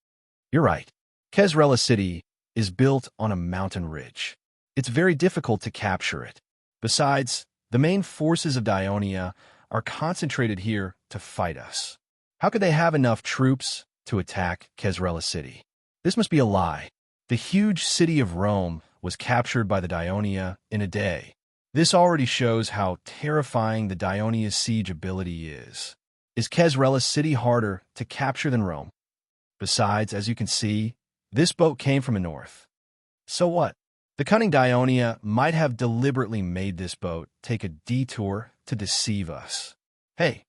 You're right. Kesrela city is built on a mountain ridge. It's very difficult to capture it. Besides, the main forces of Dionia are concentrated here to fight us. How could they have enough troops to attack Kesrela city? This must be a lie. The huge city of Rome was captured by the Dionia in a day. This already shows how terrifying the Dionia's siege ability is. Is Kesrela city harder to capture than Rome? Besides, as you can see, this boat came from the north. So what? The cunning Dionia might have deliberately made this boat take a detour to deceive us. Hey,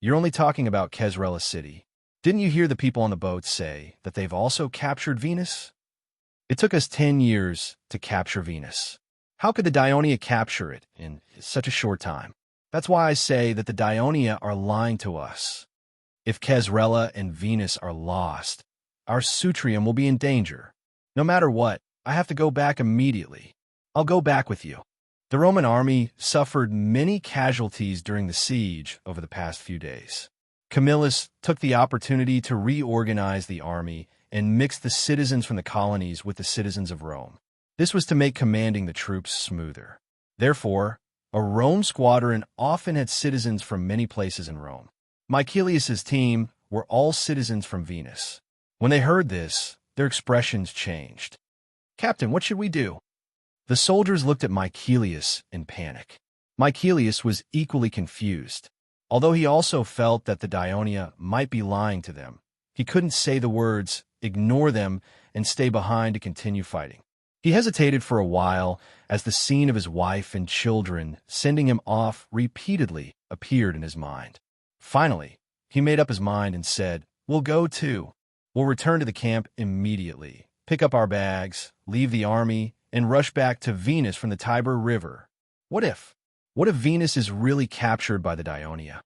you're only talking about Kesrela city. Didn't you hear the people on the boat say that they've also captured Venus? It took us 10 years to capture Venus. How could the Dionia capture it in such a short time? That's why I say that the Dionia are lying to us. If Kesrela and Venus are lost, our Sutrium will be in danger. No matter what, I have to go back immediately. I'll go back with you. The Roman army suffered many casualties during the siege over the past few days. Camillus took the opportunity to reorganize the army and mix the citizens from the colonies with the citizens of Rome. This was to make commanding the troops smoother. Therefore, a Rome squadron often had citizens from many places in Rome. Mycelius's team were all citizens from Venus. When they heard this, their expressions changed. "Captain, what should we do?" The soldiers looked at Mycelius in panic. Mycelius was equally confused. Although he also felt that the Dionia might be lying to them, he couldn't say the words, ignore them, and stay behind to continue fighting. He hesitated for a while as the scene of his wife and children sending him off repeatedly appeared in his mind. Finally, he made up his mind and said, "We'll go too. We'll return to the camp immediately, pick up our bags, leave the army, and rush back to Venus from the Tiber River." What if Venus is really captured by the Dionia?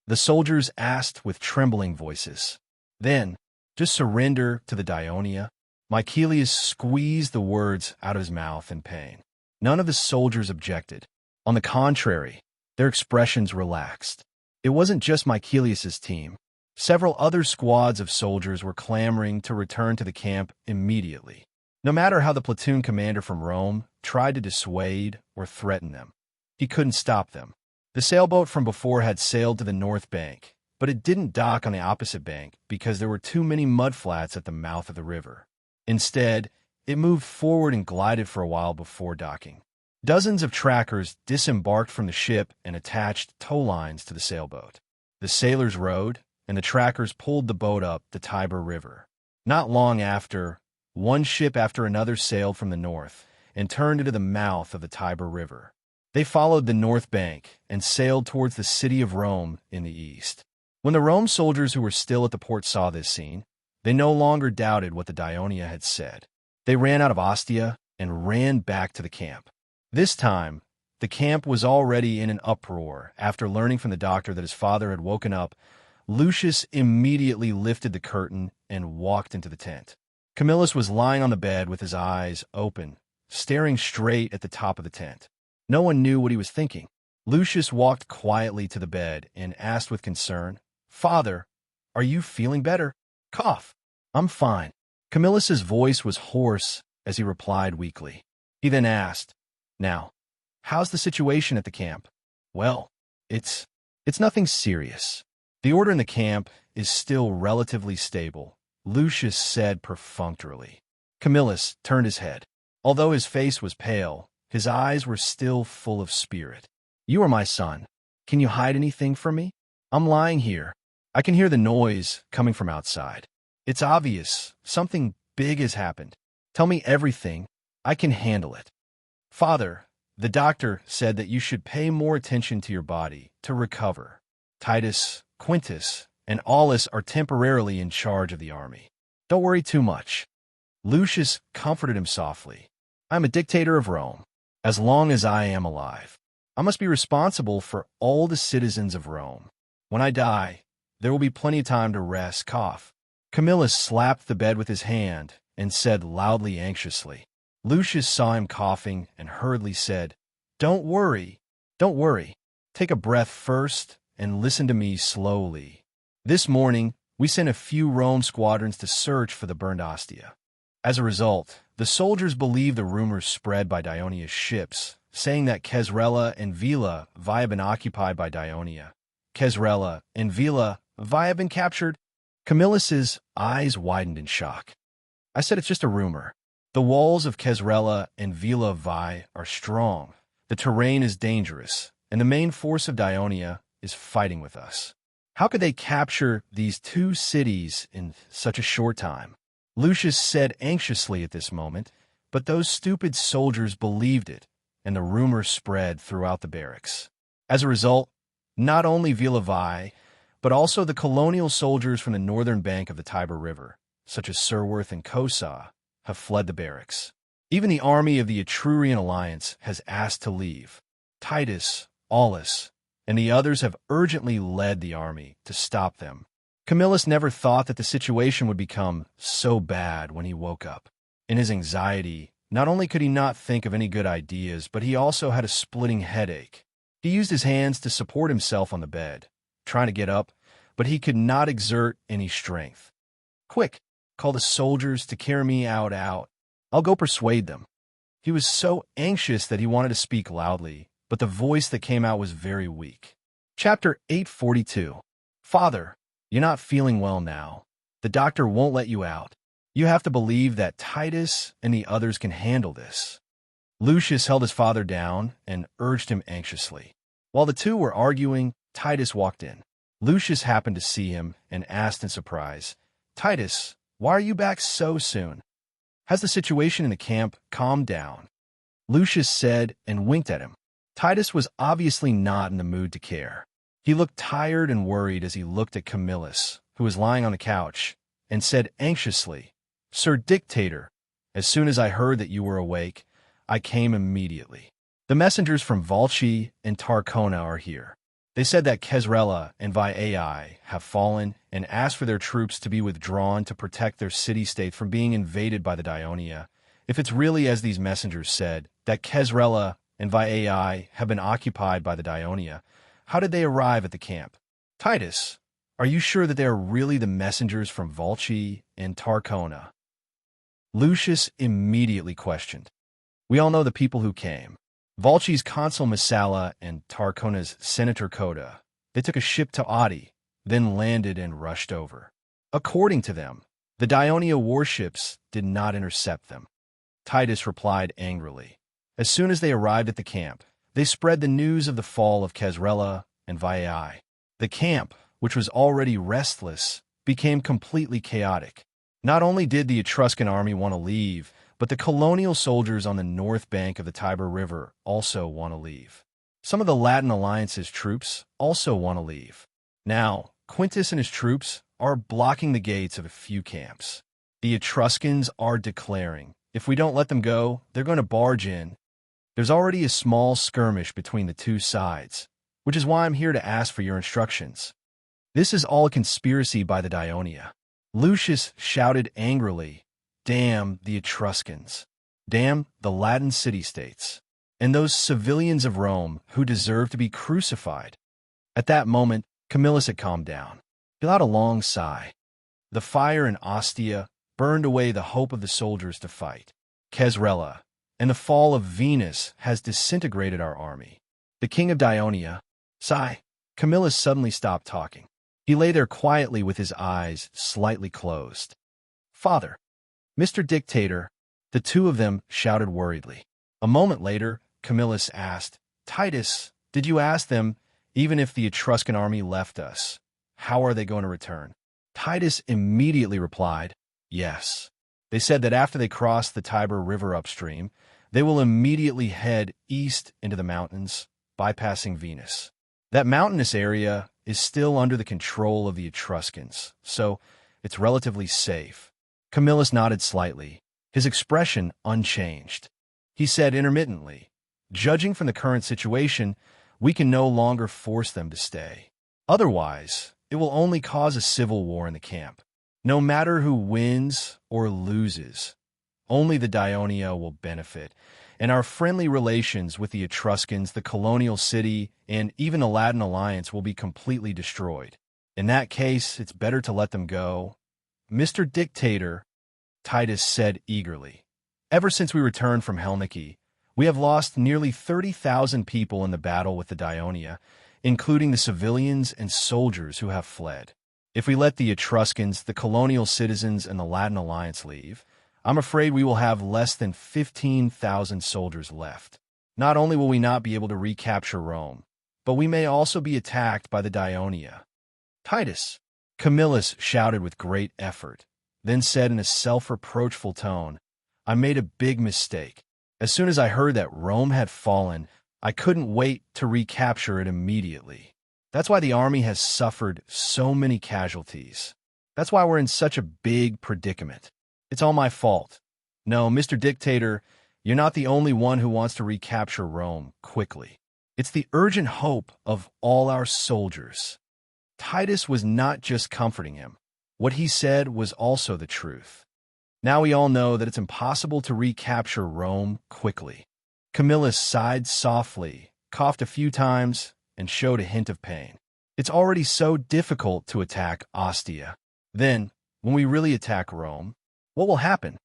The soldiers asked with trembling voices. Then, just surrender to the Dionia? Mycelius squeezed the words out of his mouth in pain. None of the soldiers objected. On the contrary, their expressions relaxed. It wasn't just Mycelius's team. Several other squads of soldiers were clamoring to return to the camp immediately. No matter how the platoon commander from Rome tried to dissuade or threaten them, he couldn't stop them. The sailboat from before had sailed to the north bank, but it didn't dock on the opposite bank because there were too many mudflats at the mouth of the river. Instead, it moved forward and glided for a while before docking. Dozens of trackers disembarked from the ship and attached tow lines to the sailboat. The sailors rowed, and the trackers pulled the boat up the Tiber River. Not long after, one ship after another sailed from the north and turned into the mouth of the Tiber River. They followed the north bank and sailed towards the city of Rome in the east. When the Rome soldiers who were still at the port saw this scene, they no longer doubted what the Dionia had said. They ran out of Ostia and ran back to the camp. This time, the camp was already in an uproar. After learning from the doctor that his father had woken up, Lucius immediately lifted the curtain and walked into the tent. Camillus was lying on the bed with his eyes open, staring straight at the top of the tent. No one knew what he was thinking. Lucius walked quietly to the bed and asked with concern, "Father, are you feeling better?" "Cough. I'm fine." Camillus's voice was hoarse as he replied weakly. He then asked, "Now, how's the situation at the camp?" "Well, it's nothing serious. The order in the camp is still relatively stable," Lucius said perfunctorily. Camillus turned his head. Although his face was pale, his eyes were still full of spirit. "You are my son. Can you hide anything from me? I'm lying here. I can hear the noise coming from outside. It's obvious something big has happened. Tell me everything. I can handle it." "Father, the doctor said that you should pay more attention to your body to recover. Titus, Quintus, and Aulus are temporarily in charge of the army. Don't worry too much." Lucius comforted him softly. "I'm a dictator of Rome. As long as I am alive, I must be responsible for all the citizens of Rome. When I die, there will be plenty of time to rest." Cough. Camillus slapped the bed with his hand and said loudly, anxiously. Lucius saw him coughing and hurriedly said, Don't worry. Take a breath first and listen to me slowly. This morning, we sent a few Rome squadrons to search for the burned Ostia. As a result, the soldiers believed the rumors spread by Dionia's ships, saying that Kesrella and Vila Vai have been occupied by Dionia. Kesrella and Vila Vai have been captured. Camillus's eyes widened in shock. "I said it's just a rumor. The walls of Kesrella and Vila Vai are strong, the terrain is dangerous, and the main force of Dionia is fighting with us. How could they capture these two cities in such a short time?" Lucius said anxiously at this moment, but those stupid soldiers believed it, and the rumor spread throughout the barracks. As a result, not only Vila Vai, but also the colonial soldiers from the northern bank of the Tiber River, such as Serworth and Cosa, have fled the barracks. Even the army of the Etrurian alliance has asked to leave. Titus, Aulus, and the others have urgently led the army to stop them. Camillus never thought that the situation would become so bad when he woke up. In his anxiety, not only could he not think of any good ideas, but he also had a splitting headache. He used his hands to support himself on the bed, trying to get up, but he could not exert any strength. "Quick, call the soldiers to carry me out. I'll go persuade them." He was so anxious that he wanted to speak loudly, but the voice that came out was very weak. Chapter 842. "Father, you're not feeling well now. The doctor won't let you out. You have to believe that Titus and the others can handle this." Lucius held his father down and urged him anxiously. While the two were arguing, Titus walked in. Lucius happened to see him and asked in surprise, "Titus, why are you back so soon? Has the situation in the camp calmed down?" Lucius said and winked at him. Titus was obviously not in the mood to care. He looked tired and worried as he looked at Camillus, who was lying on the couch, and said anxiously, "Sir Dictator, as soon as I heard that you were awake, I came immediately. The messengers from Volci and Tarcona are here. They said that Kesrella and Vai have fallen and asked for their troops to be withdrawn to protect their city-state from being invaded by the Dionia. If it's really as these messengers said, that Kesrella and Vai have been occupied by the Dionia, how did they arrive at the camp? Titus, are you sure that they are really the messengers from Volci and Tarcona?" Lucius immediately questioned. "We all know the people who came. Volci's consul Messala and Tarcona's senator Coda. They took a ship to Adi, then landed and rushed over. According to them, The Dionia warships did not intercept them. Titus replied angrily. As soon as they arrived at the camp, they spread the news of the fall of Kesrela and Vaiai. The camp, which was already restless, became completely chaotic. Not only did the Etruscan army want to leave, but the colonial soldiers on the north bank of the Tiber River also want to leave. Some of the Latin Alliance's troops also want to leave. Now, Quintus and his troops are blocking the gates of a few camps. The Etruscans are declaring, if we don't let them go, they're going to barge in. There's already a small skirmish between the two sides, which is why I'm here to ask for your instructions. This is all a conspiracy by the Dionia. Lucius shouted angrily, "Damn the Etruscans! Damn the Latin city-states! And those civilians of Rome who deserve to be crucified!" At that moment, Camillus had calmed down. He let out a long sigh. The fire in Ostia burned away the hope of the soldiers to fight. Kesrela and the fall of Venus has disintegrated our army. The king of Dionia, Camillus suddenly stopped talking. He lay there quietly with his eyes slightly closed. "Father, Mr. Dictator," the two of them shouted worriedly. A moment later, Camillus asked, "Titus, did you ask them, even if the Etruscan army left us, how are they going to return?" Titus immediately replied, "Yes. They said that after they cross the Tiber River upstream, they will immediately head east into the mountains, bypassing Venus. That mountainous area is still under the control of the Etruscans, so it's relatively safe." Camillus nodded slightly, his expression unchanged. He said intermittently, "Judging from the current situation, we can no longer force them to stay. Otherwise, it will only cause a civil war in the camp. No matter who wins or loses, only the Dionia will benefit, and our friendly relations with the Etruscans, the colonial city, and even the Latin Alliance will be completely destroyed. In that case, it's better to let them go." "Mr. Dictator," Titus said eagerly, "ever since we returned from Helniki, we have lost nearly 30,000 people in the battle with the Dionia, including the civilians and soldiers who have fled. If we let the Etruscans, the colonial citizens, and the Latin Alliance leave, I'm afraid we will have less than 15,000 soldiers left. Not only will we not be able to recapture Rome, but we may also be attacked by the Dionia." "Titus," Camillus shouted with great effort, then said in a self-reproachful tone, "I made a big mistake. As soon as I heard that Rome had fallen, I couldn't wait to recapture it immediately. That's why the army has suffered so many casualties. That's why we're in such a big predicament. It's all my fault. No, Mr. Dictator, you're not the only one who wants to recapture Rome quickly. It's the urgent hope of all our soldiers." Titus was not just comforting him. What he said was also the truth. Now we all know that it's impossible to recapture Rome quickly. Camillus sighed softly, coughed a few times, and showed a hint of pain. "It's already so difficult to attack Ostia. Then, when we really attack Rome, what will happen?"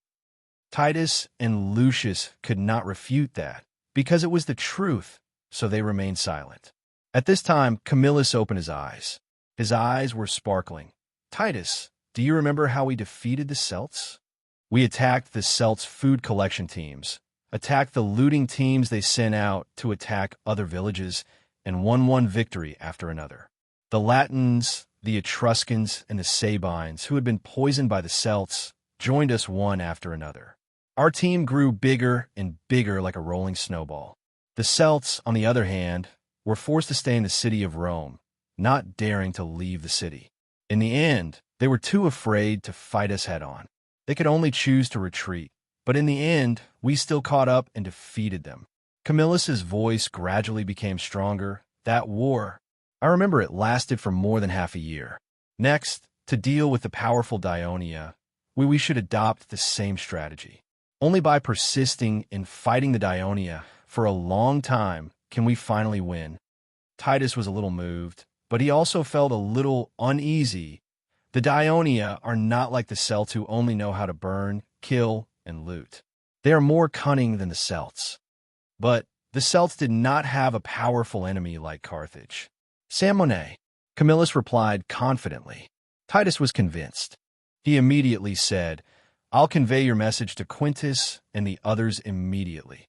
Titus and Lucius could not refute that, because it was the truth, so they remained silent. At this time, Camillus opened his eyes. His eyes were sparkling. "Titus, do you remember how we defeated the Celts? We attacked the Celts' food collection teams, attacked the looting teams they sent out to attack other villages, and won one victory after another. The Latins, the Etruscans, and the Sabines, who had been poisoned by the Celts, joined us one after another. Our team grew bigger and bigger like a rolling snowball. The Celts, on the other hand, were forced to stay in the city of Rome, not daring to leave the city. In the end, they were too afraid to fight us head-on. They could only choose to retreat, but in the end, we still caught up and defeated them." Camillus's voice gradually became stronger. "That war, I remember it lasted for more than half a year. Next, to deal with the powerful Dionia, we should adopt the same strategy. Only by persisting in fighting the Dionia for a long time can we finally win." Titus was a little moved, but he also felt a little uneasy. The Dionia are not like the Celts who only know how to burn, kill, and loot. They are more cunning than the Celts. But the Celts did not have a powerful enemy like Carthage. "Samone," Camillus replied confidently. Titus was convinced. He immediately said, "I'll convey your message to Quintus and the others immediately."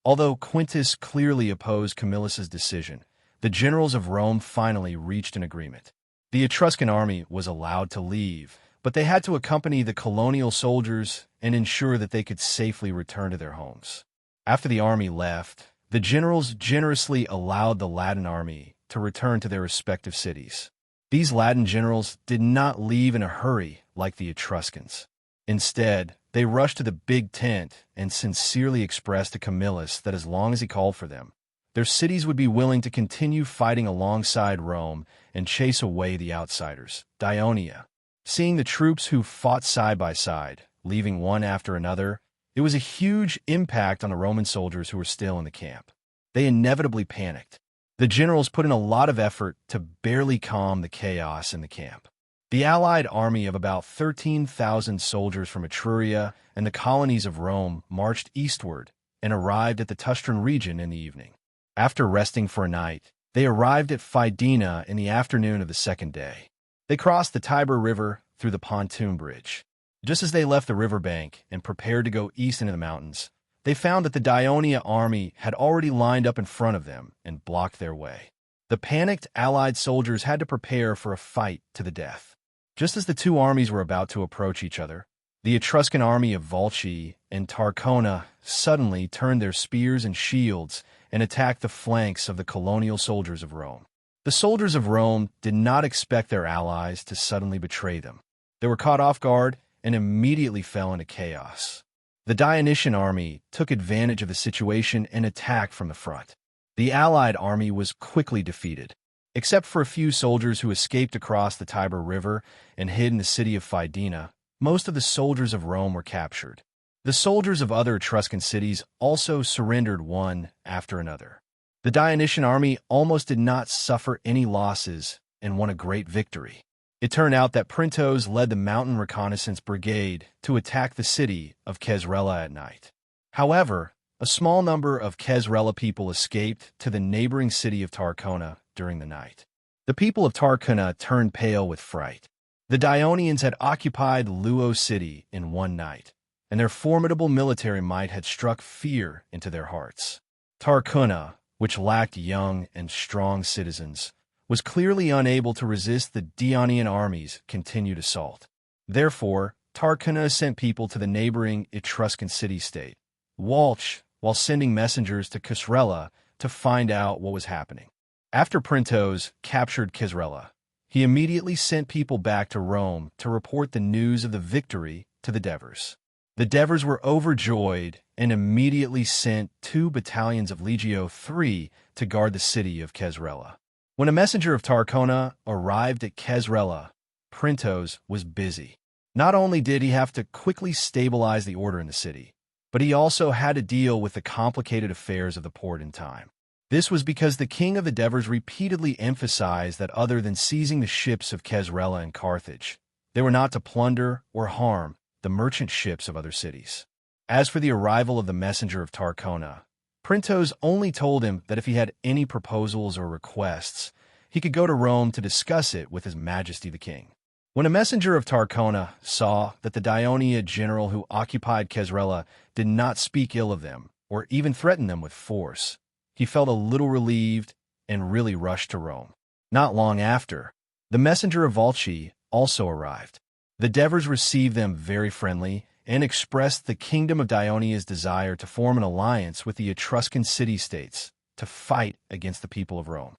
Although Quintus clearly opposed Camillus's decision, the generals of Rome finally reached an agreement. The Etruscan army was allowed to leave, but they had to accompany the colonial soldiers and ensure that they could safely return to their homes. After the army left, the generals generously allowed the Latin army to return to their respective cities. These Latin generals did not leave in a hurry like the Etruscans. Instead, they rushed to the big tent and sincerely expressed to Camillus that as long as he called for them, their cities would be willing to continue fighting alongside Rome and chase away the outsiders. Dionia. Seeing the troops who fought side by side, leaving one after another, it was a huge impact on the Roman soldiers who were still in the camp. They inevitably panicked. The generals put in a lot of effort to barely calm the chaos in the camp. The allied army of about 13,000 soldiers from Etruria and the colonies of Rome marched eastward and arrived at the Tustran region in the evening. After resting for a night, they arrived at Fidena in the afternoon of the second day. They crossed the Tiber River through the pontoon bridge. Just as they left the riverbank and prepared to go east into the mountains, they found that the Dionia army had already lined up in front of them and blocked their way. The panicked allied soldiers had to prepare for a fight to the death. Just as the two armies were about to approach each other, the Etruscan army of Volci and Tarcona suddenly turned their spears and shields and attacked the flanks of the colonial soldiers of Rome. The soldiers of Rome did not expect their allies to suddenly betray them. They were caught off guard and immediately fell into chaos. The Dionysian army took advantage of the situation and attacked from the front. The allied army was quickly defeated. Except for a few soldiers who escaped across the Tiber River and hid in the city of Fidena, most of the soldiers of Rome were captured. The soldiers of other Etruscan cities also surrendered one after another. The Dionysian army almost did not suffer any losses and won a great victory. It turned out that Printos led the mountain reconnaissance brigade to attack the city of Kesrela at night. However, a small number of Kesrela people escaped to the neighboring city of Tarcona during the night. The people of Tarcona turned pale with fright. The Dionians had occupied Luo city in one night, and their formidable military might had struck fear into their hearts. Tarcona, which lacked young and strong citizens, was clearly unable to resist the Dionian army's continued assault. Therefore, Tarcona sent people to the neighboring Etruscan city-state, Walch, while sending messengers to Kesrela to find out what was happening. After Printos captured Kesrela, he immediately sent people back to Rome to report the news of the victory to the Devers. The Devers were overjoyed and immediately sent 2 battalions of Legio III to guard the city of Kesrela. When a messenger of Tarcona arrived at Kesrela, Printos was busy. Not only did he have to quickly stabilize the order in the city, but he also had to deal with the complicated affairs of the port in time. This was because the king of the Devers repeatedly emphasized that other than seizing the ships of Kesrela and Carthage, they were not to plunder or harm the merchant ships of other cities. As for the arrival of the messenger of Tarcona, Printos only told him that if he had any proposals or requests, he could go to Rome to discuss it with His Majesty the King. When a messenger of Tarcona saw that the Dionia general who occupied Kesrela did not speak ill of them or even threaten them with force, he felt a little relieved and really rushed to Rome. Not long after, the messenger of Volci also arrived. The Devers received them very friendly and expressed the kingdom of Dionia's desire to form an alliance with the Etruscan city-states to fight against the people of Rome.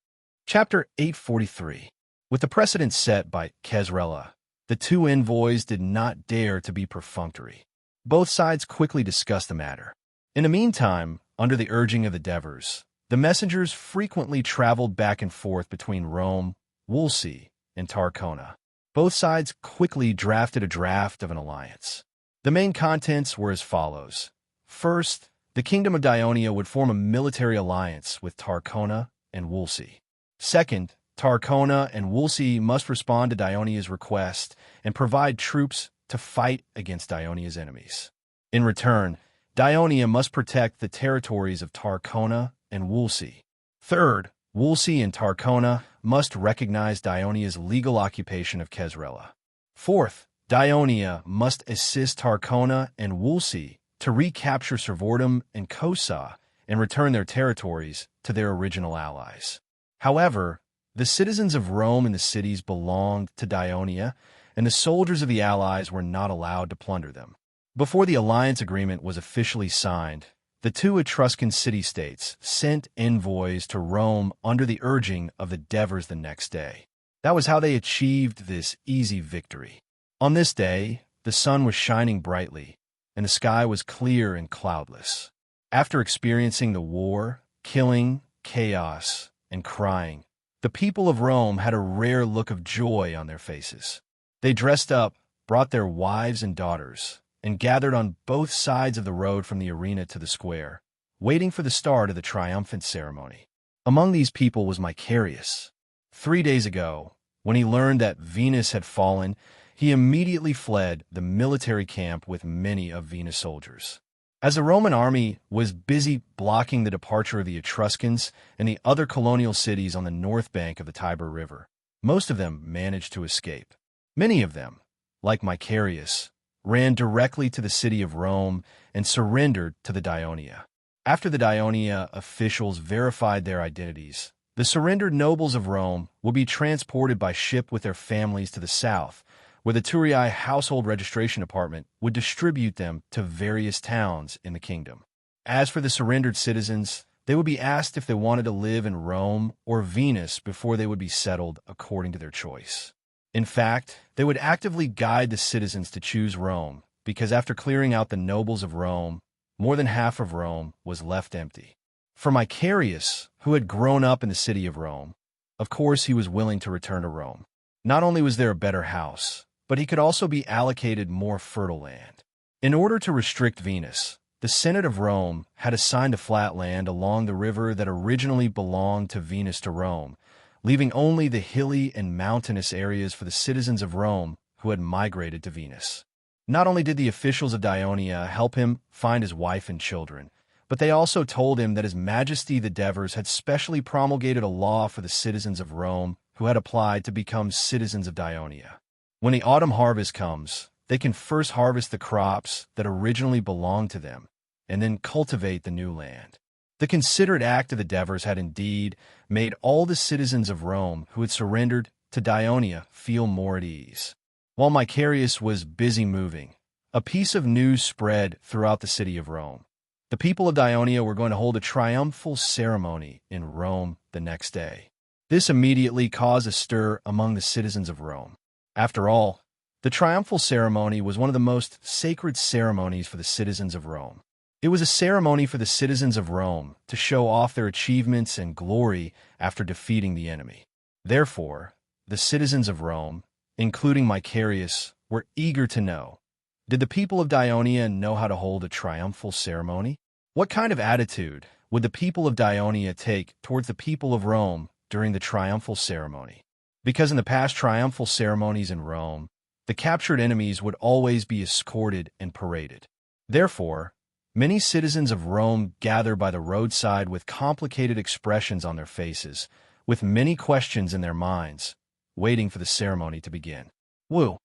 Chapter 843. With the precedent set by Kesrela, the 2 envoys did not dare to be perfunctory. Both sides quickly discussed the matter. In the meantime, under the urging of the Devers, the messengers frequently traveled back and forth between Rome, Wolsey, and Tarcona. Both sides quickly drafted a draft of an alliance. The main contents were as follows. First, the Kingdom of Dionia would form a military alliance with Tarcona and Wolsey. Second, Tarcona and Wolsey must respond to Dionia's request and provide troops to fight against Dionia's enemies. In return, Dionia must protect the territories of Tarcona and Wolsey. Third, Wolsey and Tarcona must recognize Dionia's legal occupation of Kesrela. Fourth, Dionia must assist Tarcona and Wolsey to recapture Servordum and Cosa and return their territories to their original allies. However, the citizens of Rome and the cities belonged to Dionia, and the soldiers of the allies were not allowed to plunder them. Before the alliance agreement was officially signed, the two Etruscan city-states sent envoys to Rome under the urging of the Devers the next day. That was how they achieved this easy victory. On this day, the sun was shining brightly, and the sky was clear and cloudless. After experiencing the war, killing, chaos, and crying, the people of Rome had a rare look of joy on their faces. They dressed up, brought their wives and daughters, and gathered on both sides of the road from the arena to the square, waiting for the start of the triumphant ceremony. Among these people was Macarius. 3 days ago, when he learned that Venus had fallen, he immediately fled the military camp with many of Venus' soldiers. As the Roman army was busy blocking the departure of the Etruscans and the other colonial cities on the north bank of the Tiber River, most of them managed to escape. Many of them, like Macarius, ran directly to the city of Rome and surrendered to the Dionia. After the Dionia officials verified their identities, the surrendered nobles of Rome would be transported by ship with their families to the south, where the Turii Household Registration Department would distribute them to various towns in the kingdom. As for the surrendered citizens, they would be asked if they wanted to live in Rome or Venus before they would be settled according to their choice. In fact, they would actively guide the citizens to choose Rome, because after clearing out the nobles of Rome, more than half of Rome was left empty. For Macarius, who had grown up in the city of Rome, of course he was willing to return to Rome. Not only was there a better house, but he could also be allocated more fertile land. In order to restrict Venus, the Senate of Rome had assigned a flat land along the river that originally belonged to Venus to Rome, leaving only the hilly and mountainous areas for the citizens of Rome who had migrated to Venus. Not only did the officials of Dionia help him find his wife and children, but they also told him that His Majesty the Devers had specially promulgated a law for the citizens of Rome who had applied to become citizens of Dionia. When the autumn harvest comes, they can first harvest the crops that originally belonged to them, and then cultivate the new land. The considerate act of the Devers had indeed made all the citizens of Rome who had surrendered to Dionia feel more at ease. While Macarius was busy moving, a piece of news spread throughout the city of Rome. The people of Dionia were going to hold a triumphal ceremony in Rome the next day. This immediately caused a stir among the citizens of Rome. After all, the triumphal ceremony was one of the most sacred ceremonies for the citizens of Rome. It was a ceremony for the citizens of Rome to show off their achievements and glory after defeating the enemy. Therefore, the citizens of Rome, including Macarius, were eager to know, did the people of Dionia know how to hold a triumphal ceremony? What kind of attitude would the people of Dionia take towards the people of Rome during the triumphal ceremony? Because in the past triumphal ceremonies in Rome, the captured enemies would always be escorted and paraded. Therefore, many citizens of Rome gather by the roadside with complicated expressions on their faces, with many questions in their minds, waiting for the ceremony to begin. Woo!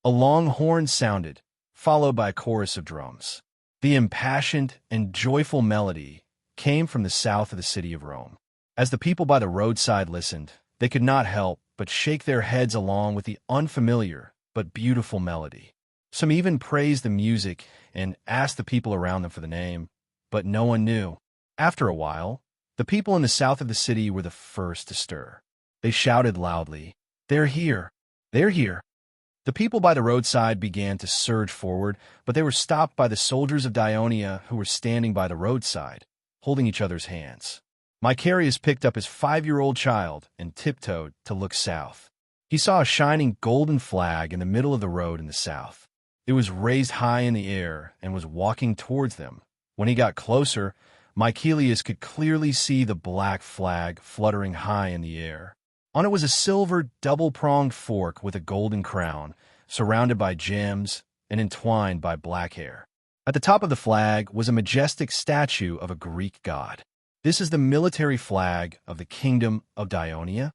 A long horn sounded, followed by a chorus of drums. The impassioned and joyful melody came from the south of the city of Rome. As the people by the roadside listened, they could not help but shake their heads along with the unfamiliar but beautiful melody. Some even praised the music and asked the people around them for the name, but no one knew. After a while, the people in the south of the city were the first to stir. They shouted loudly, "They're here! They're here!" The people by the roadside began to surge forward, but they were stopped by the soldiers of Dionia who were standing by the roadside, holding each other's hands. Macarius picked up his 5-year-old child and tiptoed to look south. He saw a shining golden flag in the middle of the road in the south. It was raised high in the air and was walking towards them. When he got closer, Macarius could clearly see the black flag fluttering high in the air. On it was a silver double-pronged fork with a golden crown, surrounded by gems and entwined by black hair. At the top of the flag was a majestic statue of a Greek god. This is the military flag of the Kingdom of Dionia?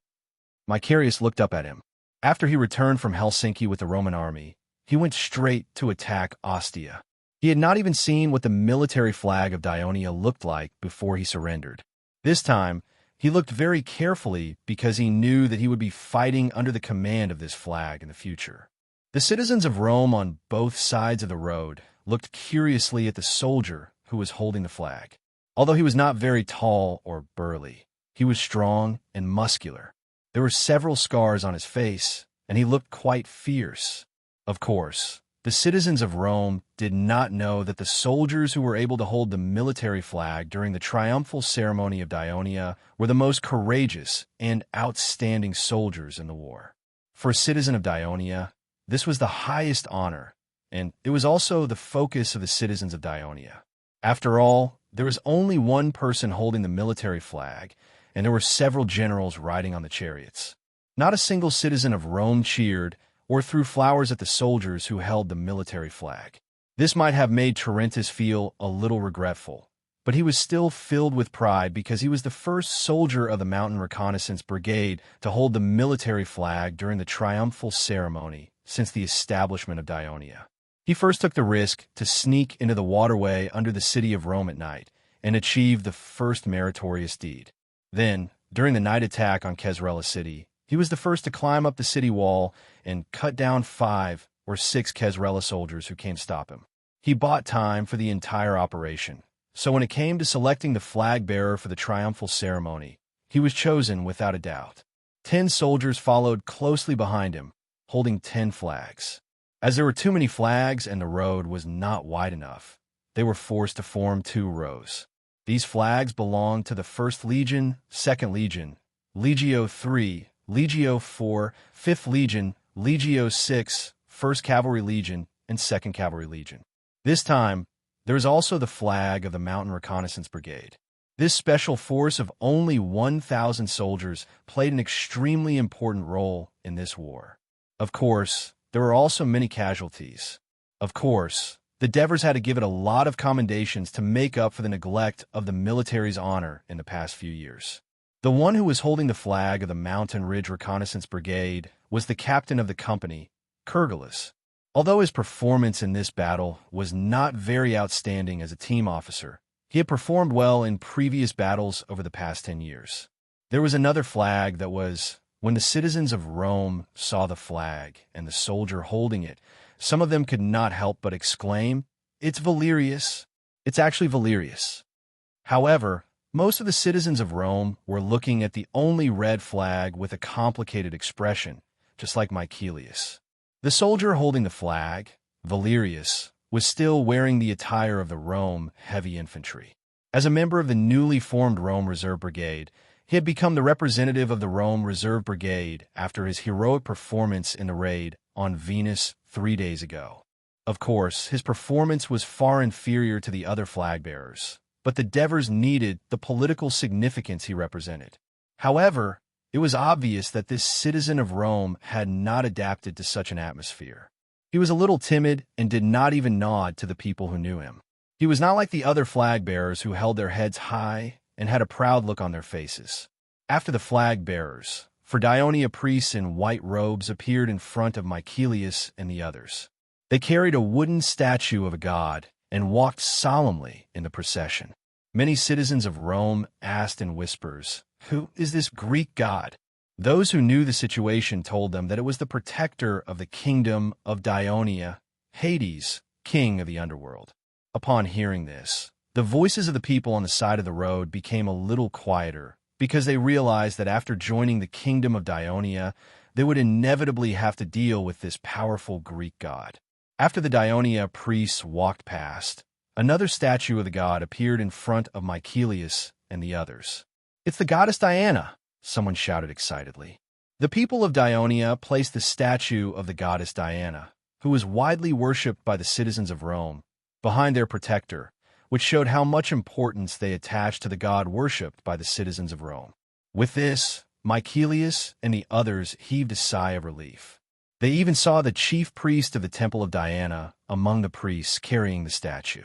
Macarius looked up at him. After he returned from Helsinki with the Roman army, he went straight to attack Ostia. He had not even seen what the military flag of Dionia looked like before he surrendered. This time, he looked very carefully because he knew that he would be fighting under the command of this flag in the future. The citizens of Rome on both sides of the road looked curiously at the soldier who was holding the flag. Although he was not very tall or burly, he was strong and muscular. There were several scars on his face, and he looked quite fierce. Of course, the citizens of Rome did not know that the soldiers who were able to hold the military flag during the triumphal ceremony of Dionia were the most courageous and outstanding soldiers in the war. For a citizen of Dionia, this was the highest honor, and it was also the focus of the citizens of Dionia. After all, there was only one person holding the military flag, and there were several generals riding on the chariots. Not a single citizen of Rome cheered or threw flowers at the soldiers who held the military flag. This might have made Tarentus feel a little regretful, but he was still filled with pride because he was the first soldier of the Mountain Reconnaissance Brigade to hold the military flag during the triumphal ceremony since the establishment of Dionia. He first took the risk to sneak into the waterway under the city of Rome at night and achieve the first meritorious deed. Then, during the night attack on Kesrela city, he was the first to climb up the city wall and cut down 5 or 6 Kesrela soldiers who came to stop him. He bought time for the entire operation, so when it came to selecting the flag bearer for the triumphal ceremony, he was chosen without a doubt. 10 soldiers followed closely behind him, holding 10 flags. As there were too many flags and the road was not wide enough, they were forced to form 2 rows. These flags belonged to the 1st Legion, 2nd Legion, Legio III, Legio IV, 5th Legion, Legio VI, 1st Cavalry Legion, and 2nd Cavalry Legion. This time, there was also the flag of the Mountain Reconnaissance Brigade. This special force of only 1,000 soldiers played an extremely important role in this war. Of course, there were also many casualties. Of course, the Devers had to give it a lot of commendations to make up for the neglect of the military's honor in the past few years. The one who was holding the flag of the Mountain Ridge Reconnaissance Brigade was the captain of the company, Kurgalus. Although his performance in this battle was not very outstanding as a team officer, he had performed well in previous battles over the past 10 years. There was another flag that was, when the citizens of Rome saw the flag and the soldier holding it, some of them could not help but exclaim, "It's Valerius! It's actually Valerius!" However, most of the citizens of Rome were looking at the only red flag with a complicated expression, just like Michaelius. The soldier holding the flag, Valerius, was still wearing the attire of the Rome heavy infantry. As a member of the newly formed Rome Reserve Brigade, he had become the representative of the Rome Reserve Brigade after his heroic performance in the raid on Venus 3 days ago. Of course, his performance was far inferior to the other flag bearers, but the Devers needed the political significance he represented. However, it was obvious that this citizen of Rome had not adapted to such an atmosphere. He was a little timid and did not even nod to the people who knew him. He was not like the other flag bearers who held their heads high and had a proud look on their faces. After the flag bearers, for Dionia priests in white robes appeared in front of Michaelius and the others. They carried a wooden statue of a god and walked solemnly in the procession. Many citizens of Rome asked in whispers, "Who is this Greek god?" Those who knew the situation told them that it was the protector of the kingdom of Dionia, Hades, king of the underworld. Upon hearing this, the voices of the people on the side of the road became a little quieter because they realized that after joining the kingdom of Dionia, they would inevitably have to deal with this powerful Greek god. After the Dionia priests walked past, another statue of the god appeared in front of Michaelius and the others. "It's the goddess Diana!" someone shouted excitedly. The people of Dionia placed the statue of the goddess Diana, who was widely worshipped by the citizens of Rome, behind their protector, which showed how much importance they attached to the god worshipped by the citizens of Rome. With this, Michaelius and the others heaved a sigh of relief. They even saw the chief priest of the Temple of Diana among the priests carrying the statue.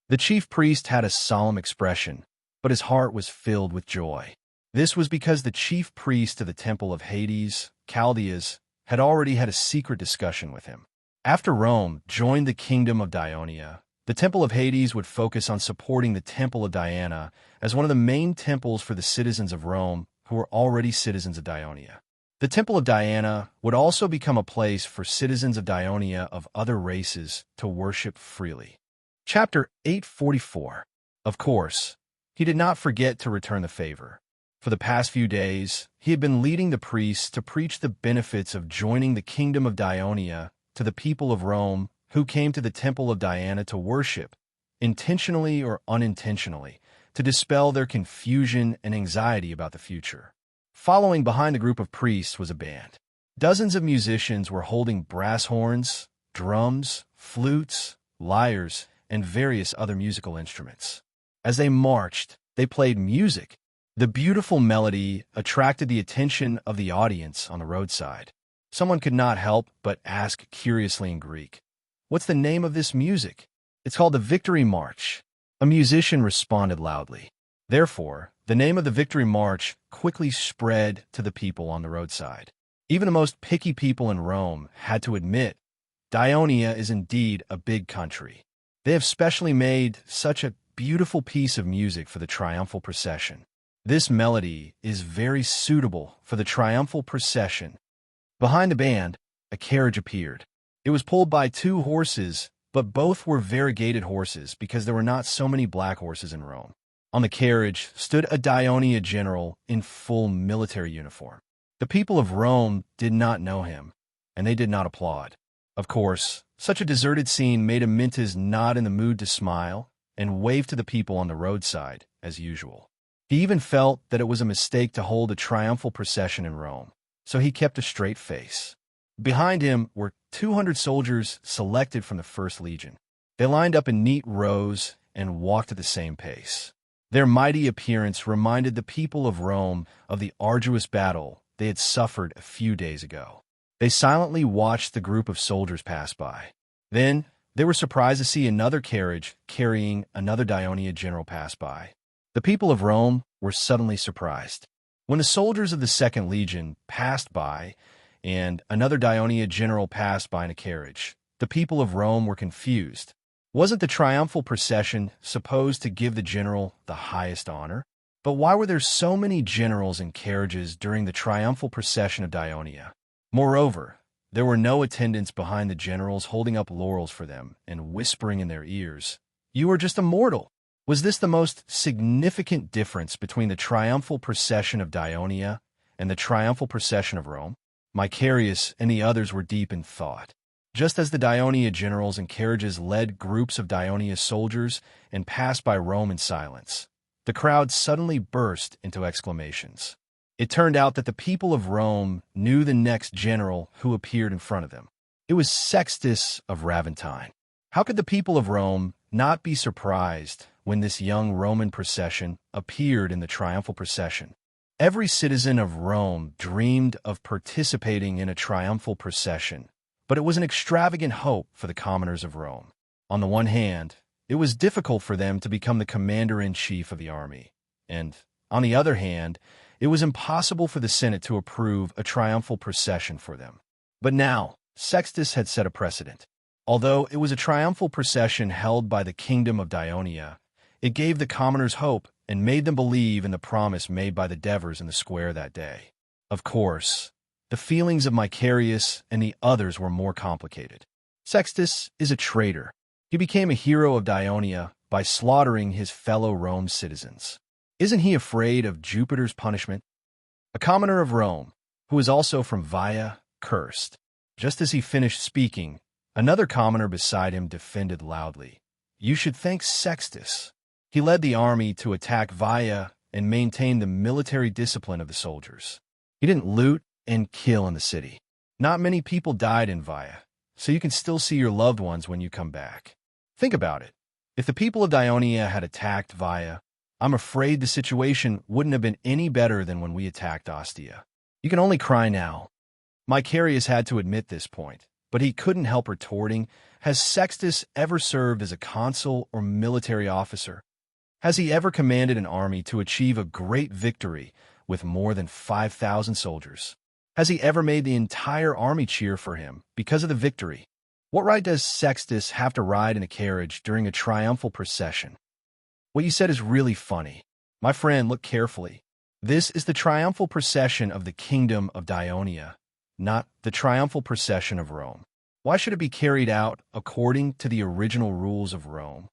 The chief priest had a solemn expression, but his heart was filled with joy. This was because the chief priest of the Temple of Hades, Chaldeas, had already had a secret discussion with him. After Rome joined the Kingdom of Dionia, the Temple of Hades would focus on supporting the Temple of Diana as one of the main temples for the citizens of Rome who were already citizens of Dionia. The Temple of Diana would also become a place for citizens of Dionia of other races to worship freely. Chapter 844. Of course, he did not forget to return the favor. For the past few days, he had been leading the priests to preach the benefits of joining the Kingdom of Dionia to the people of Rome who came to the Temple of Diana to worship, intentionally or unintentionally, to dispel their confusion and anxiety about the future. Following behind the group of priests was a band. Dozens of musicians were holding brass horns, drums, flutes, lyres, and various other musical instruments. As they marched, they played music. The beautiful melody attracted the attention of the audience on the roadside. Someone could not help but ask curiously in Greek, "What's the name of this music?" "It's called the Victory March," a musician responded loudly. Therefore, the name of the Victory March quickly spread to the people on the roadside. Even the most picky people in Rome had to admit, Dionia is indeed a big country. They have specially made such a beautiful piece of music for the triumphal procession. This melody is very suitable for the triumphal procession. Behind the band, a carriage appeared. It was pulled by 2 horses, but both were variegated horses because there were not so many black horses in Rome. On the carriage stood a Dionia general in full military uniform. The people of Rome did not know him, and they did not applaud. Of course, such a deserted scene made Amyntas not in the mood to smile and wave to the people on the roadside, as usual. He even felt that it was a mistake to hold a triumphal procession in Rome, so he kept a straight face. Behind him were 200 soldiers selected from the First Legion. They lined up in neat rows and walked at the same pace. Their mighty appearance reminded the people of Rome of the arduous battle they had suffered a few days ago. They silently watched the group of soldiers pass by. Then, they were surprised to see another carriage carrying another Dionia general pass by. The people of Rome were suddenly surprised. When the soldiers of the Second Legion passed by, and another Dionia general passed by in a carriage, the people of Rome were confused. Wasn't the triumphal procession supposed to give the general the highest honor? But why were there so many generals in carriages during the triumphal procession of Dionia? Moreover, there were no attendants behind the generals holding up laurels for them and whispering in their ears, "You are just a mortal." Was this the most significant difference between the triumphal procession of Dionia and the triumphal procession of Rome? Macarius and the others were deep in thought. Just as the Dionia generals in carriages led groups of Dionia soldiers and passed by Rome in silence, the crowd suddenly burst into exclamations. It turned out that the people of Rome knew the next general who appeared in front of them. It was Sextus of Raventine. How could the people of Rome not be surprised when this young Roman procession appeared in the triumphal procession? Every citizen of Rome dreamed of participating in a triumphal procession, but it was an extravagant hope for the commoners of Rome. On the one hand, it was difficult for them to become the commander-in-chief of the army, and, on the other hand, it was impossible for the Senate to approve a triumphal procession for them. But now, Sextus had set a precedent. Although it was a triumphal procession held by the Kingdom of Dionia, it gave the commoners hope and made them believe in the promise made by the Devers in the square that day. Of course, the feelings of Macarius and the others were more complicated. Sextus is a traitor. He became a hero of Dionia by slaughtering his fellow Rome citizens. Isn't he afraid of Jupiter's punishment? A commoner of Rome, who is also from Vaea, cursed. Just as he finished speaking, another commoner beside him defended loudly. You should thank Sextus. He led the army to attack Vaea and maintain the military discipline of the soldiers. He didn't loot and kill in the city. Not many people died in Vaea, so you can still see your loved ones when you come back. Think about it. If the people of Dionia had attacked Vaea, I'm afraid the situation wouldn't have been any better than when we attacked Ostia. You can only cry now. Macarius had to admit this point, but he couldn't help retorting, has Sextus ever served as a consul or military officer? Has he ever commanded an army to achieve a great victory with more than 5,000 soldiers? Has he ever made the entire army cheer for him because of the victory? What right does Sextus have to ride in a carriage during a triumphal procession? What you said is really funny. My friend, look carefully. This is the triumphal procession of the kingdom of Dionia, not the triumphal procession of Rome. Why should it be carried out according to the original rules of Rome?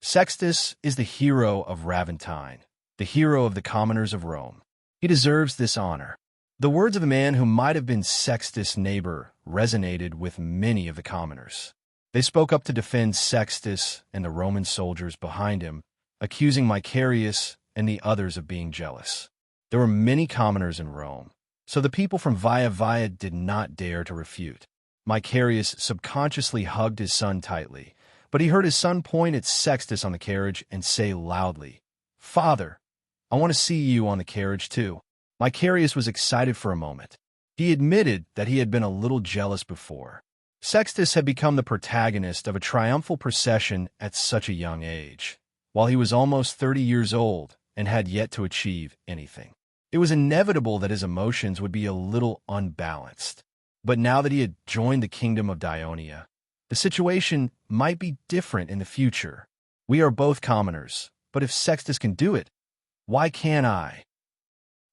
Sextus is the hero of Raventine, the hero of the commoners of Rome. He deserves this honor. The words of the man who might have been Sextus' neighbor resonated with many of the commoners. They spoke up to defend Sextus and the Roman soldiers behind him, accusing Macarius and the others of being jealous. There were many commoners in Rome, so the people from Via Via did not dare to refute. Macarius subconsciously hugged his son tightly, but he heard his son point at Sextus on the carriage and say loudly, "Father, I want to see you on the carriage too." Macarius was excited for a moment. He admitted that he had been a little jealous before. Sextus had become the protagonist of a triumphal procession at such a young age, while he was almost 30 years old and had yet to achieve anything. It was inevitable that his emotions would be a little unbalanced. But now that he had joined the kingdom of Dionia, the situation might be different in the future. We are both commoners, but if Sextus can do it, why can't I?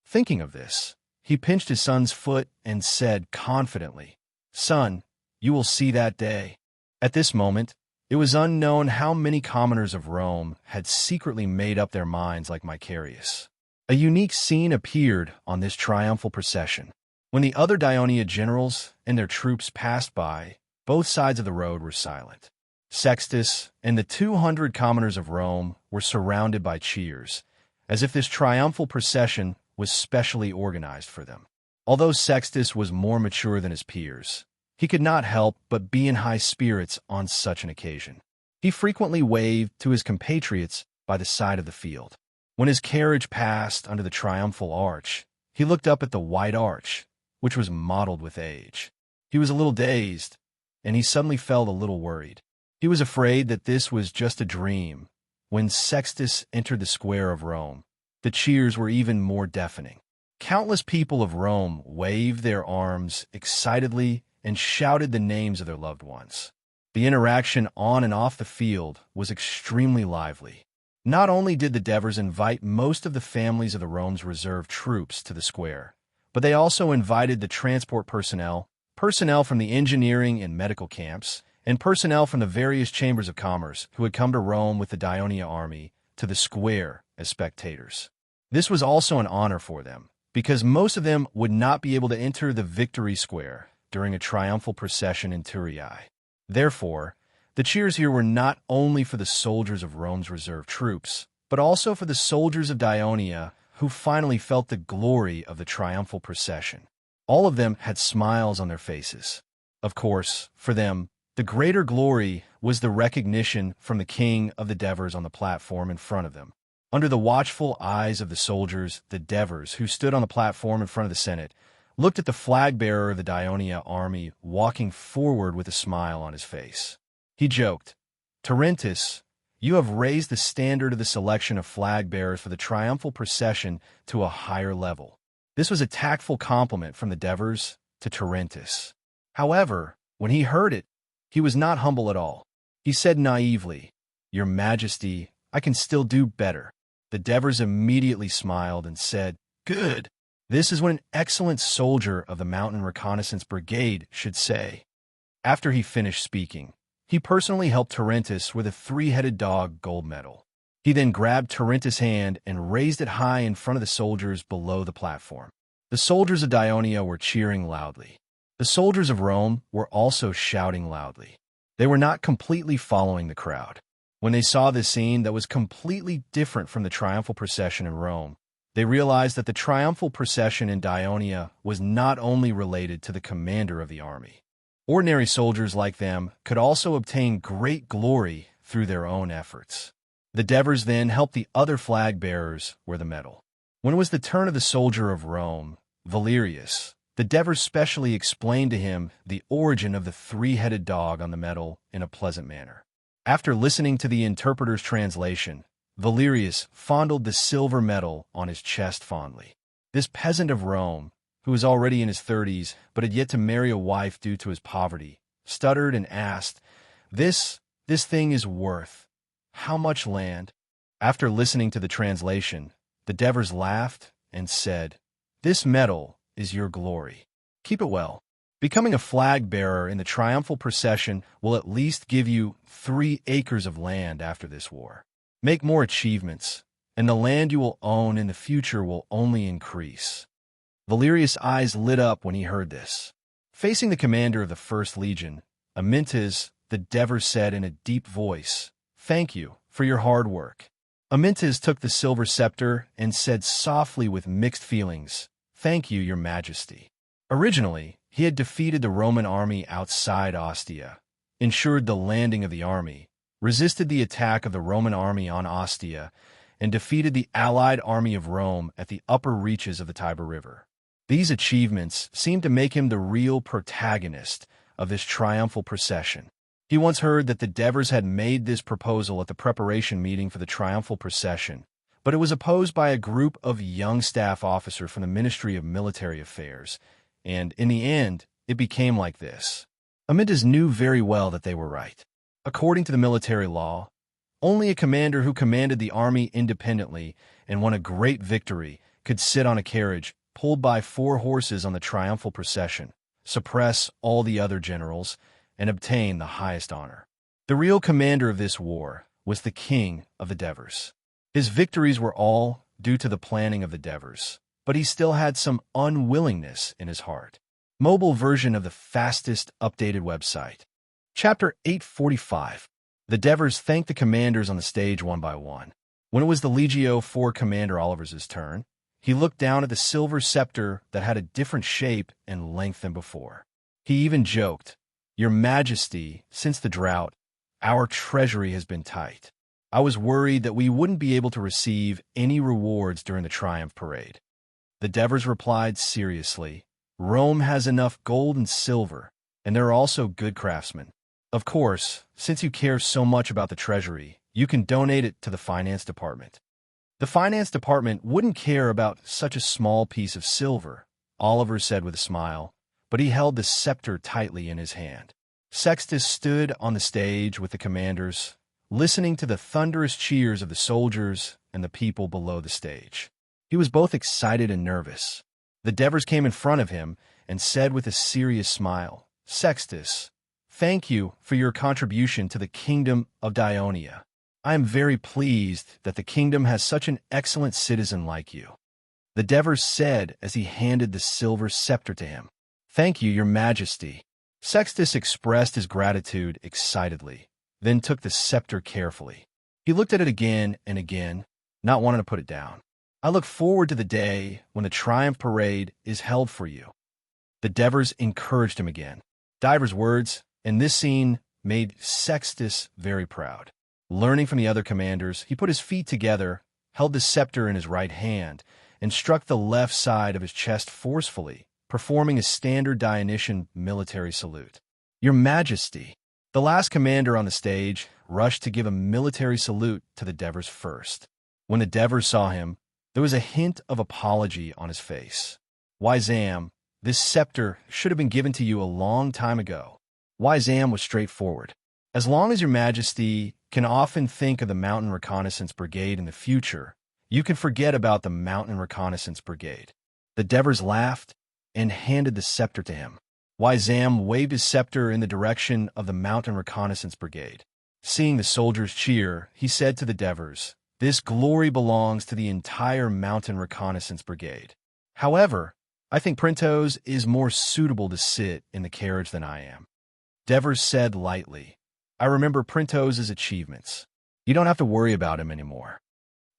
Thinking of this, he pinched his son's foot and said confidently, "Son, you will see that day." At this moment, it was unknown how many commoners of Rome had secretly made up their minds like Macarius. A unique scene appeared on this triumphal procession. When the other Dionia generals and their troops passed by, both sides of the road were silent. Sextus and the 200 commoners of Rome were surrounded by cheers, as if this triumphal procession was specially organized for them. Although Sextus was more mature than his peers, he could not help but be in high spirits on such an occasion. He frequently waved to his compatriots by the side of the field. When his carriage passed under the triumphal arch, he looked up at the white arch, which was mottled with age. He was a little dazed, and he suddenly felt a little worried. He was afraid that this was just a dream. When Sextus entered the square of Rome, the cheers were even more deafening. Countless people of Rome waved their arms excitedly and shouted the names of their loved ones. The interaction on and off the field was extremely lively. Not only did the Devers invite most of the families of the Rome's reserve troops to the square, but they also invited the transport personnel, personnel from the engineering and medical camps, and personnel from the various chambers of commerce who had come to Rome with the Dionia army to the square as spectators. This was also an honor for them, because most of them would not be able to enter the Victory Square during a triumphal procession in Turiae. Therefore, the cheers here were not only for the soldiers of Rome's reserve troops, but also for the soldiers of Dionia who finally felt the glory of the triumphal procession. All of them had smiles on their faces. Of course, for them, the greater glory was the recognition from the king of the Devers on the platform in front of them. Under the watchful eyes of the soldiers, the Devers, who stood on the platform in front of the Senate, looked at the flag-bearer of the Dionia army walking forward with a smile on his face. He joked, "Tarentus, you have raised the standard of the selection of flag-bearers for the triumphal procession to a higher level." This was a tactful compliment from the Devers to Tarentus. However, when he heard it, he was not humble at all. He said naively, "Your Majesty, I can still do better." The Devers immediately smiled and said, "Good. This is what an excellent soldier of the Mountain Reconnaissance Brigade should say." After he finished speaking, he personally helped Tarentus with a 3-headed dog gold medal. He then grabbed Tarentus' hand and raised it high in front of the soldiers below the platform. The soldiers of Dionia were cheering loudly. The soldiers of Rome were also shouting loudly. They were not completely following the crowd. When they saw this scene that was completely different from the triumphal procession in Rome, they realized that the triumphal procession in Dionia was not only related to the commander of the army. Ordinary soldiers like them could also obtain great glory through their own efforts. The Devers then helped the other flag-bearers wear the medal. When it was the turn of the soldier of Rome, Valerius, the Devers specially explained to him the origin of the 3-headed dog on the medal in a pleasant manner. After listening to the interpreter's translation, Valerius fondled the silver medal on his chest fondly. This peasant of Rome, who was already in his 30s but had yet to marry a wife due to his poverty, stuttered and asked, This thing is worth how much land? After listening to the translation, the Devers laughed and said, This metal is your glory. Keep it well. Becoming a flag bearer in the triumphal procession will at least give you 3 acres of land after this war. Make more achievements, and the land you will own in the future will only increase. Valerius' eyes lit up when he heard this. Facing the commander of the First Legion, Amyntas, the Devers said in a deep voice, Thank you for your hard work. Amyntas took the silver scepter and said softly with mixed feelings, Thank you, your majesty. Originally, he had defeated the Roman army outside Ostia, ensured the landing of the army, resisted the attack of the Roman army on Ostia, and defeated the allied army of Rome at the upper reaches of the Tiber River. These achievements seemed to make him the real protagonist of this triumphal procession. He once heard that the Devers had made this proposal at the preparation meeting for the triumphal procession, but it was opposed by a group of young staff officers from the Ministry of Military Affairs, and in the end, it became like this. Amyntas knew very well that they were right. According to the military law, only a commander who commanded the army independently and won a great victory could sit on a carriage pulled by 4 horses on the triumphal procession, suppress all the other generals, and obtain the highest honor. The real commander of this war was the king of the Devers. His victories were all due to the planning of the Devers, but he still had some unwillingness in his heart. Mobile version of the fastest updated website. Chapter 845. The Devers thanked the commanders on the stage one by one. When it was the Legio IV Commander Oliver's turn, he looked down at the silver scepter that had a different shape and length than before. He even joked, Your Majesty, since the drought, our treasury has been tight. I was worried that we wouldn't be able to receive any rewards during the Triumph Parade. The Devers replied seriously, Rome has enough gold and silver, and there are also good craftsmen. Of course, since you care so much about the treasury, you can donate it to the finance department. The finance department wouldn't care about such a small piece of silver, Oliver said with a smile, but he held the scepter tightly in his hand. Sextus stood on the stage with the commanders, listening to the thunderous cheers of the soldiers and the people below the stage. He was both excited and nervous. The Devers came in front of him and said with a serious smile, Sextus, thank you for your contribution to the kingdom of Dionia. I am very pleased that the kingdom has such an excellent citizen like you. The Devers said as he handed the silver scepter to him. Thank you, your majesty. Sextus expressed his gratitude excitedly, then took the scepter carefully. He looked at it again and again, not wanting to put it down. I look forward to the day when the Triumph Parade is held for you. The Devers encouraged him again. Divers' words, and this scene made Sextus very proud. Learning from the other commanders, he put his feet together, held the scepter in his right hand, and struck the left side of his chest forcefully, performing a standard Dionysian military salute. Your Majesty! The last commander on the stage rushed to give a military salute to the Devers first. When the Devers saw him, there was a hint of apology on his face. Why, Zam, this scepter should have been given to you a long time ago. Why, Zam was straightforward. As long as your Majesty can often think of the Mountain Reconnaissance Brigade in the future, you can forget about the Mountain Reconnaissance Brigade. The Devers laughed and handed the scepter to him. Why, Zam waved his scepter in the direction of the Mountain Reconnaissance Brigade. Seeing the soldiers cheer, he said to the Devers, This glory belongs to the entire Mountain Reconnaissance Brigade. However, I think Printos is more suitable to sit in the carriage than I am. Devers said lightly, I remember Printos' achievements. You don't have to worry about him anymore.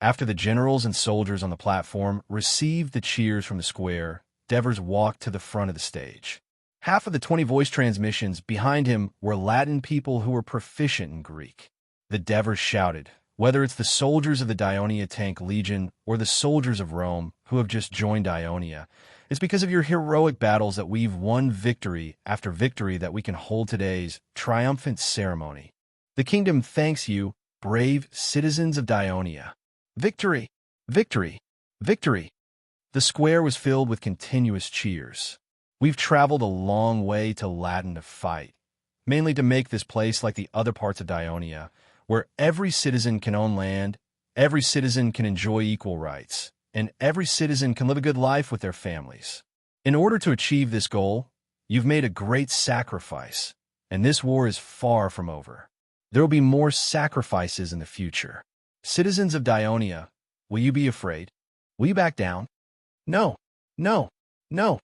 After the generals and soldiers on the platform received the cheers from the square, Devers walked to the front of the stage. Half of the 20 voice transmissions behind him were Latin people who were proficient in Greek. The Devers shouted, whether it's the soldiers of the Dionia Tank Legion or the soldiers of Rome who have just joined Dionia, it's because of your heroic battles that we've won victory after victory that we can hold today's triumphant ceremony. The kingdom thanks you, brave citizens of Dionia. Victory! Victory! Victory! The square was filled with continuous cheers. We've traveled a long way to Latin to fight. mainly to make this place like the other parts of Dionia, where every citizen can own land, every citizen can enjoy equal rights, and every citizen can live a good life with their families. In order to achieve this goal, you've made a great sacrifice, and this war is far from over. There will be more sacrifices in the future. Citizens of Dionia, will you be afraid? Will you back down? No, no, no.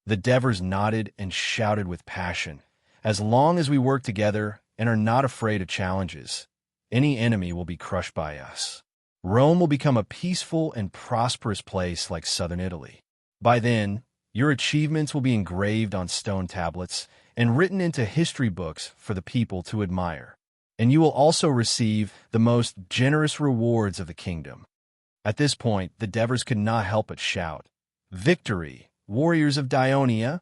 The Devers nodded and shouted with passion. As long as we work together and are not afraid of challenges, any enemy will be crushed by us. Rome will become a peaceful and prosperous place like southern Italy. By then, your achievements will be engraved on stone tablets and written into history books for the people to admire. And you will also receive the most generous rewards of the kingdom. At this point, the Devers could not help but shout, "Victory, warriors of Dionia!"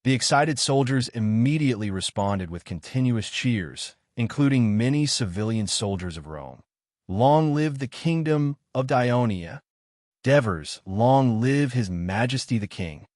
The excited soldiers immediately responded with continuous cheers, including many civilian soldiers of Rome. Long live the kingdom of Dionia! Devers, long live His Majesty the King!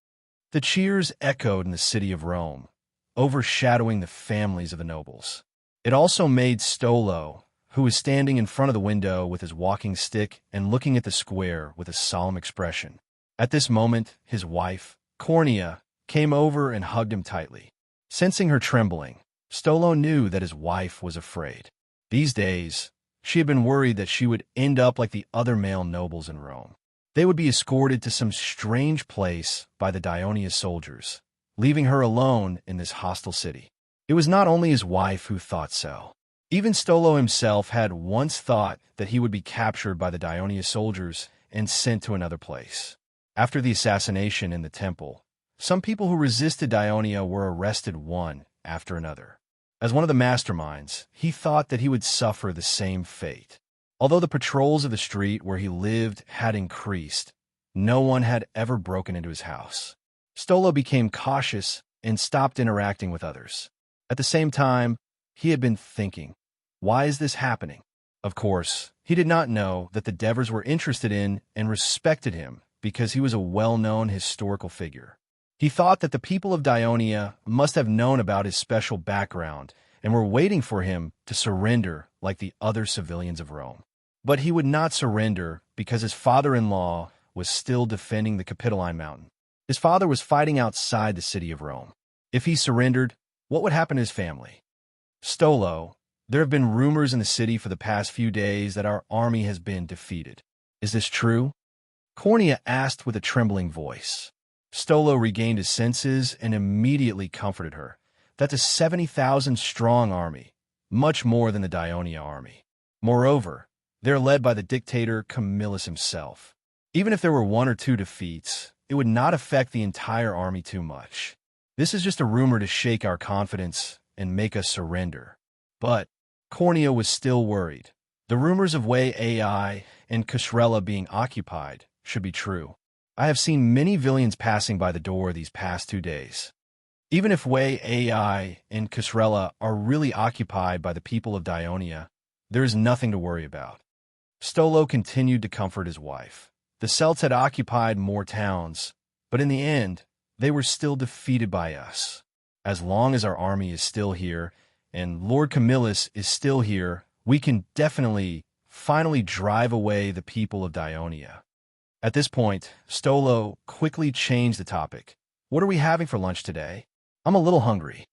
The cheers echoed in the city of Rome, overshadowing the families of the nobles. It also made Stolo, who was standing in front of the window with his walking stick and looking at the square with a solemn expression. At this moment, his wife, Cornea, came over and hugged him tightly. Sensing her trembling, Stolo knew that his wife was afraid. These days, she had been worried that she would end up like the other male nobles in Rome. They would be escorted to some strange place by the Dionia soldiers, leaving her alone in this hostile city. It was not only his wife who thought so. Even Stolo himself had once thought that he would be captured by the Dionia soldiers and sent to another place. After the assassination in the temple, some people who resisted Dionia were arrested one after another. As one of the masterminds, he thought that he would suffer the same fate. Although the patrols of the street where he lived had increased, no one had ever broken into his house. Stolo became cautious and stopped interacting with others. At the same time, he had been thinking, why is this happening? Of course, he did not know that the Devers were interested in and respected him because he was a well-known historical figure. He thought that the people of Dionia must have known about his special background and were waiting for him to surrender like the other civilians of Rome. But he would not surrender because his father-in-law was still defending the Capitoline Mountain. His father was fighting outside the city of Rome. If he surrendered, what would happen to his family? Stolo, there have been rumors in the city for the past few days that our army has been defeated. Is this true? Cornea asked with a trembling voice. Stolo regained his senses and immediately comforted her. That's a 70,000-strong army, much more than the Dionia army. Moreover, they're led by the dictator Camillus himself. Even if there were one or two defeats, it would not affect the entire army too much. This is just a rumor to shake our confidence and make us surrender. But Cornea was still worried. The rumors of Way AI and Casrella being occupied should be true. I have seen many villains passing by the door these past 2 days. Even if Way AI and Casrella are really occupied by the people of Dionia, there is nothing to worry about. Stolo continued to comfort his wife. The Celts had occupied more towns, but in the end, they were still defeated by us. As long as our army is still here, and Lord Camillus is still here, we can definitely, finally drive away the people of Dionia. At this point, Stolo quickly changed the topic. What are we having for lunch today? I'm a little hungry.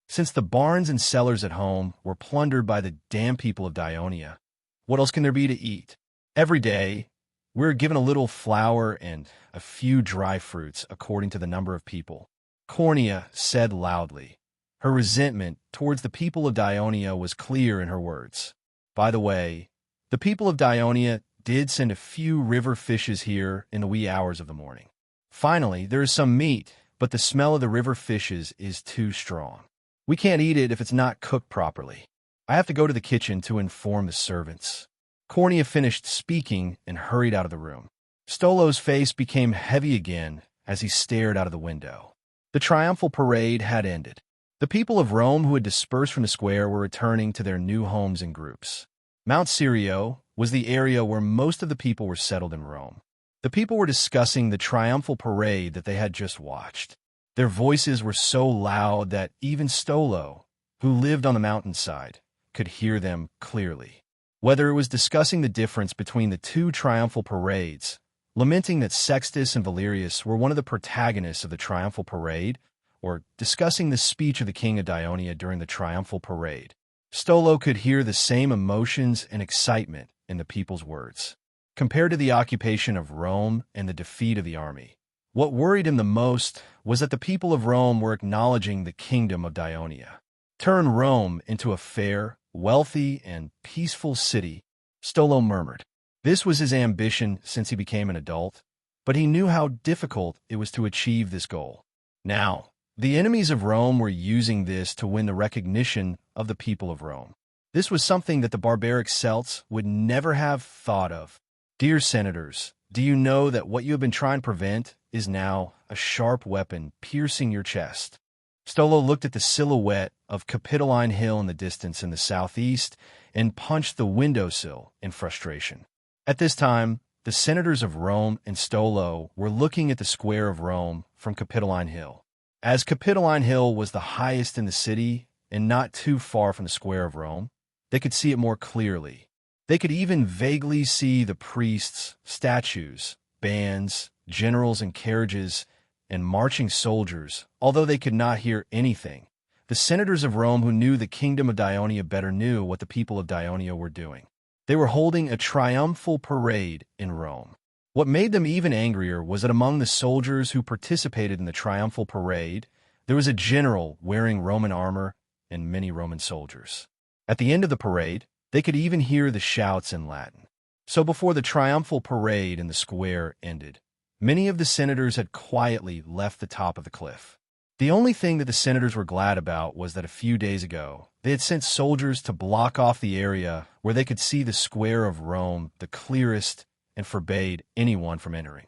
Since the barns and cellars at home were plundered by the damn people of Dionia, what else can there be to eat? Every day, we're given a little flour and a few dry fruits according to the number of people. Cornea said loudly. Her resentment towards the people of Dionia was clear in her words. By the way, the people of Dionia did send a few river fishes here in the wee hours of the morning. Finally, there is some meat, but the smell of the river fishes is too strong. We can't eat it if it's not cooked properly. I have to go to the kitchen to inform the servants. Cornea finished speaking and hurried out of the room. Stolo's face became heavy again as he stared out of the window. The triumphal parade had ended. The people of Rome who had dispersed from the square were returning to their new homes in groups. Mount Sirio was the area where most of the people were settled in Rome. The people were discussing the triumphal parade that they had just watched. Their voices were so loud that even Stolo, who lived on the mountainside, could hear them clearly. Whether it was discussing the difference between the two triumphal parades, lamenting that Sextus and Valerius were one of the protagonists of the triumphal parade, or discussing the speech of the king of Dionia during the triumphal parade, Stolo could hear the same emotions and excitement in the people's words. Compared to the occupation of Rome and the defeat of the army, what worried him the most was that the people of Rome were acknowledging the kingdom of Dionia. Turn Rome into a fair, wealthy, and peaceful city, Stolo murmured. This was his ambition since he became an adult, but he knew how difficult it was to achieve this goal. Now, the enemies of Rome were using this to win the recognition of the people of Rome. This was something that the barbaric Celts would never have thought of. Dear senators, do you know that what you have been trying to prevent is now a sharp weapon piercing your chest? Stolo looked at the silhouette of Capitoline Hill in the distance in the southeast and punched the windowsill in frustration. At this time, the senators of Rome and Stolo were looking at the square of Rome from Capitoline Hill. As Capitoline Hill was the highest in the city and not too far from the square of Rome, they could see it more clearly. They could even vaguely see the priests, statues, bands, generals and carriages, and marching soldiers, although they could not hear anything. The senators of Rome who knew the kingdom of Dionia better knew what the people of Dionia were doing. They were holding a triumphal parade in Rome. What made them even angrier was that among the soldiers who participated in the triumphal parade, there was a general wearing Roman armor and many Roman soldiers. At the end of the parade, they could even hear the shouts in Latin. So before the triumphal parade in the square ended, many of the senators had quietly left the top of the cliff. The only thing that the senators were glad about was that a few days ago, they had sent soldiers to block off the area where they could see the square of Rome the clearest and forbade anyone from entering.